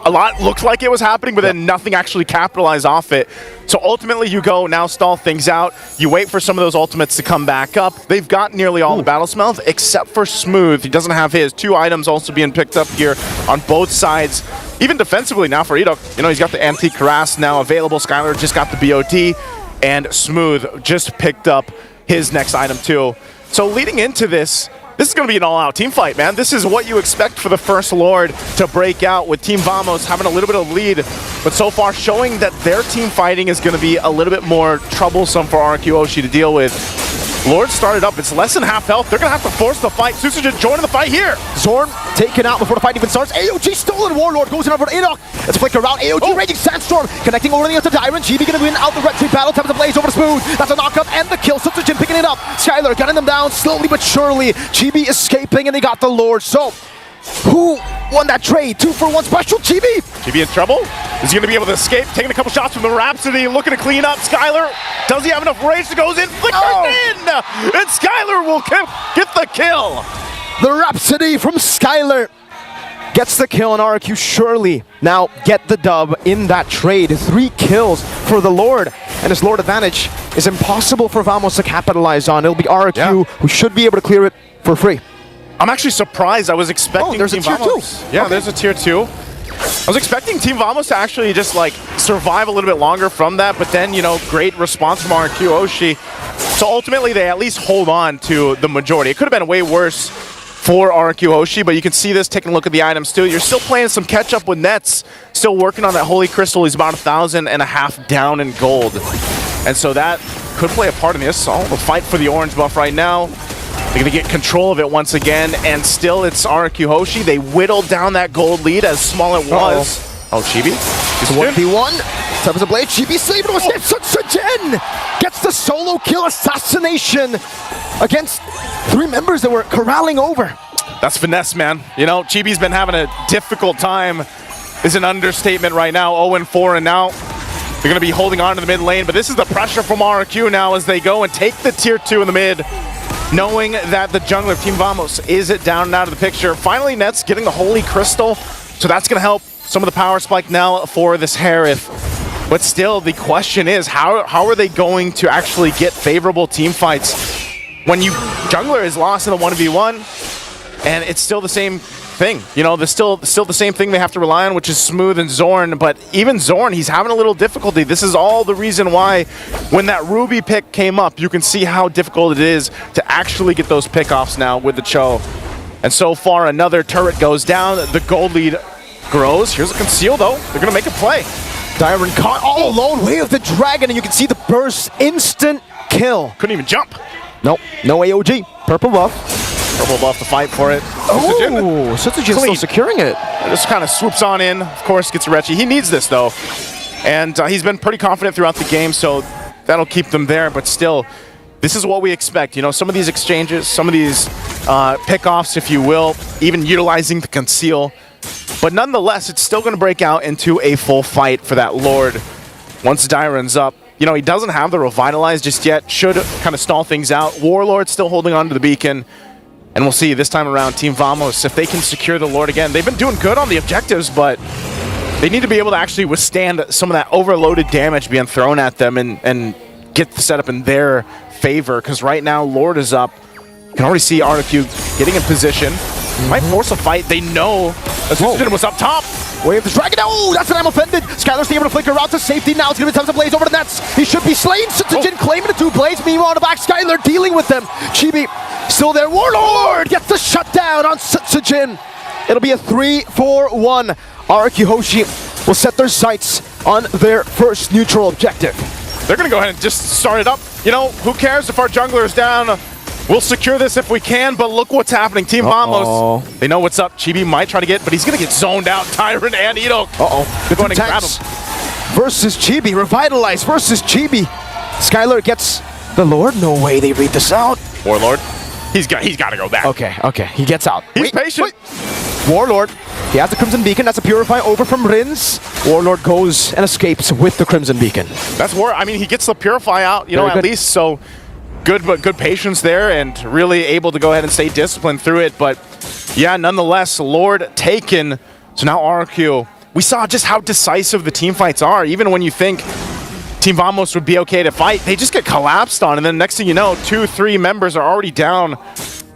a lot looked like it was happening, but then nothing actually capitalized off it. So ultimately you go, now stall things out. You wait for some of those ultimates to come back up. They've got nearly all the battle smells, except for Smooth. He doesn't have his. 2 items also being picked up here on both sides. Even defensively now for Edoc, you know, he's got the Antique Harass now available. Skylar just got the BOD, and Smooth just picked up his next item too. So leading into this is going to be an all-out team fight, man. This is what you expect for the first Lord to break out, with Team Vamos having a little bit of lead, but so far showing that their team fighting is going to be a little bit more troublesome for RQ Hoshi to deal with. Lord started up. It's less than half health. They're going to have to force the fight. Sutsujin joining the fight here. Zorn taken out before the fight even starts. AOG stolen. Warlord goes in over to Enoch. Let's flicker around. AOG Raging Sandstorm connecting over to Tyrant. GB going to win out the Red Tree battle. Tempest Blaze over to Smooth. That's a knockup and the kill. Sutsujin picking it up. Skylar gunning them down slowly but surely. GB escaping and they got the Lord. So who won that trade? 2 for 1 special. GB. GB in trouble. Is he going to be able to escape? Taking a couple shots from the Rhapsody, looking to clean up. Skylar, does he have enough rage to goes in? Flickers in! And Skylar will get the kill. The Rhapsody from Skylar gets the kill on RQ. Surely now get the dub in that trade. 3 kills for the Lord. And his Lord advantage is impossible for Vamos to capitalize on. It'll be RQ who should be able to clear it for free. I'm actually surprised. I was expecting there's Team a tier Vamos. 2. Yeah, Okay. there's a tier 2. I was expecting Team Vamos to actually just like survive a little bit longer from that, but then, you know, great response from RQ Oshi. So ultimately, they at least hold on to the majority. It could have been way worse for RQ Oshi, but you can see this, taking a look at the items too. You're still playing some catch up with Nets, still working on that Holy Crystal. He's about 1,500 down in gold. And so that could play a part in this. So the fight for the orange buff right now. They're going to get control of it once again, and still it's RQ Hoshi. They whittled down that gold lead, as small it was. Oh, Chibi. It's a 1v1. Top of the blade. Chibi saved it. Sutsujin gets the solo kill assassination against 3 members that were corralling over. That's finesse, man. You know, Chibi's been having a difficult time. Is an understatement right now. 0-4, and now they're going to be holding on to the mid lane. But this is the pressure from RQ now as they go and take the tier 2 in the mid, knowing that the jungler Team Vamos is down and out of the picture. Finally, Nets getting the Holy Crystal, so that's going to help some of the power spike now for this Harith. But still, the question is, how are they going to actually get favorable team fights when jungler is lost in a 1v1, and it's still the same thing? You know, there's still the same thing they have to rely on, which is Smooth and Zorn. But even Zorn, he's having a little difficulty. This is all the reason why when that Ruby pick came up, you can see how difficult it is to actually get those pickoffs now with the Cho. And so far, another turret goes down. The gold lead grows. Here's a conceal, though. They're going to make a play. Dyron caught all alone, way of the dragon, and you can see the burst, instant kill. Couldn't even jump. Nope, no AOG. Purple buff. Purple buff to fight for it. Oh, Sutsujin still securing it. Just kind of swoops on in. Of course, gets Rechi. He needs this, though. And he's been pretty confident throughout the game, so that'll keep them there. But still, this is what we expect. You know, some of these exchanges, some of these pickoffs, if you will, even utilizing the conceal. But nonetheless, it's still going to break out into a full fight for that Lord once Dyron's up. You know, he doesn't have the Revitalize just yet. Should kind of stall things out. Warlord's still holding on to the beacon. And we'll see this time around, Team Vamos, if they can secure the Lord again. They've been doing good on the objectives, but they need to be able to actually withstand some of that overloaded damage being thrown at them and get the setup in their favor. Because right now, Lord is up. You can already see RQ getting in position. Might force a fight. They know that Sutsujin was up top. Wave the dragon. Oh, that's an I'm offended. Skylar's able to flicker out to safety. Now it's going to be time to blaze over the Nets. He should be slain. Sutsujin claiming the 2 blades. Meanwhile, on the back, Skylar dealing with them. Chibi still there. Warlord gets the shutdown on Sutsujin. It'll be a 3-4-1. RQ Hoshi will set their sights on their first neutral objective. They're going to go ahead and just start it up. You know, who cares if our jungler is down? We'll secure this if we can, but look what's happening. Team Vamos, they know what's up. Chibi might try to get, but he's going to get zoned out. Tyrant and Ito. They're going to grab him. Versus Chibi. Revitalize versus Chibi. Skylar gets the Lord. No way they read this out. Warlord. He's got to go back. Okay. He gets out. He's patient. Warlord. He has the Crimson Beacon. That's a Purify over from Rins. Warlord goes and escapes with the Crimson Beacon. That's War. I mean, he gets the Purify out, you know, at least. So good patience there, and really able to go ahead and stay disciplined through it. But yeah, nonetheless, Lord taken. So now RQ. We saw just how decisive the team fights are. Even when you think Team Vamos would be okay to fight, they just get collapsed on, and then next thing you know, 2-3 members are already down.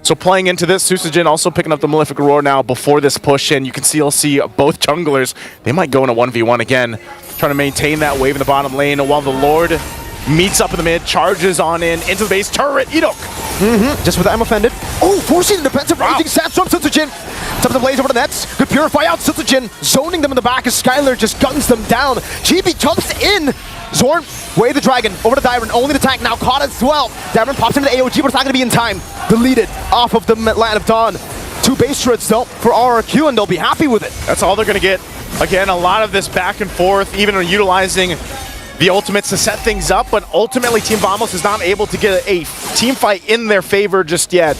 So playing into this, Sutsujin also picking up the Malefic Roar now before this push in. You can still see both junglers. They might go in a 1v1 again, trying to maintain that wave in the bottom lane while the Lord meets up in the mid, charges on into the base turret. Edok. Just with the I'm offended. Oh, forcing the defensive raging Sandstorm. Sutsujin. Top of the blaze over the Nets. Good Purify out. Sutsujin zoning them in the back as Skylar just guns them down. Chibi jumps in. Zorn, way the dragon over to Dyron. Only the tank now caught as well. Dyron pops into the AOG, but it's not going to be in time. Deleted off of the Land of Dawn. 2 base turrets though for RRQ, and they'll be happy with it. That's all they're going to get. Again, a lot of this back and forth, even utilizing the ultimates to set things up, but ultimately Team Vamos is not able to get a team fight in their favor just yet.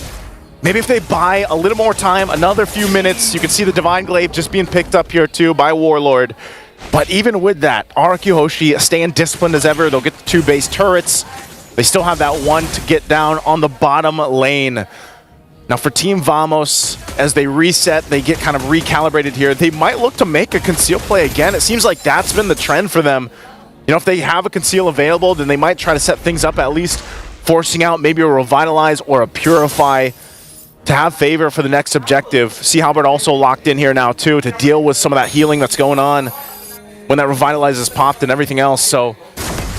Maybe if they buy a little more time, another few minutes, you can see the Divine Glaive just being picked up here too by Warlord. But even with that, RQ Hoshi staying disciplined as ever. They'll get the 2 base turrets. They still have that 1 to get down on the bottom lane. Now for Team Vamos, as they reset, they get kind of recalibrated here. They might look to make a conceal play again. It seems like that's been the trend for them. You know, if they have a conceal available, then they might try to set things up, at least forcing out maybe a Revitalize or a Purify. to have favor for the next objective. See Halbert also locked in here now too to deal with some of that healing that's going on when that revitalizes popped and everything else. So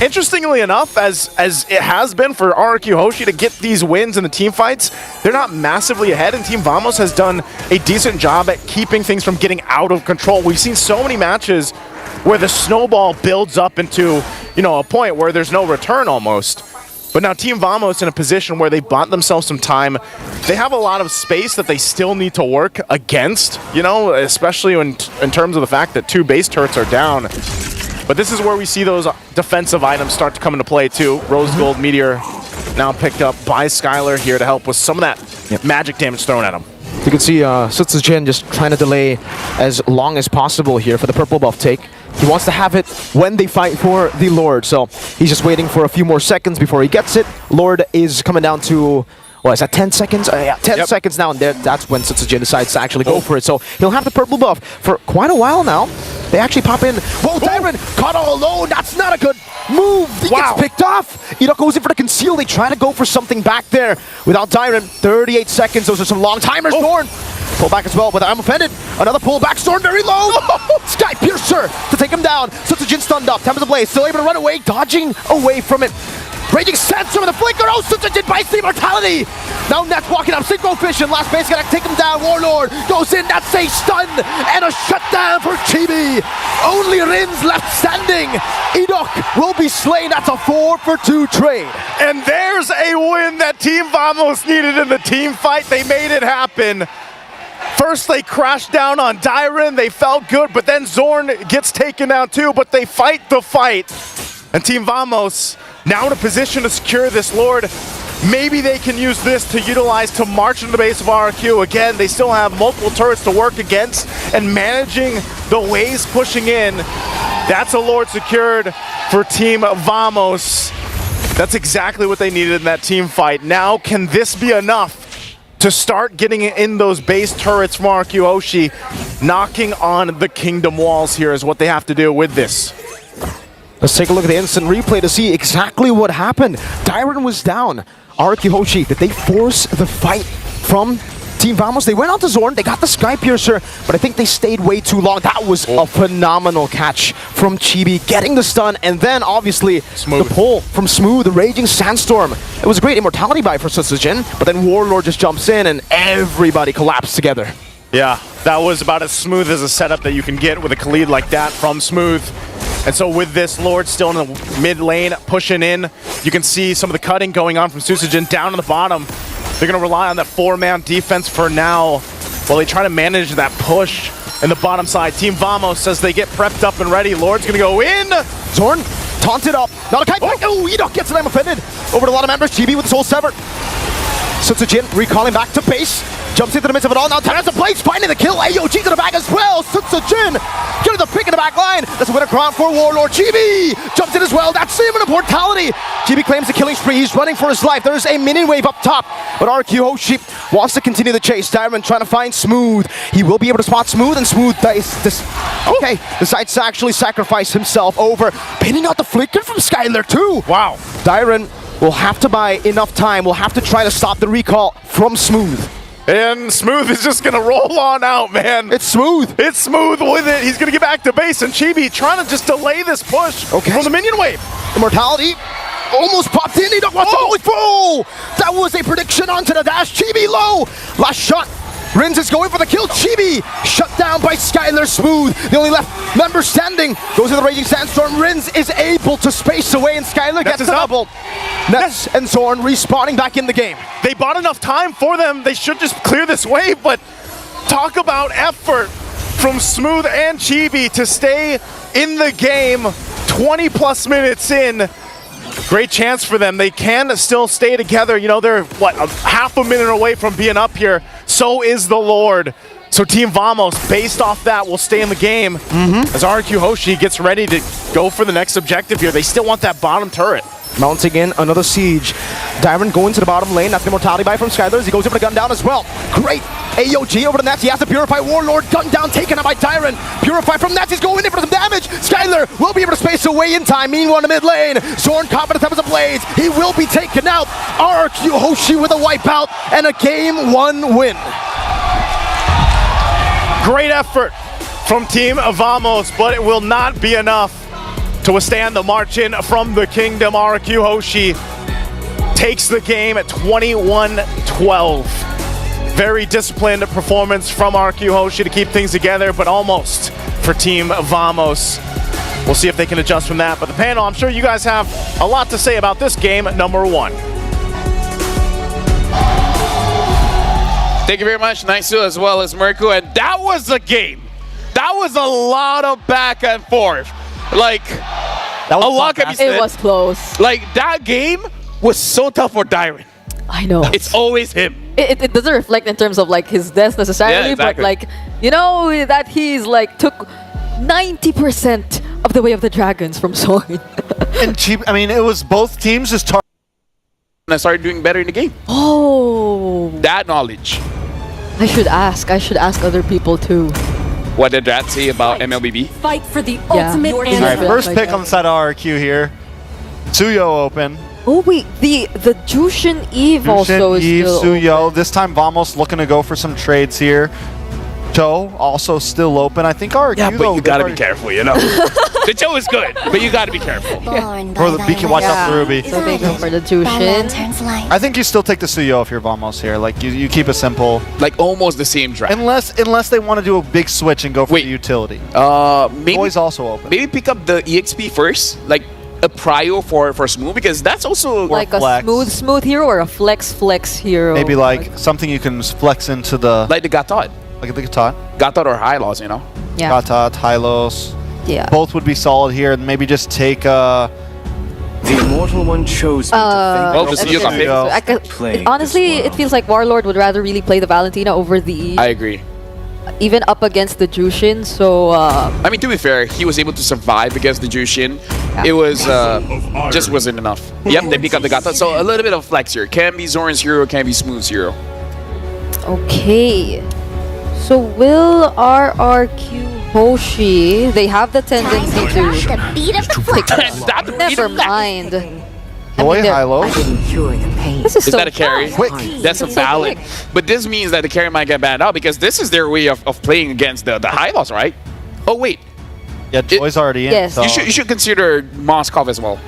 interestingly enough, as it has been for RRQ Hoshi to get these wins in the team fights, they're not massively ahead, and Team Vamos has done a decent job at keeping things from getting out of control. We've seen so many matches where the snowball builds up into, you know, a point where there's no return almost. But now Team Vamos in a position where they bought themselves some time. They have a lot of space that they still need to work against, you know, especially in terms of the fact that 2 base turrets are down. But this is where we see those defensive items start to come into play too. Rose Gold Meteor now picked up by Skylar here to help with some of that magic damage thrown at him. You can see Sutsujin just trying to delay as long as possible here for the purple buff take. He wants to have it when they fight for the Lord, so he's just waiting for a few more seconds before he gets it. Lord is coming down to, what is that, 10 seconds? Yeah, 10 seconds now, and that's when Sutsujin decides to actually go for it. So he'll have the purple buff for quite a while now. They actually pop in. Whoa, Tyron caught all alone. That's not a good move. He gets picked off. Edok goes in for the conceal. They try to go for something back there without Tyron. 38 seconds. Those are some long timers. Zorn pull back as well, but I'm offended. Another pull back. Zorn very low. Sky Piercer to take him down. Sutsujin stunned up. Temper the Blaze still able to run away, dodging away from it. Raging Sandstorm with the flinker. Oh, Sutsujin bites the immortality. Now Net's walking up. Synchro Vision. Last base gonna take him down. Warlord goes in. That's a stun and a shutdown for Chibi. Only Rins left standing. Edok will be slain. That's a 4-for-2 trade. And there's a win that Team Vamos needed in the team fight. They made it happen. First, they crashed down on Dyron. They felt good, but then Zorn gets taken down too, but they fight the fight. And Team Vamos now in a position to secure this Lord. Maybe they can use this to utilize to march into the base of RRQ. Again, they still have multiple turrets to work against, and managing the waves pushing in. That's a Lord secured for Team Vamos. That's exactly what they needed in that team fight. Now, can this be enough to start getting in those base turrets from RRQ Hoshi? Knocking on the Kingdom walls here is what they have to do with this. Let's take a look at the instant replay to see exactly what happened. Dyron was down. RRQ Hoshi, did they force the fight from Team Vamos? They went on to Zorn, they got the Sky Piercer, but I think they stayed way too long. That was a phenomenal catch from Chibi, getting the stun, and then obviously the pull from Smooth, the Raging Sandstorm. It was a great immortality buy for Sutsujin, but then Warlord just jumps in and everybody collapsed together. Yeah, that was about as smooth as a setup that you can get with a Khalid like that from Smooth. And so with this Lord still in the mid lane, pushing in, you can see some of the cutting going on from Sutsujin down on the bottom. They're going to rely on that 4-man defense for now while they try to manage that push in the bottom side. Team Vamos says they get prepped up and ready. Lord's going to go in. Zorn taunted up. Not a kite. Oh, Edok gets it. I'm offended. Over to a lot of members. Chibi with the soul severed. Sutsujin recalling back to base. Jumps into the midst of it all. Now Terrence the Blaze finding the kill. AOG to the back as well. Sutsujin getting the pick in the back line. That's a winner crown for Warlord. Chibi jumps in as well. That's even a mortality. Chibi claims the killing spree. He's running for his life. There's a mini wave up top, but RRQ Hoshi wants to continue the chase. Diamond trying to find Smooth. He will be able to spot Smooth, and Smooth decides to actually sacrifice himself over pinning out the flicker from Skylar too. Wow. Dyron will have to buy enough time. We'll have to try to stop the recall from Smooth. And Smooth is just going to roll on out, man. It's Smooth. It's Smooth with it. He's going to get back to base, and Chibi trying to just delay this push from the minion wave. Immortality almost popped in. He don't want to go full. That was a prediction onto the dash. Chibi low. Last shot. Rins is going for the kill. Chibi shut down by Skylar. Smooth, the only left member standing, goes to the Raging Sandstorm. Rins is able to space away, and Skylar gets the double. Nets and Zorn respawning back in the game. They bought enough time for them. They should just clear this wave, but talk about effort from Smooth and Chibi to stay in the game 20 plus minutes in. Great chance for them. They can still stay together. You know, they're, what, half a minute away from being up here. So is the Lord. So Team Vamos, based off that, will stay in the game as RRQ Hoshi gets ready to go for the next objective here. They still want that bottom turret. Mounting in another siege. Dyron going to the bottom lane. That's the mortality buy from Skyler. He goes over the gun down as well. Great. AOG over the Nats. He has to Purify Warlord. Gun down taken out by Dyron. Purify from Nats. He's going in for some damage. Skyler will be able to space away in time. Meanwhile, in the mid lane, Zorn confident as a blaze. He will be taken out. RRQ Hoshi with a wipeout and a game 1 win. Great effort from Team Vamos, but it will not be enough to withstand the march in from the Kingdom. RRQ Hoshi takes the game at 21-12. Very disciplined performance from RRQ Hoshi to keep things together, but almost for Team Vamos. We'll see if they can adjust from that. But the panel, I'm sure you guys have a lot to say about this game number 1. Thank you very much, Naisu, as well as Mirko. And that was the game. That was a lot of back and forth. Like, a lot can be said. It was close. Like, that game was so tough for Dyron. I know. It's always him. It doesn't reflect in terms of like his death necessarily, exactly. but like, you know, that he's like took 90% of the way of the dragons from Zorn. And cheap. I mean, it was both teams just And I started doing better in the game. Oh. That knowledge. I should ask other people too. What did Drat say about MLBB? Fight for the Yeah. ultimate All right, answer. first pick on the side of RRQ here. Tsuyo open. Oh wait, the Jushin Eve also is Eve, still Tsuyo. open. This time Vamos looking to go for some trades here. Cho also still open. I think RRQ Yeah, but though, you gotta be careful, you know. The Joe is good, but you gotta be careful. For the beacon, watch out for Ruby. So they go for the Jushin. I think you still take the Tsuyo if you're Vamos here. Like you keep it simple. Like almost the same draft. Unless they want to do a big switch and go for the utility. Maybe Boy's also open. Maybe pick up the EXP first, like a prio for Smooth, because that's also Like a smooth hero or a flex hero. Maybe like something you can flex into the like the Gatot. Like the Gatot. Gatot or Hylos, you know. Yeah. Gatot, Hylos. Yeah. Both would be solid here, and maybe just take The immortal one chose me to think honestly, it feels like Warlord would rather really play the Valentina over the I agree. even up against the Jushin. So I mean, to be fair, he was able to survive against the Jushin. It was just wasn't enough. Yep, they pick up the Gatot. So a little bit of flex here. Can be Zorn's hero, can be Smooth's hero. okay. So will RRQ Hoshi? They have the tendency to pick. Never mind. Boy, Hylos. This is so that a carry? Quick. That's a valid. But this means that the carry might get banned out because this is their way of playing against the Hylos, right? Oh wait. Yeah, Joy's already in. Yes. So. You should consider Moskov as well.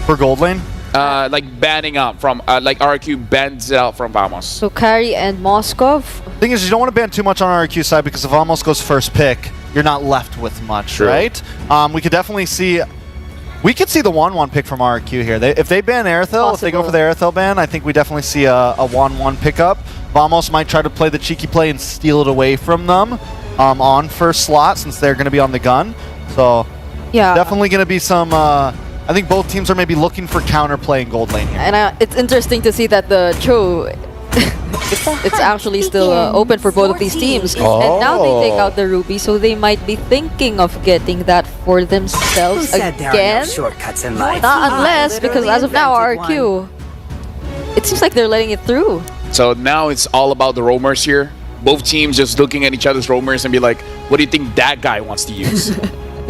For gold lane? Like banning out from like RQ bans it out from Vamos. So Carry and Moskov. Thing is, you don't want to ban too much on RQ side because if Vamos goes first pick, you're not left with much, True. right? We could definitely see. We could see the 1-1 pick from RQ here. If they ban Airthel, if they go for the Airthel ban, I think we definitely see a 1-1 pickup. Vamos might try to play the cheeky play and steal it away from them on first slot since they're going to be on the gun. So Yeah. definitely going to be some. I think both teams are maybe looking for counterplay in gold lane here. And it's interesting to see that the Cho, it's actually still open for both of these teams. And now they take out the Ruby, so they might be thinking of getting that for themselves again. Shortcuts in life. Not unless, because as of now, RQ, it seems like they're letting it through. So now it's all about the roamers here. Both teams just looking at each other's roamers and be like, what do you think that guy wants to use?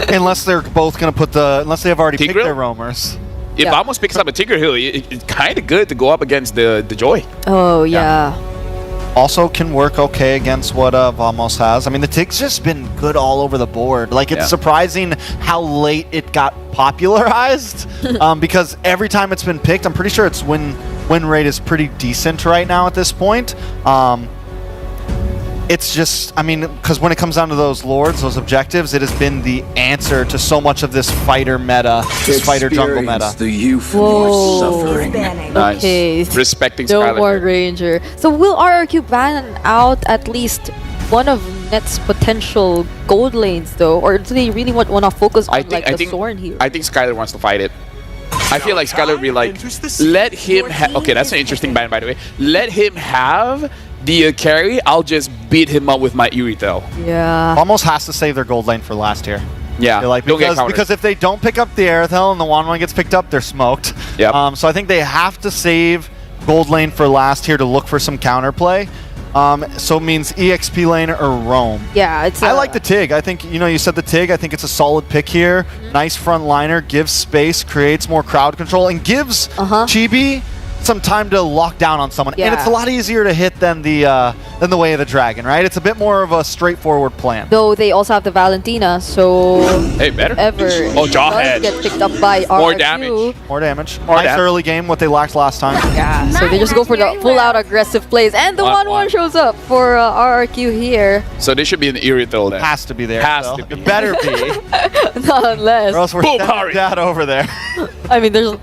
Unless they're both going to put unless they have already picked Tigreal? their roamers. If Vamos picks up a Tigger Hill, it's kind of good to go up against the Joy. Oh, yeah. Also can work okay against what Vamos has. I mean, the Tig's just been good all over the board. Like, it's surprising how late it got popularized because every time it's been picked, I'm pretty sure its win rate is pretty decent right now at this point. It's just, I mean, because when it comes down to those lords, those objectives, it has been the answer to so much of this fighter meta, this fighter jungle meta. The youth of your suffering. Nice. Okay. Respecting No Skylar. more Ranger. So will RRQ ban out at least one of Net's potential gold lanes, though? Or do they really want to focus on the Zorn here? I think Skylar wants to fight it. I feel like Skylar would be like, let him okay, that's an interesting ban, by the way. Let him have the carry. I'll just beat him up with my Irithel. Yeah. Almost has to save their gold lane for last here. Yeah, Like, don't get counters. because if they don't pick up the Aerithel and the 1-1 gets picked up, they're smoked. Yep. So I think they have to save gold lane for last here to look for some counterplay. So it means EXP lane or roam. Yeah, it's. I like the Tig. I think, you said the Tig. I think it's a solid pick here. Nice front liner, gives space, creates more crowd control, and gives Chibi some time to lock down on someone. And it's a lot easier to hit than the Way of the Dragon, right? It's a bit more of a straightforward plan. Though they also have the Valentina, so hey, better. Ever Jawhead. Get picked up by More RQ. damage. More damage. Nice early game, what they lacked last time. Yeah, so they just go for the full-out aggressive plays, and the 1-1 shows up for RRQ here. So they should be in the Irithel then. Has to be there. Has to be. It better be. Not unless. Or else we're Boom, sending Dad over there. I mean, there's.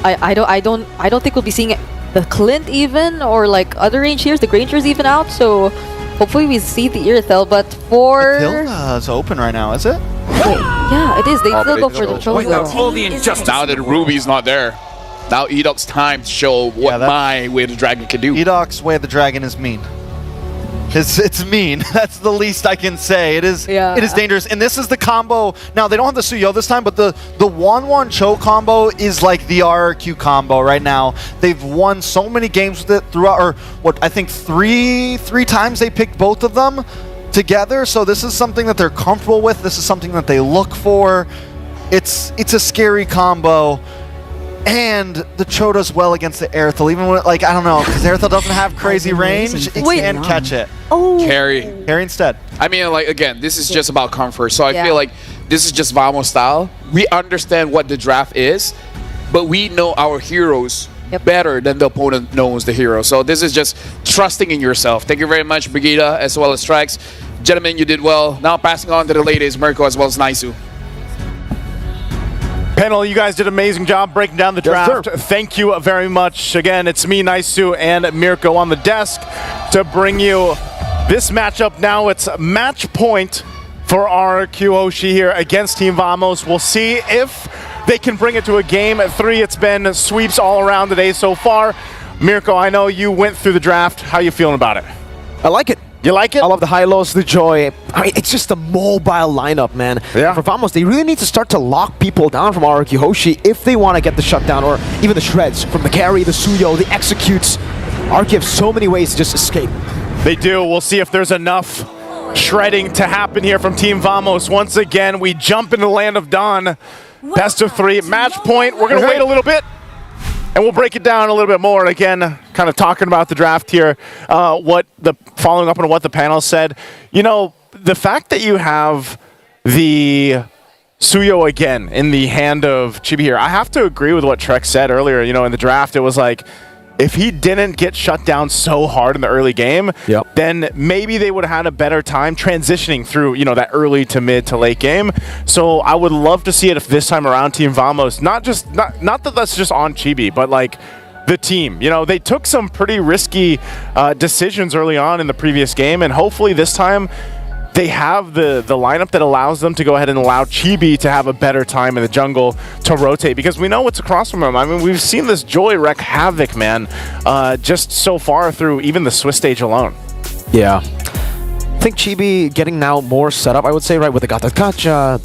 I don't think we'll be seeing the Clint even, or like other range heroes, the Grangers even out. So hopefully we see the Irithel. But for Matilda's open right now, is it? yeah, it is. They still go for the Chozo. Now that Ruby's not there, now Edoc's time to show what my Way of the Dragon can do. Edoc's Way of the Dragon is mean. It's mean. That's the least I can say. It is dangerous. And this is the combo. Now, they don't have the Suyo this time, but the 1-1 Cho combo is like the RRQ combo right now. They've won so many games with it throughout, or what, I think three times they picked both of them together. So this is something that they're comfortable with. This is something that they look for. It's a scary combo. And the Cho does well against the Aerithel, even when, like, I don't know, because Aerithel doesn't have crazy range, it can catch it. Carry instead. I mean, like, again, this is just about comfort. So I feel like this is just Vamos style. We understand what the draft is, but we know our heroes better than the opponent knows the hero. So this is just trusting in yourself. Thank you very much, Brigida, as well as Strikes. Gentlemen, you did well. Now passing on to the ladies, Mirko as well as Naisu. Panel, you guys did an amazing job breaking down the draft. Thank you very much. Again, it's me, Naisu, and Mirko on the desk to bring you this matchup. Now it's match point for RRQ Hoshi here against Team Vamos. We'll see if they can bring it to a game. At 3, it's been sweeps all around today so far. Mirko, I know you went through the draft. How you feeling about it? I like it. You like it? I love the high-lows, the joy. I mean, it's just a mobile lineup, man. Yeah. For Vamos, they really need to start to lock people down from RRQ Hoshi if they want to get the shutdown, or even the shreds from the carry, the Suyo, the executes. RRQ have so many ways to just escape. They do. We'll see if there's enough shredding to happen here from Team Vamos. Once again, we jump into the land of Dawn. Best of 3, match point. We're going to wait a little bit, and we'll break it down a little bit more. And again, kind of talking about the draft here, following up on what the panel said. You know, the fact that you have the Suyo again in the hand of Chibi here, I have to agree with what Trek said earlier. You know, in the draft, it was like, if he didn't get shut down so hard in the early game, then maybe they would have had a better time transitioning through, you know, that early to mid to late game. So I would love to see it if this time around Team Vamos, not that that's just on Chibi, but like the team. You know, they took some pretty risky decisions early on in the previous game, and hopefully this time they have the lineup that allows them to go ahead and allow Chibi to have a better time in the jungle to rotate, because we know what's across from him. I mean, we've seen this Joy wreak havoc, man, just so far through even the Swiss stage alone. Yeah. I think Chibi getting now more setup, I would say, right, with the Gacha,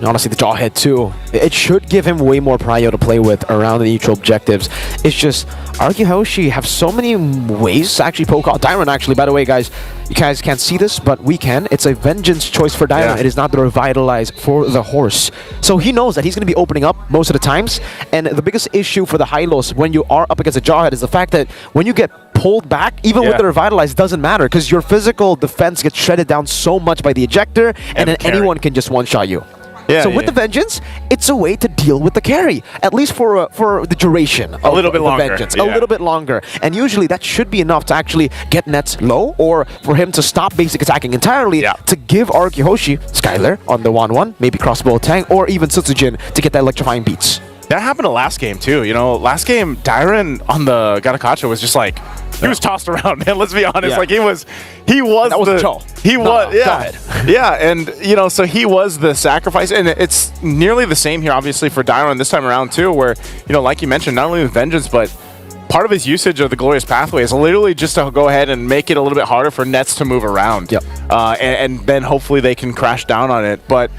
honestly, the Jawhead too. It should give him way more prio to play with around the neutral objectives. It's just, RRQ Hoshi have so many ways to actually poke out Dyron. Actually, by the way, guys, you guys can't see this, but we can. It's a vengeance choice for Dyron. Yeah. It is not the revitalize for the horse. So he knows that he's going to be opening up most of the times. And the biggest issue for the Hylos when you are up against a Jawhead is the fact that when you get pulled back, even with the revitalize, doesn't matter, because your physical defense gets shredded down so much by the ejector, and then anyone can just one-shot you. Yeah, so with the Vengeance, it's a way to deal with the carry, at least for the duration of the Vengeance. A little bit longer. And usually that should be enough to actually get nets low, or for him to stop basic attacking entirely, to give RRQ Hoshi, Skylar on the 1-1, maybe crossbow tank, or even Sutsujin to get that electrifying beats. That happened the last game too. You know, last game, Dyron on the Gatakacha was just like, he was tossed around, man. Let's be honest. Like he was and you know, so he was the sacrifice, and it's nearly the same here, obviously, for Dyron this time around too, where, you know, like you mentioned, not only with Vengeance, but part of his usage of the Glorious Pathway is literally just to go ahead and make it a little bit harder for nets to move around. And then hopefully they can crash down on it. But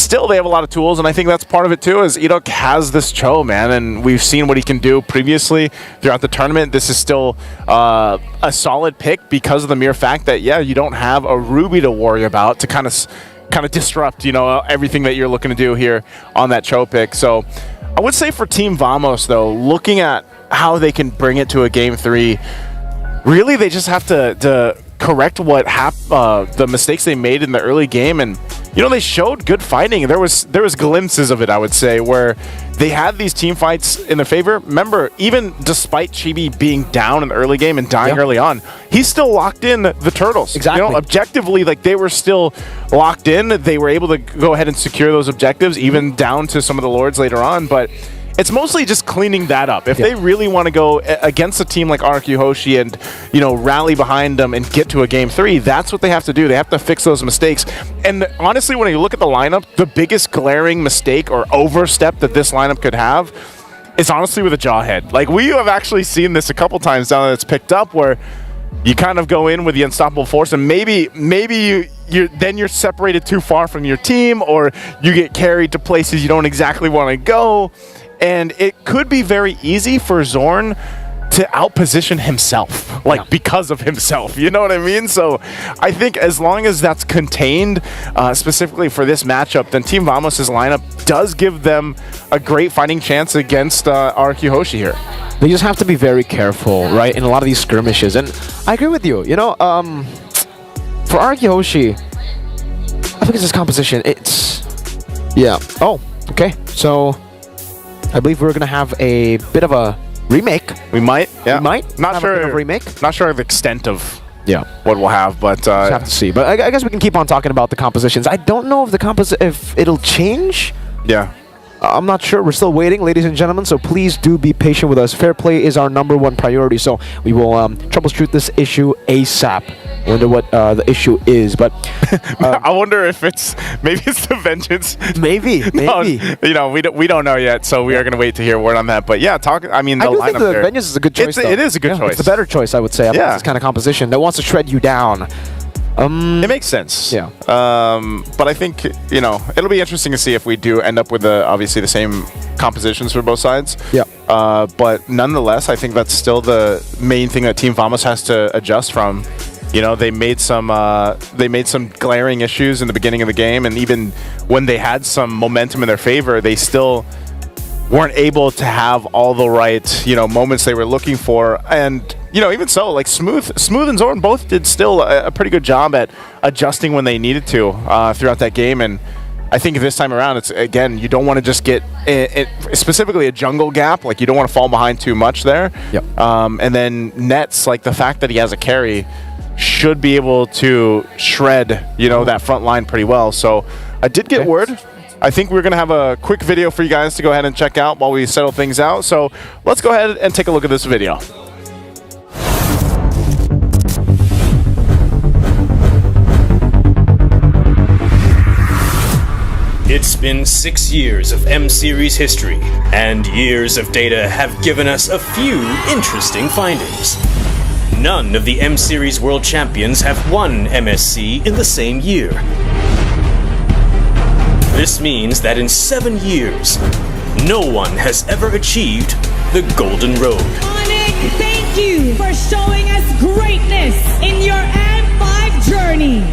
still they have a lot of tools, and I think that's part of it too, is Edok has this Cho, man, and we've seen what he can do previously throughout the tournament. This is still a solid pick because of the mere fact that, yeah, you don't have a Ruby to worry about to kind of disrupt, everything that you're looking to do here on that Cho pick. So I would say for Team Vamos, though, looking at how they can bring it to a Game 3, really they just have to correct the mistakes they made in the early game, and they showed good fighting. There was glimpses of it, I would say, where they had these team fights in their favor. Remember, even despite Chibi being down in the early game and dying early on, he still locked in the turtles. Exactly. Objectively, they were still locked in. They were able to go ahead and secure those objectives, even down to some of the lords later on. But it's mostly just cleaning that up. If they really want to go against a team like RQ Hoshi and, rally behind them and get to a Game 3, that's what they have to do. They have to fix those mistakes. And honestly, when you look at the lineup, the biggest glaring mistake or overstep that this lineup could have is honestly with a Jawhead. We have actually seen this a couple times now that it's picked up, where you kind of go in with the unstoppable force, and maybe you're separated too far from your team, or you get carried to places you don't exactly want to go. And it could be very easy for Zorn to outposition himself, because of himself. You know what I mean? So I think as long as that's contained, specifically for this matchup, then Team Vamos' lineup does give them a great fighting chance against RQ Hoshi here. They just have to be very careful, right, in a lot of these skirmishes. And I agree with you. For RQ Hoshi, I think it's this composition. Oh, okay. So I believe we're going to have a bit of a remake. We might, yeah. We might. Not sure. A bit of a remake. Not sure of the extent of what we'll have, but just have to see. But I guess we can keep on talking about the compositions. I don't know if it'll change. Yeah. I'm not sure. We're still waiting, ladies and gentlemen, so please do be patient with us. Fair play is our #1 priority, so we will troubleshoot this issue ASAP. I wonder what the issue is, but I wonder if maybe it's the Vengeance. Maybe. No, we don't know yet, so we are going to wait to hear word on that. But yeah, the I do think the Vengeance is a good choice. It is a good choice. It's the better choice, I would say. This kind of composition that wants to shred you down. It makes sense. Yeah. But I think, it'll be interesting to see if we do end up with obviously the same compositions for both sides. Yeah. But nonetheless, I think that's still the main thing that Team Vamos has to adjust from. They made some glaring issues in the beginning of the game, and even when they had some momentum in their favor, they still weren't able to have all the right, moments they were looking for. And, even so, Smooth and Zorn both did still a pretty good job at adjusting when they needed to throughout that game. And I think this time around, it's, again, you don't want to just get specifically a jungle gap. You don't want to fall behind too much there. Yep. And then Nets, the fact that he has a carry, should be able to shred, that front line pretty well. So I did get word. I think we're going to have a quick video for you guys to go ahead and check out while we settle things out. So let's go ahead and take a look at this video. It's been 6 years of M-Series history, and years of data have given us a few interesting findings. None of the M-Series World Champions have won MSC in the same year. This means that in 7 years, no one has ever achieved the Golden Road. Onyx, thank you for showing us greatness in your M5 journey.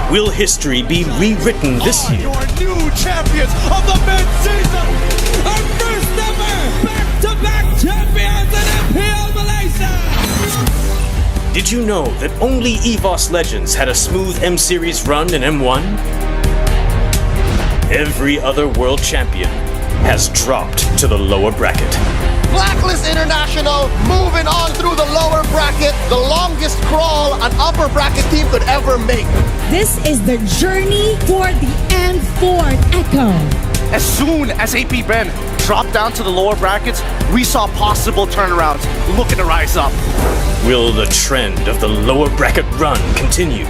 Will history be rewritten this year? Your new champions of the mid-season, our first ever back-to-back champions in MPL Malaysia. Did you know that only EVOS Legends had a smooth M-Series run in M1? Every other world champion has dropped to the lower bracket. Blacklist International moving on through the lower bracket, the longest crawl an upper bracket team could ever make. This is the journey for the M4 Echo. As soon as AP Ben dropped down to the lower brackets, we saw possible turnarounds looking to rise up. Will the trend of the lower bracket run continue?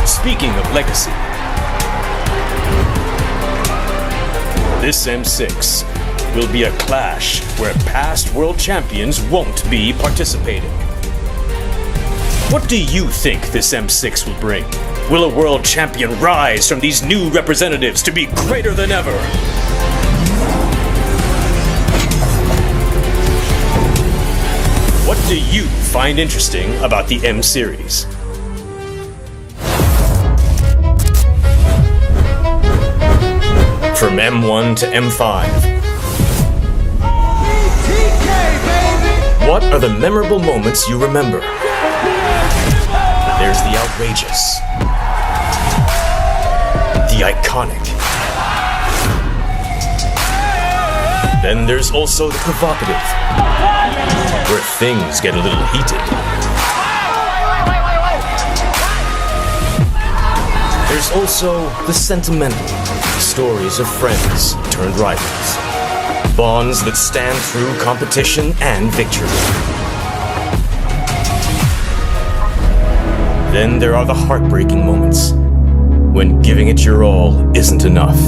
Speaking of legacy, this M6 will be a clash where past world champions won't be participating. What do you think this M6 will bring? Will a world champion rise from these new representatives to be greater than ever? What do you find interesting about the M series? From M1 to M5. What are the memorable moments you remember? There's the outrageous, the iconic. Then there's also the provocative, where things get a little heated. There's also the sentimental, stories of friends turned rivals. Bonds that stand through competition and victory. Then there are the heartbreaking moments, when giving it your all isn't enough.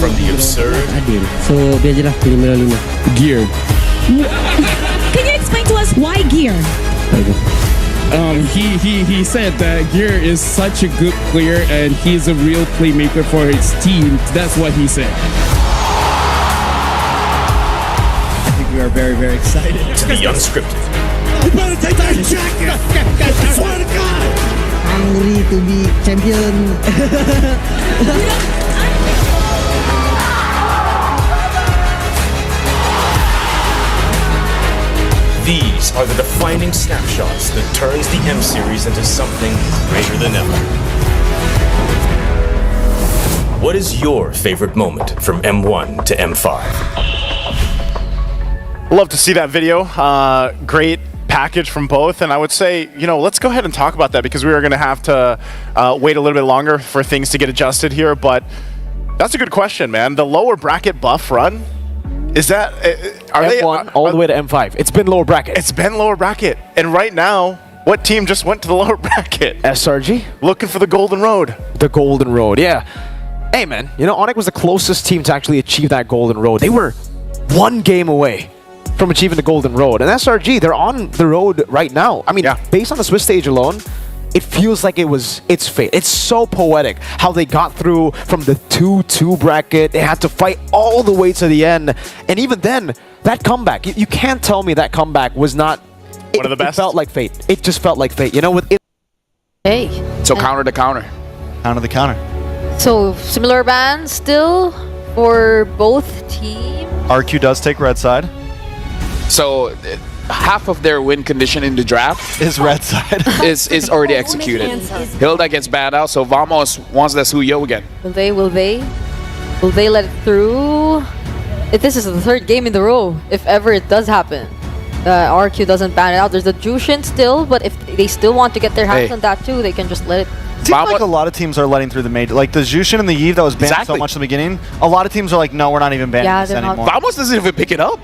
From the absurd. So, biar je lah pilih melalui. Gear. Can you explain to us why Gear? He said that Gear is such a good player and he's a real playmaker for his team. That's what he said. I think we are very, very excited. To the unscripted. You better take that jacket! I swear to God! Hungry to be champion. These are the defining snapshots that turns the M series into something greater than ever. What is your favorite moment from M1 to M5? Love to see that video. Great package from both, and I would say, let's go ahead and talk about that because we are going to have to wait a little bit longer for things to get adjusted here, but that's a good question, man. The lower bracket buff run, is that... Are M1 all the way to M5. It's been lower bracket. It's been lower bracket. And right now, what team just went to the lower bracket? SRG. Looking for the Golden Road. The Golden Road, yeah. Hey, man, Onyx was the closest team to actually achieve that Golden Road. They were one game away from achieving the Golden Road. And SRG, they're on the road right now. I mean, based on the Swiss stage alone, it feels like it's fate. It's so poetic how they got through from the 2-2 bracket. They had to fight all the way to the end. And even then, that comeback, you can't tell me that comeback was not... One of the best? It felt like fate. It just felt like fate. With it. Hey. So counter to counter. Counter the counter. So similar bans still for both teams. RQ does take red side. So half of their win condition in the draft is red side. is already executed. Hilda gets banned out, so Vamos wants the Suyo again. Will they let it through? If this is the third game in the row, if ever it does happen, RQ doesn't ban it out. There's the Jushin still, but if they still want to get their hands on that too, they can just let it. It seems like a lot of teams are letting through the major. Like the Jushin and the Yves that was banned so much in the beginning, a lot of teams are like, no, we're not even banning this anymore. Vamos doesn't even pick it up.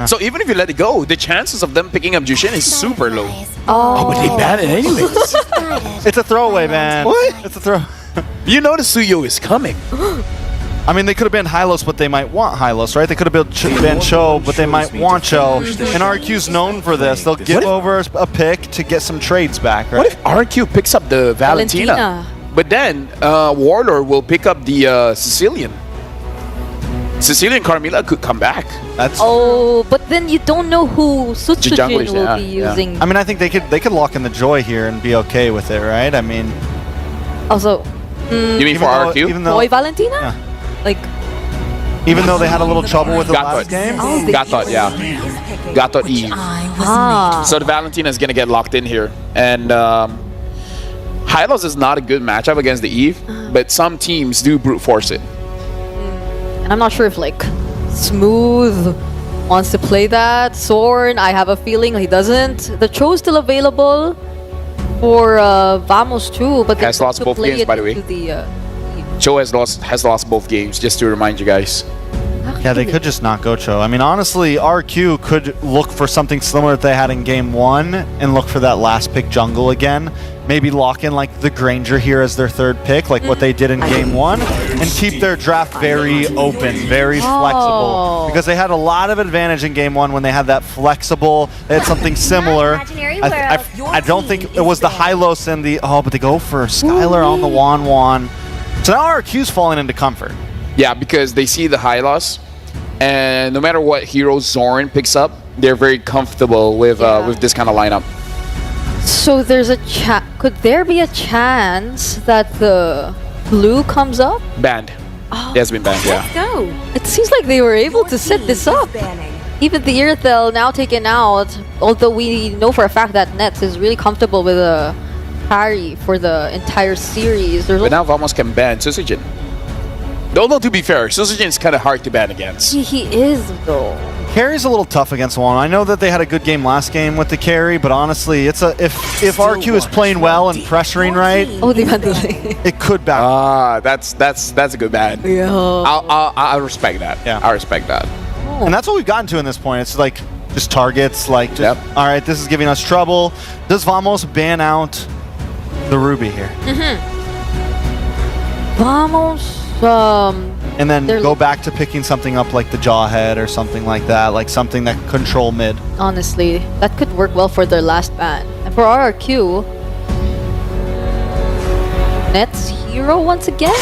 So even if you let it go, the chances of them picking up Jushin is super low. Oh, but they ban it anyways. It's a throwaway, man. What? It's a throw. You know the Suyo is coming. I mean, they could have been Hylos, but they might want Hylos, right? They could have been Cho, but they might want Cho. And RQ's known for this. They'll give over a pick to get some trades back, right? What if RQ picks up the Valentina? But then Warlord will pick up the Sicilian. Sicilian Carmilla could come back. But then you don't know who Sutsujin will be using. I mean, I think they could lock in the Joy here and be okay with it, right? I mean... Also... you mean for RQ? Boy Valentina? Yeah. Like... Even though they had a little trouble with the last game? Gatot, yeah. Gatot Eve. So the Valentina is going to get locked in here. And Hylos is not a good matchup against the Eve, but some teams do brute force it. And I'm not sure if Smooth wants to play that. Sorn, I have a feeling he doesn't. The Cho's still available for Vamos too, but has lost both games, by the way. Cho has lost both games, just to remind you guys. Yeah, they could just not go Cho. I mean, honestly, RQ could look for something similar that they had in game 1 and look for that last pick jungle again. maybe lock in like the Granger here as their third pick, like what they did in game 1, and keep their draft very open, very flexible. Because they had a lot of advantage in game 1 when they had that flexible, they had something similar. I don't think it was the Hylos and the, but they go for Skylar on the Wan. So now RQ's falling into comfort. Yeah, because they see the Hylos, and no matter what hero Zorn picks up, they're very comfortable with this kind of lineup. So there's a could there be a chance that the blue comes up? Banned. It has been banned, yeah. Go. It seems like they were able to set this up. Even the Irithel now taken out, although we know for a fact that Nets is really comfortable with a carry for the entire series. But now Vamos can ban Susujin. Although to be fair, Susujin is kind of hard to ban against. He is though. Carry's a little tough against one. I know that they had a good game last game with the carry, but honestly, it's if RQ is playing well and pressuring right, it could back. That's a good ban. Yeah. I respect that. Yeah, I respect that. And that's what we've gotten to in this point. It's like just targets, like just, all right, this is giving us trouble. Does Vamos ban out the Ruby here? Vamos. And then go back to picking something up like the Jawhead or something like that, like something that control mid. Honestly, that could work well for their last ban. And for RRQ, Nets hero once again?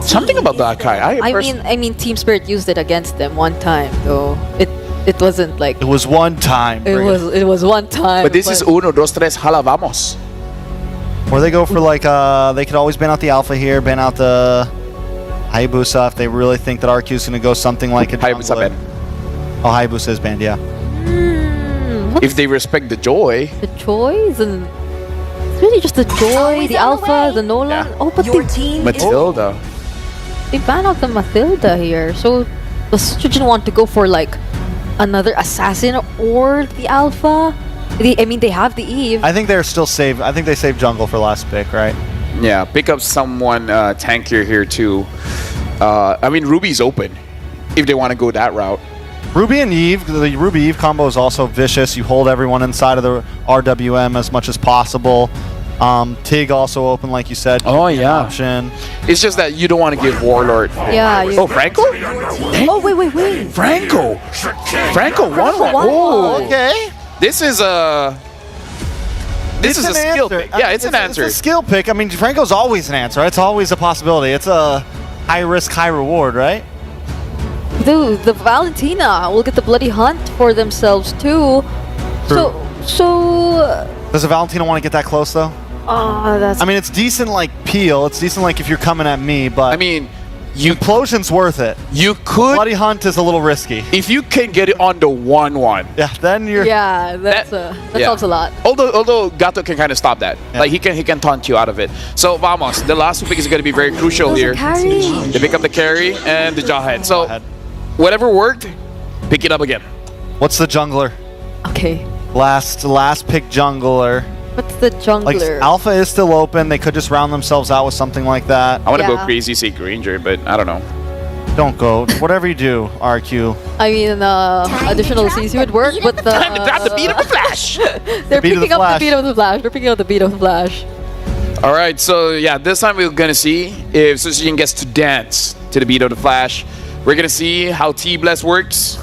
Something about the Akai. I mean, Team Spirit used it against them one time, though. It wasn't like. It was one time. It was one time. But this is uno, dos, tres, hala vamos. Or they go for like, they could always ban out the Alpha here, ban out the Hayabusa if they really think that RQ is going to go something like a Hayabusa ban. Oh, Hayabusa is banned, yeah. If they respect the Joy. The Joys and it's really just the Joy, the Alpha, the Nolan. Yeah. Oh, but Matilda. They ban out the Matilda here. So the Sujin want to go for like another Assassin or the Alpha. I mean, they have the Eve. I think they're still saved. I think they saved jungle for last pick, right? Yeah, pick up someone tankier here too. I mean, Ruby's open if they want to go that route. Ruby and Eve, the Ruby Eve combo is also vicious. You hold everyone inside of the RWM as much as possible. Tig also open, like you said. Oh yeah. Option. It's just that you don't want to give Warlord. Yeah. Oh, Franco? Oh wait. Franco 1-1. Oh, okay. This is a skill pick. Yeah, it's an answer. It's a skill pick. I mean, Franco's always an answer. It's always a possibility. It's a high risk, high reward, right? Dude, the Valentina will get the bloody hunt for themselves too. True. So. Does the Valentina want to get that close though? That's. I mean, it's decent like peel. It's decent like if you're coming at me, but I mean, Implosion's worth it. You could. Bloody Hunt is a little risky. If you can get it on the 1-1. Yeah, then you're. Yeah, that helps a lot. Although Gato can kind of stop that. Yeah. Like he can taunt you out of it. So Vamos, the last two pick is going to be very crucial here. They pick up the carry and the Jawhead. So whatever worked, pick it up again. What's the jungler? Okay. Last pick jungler. What's the jungler? Like Alpha is still open. They could just round themselves out with something like that. I want to go crazy, say Granger, but I don't know. Don't go. Whatever you do, RQ. I mean, additional CC would work, but the time to drop the beat of the Flash. They're picking up the beat of the Flash. They're picking up the beat of the Flash. All right, so yeah, this time we're gonna see if Susujin gets to dance to the beat of the Flash. We're gonna see how T-Bless works.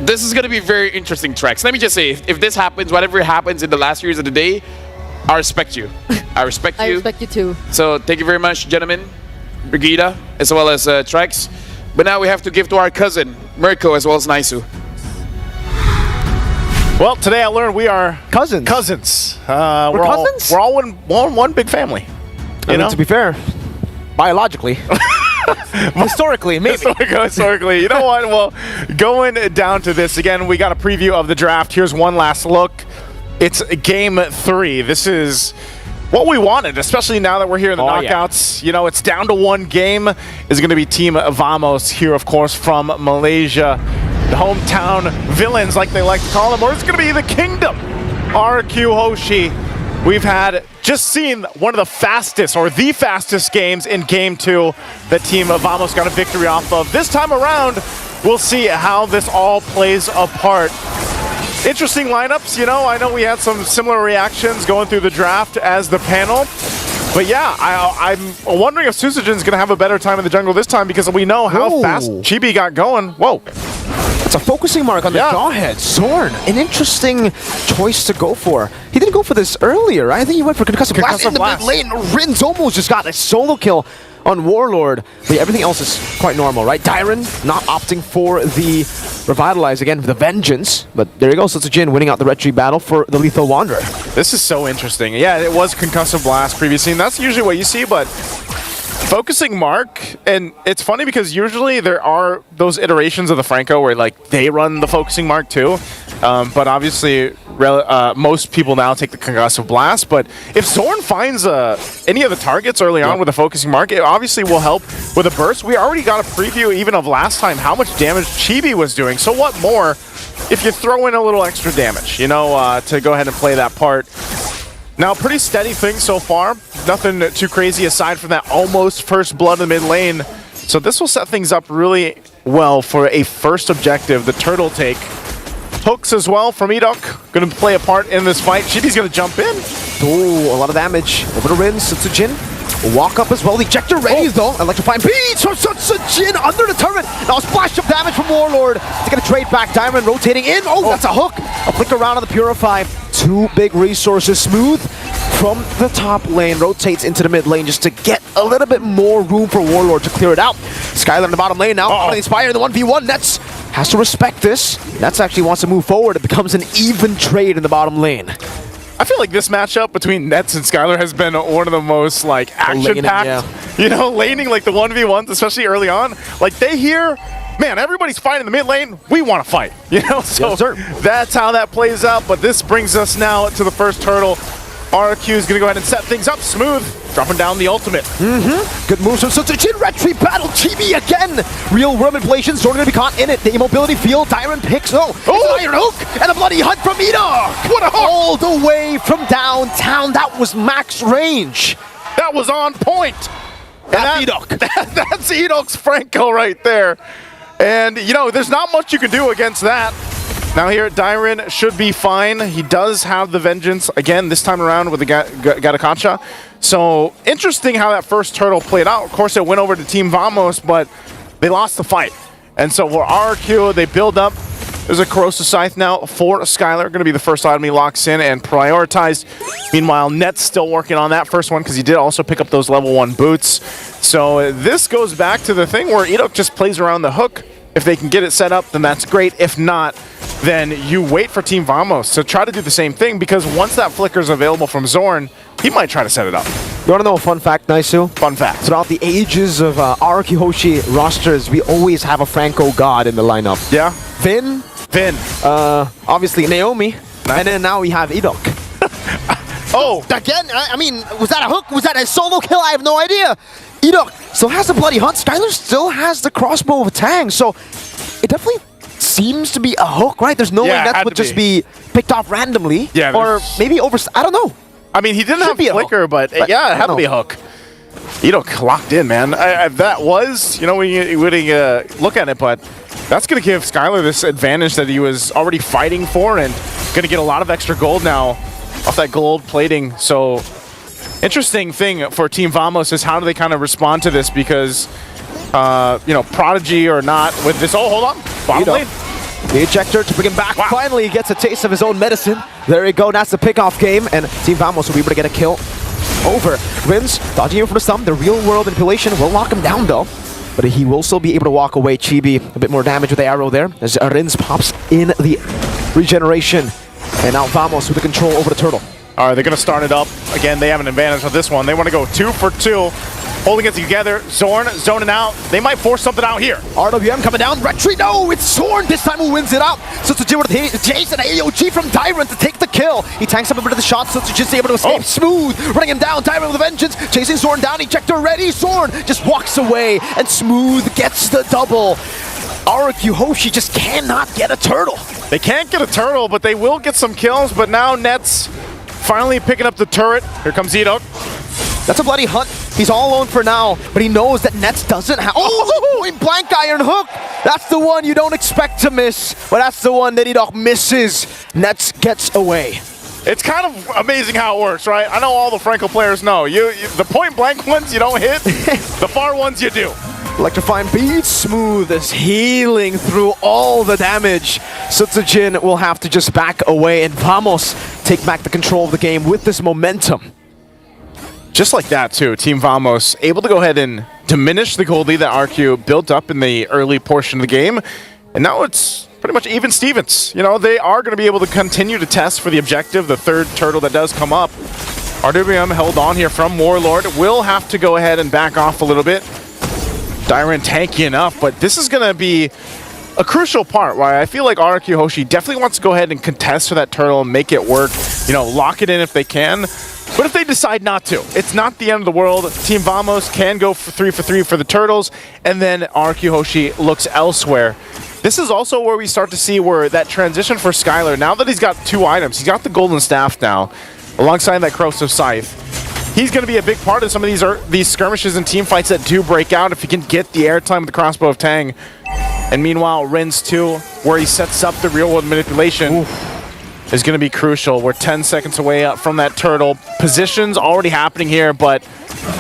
This is going to be very interesting tracks. Let me just say, if this happens, whatever happens in the last series of the day, I respect you. I respect you. I respect you too. So thank you very much, gentlemen, Brigida, as well as Trex. But now we have to give to our cousin, Mirko, as well as Naisu. Well, today I learned we are cousins. We're cousins? We're all one big family. You know? To be fair, biologically. Historically, maybe. Historically. You know what? Well, going down to this, again, we got a preview of the draft. Here's one last look. It's game 3. This is what we wanted, especially now that we're here in the knockouts. Yeah. You know, it's down to one game. It's going to be Team Vamos here, of course, from Malaysia. The hometown villains, like they like to call them, or it's going to be the Kingdom. RQ Hoshi. We've just seen one of the fastest, or the fastest games in Game 2 that Team Vamos got a victory off of. This time around, we'll see how this all plays apart. Interesting lineups, you know. I know we had some similar reactions going through the draft as the panel. But yeah, I'm wondering if Susujin's going to have a better time in the jungle this time because we know how fast Chibi got going. Whoa. It's a focusing mark on the Jawhead. Zorn, an interesting choice to go for. He didn't go for this earlier, right? I think he went for Concussive Blast in the mid lane. Rin's almost just got a solo kill on Warlord. But everything else is quite normal, right? Dyron not opting for the Revitalize again for the Vengeance. But there you go, Susujin winning out the Red Tree battle for the Lethal Wanderer. This is so interesting. Yeah, it was Concussive Blast previously, and that's usually what you see, but focusing mark, and it's funny because usually there are those iterations of the Franco where like they run the focusing mark too, but obviously most people now take the Concussive Blast. But if Zorn finds any of the targets early on with a focusing mark, it obviously will help with a burst. We already got a preview even of last time how much damage Chibi was doing, so what more if you throw in a little extra damage, you know, to go ahead and play that part. Now, pretty steady thing so far. Nothing too crazy aside from that almost first blood in the mid lane. So this will set things up really well for a first objective, the turtle take. Hooks as well from Edok. Going to play a part in this fight. Chibi's going to jump in. Ooh, a lot of damage. Over to Rin, Susujin. Walk up as well. The ejector ready though. Electrifying beats from Susujin under the turret. Now a splash of damage from Warlord. He's going to trade back. Diamond rotating in. Oh, that's a hook. A flick around on the Purify. Two big resources. Smooth from the top lane. Rotates into the mid lane just to get a little bit more room for Warlord to clear it out. Skylar in the bottom lane now. On the Inspire in the 1v1. Nets has to respect this. Nets actually wants to move forward. It becomes an even trade in the bottom lane. I feel like this matchup between Nets and Skylar has been one of the most like action-packed, you know, laning like the 1v1s, especially early on. Like they hear, man, everybody's fighting in the mid lane. We want to fight, you know. So that's how that plays out. But this brings us now to the first turtle. RQ is going to go ahead and set things up smooth, dropping down the ultimate. Good moves from Susujin. Red Tree battle. Chibi again. Real world manipulation. Zorn going to be caught in it. The immobility field. Dyron picks. It's an iron hook. And a bloody hunt from Edok. What a hook. All the way from downtown. That was max range. That was on point. That's Edok. That's Edok's Franco right there. And, you know, there's not much you can do against that. Now here, Dyron should be fine. He does have the Vengeance, again, this time around with the Gatakacha. So, interesting how that first turtle played out. Of course, it went over to Team Vamos, but they lost the fight. And so for RQ, they build up. There's a Corrosive Scythe now for Skylar. Going to be the first item he locks in and prioritized. Meanwhile, Net's still working on that first one because he did also pick up those level 1 boots. So this goes back to the thing where Edok just plays around the hook. If they can get it set up, then that's great. If not, then you wait for Team Vamos to try to do the same thing, because once that flicker is available from Zorn, he might try to set it up. You want to know a fun fact, Naisu? Fun fact. Throughout the ages of Araki Hoshi rosters, we always have a Franco god in the lineup. Yeah. Vin. Obviously Naomi. And then now we have Edok. Again, I mean, was that a hook? Was that a solo kill? I have no idea. Edok still has the bloody hunt. Skylar still has the crossbow of Tang. So it definitely seems to be a hook, right? There's no way that would just be picked off randomly. Yeah, or maybe I don't know. I mean, he didn't have flicker, but yeah, it had to be a hook. Edok locked in, man. That was, you know, when you look at it, but that's going to give Skylar this advantage that he was already fighting for, and going to get a lot of extra gold now off that gold plating. So interesting thing for Team Vamos is how do they kind of respond to this, because, you know, Prodigy or not with this. Oh, hold on. Bottom lane. The ejector to bring him back. Wow. Finally, he gets a taste of his own medicine. There you go. That's the pickoff game, and Team Vamos will be able to get a kill over. Rins dodging him from the stump. The real world manipulation will lock him down, though. But he will still be able to walk away. Chibi, a bit more damage with the arrow there, as Rins pops in the regeneration. And now Vamos with the control over the turtle. All right, they're going to start it up. Again, they have an advantage with this one. They want to go 2 for 2. Holding it together. Zorn zoning out. They might force something out here. RWM coming down. Retreat. No, it's Zorn this time who wins it out. Susujin with Jason AOG from Dyron to take the kill. He tanks up a bit of the shot. Susujin's able to escape. Smooth running him down. Dyron with a vengeance. Chasing Zorn down. Ejector ready. Zorn just walks away, and Smooth gets the double. RQ Hoshi just cannot get a turtle. They can't get a turtle, but they will get some kills. But now Nets finally picking up the turret. Here comes Edok. That's a bloody hunt. He's all alone for now, but he knows that Nets doesn't have... Oh, blank iron hook! That's the one you don't expect to miss, but that's the one that Edok misses. Nets gets away. It's kind of amazing how it works, right? I know all the Franco players know. The point-blank ones you don't hit, the far ones you do. Electrifying beat, Smooth is healing through all the damage. Sutsujin will have to just back away, and Vamos take back the control of the game with this momentum. Just like that, too. Team Vamos able to go ahead and diminish the gold lead that RQ built up in the early portion of the game. And now it's pretty much even Stevens. You know, they are going to be able to continue to test for the objective, the third turtle that does come up. RWM held on here from Warlord. Will have to go ahead and back off a little bit. Dyron tanky enough, but this is going to be a crucial part why I feel like RQ Hoshi definitely wants to go ahead and contest for that turtle and make it work. You know, lock it in if they can. But if they decide not to, it's not the end of the world. Team Vamos can go for 3 for 3 for the turtles, and then RQ Hoshi looks elsewhere. This is also where we start to see where that transition for Skylar, now that he's got 2 items, he's got the Golden Staff now, alongside that Corrosive Scythe. He's going to be a big part of some of these skirmishes and team fights that do break out if he can get the airtime with the Crossbow of Tang. And meanwhile, Rins 2, where he sets up the real-world manipulation, is going to be crucial. We're 10 seconds away up from that turtle. Positions already happening here, but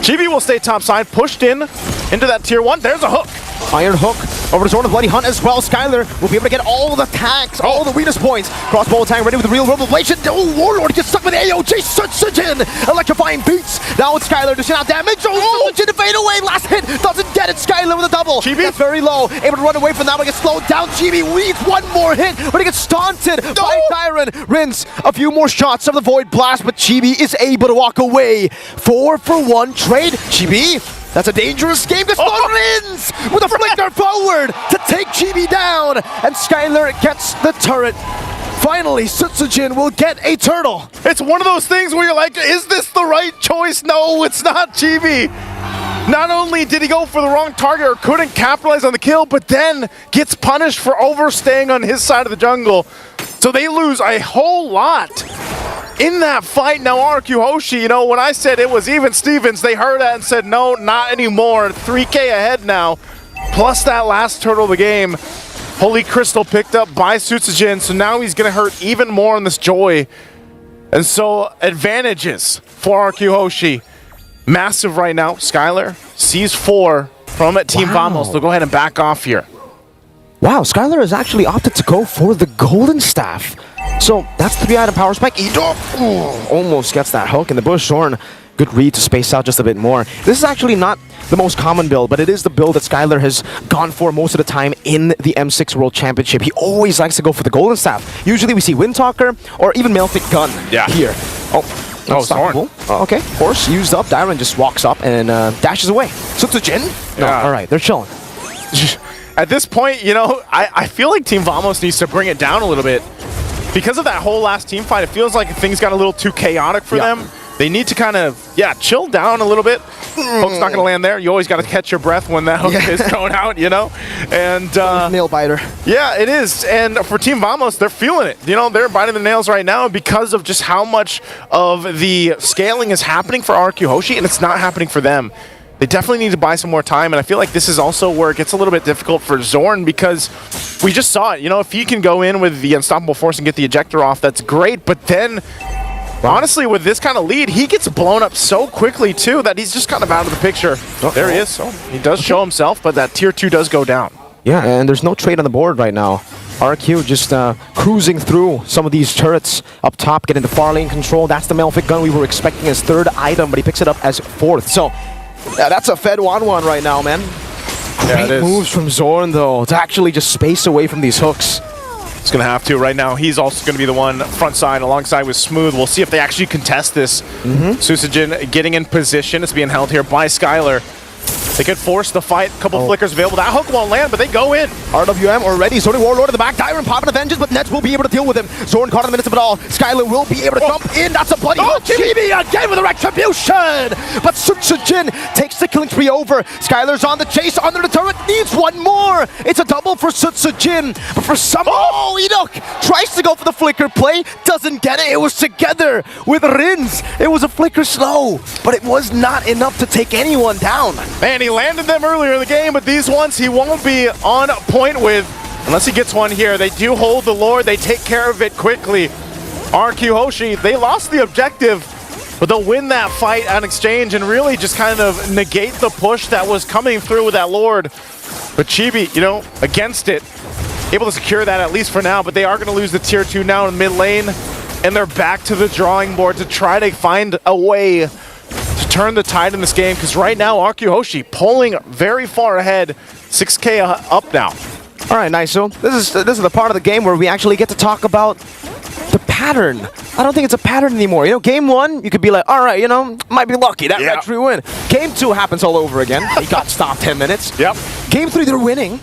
Chibi will stay topside, pushed into that tier 1. There's a hook. Iron Hook over to Zorn of Bloody Hunt as well. Skylar will be able to get all the tags, all the weakness points. Crossbow Tang ready with the real world revelation. Oh, Warlord gets stuck with AOG. Sutsujin electrifying beats. Now it's Skylar dishing out damage. Oh, Sutsujin to fade away. Last hit doesn't get it. Skylar with a double. Chibi. That's very low. Able to run away from that one. Gets slowed down. Chibi needs one more hit, but he gets taunted by Tyron. Rins a few more shots of the Void Blast, but Chibi is able to walk away. 4-for-1 trade. Chibi. That's a dangerous game. Gets Rins with a flicker forward to take Chibi down. And Skylar gets the turret. Finally, Sutsujin will get a turtle. It's one of those things where you're like, is this the right choice? No, it's not Chibi. Not only did he go for the wrong target or couldn't capitalize on the kill, but then gets punished for overstaying on his side of the jungle. So they lose a whole lot in that fight. Now RQ Hoshi, you know, when I said it was even Stevens, they heard that and said, no, not anymore. 3K ahead now, plus that last turtle of the game. Holy Crystal picked up by Sutsujin, so now he's going to hurt even more on this Joy. And so advantages for RQ Hoshi. Massive right now. Skylar sees 4 from Team Vamos. They'll go ahead and back off here. Wow, Skylar has actually opted to go for the Golden Staff. So that's the 3-item power spike. Edok almost gets that hook in the bush. Zorn, good read to space out just a bit more. This is actually not the most common build, but it is the build that Skylar has gone for most of the time in the M6 World Championship. He always likes to go for the Golden Staff. Usually we see Windtalker or even Malefic Gun here. Unstoppable. Okay, Horse used up. Dyron just walks up and dashes away. Sutsujin? No, all right, they're chilling. At this point, you know, I feel like Team Vamos needs to bring it down a little bit. Because of that whole last team fight, it feels like things got a little too chaotic for them. They need to kind of, chill down a little bit. Hook's not going to land there. You always got to catch your breath when that hook is going out, you know? And nail biter. Yeah, it is. And for Team Vamos, they're feeling it. You know, they're biting their nails right now because of just how much of the scaling is happening for RQ Hoshi, and it's not happening for them. They definitely need to buy some more time, and I feel like this is also where it gets a little bit difficult for Zorn because we just saw it. You know, if he can go in with the Unstoppable Force and get the ejector off, that's great, but then honestly, with this kind of lead, he gets blown up so quickly, too, that he's just kind of out of the picture. There he is. He does show himself, but that tier 2 does go down. Yeah, and there's no trade on the board right now. RQ just cruising through some of these turrets up top, getting the far lane control. That's the Malefic Gun we were expecting as 3rd item, but he picks it up as 4th. So, yeah, that's a Fed 1-1 right now, man. Great moves from Zorn, though, to actually just space away from these hooks. He's going to have to right now. He's also going to be the one front side alongside with Smooth. We'll see if they actually contest this. Sutsujin getting in position. It's being held here by Skylar. They could force the fight. A couple flickers available. That hook won't land, but they go in. RWM already. Zorn Warlord in the back. Dyron popping a vengeance, but Nets will be able to deal with him. Zorn caught in the midst of it all. Skylar will be able to jump in. That's a bloody hook. Chibi again with a retribution. But Sutsujin takes the killing spree over. Skylar's on the chase under the turret. Needs one more. It's a double for Sutsujin. But for some... Edok tries to go for the flicker play. Doesn't get it. It was together with Rins. It was a flicker slow, but it was not enough to take anyone down. Man, he landed them earlier in the game, but these ones he won't be on point with unless he gets one here. They do hold the Lord. They take care of it quickly. RQ Hoshi, they lost the objective, but they'll win that fight on exchange and really just kind of negate the push that was coming through with that Lord. But Chibi, you know, against it, able to secure that at least for now, but they are going to lose the tier 2 now in mid lane, and they're back to the drawing board to try to find a way to turn the tide in this game, because right now RQ Hoshi pulling very far ahead, 6K up now. All right, nice. So this is the part of the game where we actually get to talk about the pattern. I don't think it's a pattern anymore. You know, game 1, you could be like, all right, you know, might be lucky. That red tree win. Game 2 happens all over again. He got stopped 10 minutes. Yep. Game 3, they're winning.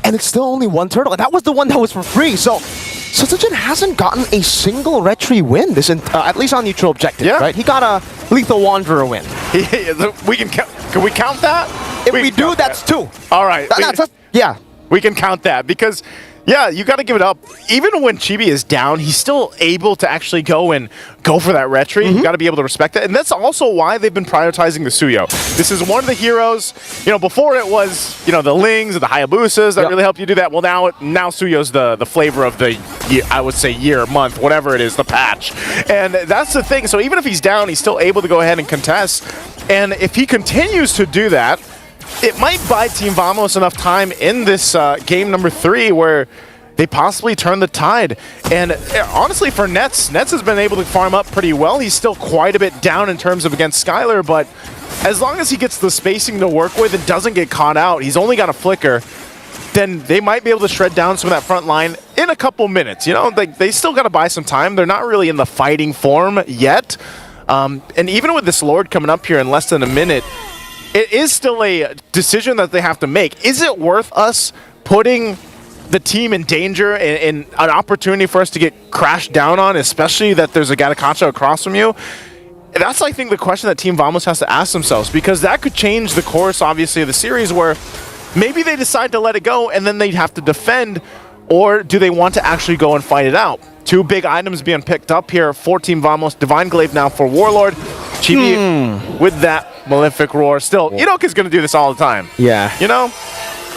And it's still only one turtle. And that was the one that was for free. So subsidiary hasn't gotten a single red tree win, this at least on neutral objective, right? He got a Lethal Wanderer win. Can we count that? If we do, that's 2. All right. Yeah. We can count that because, yeah, you got to give it up. Even when Chibi is down, he's still able to actually go for that red tree. You got to be able to respect that. And that's also why they've been prioritizing the Suyo. This is one of the heroes. You know, before it was, you know, the Lings and the Hayabusas that really helped you do that. Well, now Suyo's the flavor of the, I would say, year, month, whatever it is, the patch. And that's the thing. So even if he's down, he's still able to go ahead and contest. And if he continues to do that, it might buy Team Vamos enough time in this game number 3 where they possibly turn the tide. And honestly, for Nets has been able to farm up pretty well. He's still quite a bit down in terms of against Skylar, but as long as he gets the spacing to work with and doesn't get caught out, he's only got a flicker, then they might be able to shred down some of that front line in a couple minutes. You know, they still got to buy some time. They're not really in the fighting form yet. And even with this Lord coming up here in less than a minute, it is still a decision that they have to make. Is it worth us putting the team in danger and an opportunity for us to get crashed down on, especially that there's a Gatakacha across from you? That's, I think, the question that Team Vamos has to ask themselves, because that could change the course, obviously, of the series, where maybe they decide to let it go and then they'd have to defend, or do they want to actually go and fight it out? 2 big items being picked up here for Team Vamos. Divine Glaive now for Warlord. Chibi with that Malefic Roar. Still, Enoch is going to do this all the time. Yeah. You know?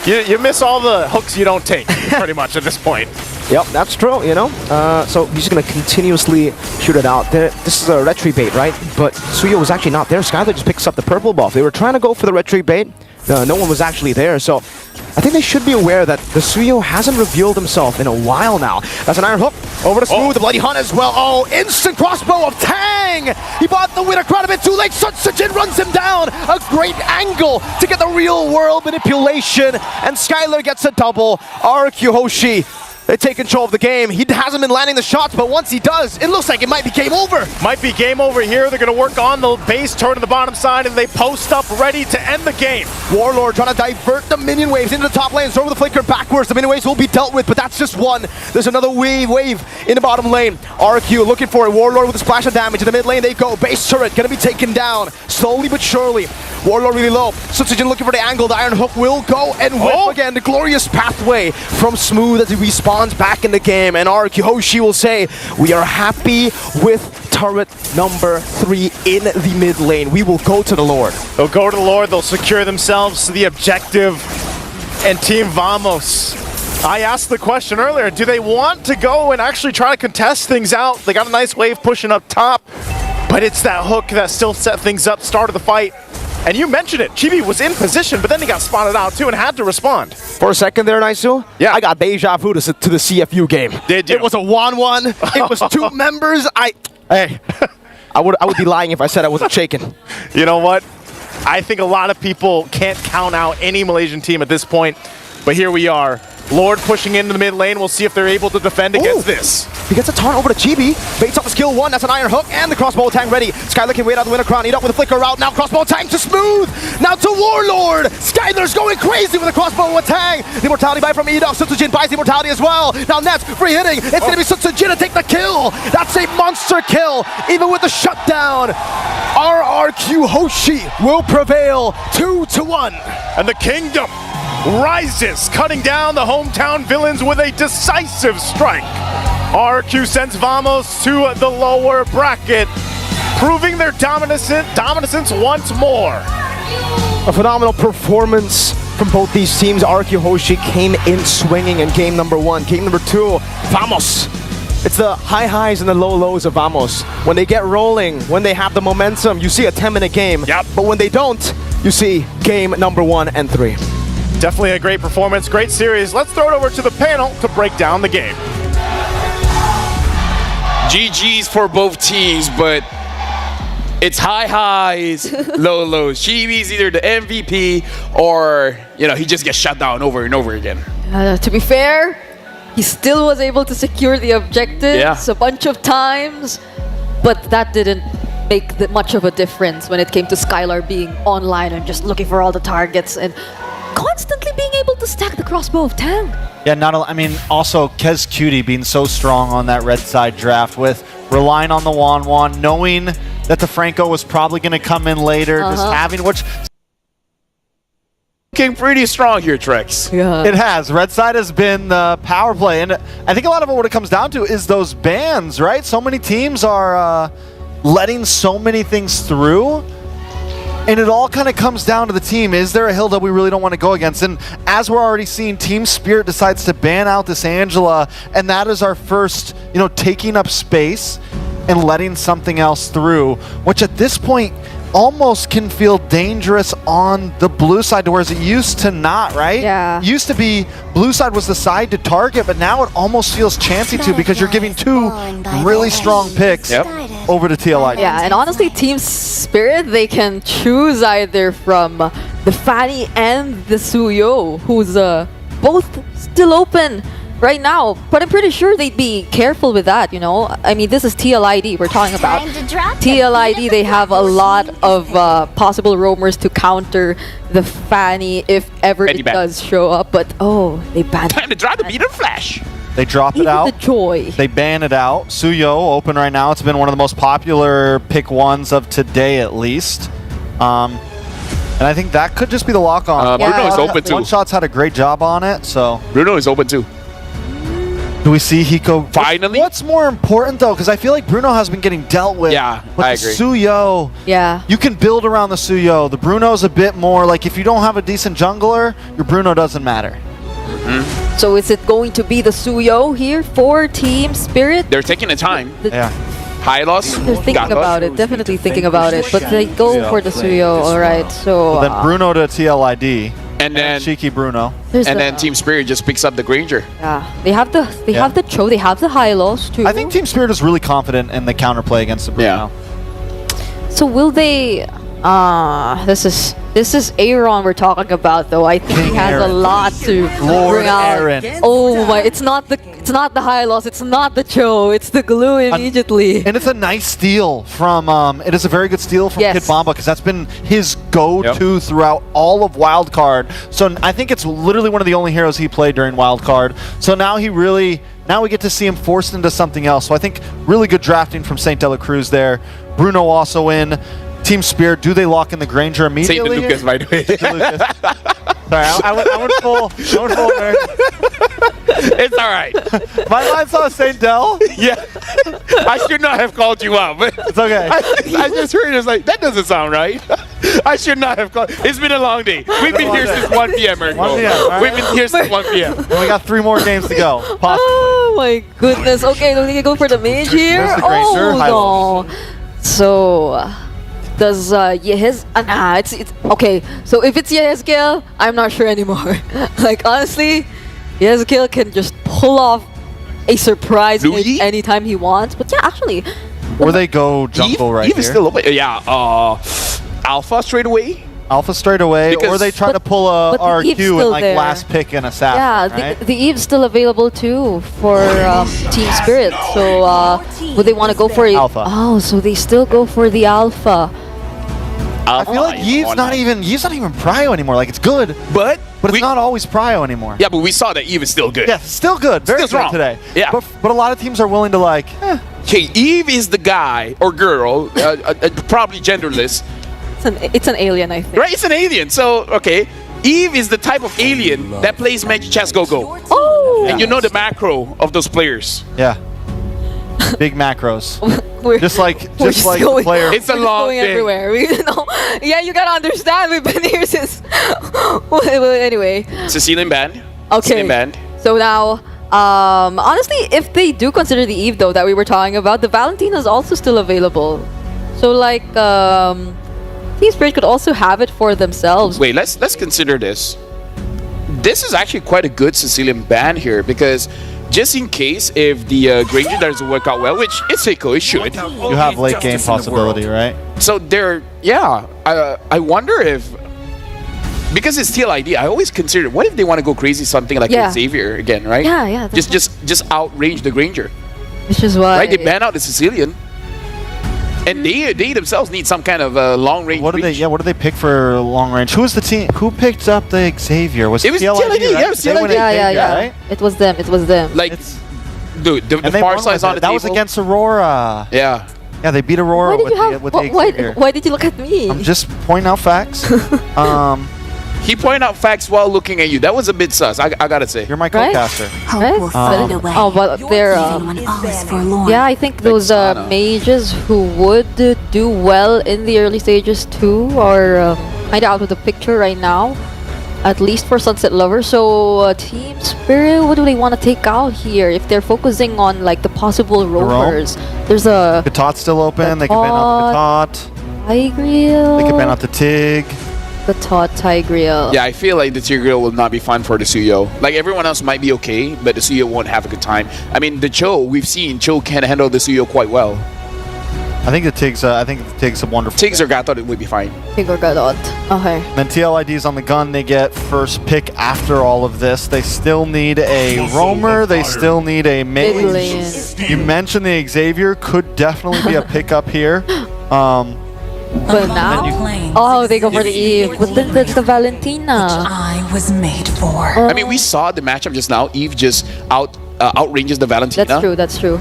You miss all the hooks you don't take, pretty much, at this point. Yep, that's true, you know? So he's just going to continuously shoot it out. This is a retry bait, right? But Suyo was actually not there. Skylar just picks up the purple buff. They were trying to go for the retry bait. No one was actually there, so I think they should be aware that the Suyo hasn't revealed himself in a while now. That's an Iron Hook. Over to Smooth, the Bloody Hunt as well. Oh, instant crossbow of Tang! He bought the winner quite a bit too late. Sunsujin runs him down. A great angle to get the real world manipulation. And Skylar gets a double. RQ Hoshi, they take control of the game. He hasn't been landing the shots, but once he does, it looks like it might be game over. Might be game over here. They're going to work on the base turret on the bottom side, and they post up ready to end the game. Warlord trying to divert the minion waves into the top lanes. Over the flicker backwards. The minion waves will be dealt with, but that's just one. There's another wave in the bottom lane. RQ looking for a Warlord with a splash of damage. In the mid lane they go. Base turret going to be taken down. Slowly but surely. Warlord really low. Sunsujin looking for the angle. The Iron Hook will go and whip again. The glorious pathway from Smooth as he respawns back in the game. And RQ Hoshi will say, we are happy with turret number 3 in the mid lane. We will go to the Lord. They'll go to the Lord. They'll secure themselves to the objective. And Team Vamos, I asked the question earlier, do they want to go and actually try to contest things out? They got a nice wave pushing up top, but it's that hook that still set things up, start of the fight. And you mentioned it, Chibi was in position, but then he got spotted out too and had to respond. For a second there, Naisu, I got deja vu to the CFU game. Did you? It was a 1-1. It was 2 members. Hey, I would be lying if I said I wasn't shaking. You know what? I think a lot of people can't count out any Malaysian team at this point, but here we are. Lord pushing into the mid lane. We'll see if they're able to defend against this. He gets a taunt over to Chibi. Baits up the skill 1. That's an Iron Hook and the crossbow tang ready. Skylar can wait out the winner crown. Eat up with a flicker route. Now crossbow tang to Smooth. Now to Warlord. Skylar's going crazy with a crossbow with tang. The immortality buy from Edok. Sunsujin buys the immortality as well. Now Nets free hitting. It's going to be Sunsujin to take the kill. That's a monster kill. Even with the shutdown. RRQ Hoshi will prevail 2-1. And the kingdom rises, cutting down the hometown villains with a decisive strike. RQ sends Vamos to the lower bracket, proving their dominance once more. A phenomenal performance from both these teams. RQ Hoshi came in swinging in game number 1. Game number 2, Vamos. It's the high highs and the low lows of Vamos. When they get rolling, when they have the momentum, you see a 10-minute game. Yep. But when they don't, you see game number 1 and 3. Definitely a great performance, great series. Let's throw it over to the panel to break down the game. GG's for both teams, but it's high highs, low lows. Chibi's either the MVP or, you know, he just gets shut down over and over again. To be fair, he still was able to secure the objectives a bunch of times, but that didn't make much of a difference when it came to Skylar being online and just looking for all the targets and constantly being able to stack the crossbow of Tang. Yeah, I mean, also Kez Cutie being so strong on that red side draft with relying on the Wan, knowing that the Franco was probably going to come in later, just having which. Looking pretty strong here, Trex. Yeah. It has. Red side has been the power play, and I think a lot of what it comes down to is those bans, right? So many teams are letting so many things through. And it all kind of comes down to the team. Is there a hill that we really don't want to go against? And as we're already seeing, Team Spirit decides to ban out this Angela, and that is our first, taking up space and letting something else through, which at this point almost can feel dangerous on the blue side, whereas it used to not, right? Yeah. It used to be blue side was the side to target, but now it almost feels chancy to because you're giving two really strong picks over to TLI. Yeah, and honestly, Team Spirit, they can choose either from the Fanny and the Suyo, who's both still open right now, but I'm pretty sure they'd be careful with that, I mean, this is TLID we're talking about. TLID, they have a lot of possible roamers to counter the Fanny if ever it does show up, but they banned it. Time to drop the beat and flash. They drop it out. The joy. They ban it out. Suyo open right now. It's been one of the most popular pick ones of today, at least. And I think that could just be the lock on. Bruno is open too. One Shot's had a great job on it, so. Bruno is open too. Do we see Hiko? Finally? What's more important, though? Because I feel like Bruno has been getting dealt with. Yeah, but I the agree. Suyo, you can build around the Suyo. The Bruno's a bit more like if you don't have a decent jungler, your Bruno doesn't matter. So is it going to be the Suyo here for Team Spirit? They're taking the time. Yeah. High loss. They're thinking about it, definitely thinking about it, but they go for the Suyo, alright, so... Then Bruno to TLID. And then Cheeky Bruno. And then Team Spirit just picks up the Granger. Yeah, they have the Cho, they have the high loss too. I think Team Spirit is really confident in the counterplay against the Bruno. So will they... This is Aaron we're talking about, though. I think he has a lot to bring out. Aaron. Oh my! It's not the high loss. It's not the Cho. It's the glue immediately. And it's a nice steal from. It is a very good steal from Kid Bomba because that's been his go-to throughout all of Wildcard. So I think it's literally one of the only heroes he played during Wildcard. So now we get to see him forced into something else. So I think really good drafting from St. Dela Cruz there. Bruno also in. Team Spirit, do they lock in the Granger immediately? St. Lucas, by the way. Sorry, I went full there. It's all right. My line saw St. Del. Yeah. I should not have called you out. But it's okay. I just heard it was like, that doesn't sound right. I should not have called. It's been a long day. We've been here since 1 p.m. 1 p.m. We've been here since 1 p.m. And we got 3 more games to go. Possibly. Oh my goodness. Okay, do we go for the mage here? There's the Granger. Oh no. So... Does Yehez... it's okay. So if it's Yehezkiel, I'm not sure anymore. Like honestly, Yehezkiel can just pull off a surprise hit anytime he wants. But yeah, actually, or they go jungle right Eve here. is still open. Yeah. Alpha straight away. Alpha straight away, or they try to pull a RQ and like there. last pick in a sap. Yeah, right? the Eve's still available too for Team Spirit. So would they want to go for it? Alpha. Oh, so they still go for the Alpha. I feel like Yeve's not even prio anymore. Like it's good, but it's not always prio anymore. Yeah, but we saw that Eve is still good. Yeah, still good. Very still good today. Yeah, but a lot of teams are willing to like. Okay, Eve is the guy or girl, probably genderless. It's an alien, I think. Right, it's an alien. So okay, Eve is the type of alien that plays Magic Chess Go Go. Oh, and you know the macro of those players. Yeah. Big macros. We're just like going, player. It's a we're just long going thing. everywhere. Yeah, you gotta understand. We've been here since. Well, anyway. Sicilian band. Okay. Sicilian band. So now, honestly, if they do consider the Eve though that we were talking about, the Valentina is also still available. So like, Team Spirit could also have it for themselves. Wait, let's consider this. This is actually quite a good Sicilian band here because just in case if the Granger doesn't work out well, which it's Seiko, it should. You have late game possibility, right? So I wonder if, because it's TLID, I always consider, what if they want to go crazy something like Xavier again, right? Yeah. Just outrange the Granger. Which is why right, they ban out the Sicilian. And they themselves need some kind of long range. What do they pick for long range? Who was the team? Who picked up the Xavier? Was it TLID? Right? Yeah, it was TLID. Yeah. Right? It was them. Like, dude, the far side's on the table. That was against Aurora. Yeah. Yeah, they beat Aurora with the Xavier. Why did you look at me? I'm just pointing out facts. He pointed out facts while looking at you. That was a bit sus, I gotta say. You're my co-caster. Right? But they're yeah, I think those mages who would do well in the early stages too are kind of out of the picture right now, at least for Sunset Lover. So Team Spirit, what do they want to take out here? If they're focusing on like the possible roamers, there's a Gatot's still open. They can ban out the Gatot. Tigreal. They can ban out the Tig. Gatot, Tigreal. Yeah, I feel like the Tigreal will not be fun for the Suyo. Like everyone else might be okay, but the Suyo won't have a good time. I mean, the Cho, we've seen Cho can handle the Suyo quite well. I think the Tig's a wonderful. Tigs or Gatot, it would be fine. Tig or Gatot. Okay. Then TLID's on the gun. They get first pick after all of this. They still need a roamer. They still need a mage. You mentioned the Xavier could definitely be a pickup here. But now, they go for the Eve. But then there's the Valentina. I was made for. I mean, we saw the matchup just now. Eve just outranges the Valentina. That's true.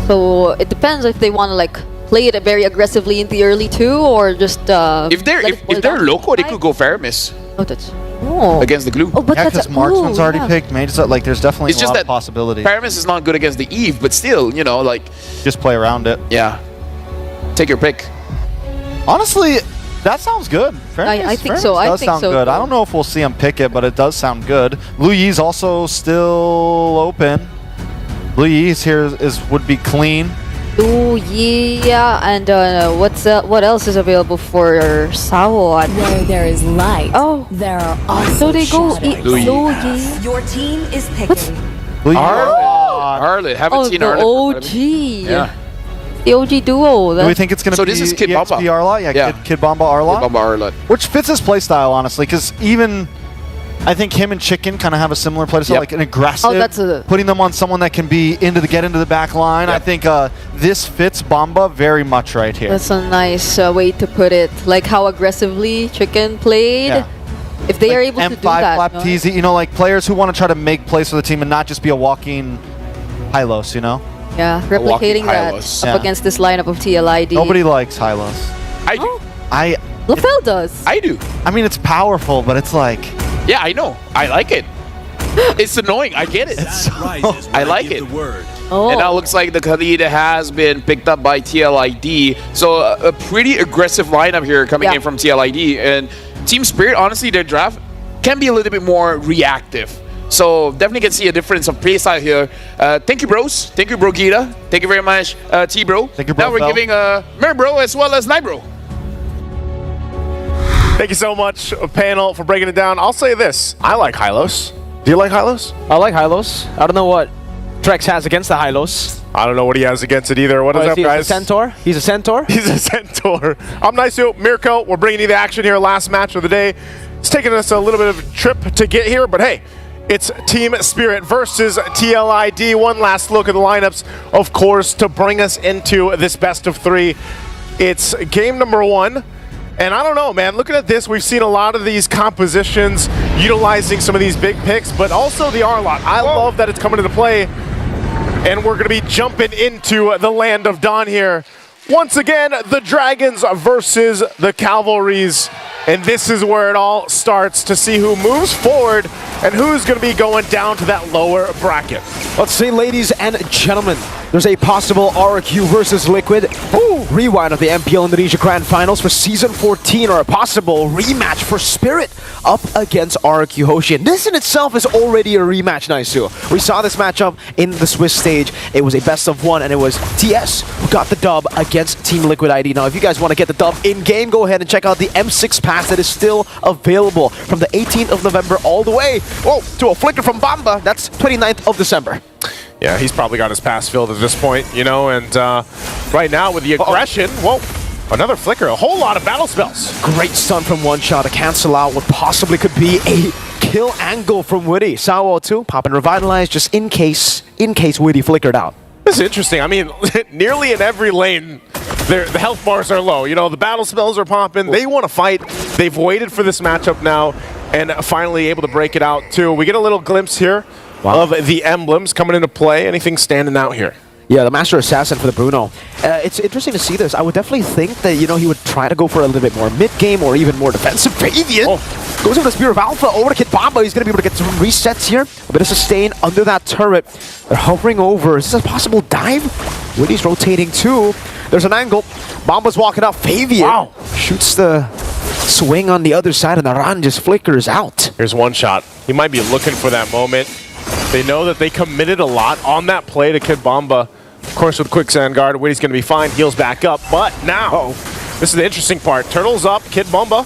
So it depends if they want to like play it very aggressively in the early two, or just if they're loco, they could go Faramis. Against the glue. But because Marksman's already picked. Mages, like there's definitely it's a just lot that of possibilities. Faramis is not good against the Eve, but still, you know, like just play around it. Yeah. Take your pick. Honestly, that sounds good. I think so. Does sound good. I don't know if we'll see him pick it, but it does sound good. Blue Yi's also still open. Blue Yi's here would be clean. Blue Yi, and what else is available for Sawon? Where there is light, there are also so they go Blue Yi. Your team is picking. Blue Yi. Arlet. Haven't seen Arlet. OG. Yeah. The OG duo. Do we think it's going to be this is Kid EXP Bamba? Arla? Yeah. Kid Bamba Arla. Kid Bamba Arla. Which fits his playstyle, honestly, because even I think him and Chicken kind of have a similar playstyle, like an aggressive, putting them on someone that can be get into the back line. I think this fits Bamba very much right here. That's a nice way to put it. Like how aggressively Chicken played. Yeah. If they are able to do that. M5 flap TZ, you know, like players who want to try to make plays for the team and not just be a walking Hylos, you know? Yeah, replicating that up against this lineup of TLID. Nobody likes Hylos. I do. LaFell does. I do. I mean, it's powerful, but it's like... Yeah, I know. I like it. It's annoying. I get it. I like it. And now it looks like the Khalid has been picked up by TLID. So a pretty aggressive lineup here coming in from TLID. And Team Spirit, honestly, their draft can be a little bit more reactive. So definitely can see a difference of play style here. Thank you, bros. Thank you, Bro Gita. Thank you very much, T-Bro. Thank you, Bro. Now we're giving Mer-Bro as well as Night-Bro. Thank you so much, panel, for breaking it down. I'll say this. I like Hylos. Do you like Hylos? I like Hylos. I don't know what Trex has against the Hylos. I don't know what he has against it either. What is up, guys? A centaur? He's a centaur? He's a centaur. I'm Nice-Yo, Mirko. We're bringing you the action here. Last match of the day. It's taken us a little bit of a trip to get here, but hey, it's Team Spirit versus TLID. One last look at the lineups, of course, to bring us into this best of three. It's game number one. And I don't know, man, looking at this, we've seen a lot of these compositions utilizing some of these big picks, but also the R-Lot. I love that it's coming into play. And we're going to be jumping into the land of Dawn here. Once again, the Dragons versus the Cavalries. And this is where it all starts to see who moves forward and who's going to be going down to that lower bracket. Let's see, ladies and gentlemen, There's a possible RQ versus Liquid rewind of the MPL Indonesia Grand Finals for Season 14, or a possible rematch for Spirit up against RQ Hoshi. And this in itself is already a rematch, Naisu. We saw this matchup in the Swiss stage. It was a best of one, and it was TS who got the dub against Team Liquid ID. Now, if you guys want to get the dub in-game, go ahead and check out the M6 pass that is still available from the 18th of November all the way to a flicker from Bamba. That's 29th of December. Yeah, he's probably got his pass filled at this point, you know, and right now with the aggression, another flicker, a whole lot of battle spells. Great stun from one shot to cancel out what possibly could be a kill angle from Witty. Sawo too, pop and revitalize just in case Witty flickered out. This is interesting. I mean, nearly in every lane, the health bars are low. You know, the battle spells are popping. They want to fight. They've waited for this matchup now and finally able to break it out too. We get a little glimpse here of the emblems coming into play. Anything standing out here? Yeah, the Master Assassin for the Bruno. It's interesting to see this. I would definitely think that, you know, he would try to go for a little bit more mid-game or even more defensive. Fabian goes over the Spear of Alpha over to Kid Bamba. He's going to be able to get some resets here. A bit of sustain under that turret. They're hovering over. Is this a possible dive? Witty's rotating too. There's an angle. Bamba's walking up. Fabian shoots the swing on the other side, and the Ran just flickers out. Here's one shot. He might be looking for that moment. They know that they committed a lot on that play to Kid Bamba. Of course, with Quicksand Guard, Witty's going to be fine. Heals back up. But now, this is the interesting part. Turtle's up. Kid Bamba.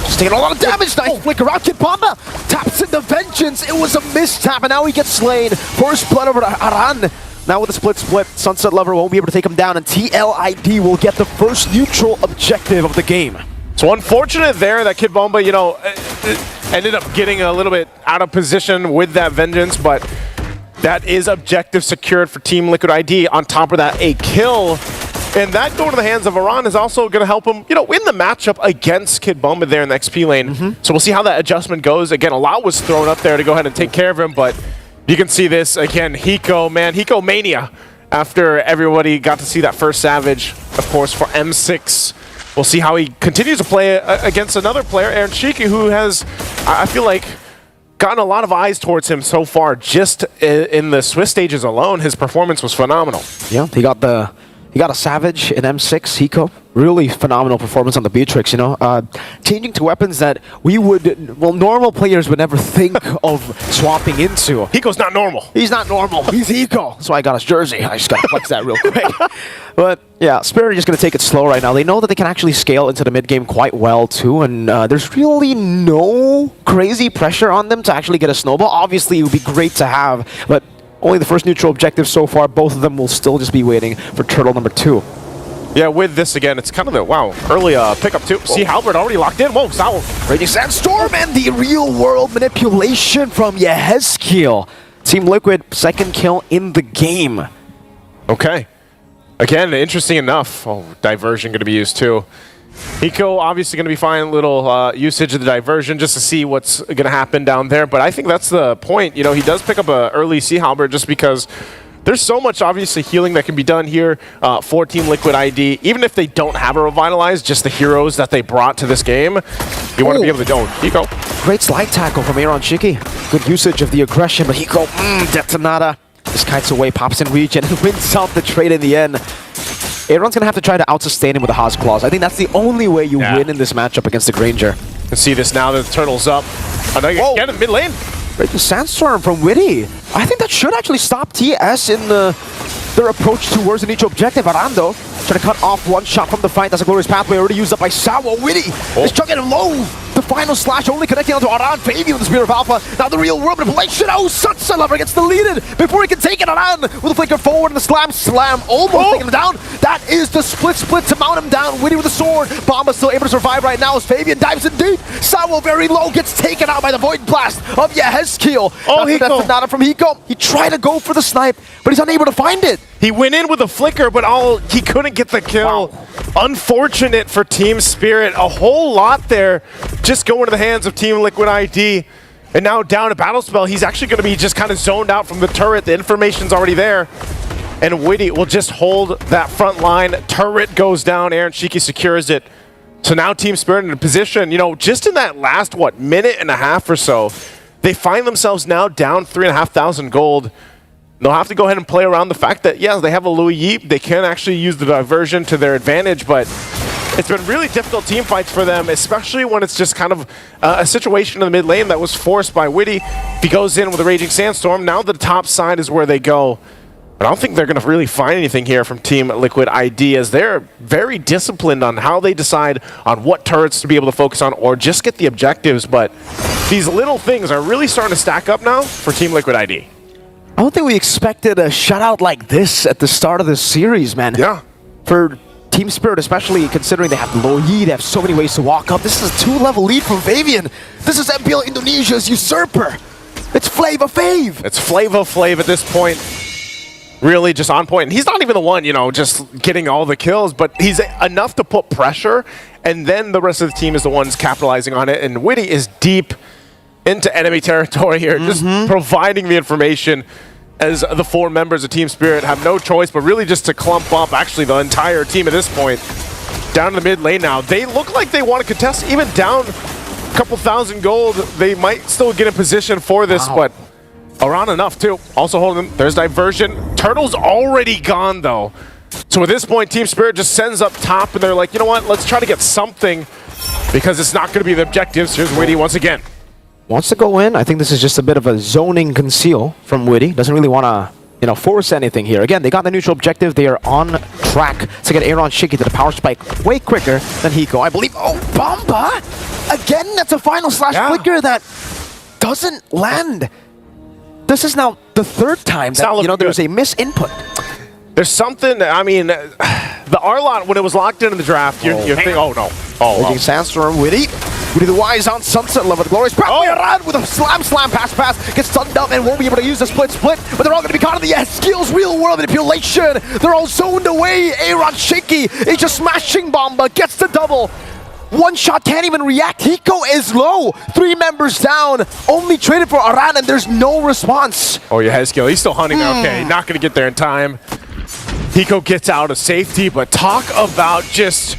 Just taking a lot of damage. Nice flicker out. Kid Bamba taps into Vengeance. It was a mistap, and now he gets slain. First blood over to Aran. Now with the split, Sunset Lover won't be able to take him down, and TLID will get the first neutral objective of the game. So unfortunate there that Kid Bamba, you know, ended up getting a little bit out of position with that Vengeance, but that is objective secured for Team Liquid ID. On top of that, a kill. And that going to the hands of Aran is also going to help him, you know, win the matchup against Kid Bamba there in the XP lane. So we'll see how that adjustment goes. Again, a lot was thrown up there to go ahead and take care of him, but you can see this again. Hiko, man, Hiko mania. After everybody got to see that first Savage, of course, for M6. We'll see how he continues to play against another player, Aaron Shiki, who has, I feel like, gotten a lot of eyes towards him so far. Just in the Swiss stages alone, his performance was phenomenal. Yeah, he got a Savage in M6, Hiko. Really phenomenal performance on the Beatrix, you know. Changing to weapons that normal players would never think of swapping into. Hiko's not normal. He's not normal. He's Hiko. That's why I got his jersey. I just got to flex that real quick. But yeah, Spirit are just going to take it slow right now. They know that they can actually scale into the mid-game quite well too, and there's really no crazy pressure on them to actually get a snowball. Obviously, it would be great to have, but only the first neutral objective so far. Both of them will still just be waiting for turtle number 2. Yeah, with this again, it's kind of the, early pickup too. See Halbert already locked in. Whoa, Saul. Raging Sandstorm and the real-world manipulation from Yehezkiel. Team Liquid, second kill in the game. Okay. Again, interesting enough. Diversion going to be used too. Hiko obviously going to be fine. Little usage of the diversion just to see what's going to happen down there. But I think that's the point. You know, he does pick up an early Sea Halbert just because there's so much, obviously, healing that can be done here for Team Liquid ID. Even if they don't have a Revitalize, just the heroes that they brought to this game, you want to be able to go. Hiko. Great slide tackle from Aaron Shiki. Good usage of the aggression, but Hiko, Detonata. Just kites away, pops in regen, and wins out the trade in the end. Aaron's going to have to try to out-sustain him with a Haas Claws. I think that's the only way you win in this matchup against the Granger. You can see this now that the Turtle's up. Again in mid lane. Raging Sandstorm from Witty. I think that should actually stop TS in their approach towards the neutral objective. Arando trying to cut off one shot from the fight. That's a glorious pathway already used up by Sawa. Witty is chugging him low. The final slash only connecting onto Aran. Fabian with the Spear of Alpha. Now the real world manipulation. Sunset Lover gets deleted before he can take it. Aran with a flicker forward and the slam. Almost taking him down. That is the split to mount him down. Witty with the sword. Bamba still able to survive right now as Fabian dives in deep. Sawa very low. Gets taken out by the Void Blast of Yehezkiel. That's not from Hiko. He tried to go for the snipe, but he's unable to find it. He went in with a flicker, but he couldn't get the kill. Unfortunate for Team Spirit. A whole lot there just going to the hands of Team Liquid ID. And now down to Battle Spell, he's actually going to be just kind of zoned out from the turret. The information's already there. And Witty will just hold that front line. Turret goes down. Aaron Shiki secures it. So now Team Spirit in a position, you know, just in that last, minute and a half or so, they find themselves now down 3,500 gold. They'll have to go ahead and play around the fact that, yeah, they have a Louis Yeep. They can actually use the diversion to their advantage, but it's been really difficult team fights for them, especially when it's just kind of a situation in the mid lane that was forced by Witty. If he goes in with a Raging Sandstorm, now the top side is where they go. But I don't think they're going to really find anything here from Team Liquid ID, as they're very disciplined on how they decide on what turrets to be able to focus on or just get the objectives. But these little things are really starting to stack up now for Team Liquid ID. I don't think we expected a shutout like this at the start of the series, man. Yeah. For Team Spirit, especially considering they have low Yi, they have so many ways to walk up. This is a 2-level lead from Fabian. This is MPL Indonesia's usurper. It's Flava Fave. It's Flava Flav at this point. Really just on point. And he's not even the one, you know, just getting all the kills, but he's enough to put pressure, and then the rest of the team is the ones capitalizing on it. And Witty is deep into enemy territory here, just providing the information, as the 4 members of Team Spirit have no choice but really just to clump up, actually, the entire team at this point. Down in the mid lane now. They look like they want to contest, even down a couple thousand gold. They might still get in position for this, but around enough too. Also holding them. There's diversion. Turtle's already gone though. So at this point, Team Spirit just sends up top, and they're like, you know what, let's try to get something, because it's not going to be the objectives. Here's Witty once again. Wants to go in. I think this is just a bit of a zoning conceal from Witty. Doesn't really want to, you know, force anything here. Again, they got the neutral objective. They are on track to get Aaron Shiki to the power spike way quicker than Hiko, I believe. Oh, Bomba! Again, that's a final slash flicker that doesn't land. This is now the 3rd time that, you know, there was a misinput. There's something, I mean, the R-Lot, when it was locked in the draft, you're thinking, oh no. Raging Sandstorm, Witty. Witty the Wise on Sunset Level. The Glorious around with a slam pass. Gets stunned up and won't be able to use the split. But they're all going to be caught in the skills real world manipulation. They're all zoned away. Aaron Shaky is just smashing Bomba. Gets the double. One shot, can't even react. Hiko is low. 3 members down. Only traded for Aran, and there's no response. Oh, yeah, Hezkiel, he's still hunting. Okay, not going to get there in time. Hiko gets out of safety, but talk about just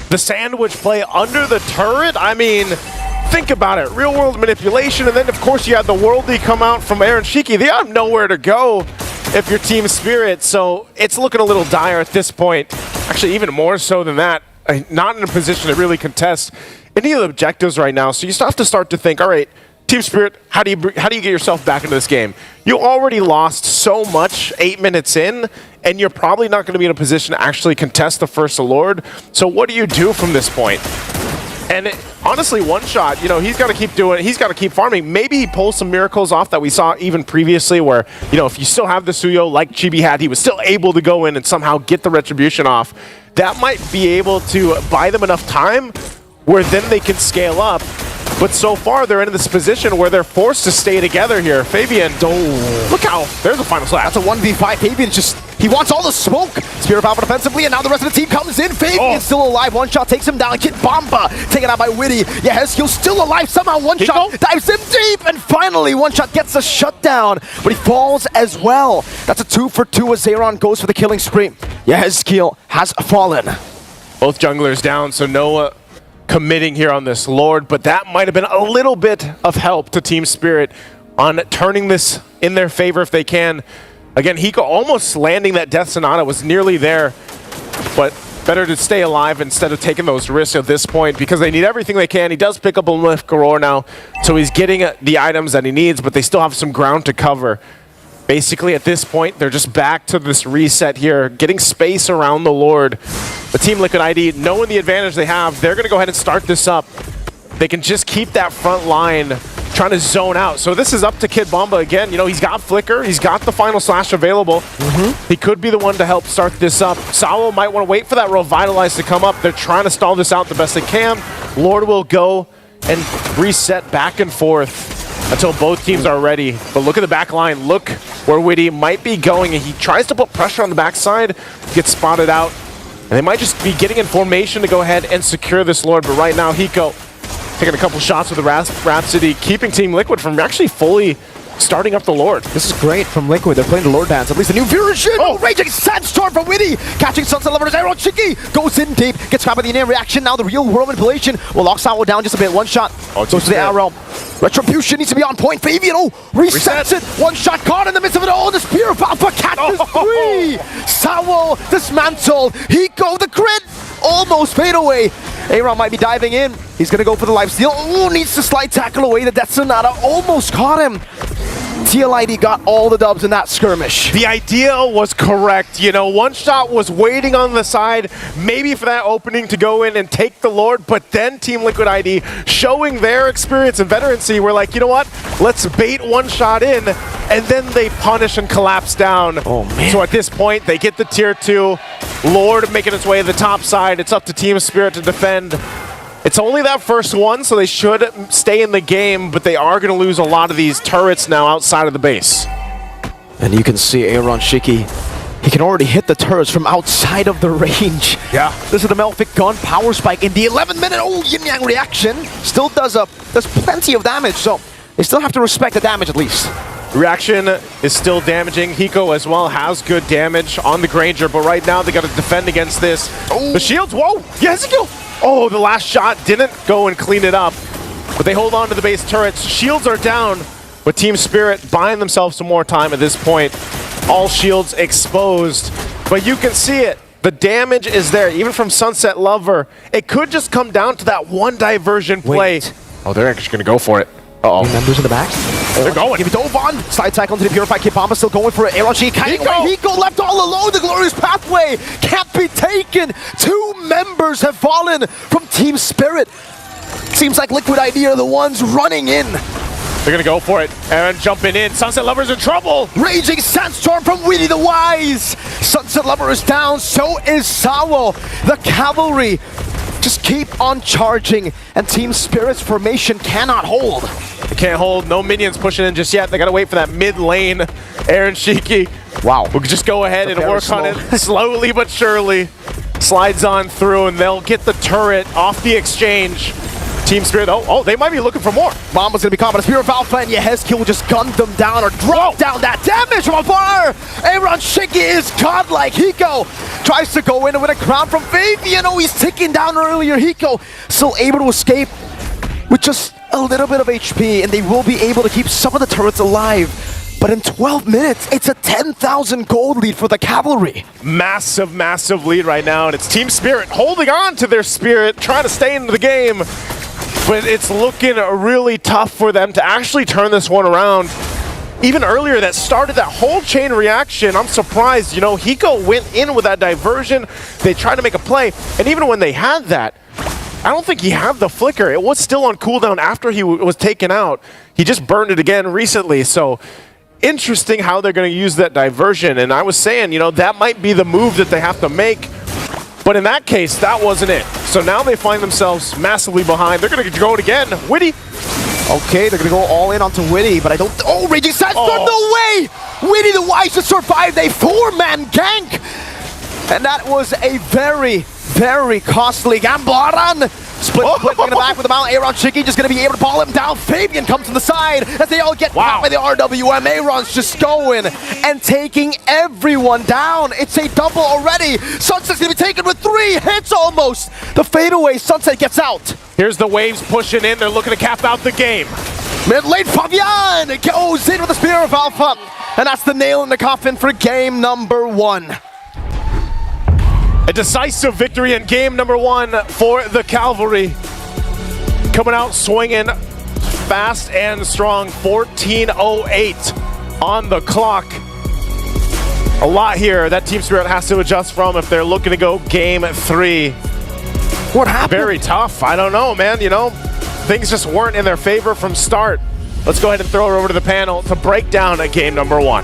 the sandwich play under the turret. I mean, think about it. Real world manipulation, and then of course you had the worldly come out from Aaron Shiki. They have nowhere to go if you're Team Spirit, so it's looking a little dire at this point. Actually, even more so than that. Not in a position to really contest any of the objectives right now, so you still have to start to think, all right, Team Spirit, how do you get yourself back into this game? You already lost so much 8 minutes in, and you're probably not going to be in a position to actually contest the first Lord. So what do you do from this point? And honestly, One Shot, you know, he's got to keep doing it. He's got to keep farming. Maybe he pulls some miracles off that we saw even previously, where, you know, if you still have the Suyo like Chibi had, he was still able to go in and somehow get the retribution off. That might be able to buy them enough time where then they can scale up. But so far, they're in this position where they're forced to stay together here. Fabian, look how, there's a final slash. That's a 1v5. Fabian just, he wants all the smoke. Spear power defensively, and now the rest of the team comes in. Fabian's still alive. One shot takes him down. Kid Bomba taken out by Witty. Yeah, Hezkiel's still alive. Somehow One Shot dives him deep, and finally One Shot gets a shutdown, but he falls as well. That's a 2 for 2 as Zeron goes for the killing spree. Yeah, Hezkiel has fallen. Both junglers down, so no committing here on this Lord, but that might have been a little bit of help to Team Spirit on turning this in their favor if they can. Again, Hiko almost landing that Death Sonata, was nearly there, but better to stay alive instead of taking those risks at this point, because they need everything they can. He does pick up a Lift Garor now, so he's getting the items that he needs, but they still have some ground to cover. Basically, at this point, they're just back to this reset here, getting space around the Lord. The Team Liquid ID, knowing the advantage they have, they're going to go ahead and start this up. They can just keep that front line trying to zone out. So this is up to Kid Bomba again. You know, he's got Flicker. He's got the final slash available. He could be the one to help start this up. Sawo might want to wait for that Revitalize to come up. They're trying to stall this out the best they can. Lord will go and reset back and forth until both teams are ready. But look at the back line. Look where Witty might be going. And he tries to put pressure on the backside, gets spotted out. And they might just be getting in formation to go ahead and secure this Lord. But right now, Hiko taking a couple shots with the Rhapsody, keeping Team Liquid from actually fully starting up the Lord. This is great from Liquid. They're playing the Lord dance. At least a new version. Oh, Raging Sandstorm from Witty. Catching Sunset Lover's Arrow. Chiki goes in deep. Gets caught by the in-air reaction. Now the real world manipulation will lock Sawo down just a bit. One shot. Goes to the arrow. Retribution needs to be on point. Fabian, resets it. One shot caught in the midst of it all. The Spear of Alpha catches three. Sawo dismantled. Hiko, the grid, almost fade away. Aaron might be diving in. He's going to go for the lifesteal. Ooh, needs to slide tackle away. The Death Sonata almost caught him. TLID got all the dubs in that skirmish. The idea was correct. You know, One Shot was waiting on the side, maybe for that opening to go in and take the Lord, but then Team Liquid ID, showing their experience and veterancy, were like, you know what? Let's bait One Shot in, and then they punish and collapse down. Oh, man. So at this point, they get the tier 2. Lord making its way to the top side. It's up to Team Spirit to defend. It's only that first one, so they should stay in the game, but they are going to lose a lot of these turrets now outside of the base. And you can see Aaron Shiki. He can already hit the turrets from outside of the range. Yeah. This is the Melfic gun power spike in the 11-minute. Oh, Yin Yang reaction. Still does plenty of damage, so they still have to respect the damage at least. Reaction is still damaging. Hiko as well has good damage on the Granger, but right now they got to defend against this. Oh. The shields, whoa, Ezekiel. Oh, the last shot didn't go and clean it up, but they hold on to the base turrets. Shields are down, but Team Spirit buying themselves some more time at this point. All shields exposed, but you can see it. The damage is there, even from Sunset Lover. It could just come down to that one diversion play. Wait. Oh, they're actually going to go for it. Uh-oh. Members in the back. They're going. Give it to Ovan. Slide tackle into the Purified Kid Bomba. Still going for it. Aaron Shiki kiting away. Hiko left all alone. The glorious pathway can't be taken. 2 members have fallen from Team Spirit. Seems like Liquid ID are the ones running in. They're going to go for it. Aaron jumping in. Sunset Lover's in trouble. Raging Sandstorm from Winnie the Wise. Sunset Lover is down. So is Sawo. The Cavalry just keep on charging, and Team Spirit's formation cannot hold. They can't hold. No minions pushing in just yet. They got to wait for that mid lane. Aaron Shiki. Wow. We'll just go ahead and work on it slowly but surely. Slides on through, and they'll get the turret off the exchange. Team Spirit, oh, they might be looking for more. Mama's gonna be caught, but Spear of Alpha and Yehezkiel will just gun them down or drop down that damage from afar. Aaron Shiki is godlike. Hiko tries to go in with a crown from Fabian. Oh, he's ticking down earlier. Hiko still able to escape with just a little bit of HP, and they will be able to keep some of the turrets alive. But in 12 minutes, it's a 10,000 gold lead for the Cavalry. Massive, massive lead right now, and it's Team Spirit holding on to their spirit, trying to stay in the game. But it's looking really tough for them to actually turn this one around. Even earlier, that started that whole chain reaction. I'm surprised, you know, Hiko went in with that diversion. They tried to make a play, and even when they had that, I don't think he had the flicker. It was still on cooldown after he was taken out. He just burned it again recently, so interesting how they're going to use that diversion. And I was saying, you know, that might be the move that they have to make. But in that case, that wasn't it. So now they find themselves massively behind. They're going to go it again. Witty. Okay, they're going to go all in onto Witty, but I don't... Oh, Raging Sandstorm, no way! Witty the Wise to survive a 4-man gank! And that was a very, very costly Gambaran. Split in the back with the Mount. Aaron Shiki just going to be able to ball him down. Fabian comes from the side as they all get caught by the RWM. Aaron's just going and taking everyone down. It's a double already. Sunset's going to be taken with 3 hits almost. The fadeaway, Sunset gets out. Here's the waves pushing in. They're looking to cap out the game. Mid lane, Fabian goes in with the Spear of Alpha. And that's the nail in the coffin for game number 1. A decisive victory in game number 1 for the Cavalry. Coming out swinging fast and strong. 14:08 on the clock. A lot here that Team Spirit has to adjust from if they're looking to go game 3. What happened? Very tough. I don't know, man. You know, things just weren't in their favor from start. Let's go ahead and throw it over to the panel to break down game number 1.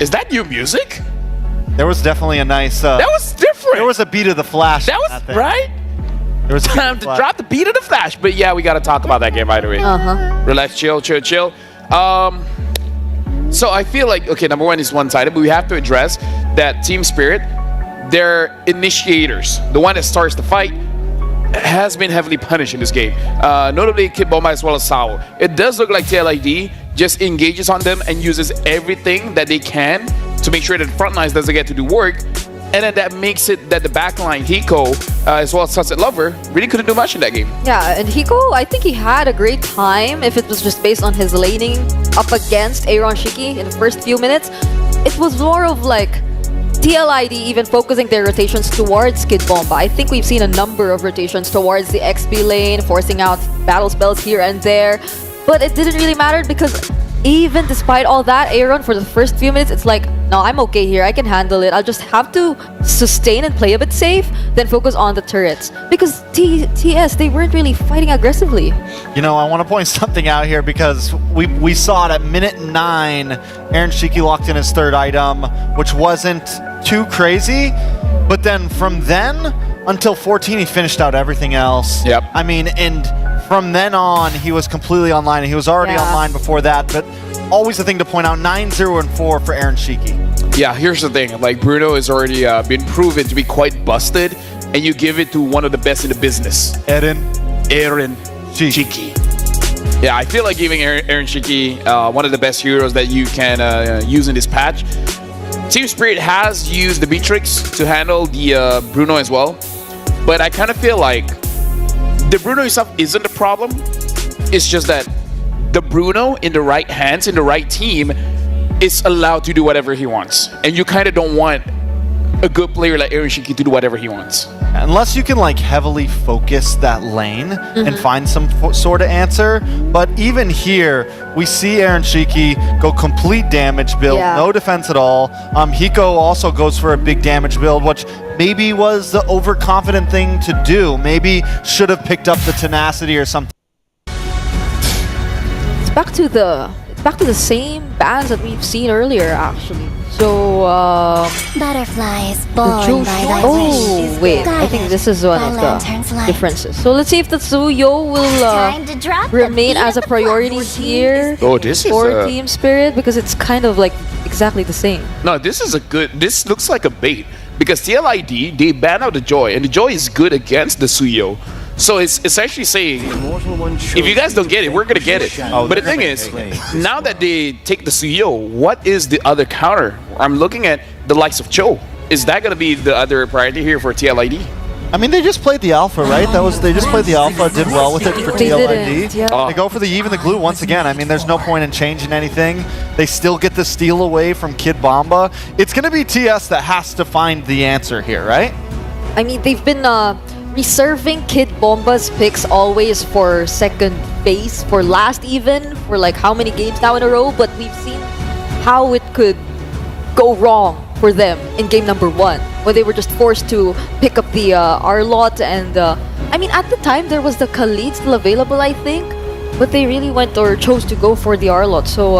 Is that new music? There was definitely a nice... that was different. There was a beat of the Flash. That was, right? There was time to drop the beat of the Flash. But yeah, we got to talk about that game right away. Relax, chill. So I feel like, okay, number 1 is one-sided, but we have to address that Team Spirit, their initiators, the one that starts the fight, has been heavily punished in this game. Notably, Kid Bomba as well as Sawo. It does look like TLID just engages on them and uses everything that they can to make sure that Frontlines doesn't get to do work. And then that makes it that the backline, Hiko, as well as Sunset Lover, really couldn't do much in that game. Yeah, and Hiko, I think he had a great time if it was just based on his laning up against Aaron Shiki in the first few minutes. It was more of like TLID even focusing their rotations towards Kid Bomba. I think we've seen a number of rotations towards the XP lane, forcing out battle spells here and there. But it didn't really matter because even despite all that, Aaron, for the first few minutes, it's like, no, I'm okay here. I can handle it. I'll just have to sustain and play a bit safe, then focus on the turrets. Because TS, they weren't really fighting aggressively. You know, I want to point something out here because we saw it at minute 9. Aaron Shiki locked in his 3rd item, which wasn't too crazy. But then from then until 14, he finished out everything else. Yep. I mean, and from then on, he was completely online. He was already online before that, but always a thing to point out, 9-0-4 for Aaron Shiki. Yeah, here's the thing. Like, Bruno has already been proven to be quite busted, and you give it to one of the best in the business. Aaron Shiki. Yeah, I feel like giving Aaron Shiki one of the best heroes that you can use in this patch. Team Spirit has used the Beatrix to handle the Bruno as well, but I kind of feel like the Bruno itself isn't the problem. It's just that the Bruno in the right hands, in the right team, is allowed to do whatever he wants. And you kind of don't want a good player like Aaron Shiki to do whatever he wants. Unless you can like heavily focus that lane and find some sort of answer. But even here, we see Aaron Shiki go complete damage build, no defense at all. Hiko also goes for a big damage build, which maybe was the overconfident thing to do. Maybe should have picked up the tenacity or something. It's back to the same bans that we've seen earlier, actually. So, butterflies born by the oh, wait, I think this is one of the differences. So let's see if the Tsuyo will remain as a priority here for Team Spirit, because it's kind of like exactly the same. No, this looks like a bait, because TLID, they ban out the Joy, and the Joy is good against the Suyo. So it's actually saying, if you guys don't get it, we're going to get it. But the thing is, now that they take the Suyo, what is the other counter? I'm looking at the likes of Cho. Is that going to be the other priority here for TLID? I mean, they just played the alpha, right? They just played the alpha, did well with it for TLID. They go for the Eve and the glue once again. I mean, there's no point in changing anything. They still get the steal away from Kid Bomba. It's going to be TS that has to find the answer here, right? I mean, they've been reserving Kid Bomba's picks always for second phase, for last even, for like how many games now in a row, but we've seen how it could go wrong for them in game number 1, when they were just forced to pick up the Arlot, and I mean, at the time there was the Khalid still available, I think, but they really went or chose to go for the Arlot. So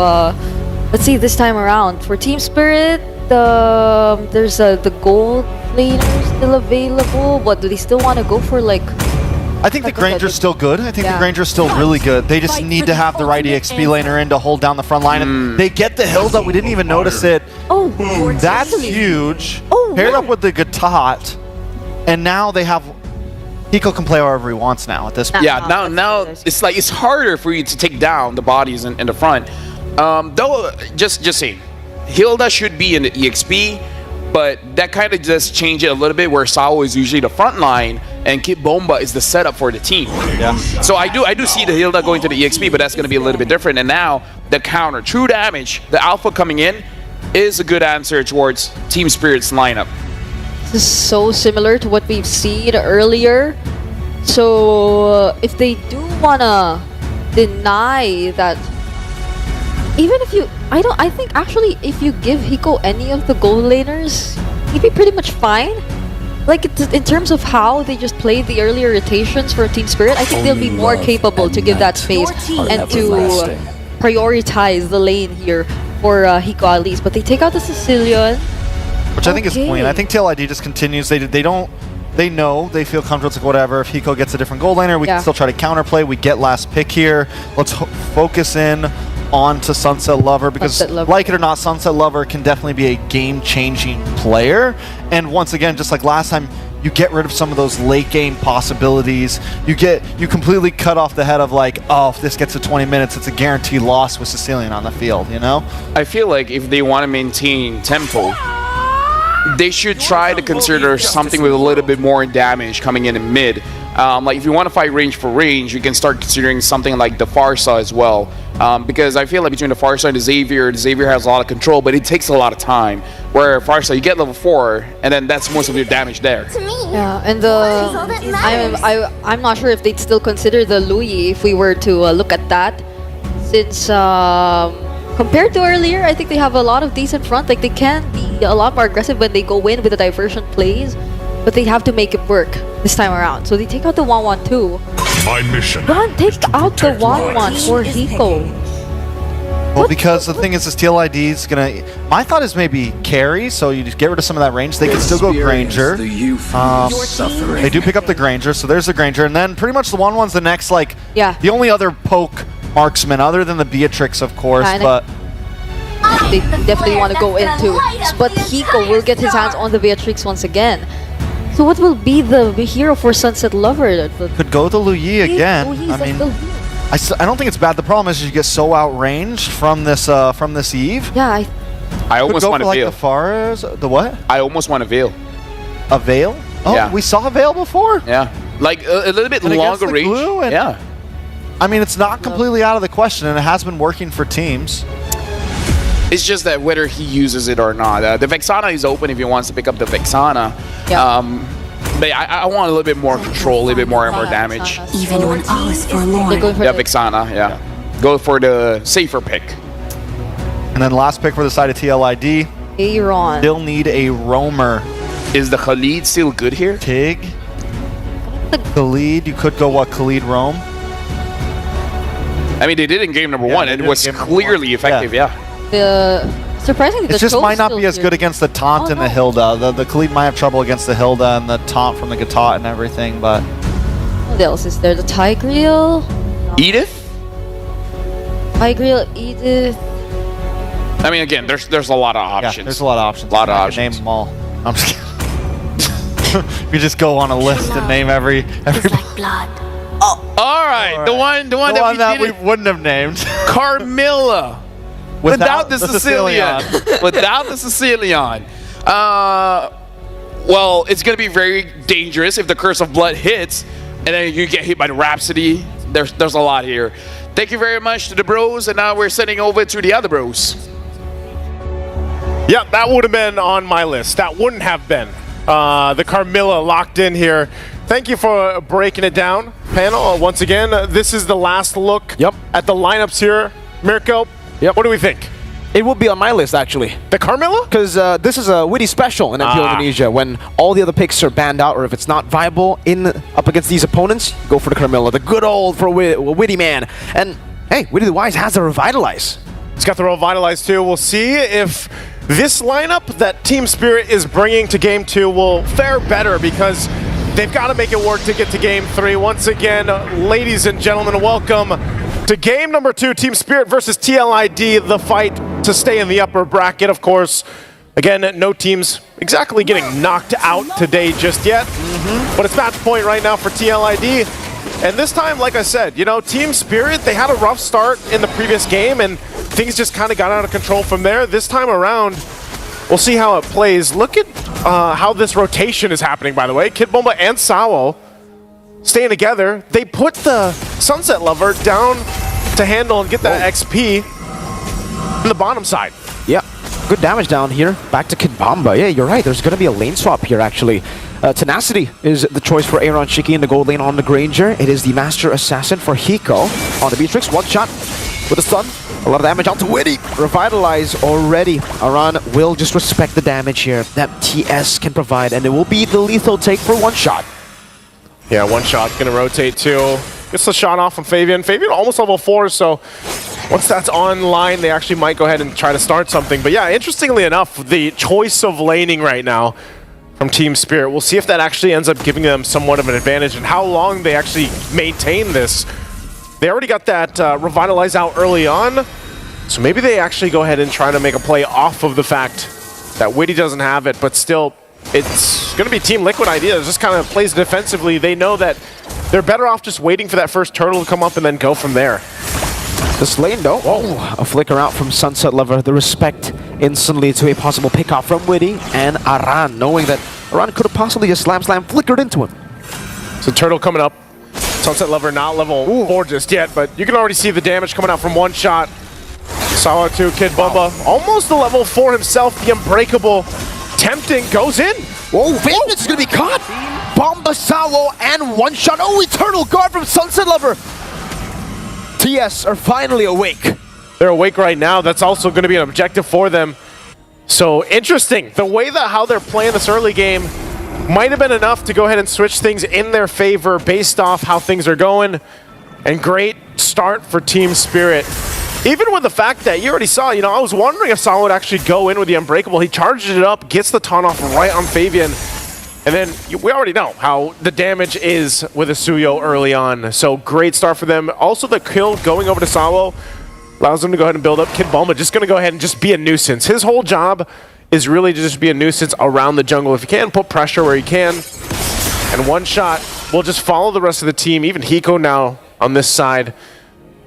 let's see this time around for Team Spirit. There's the gold laner still available, but do they still want to go for like... I think the Granger's still good. I think the Granger's still really good. They just need to have the right EXP laner in to hold down the front line. And they get the Hilda. We didn't even notice it. Oh, that's huge. Paired up with the Gatot. And now they have... Hiko can play wherever he wants now at this point. Yeah, now it's like it's harder for you to take down the bodies in the front. Though, just saying, Hilda should be in the EXP, but that kind of just changed it a little bit, where Sao is usually the front line and Kid Bomba is the setup for the team. Yeah. So I do see the Hilda going to the EXP, but that's going to be a little bit different. And now the counter, true damage, the alpha coming in is a good answer towards Team Spirit's lineup. This is so similar to what we've seen earlier. So if they do wanna deny that, even if you, I think actually if you give Hiko any of the gold laners, he'd be pretty much fine. Like in terms of how they just played the earlier rotations for Team Spirit, I think they'll be more capable to give that space and to prioritize the lane here for Hiko at least. But they take out the Sicilian, which I think is clean. I think TLID just continues. They know, they feel comfortable. It's like, whatever, if Hiko gets a different gold laner, we can still try to counterplay. We get last pick here. Let's focus in onto Sunset Lover, because like it or not, Sunset Lover can definitely be a game-changing player. And once again, just like last time, you get rid of some of those late game possibilities. You completely cut off the head of like, oh, if this gets to 20 minutes, it's a guaranteed loss with Sicilian on the field, you know? I feel like if they want to maintain tempo, they should try to consider something with a little bit more damage coming in mid. Like if you want to fight range for range, you can start considering something like the Farsa as well. Because I feel like between the Farsa and the Xavier has a lot of control, but it takes a lot of time. Where Farsa, you get level 4, and then that's most of your damage there. Yeah, and I'm not sure if they'd still consider the Louis if we were to look at that. Since compared to earlier, I think they have a lot of decent front. Like they can be a lot more aggressive when they go in with the diversion plays, but they have to make it work this time around. So they take out the 1-1-2. My mission. Take out the 1-1 for Hiko. Well, because the thing is, this TLID is gonna. My thought is maybe carry, so you just get rid of some of that range. They can still go Granger. They do pick up the Granger, so there's the Granger, and then pretty much the 1-1's the next, like, the only other poke marksman other than the Beatrix, of course, but. They definitely want to go into. But Hiko will get his hands on the Beatrix once again. So what will be the hero for Sunset Lover? Could go to Luyi again. I mean, I don't think it's bad. The problem is you get so outranged from this Eve. Yeah, I almost want to like Veil. The Faras, the what? I almost want a Veil. A Veil? Oh, yeah. We saw a Veil before. Yeah, like a little bit longer range. Yeah. I mean, it's not completely out of the question, and it has been working for teams. It's just that whether he uses it or not. The Vexana is open if he wants to pick up the Vexana. Yeah. But I want a little bit more control, a little bit more damage. Even when all is forlorn. Yeah, Vexana, yeah. Go for the safer pick. And then last pick for the side of TLID. Aaron. Still need a roamer. Is the Khalid still good here? Tig. Khalid, you could go Khalid roam. I mean, they did in game number 1. It was clearly effective, Surprisingly, it just might not be as good against the taunt and the Hilda. The Khalid might have trouble against the Hilda and the taunt from the Gatot and everything, but... What else is there? The Tigreal? Edith? Tigreal, Edith... I mean, again, there's a lot of options. Yeah, there's a lot of options. A lot of options. Name them all. I'm just kidding. You just go on a list and name every... like blood. Oh, all right. The one that we wouldn't have named. Carmilla. Without the Sicilian. Without the Sicilian. Well, it's going to be very dangerous if the Curse of Blood hits, and then you get hit by the Rhapsody. There's a lot here. Thank you very much to the bros, and now we're sending over to the other bros. Yeah, that would have been on my list. That wouldn't have been. The Carmilla locked in here. Thank you for breaking it down, panel. Once again, this is the last look at the lineups here. Mirko, what do we think? It would be on my list, actually. The Carmilla? Because this is a witty special in MPL Indonesia. When all the other picks are banned out, or if it's not viable up against these opponents, go for the Carmilla. The good old for witty man. And hey, Witty the Wise has a Revitalize. It's got the Revitalize too. We'll see if this lineup that Team Spirit is bringing to Game 2 will fare better, because they've got to make it work to get to Game 3. Once again, ladies and gentlemen, welcome to Game number 2, Team Spirit versus TLID, the fight to stay in the upper bracket, of course. Again, no teams exactly getting knocked out today just yet, but it's match point right now for TLID. And this time, like I said, you know, Team Spirit, they had a rough start in the previous game, and things just kind of got out of control from there. This time around, we'll see how it plays. Look at how this rotation is happening, by the way. Kid Bomba and Sao staying together. They put the Sunset Lover down to handle and get that XP on the bottom side. Yeah, good damage down here. Back to Kid Bomba. Yeah, you're right. There's going to be a lane swap here, actually. Tenacity is the choice for Aaron Shiki in the gold lane on the Granger. It is the Master Assassin for Hiko on the Beatrix. One shot with a stun. A lot of damage onto Witty. Revitalize already. Aran will just respect the damage here that TS can provide, and it will be the lethal take for one shot. Yeah, one shot gonna rotate too. Gets the shot off from Fabian. Fabian almost level 4, so once that's online, they actually might go ahead and try to start something. But yeah, interestingly enough, the choice of laning right now from Team Spirit, we'll see if that actually ends up giving them somewhat of an advantage and how long they actually maintain this. They already got that Revitalize out early on, so maybe they actually go ahead and try to make a play off of the fact that Witty doesn't have it, but still, it's going to be Team Liquid idea. It just kind of plays defensively. They know that they're better off just waiting for that first turtle to come up and then go from there. This lane, though. Oh, a flicker out from Sunset Lover. The respect instantly to a possible pickoff from Witty and Aran, knowing that Aran could have possibly just slam flickered into him. So Turtle coming up. Sunset Lover not level 4 just yet, but you can already see the damage coming out from one shot. Sawa 2, Kid Bomba, almost the level 4 himself, the Unbreakable. Tempting, goes in. Whoa, Vagrant's gonna be caught! Bomba, Sawo, and one shot. Oh, Eternal Guard from Sunset Lover! TS are finally awake. They're awake right now. That's also going to be an objective for them. So interesting. The way that how they're playing this early game might have been enough to go ahead and switch things in their favor based off how things are going. And great start for Team Spirit. Even with the fact that you already saw, you know, I was wondering if Sawa would actually go in with the Unbreakable. He charges it up, gets the taunt off right on Fabian. And then we already know how the damage is with a Suyo early on. So great start for them. Also the kill going over to Sawo allows them to go ahead and build up. Kid Bulma just going to go ahead and just be a nuisance. His whole job is really to just be a nuisance around the jungle. If you can, put pressure where you can. And one shot will just follow the rest of the team. Even Hiko now on this side.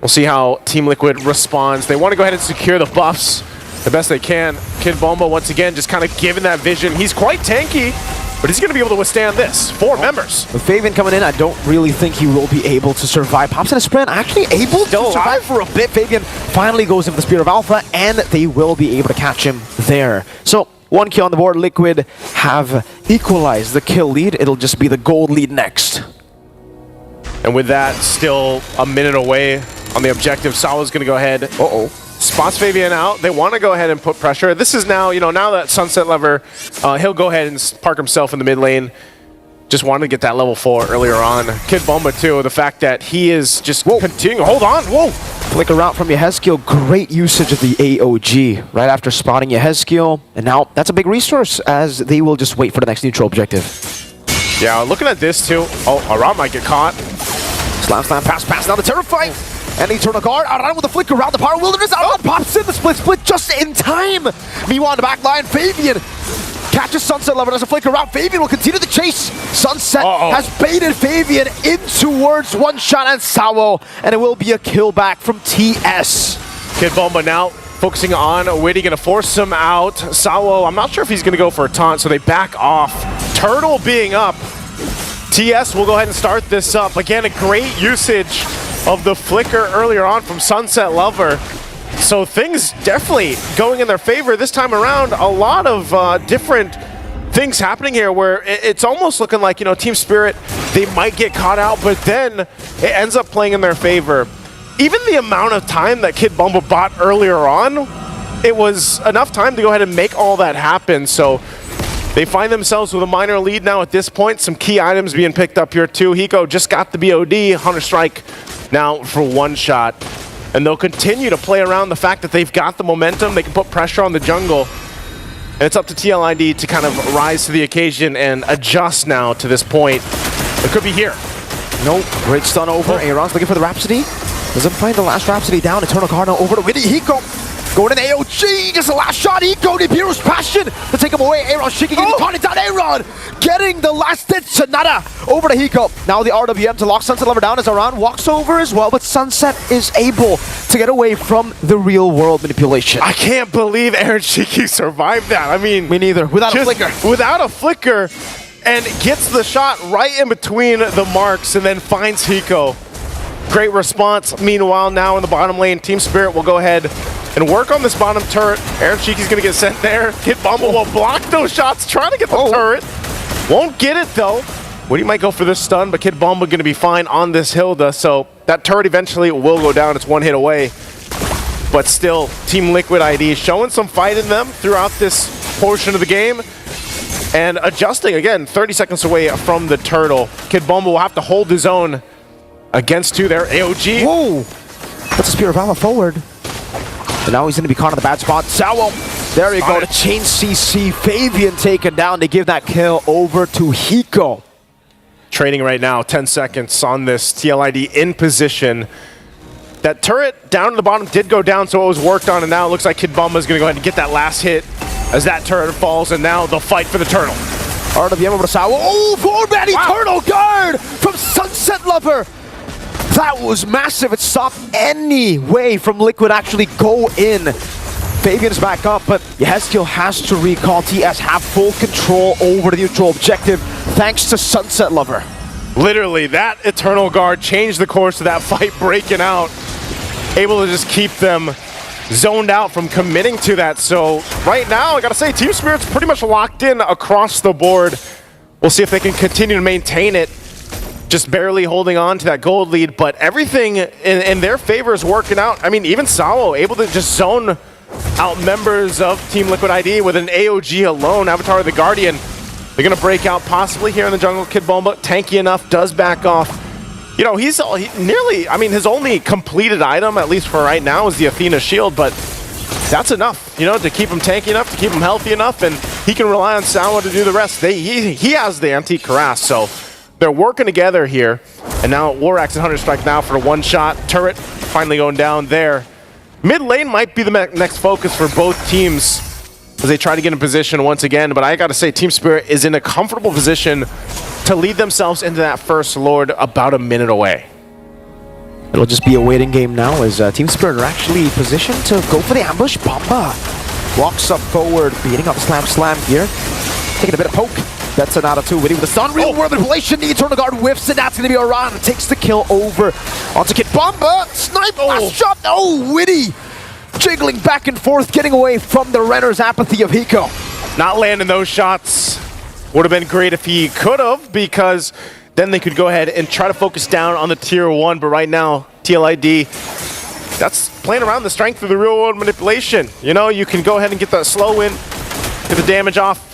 We'll see how Team Liquid responds. They want to go ahead and secure the buffs the best they can. Kid Bomba, once again, just kind of giving that vision. He's quite tanky, but he's going to be able to withstand this. 4 members. With Fabian coming in, I don't really think he will be able to survive. Pops in a sprint, actually able to survive for a bit. Fabian finally goes in with the Spear of Alpha, and they will be able to catch him there. So, 1 kill on the board. Liquid have equalized the kill lead. It'll just be the gold lead next. And with that, still a minute away on the objective, Sawa's going to go ahead. Spots Fabian out. They want to go ahead and put pressure. This is now, you know, now that Sunset Lover, he'll go ahead and park himself in the mid lane. Just wanted to get that level 4 earlier on. Kid Bomba too, the fact that he is just continuing. Hold on, Flicker out from Yehezkiel. Great usage of the AOG right after spotting Yehezkiel. And now that's a big resource as they will just wait for the next neutral objective. Yeah, looking at this too. Oh, Aram might get caught. Slam, pass, now the Terrifying. And Eternal Guard, Aran with a flicker around the Power Wilderness. Aran pops in the split just in time. Meanwhile, on the back line, Fabian catches Sunset Lover. There's a flicker around. Fabian will continue the chase. Sunset has baited Fabian in towards one shot and Sawo. And it will be a kill back from TS. Kid Bomba now focusing on Witty, going to force him out. Sawo, I'm not sure if he's going to go for a taunt, so they back off. Turtle being up. TS will go ahead and start this up. Again, a great usage of the flicker earlier on from Sunset Lover. So things definitely going in their favor this time around. A lot of different things happening here where it's almost looking like, you know, Team Spirit, they might get caught out, but then it ends up playing in their favor. Even the amount of time that Kid Bomba bought earlier on, it was enough time to go ahead and make all that happen. So they find themselves with a minor lead now at this point. Some key items being picked up here too. Hiko just got the BOD, Hunter Strike now for one shot. And they'll continue to play around the fact that they've got the momentum. They can put pressure on the jungle. And it's up to TLID to kind of rise to the occasion and adjust now to this point. It could be here. Nope, great stun over. Aaron's looking for the Rhapsody. Doesn't find the last Rhapsody down. Eternal Guard now over to Witty. Hiko going in AOG. Just the last shot. Hiko, the Hero's Passion to take him away. Aaron shaking it. Caught it down. Aaron getting the last hit. Sonata over to Hiko. Now the RWM to lock Sunset Lover down as Aran walks over as well. But Sunset is able to get away from the real world manipulation. I can't believe Aaron Shiki survived that. I mean, me neither. Without a flicker. Without a flicker. And gets the shot right in between the marks and then finds Hiko. Great response. Meanwhile, now in the bottom lane, Team Spirit will go ahead and work on this bottom turret. Aaron Shiki's going to get sent there. Kid Bomba will block those shots, trying to get the turret. Won't get it, though. Woody might go for this stun, but Kid Bomba going to be fine on this Hilda. So that turret eventually will go down. It's one hit away. But still, Team Liquid ID showing some fight in them throughout this portion of the game. And adjusting, again, 30 seconds away from the turtle. Kid Bomba will have to hold his own against two there. AOG. Whoa! Puts a Spear of Valor forward. And now he's going to be caught in the bad spot. Sawo. There you go. The chain CC. Fabian taken down to give that kill over to Hiko. Trading right now, 10 seconds on this. TLID in position. That turret down to the bottom did go down, so it was worked on, and now it looks like Kid Bomba is going to go ahead and get that last hit as that turret falls, and now they'll fight for the turtle. RWM over to Sawo. Oh, four-man Eternal Guard from Sunset Lover. That was massive. It stopped any way from Liquid actually go in. Fabian's back up, but Yehezkiel has to recall. TS have full control over the neutral objective thanks to Sunset Lover. Literally, that Eternal Guard changed the course of that fight, breaking out. Able to just keep them zoned out from committing to that. So right now, I gotta say, Team Spirit's pretty much locked in across the board. We'll see if they can continue to maintain it. Just barely holding on to that gold lead, but everything in their favor is working out. I mean, even Sawo able to just zone out members of Team Liquid ID with an AOG alone. Avatar of the Guardian. They're gonna break out possibly here in the jungle. Kid Bomba, tanky enough, does back off. You know, he's nearly, I mean, his only completed item, at least for right now, is the Athena shield, but that's enough, you know, to keep him tanky enough, to keep him healthy enough, and he can rely on Sawo to do the rest. He has the antique Karas, so they're working together here. And now Warax and Hunter Strike now for a one-shot. Turret finally going down there. Mid lane might be the next focus for both teams as they try to get in position once again, but I gotta say, Team Spirit is in a comfortable position to lead themselves into that first Lord about a minute away. It'll just be a waiting game now as Team Spirit are actually positioned to go for the ambush. Bomba walks up forward, beating up Slam here. Taking a bit of poke. That's an out of two. Witty with the stun. Real world manipulation. The Eternal Guard whiffs, and that's going to be Aran. Takes the kill over onto Kid Bomba. Snipe. Last shot. Oh, Witty. Jiggling back and forth, getting away from the Renner's apathy of Hiko. Not landing those shots. Would have been great if he could have, because then they could go ahead and try to focus down on the tier 1. But right now, TLID, that's playing around the strength of the real world manipulation. You know, you can go ahead and get that slow in, get the damage off.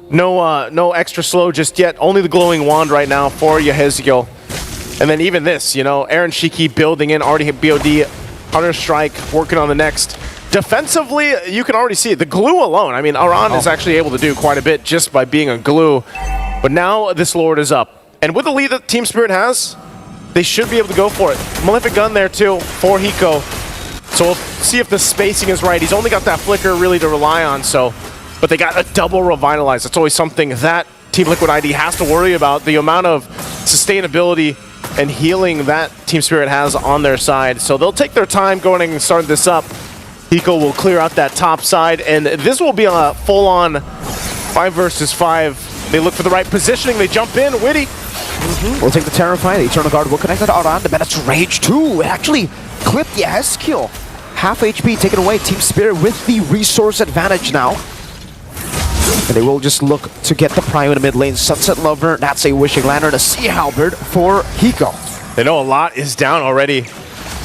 No extra slow just yet. Only the glowing wand right now for Yehezkiel. And then even this, you know, Aaron Shiki building in, already hit BOD, Hunter Strike, working on the next. Defensively, you can already see it. The glue alone, I mean, Aran is actually able to do quite a bit just by being a glue. But now this Lord is up. And with the lead that Team Spirit has, they should be able to go for it. Malefic Gun there too for Hiko. So we'll see if the spacing is right. He's only got that flicker really to rely on, so. But they got a double revitalize. That's always something that Team Liquid ID has to worry about. The amount of sustainability and healing that Team Spirit has on their side. So they'll take their time going and starting this up. Hiko will clear out that top side, and this will be a full-on 5 versus 5. They look for the right positioning. They jump in. Witty. We'll take the Terrify. The Eternal Guard will connect to Aran. The Bennett's Rage too. It actually clipped Yehezkiel. Half HP taken away. Team Spirit with the resource advantage now. And they will just look to get the Prime in the mid lane. Sunset Lover, that's a Wishing Lantern, a Sea Halberd for Hiko. They know a lot is down already.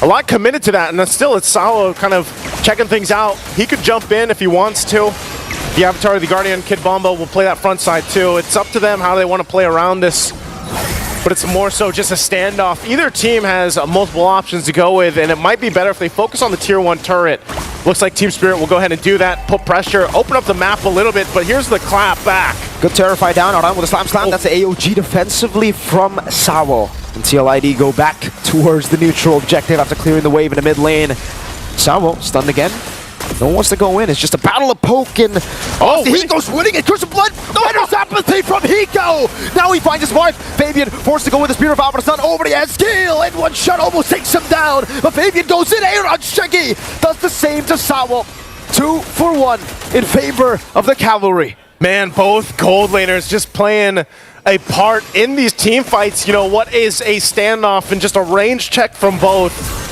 A lot committed to that, and then still it's Sawo kind of checking things out. He could jump in if he wants to. The Avatar of the Guardian, Kid Bomba, will play that front side too. It's up to them how they want to play around this. But it's more so just a standoff. Either team has multiple options to go with, and it might be better if they focus on the tier 1 turret. Looks like Team Spirit will go ahead and do that, put pressure, open up the map a little bit, but here's the clap back. Good Terrify down, Aran with a slam. That's the AOG defensively from Sawo. And TLID go back towards the neutral objective after clearing the wave in the mid lane. Sawo stunned again. No one wants to go in. It's just a battle of poke, and Hiko's winning it. Curse of Blood. Renner's apathy from Hiko. Now he finds his mark. Fabian forced to go with the Spear of Alpha Sun over the Yehezkiel, and one shot almost takes him down. But Fabian goes in. Aaron Shiki does the same to Sawo. 2 for 1 in favor of the Cavalry. Man, both gold laners just playing a part in these team fights. You know, what is a standoff and just a range check from both.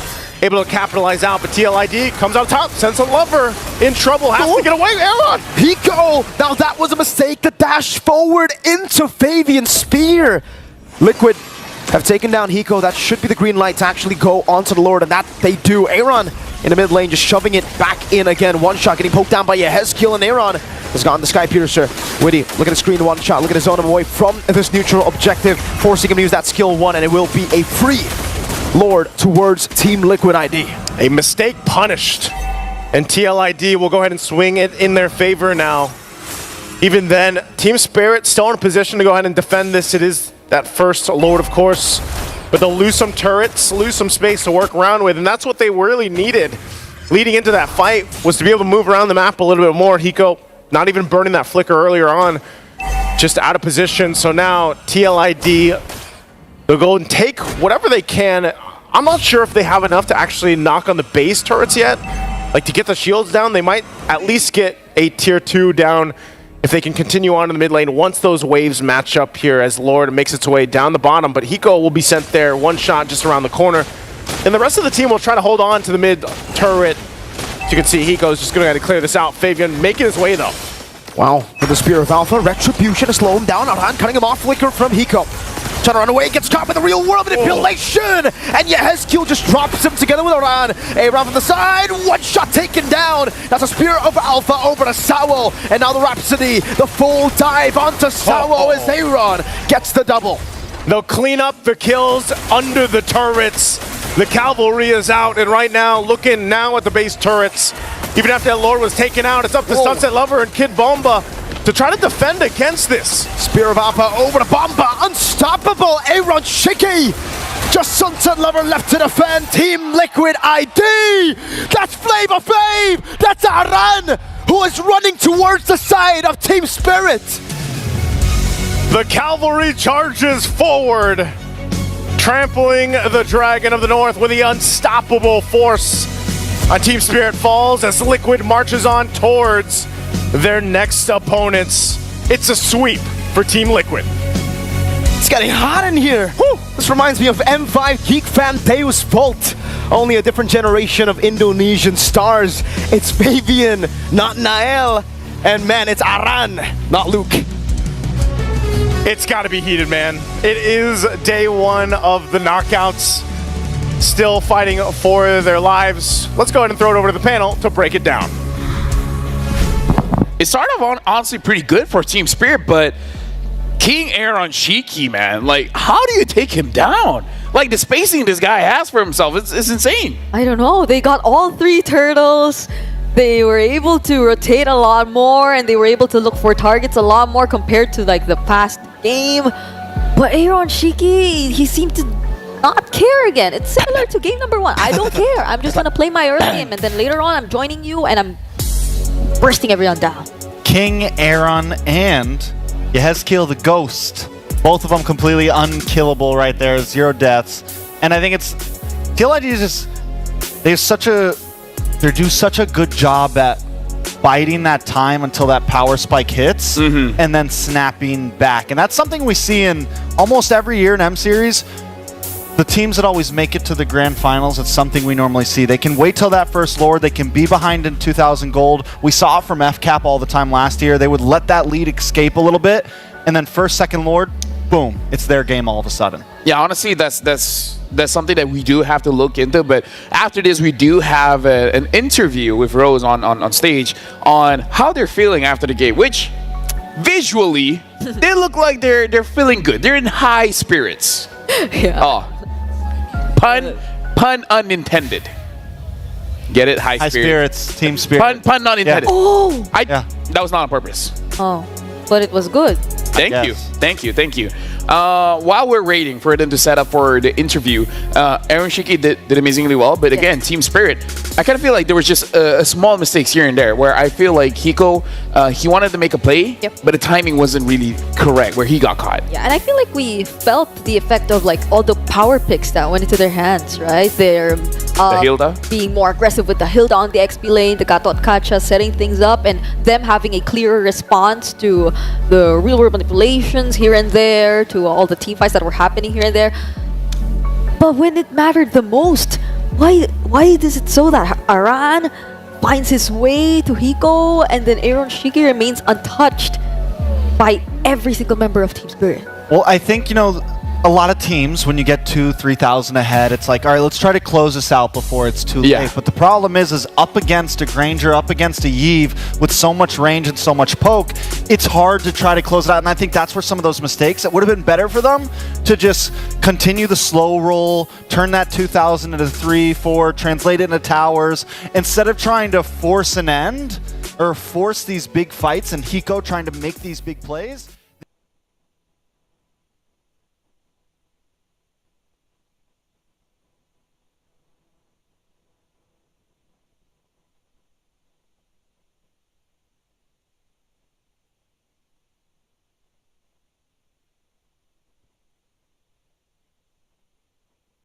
Able to capitalize out, but TLID comes out top, sends a Lover in trouble, has to get away, Aaron! Hiko! Now that was a mistake, the dash forward into Fabian's Spear. Liquid have taken down Hiko. That should be the green light to actually go onto the Lord, and that they do. Aaron in the mid lane, just shoving it back in again. One shot, getting poked down by Yehezkiel, and Aaron has gotten the Sky Piercer. Witty, look at the screen, one shot, look at his zone him away from this neutral objective, forcing him to use that skill 1, and it will be a free Lord towards Team Liquid ID. A mistake punished. And TLID will go ahead and swing it in their favor now. Even then, Team Spirit still in a position to go ahead and defend this. It is that first Lord, of course. But they'll lose some turrets, lose some space to work around with, and that's what they really needed. Leading into that fight was to be able to move around the map a little bit more. Hiko not even burning that flicker earlier on. Just out of position. So now TLID, they'll go and take whatever they can. I'm not sure if they have enough to actually knock on the base turrets yet. Like, to get the shields down, they might at least get a tier 2 down if they can continue on in the mid lane once those waves match up here as Lord makes its way down the bottom. But Hiko will be sent there, one shot just around the corner. And the rest of the team will try to hold on to the mid turret. As you can see, Hiko's just going to clear this out. Fabian making his way, though. Wow, with the Spear of Alpha, Retribution to slow him down. Aran cutting him off, Flicker from Hiko. Trying to run away, gets caught by the real world manipulation! And Yehezkiel just drops him together with Aran. Aram from the side, one shot taken down! That's a Spear of Alpha over to Sawo. And now the Rhapsody, the full dive onto Sawo as Aaron gets the double. They'll clean up the kills under the turrets. The cavalry is out, and right now, looking now at the base turrets. Even after that Lord was taken out, it's up to Sunset Lover and Kid Bomba to try to defend against this. Spear of Alpha over to Bomba, unstoppable, Aaron Shiki! Just Sunset Lover left to defend, Team Liquid ID! That's Flavor Flav! That's Aran, who is running towards the side of Team Spirit! The cavalry charges forward, trampling the Dragon of the North with the unstoppable force. On Team Spirit falls as Liquid marches on towards their next opponents. It's a sweep for Team Liquid. It's getting hot in here. Whew. This reminds me of M5 Geek Fan Deus Volt. Only a different generation of Indonesian stars. It's Fabian, not Nael. And man, it's Aran, not Luke. It's got to be heated, man. It is day one of the knockouts. Still fighting for their lives. Let's go ahead and throw it over to the panel to break it down. It started off honestly pretty good for Team Spirit, but King Aaron Shiki, man, like, how do you take him down? Like, the spacing this guy has for himself, it's insane. I don't know. They got all 3 turtles. They were able to rotate a lot more, and they were able to look for targets a lot more compared to like the past game. But Aaron Shiki, he seemed to not care again. It's similar to game number 1. I don't care. I'm just gonna play my early game, and then later on I'm joining you and I'm bursting everyone down. King Aaron and Yehezkiel the Ghost. Both of them completely unkillable right there. 0 deaths. And I think it's... TLID is just... They do such a good job at biding that time until that power spike hits and then snapping back. And that's something we see in almost every year in M-Series. The teams that always make it to the grand finals, it's something we normally see. They can wait till that first Lord. They can be behind in 2,000 gold. We saw it from FCAP all the time last year. They would let that lead escape a little bit, and then first, second Lord, boom, it's their game all of a sudden. Yeah, honestly, that's something that we do have to look into. But after this, we do have an interview with Rose on stage on how they're feeling after the game, which visually, they look like they're feeling good. They're in high spirits. Yeah. Oh. Pun unintended. Get it? High spirits. Team Spirit. Pun not intended. Yeah. Oh! That was not on purpose. Oh, but it was good. Thank you. While we're waiting for them to set up for the interview, Aaron Shiki did amazingly well. But again, Team Spirit, I kind of feel like there was just small mistakes here and there where I feel like Hiko, he wanted to make a play, but the timing wasn't really correct where he got caught. Yeah, and I feel like we felt the effect of like all the power picks that went into their hands, right? They're the Hilda? Being more aggressive with the Hilda on the XP lane, the Gatot Kacha setting things up, and them having a clearer response to the real-world manipulations here and there, to all the team fights that were happening here and there. But when it mattered the most, why is it so that Aran finds his way to Hiko and then Aaron Shiki remains untouched by every single member of Team Spirit? Well, I think, a lot of teams, when you get 2,000-3,000 ahead, it's like, all right, let's try to close this out before it's too late. But the problem is up against a Granger, up against a Yeve with so much range and so much poke, it's hard to try to close it out. And I think that's where some of those mistakes, it would have been better for them to just continue the slow roll, turn that 2,000 into 3, 4, translate it into towers, instead of trying to force an end or force these big fights and Hiko trying to make these big plays.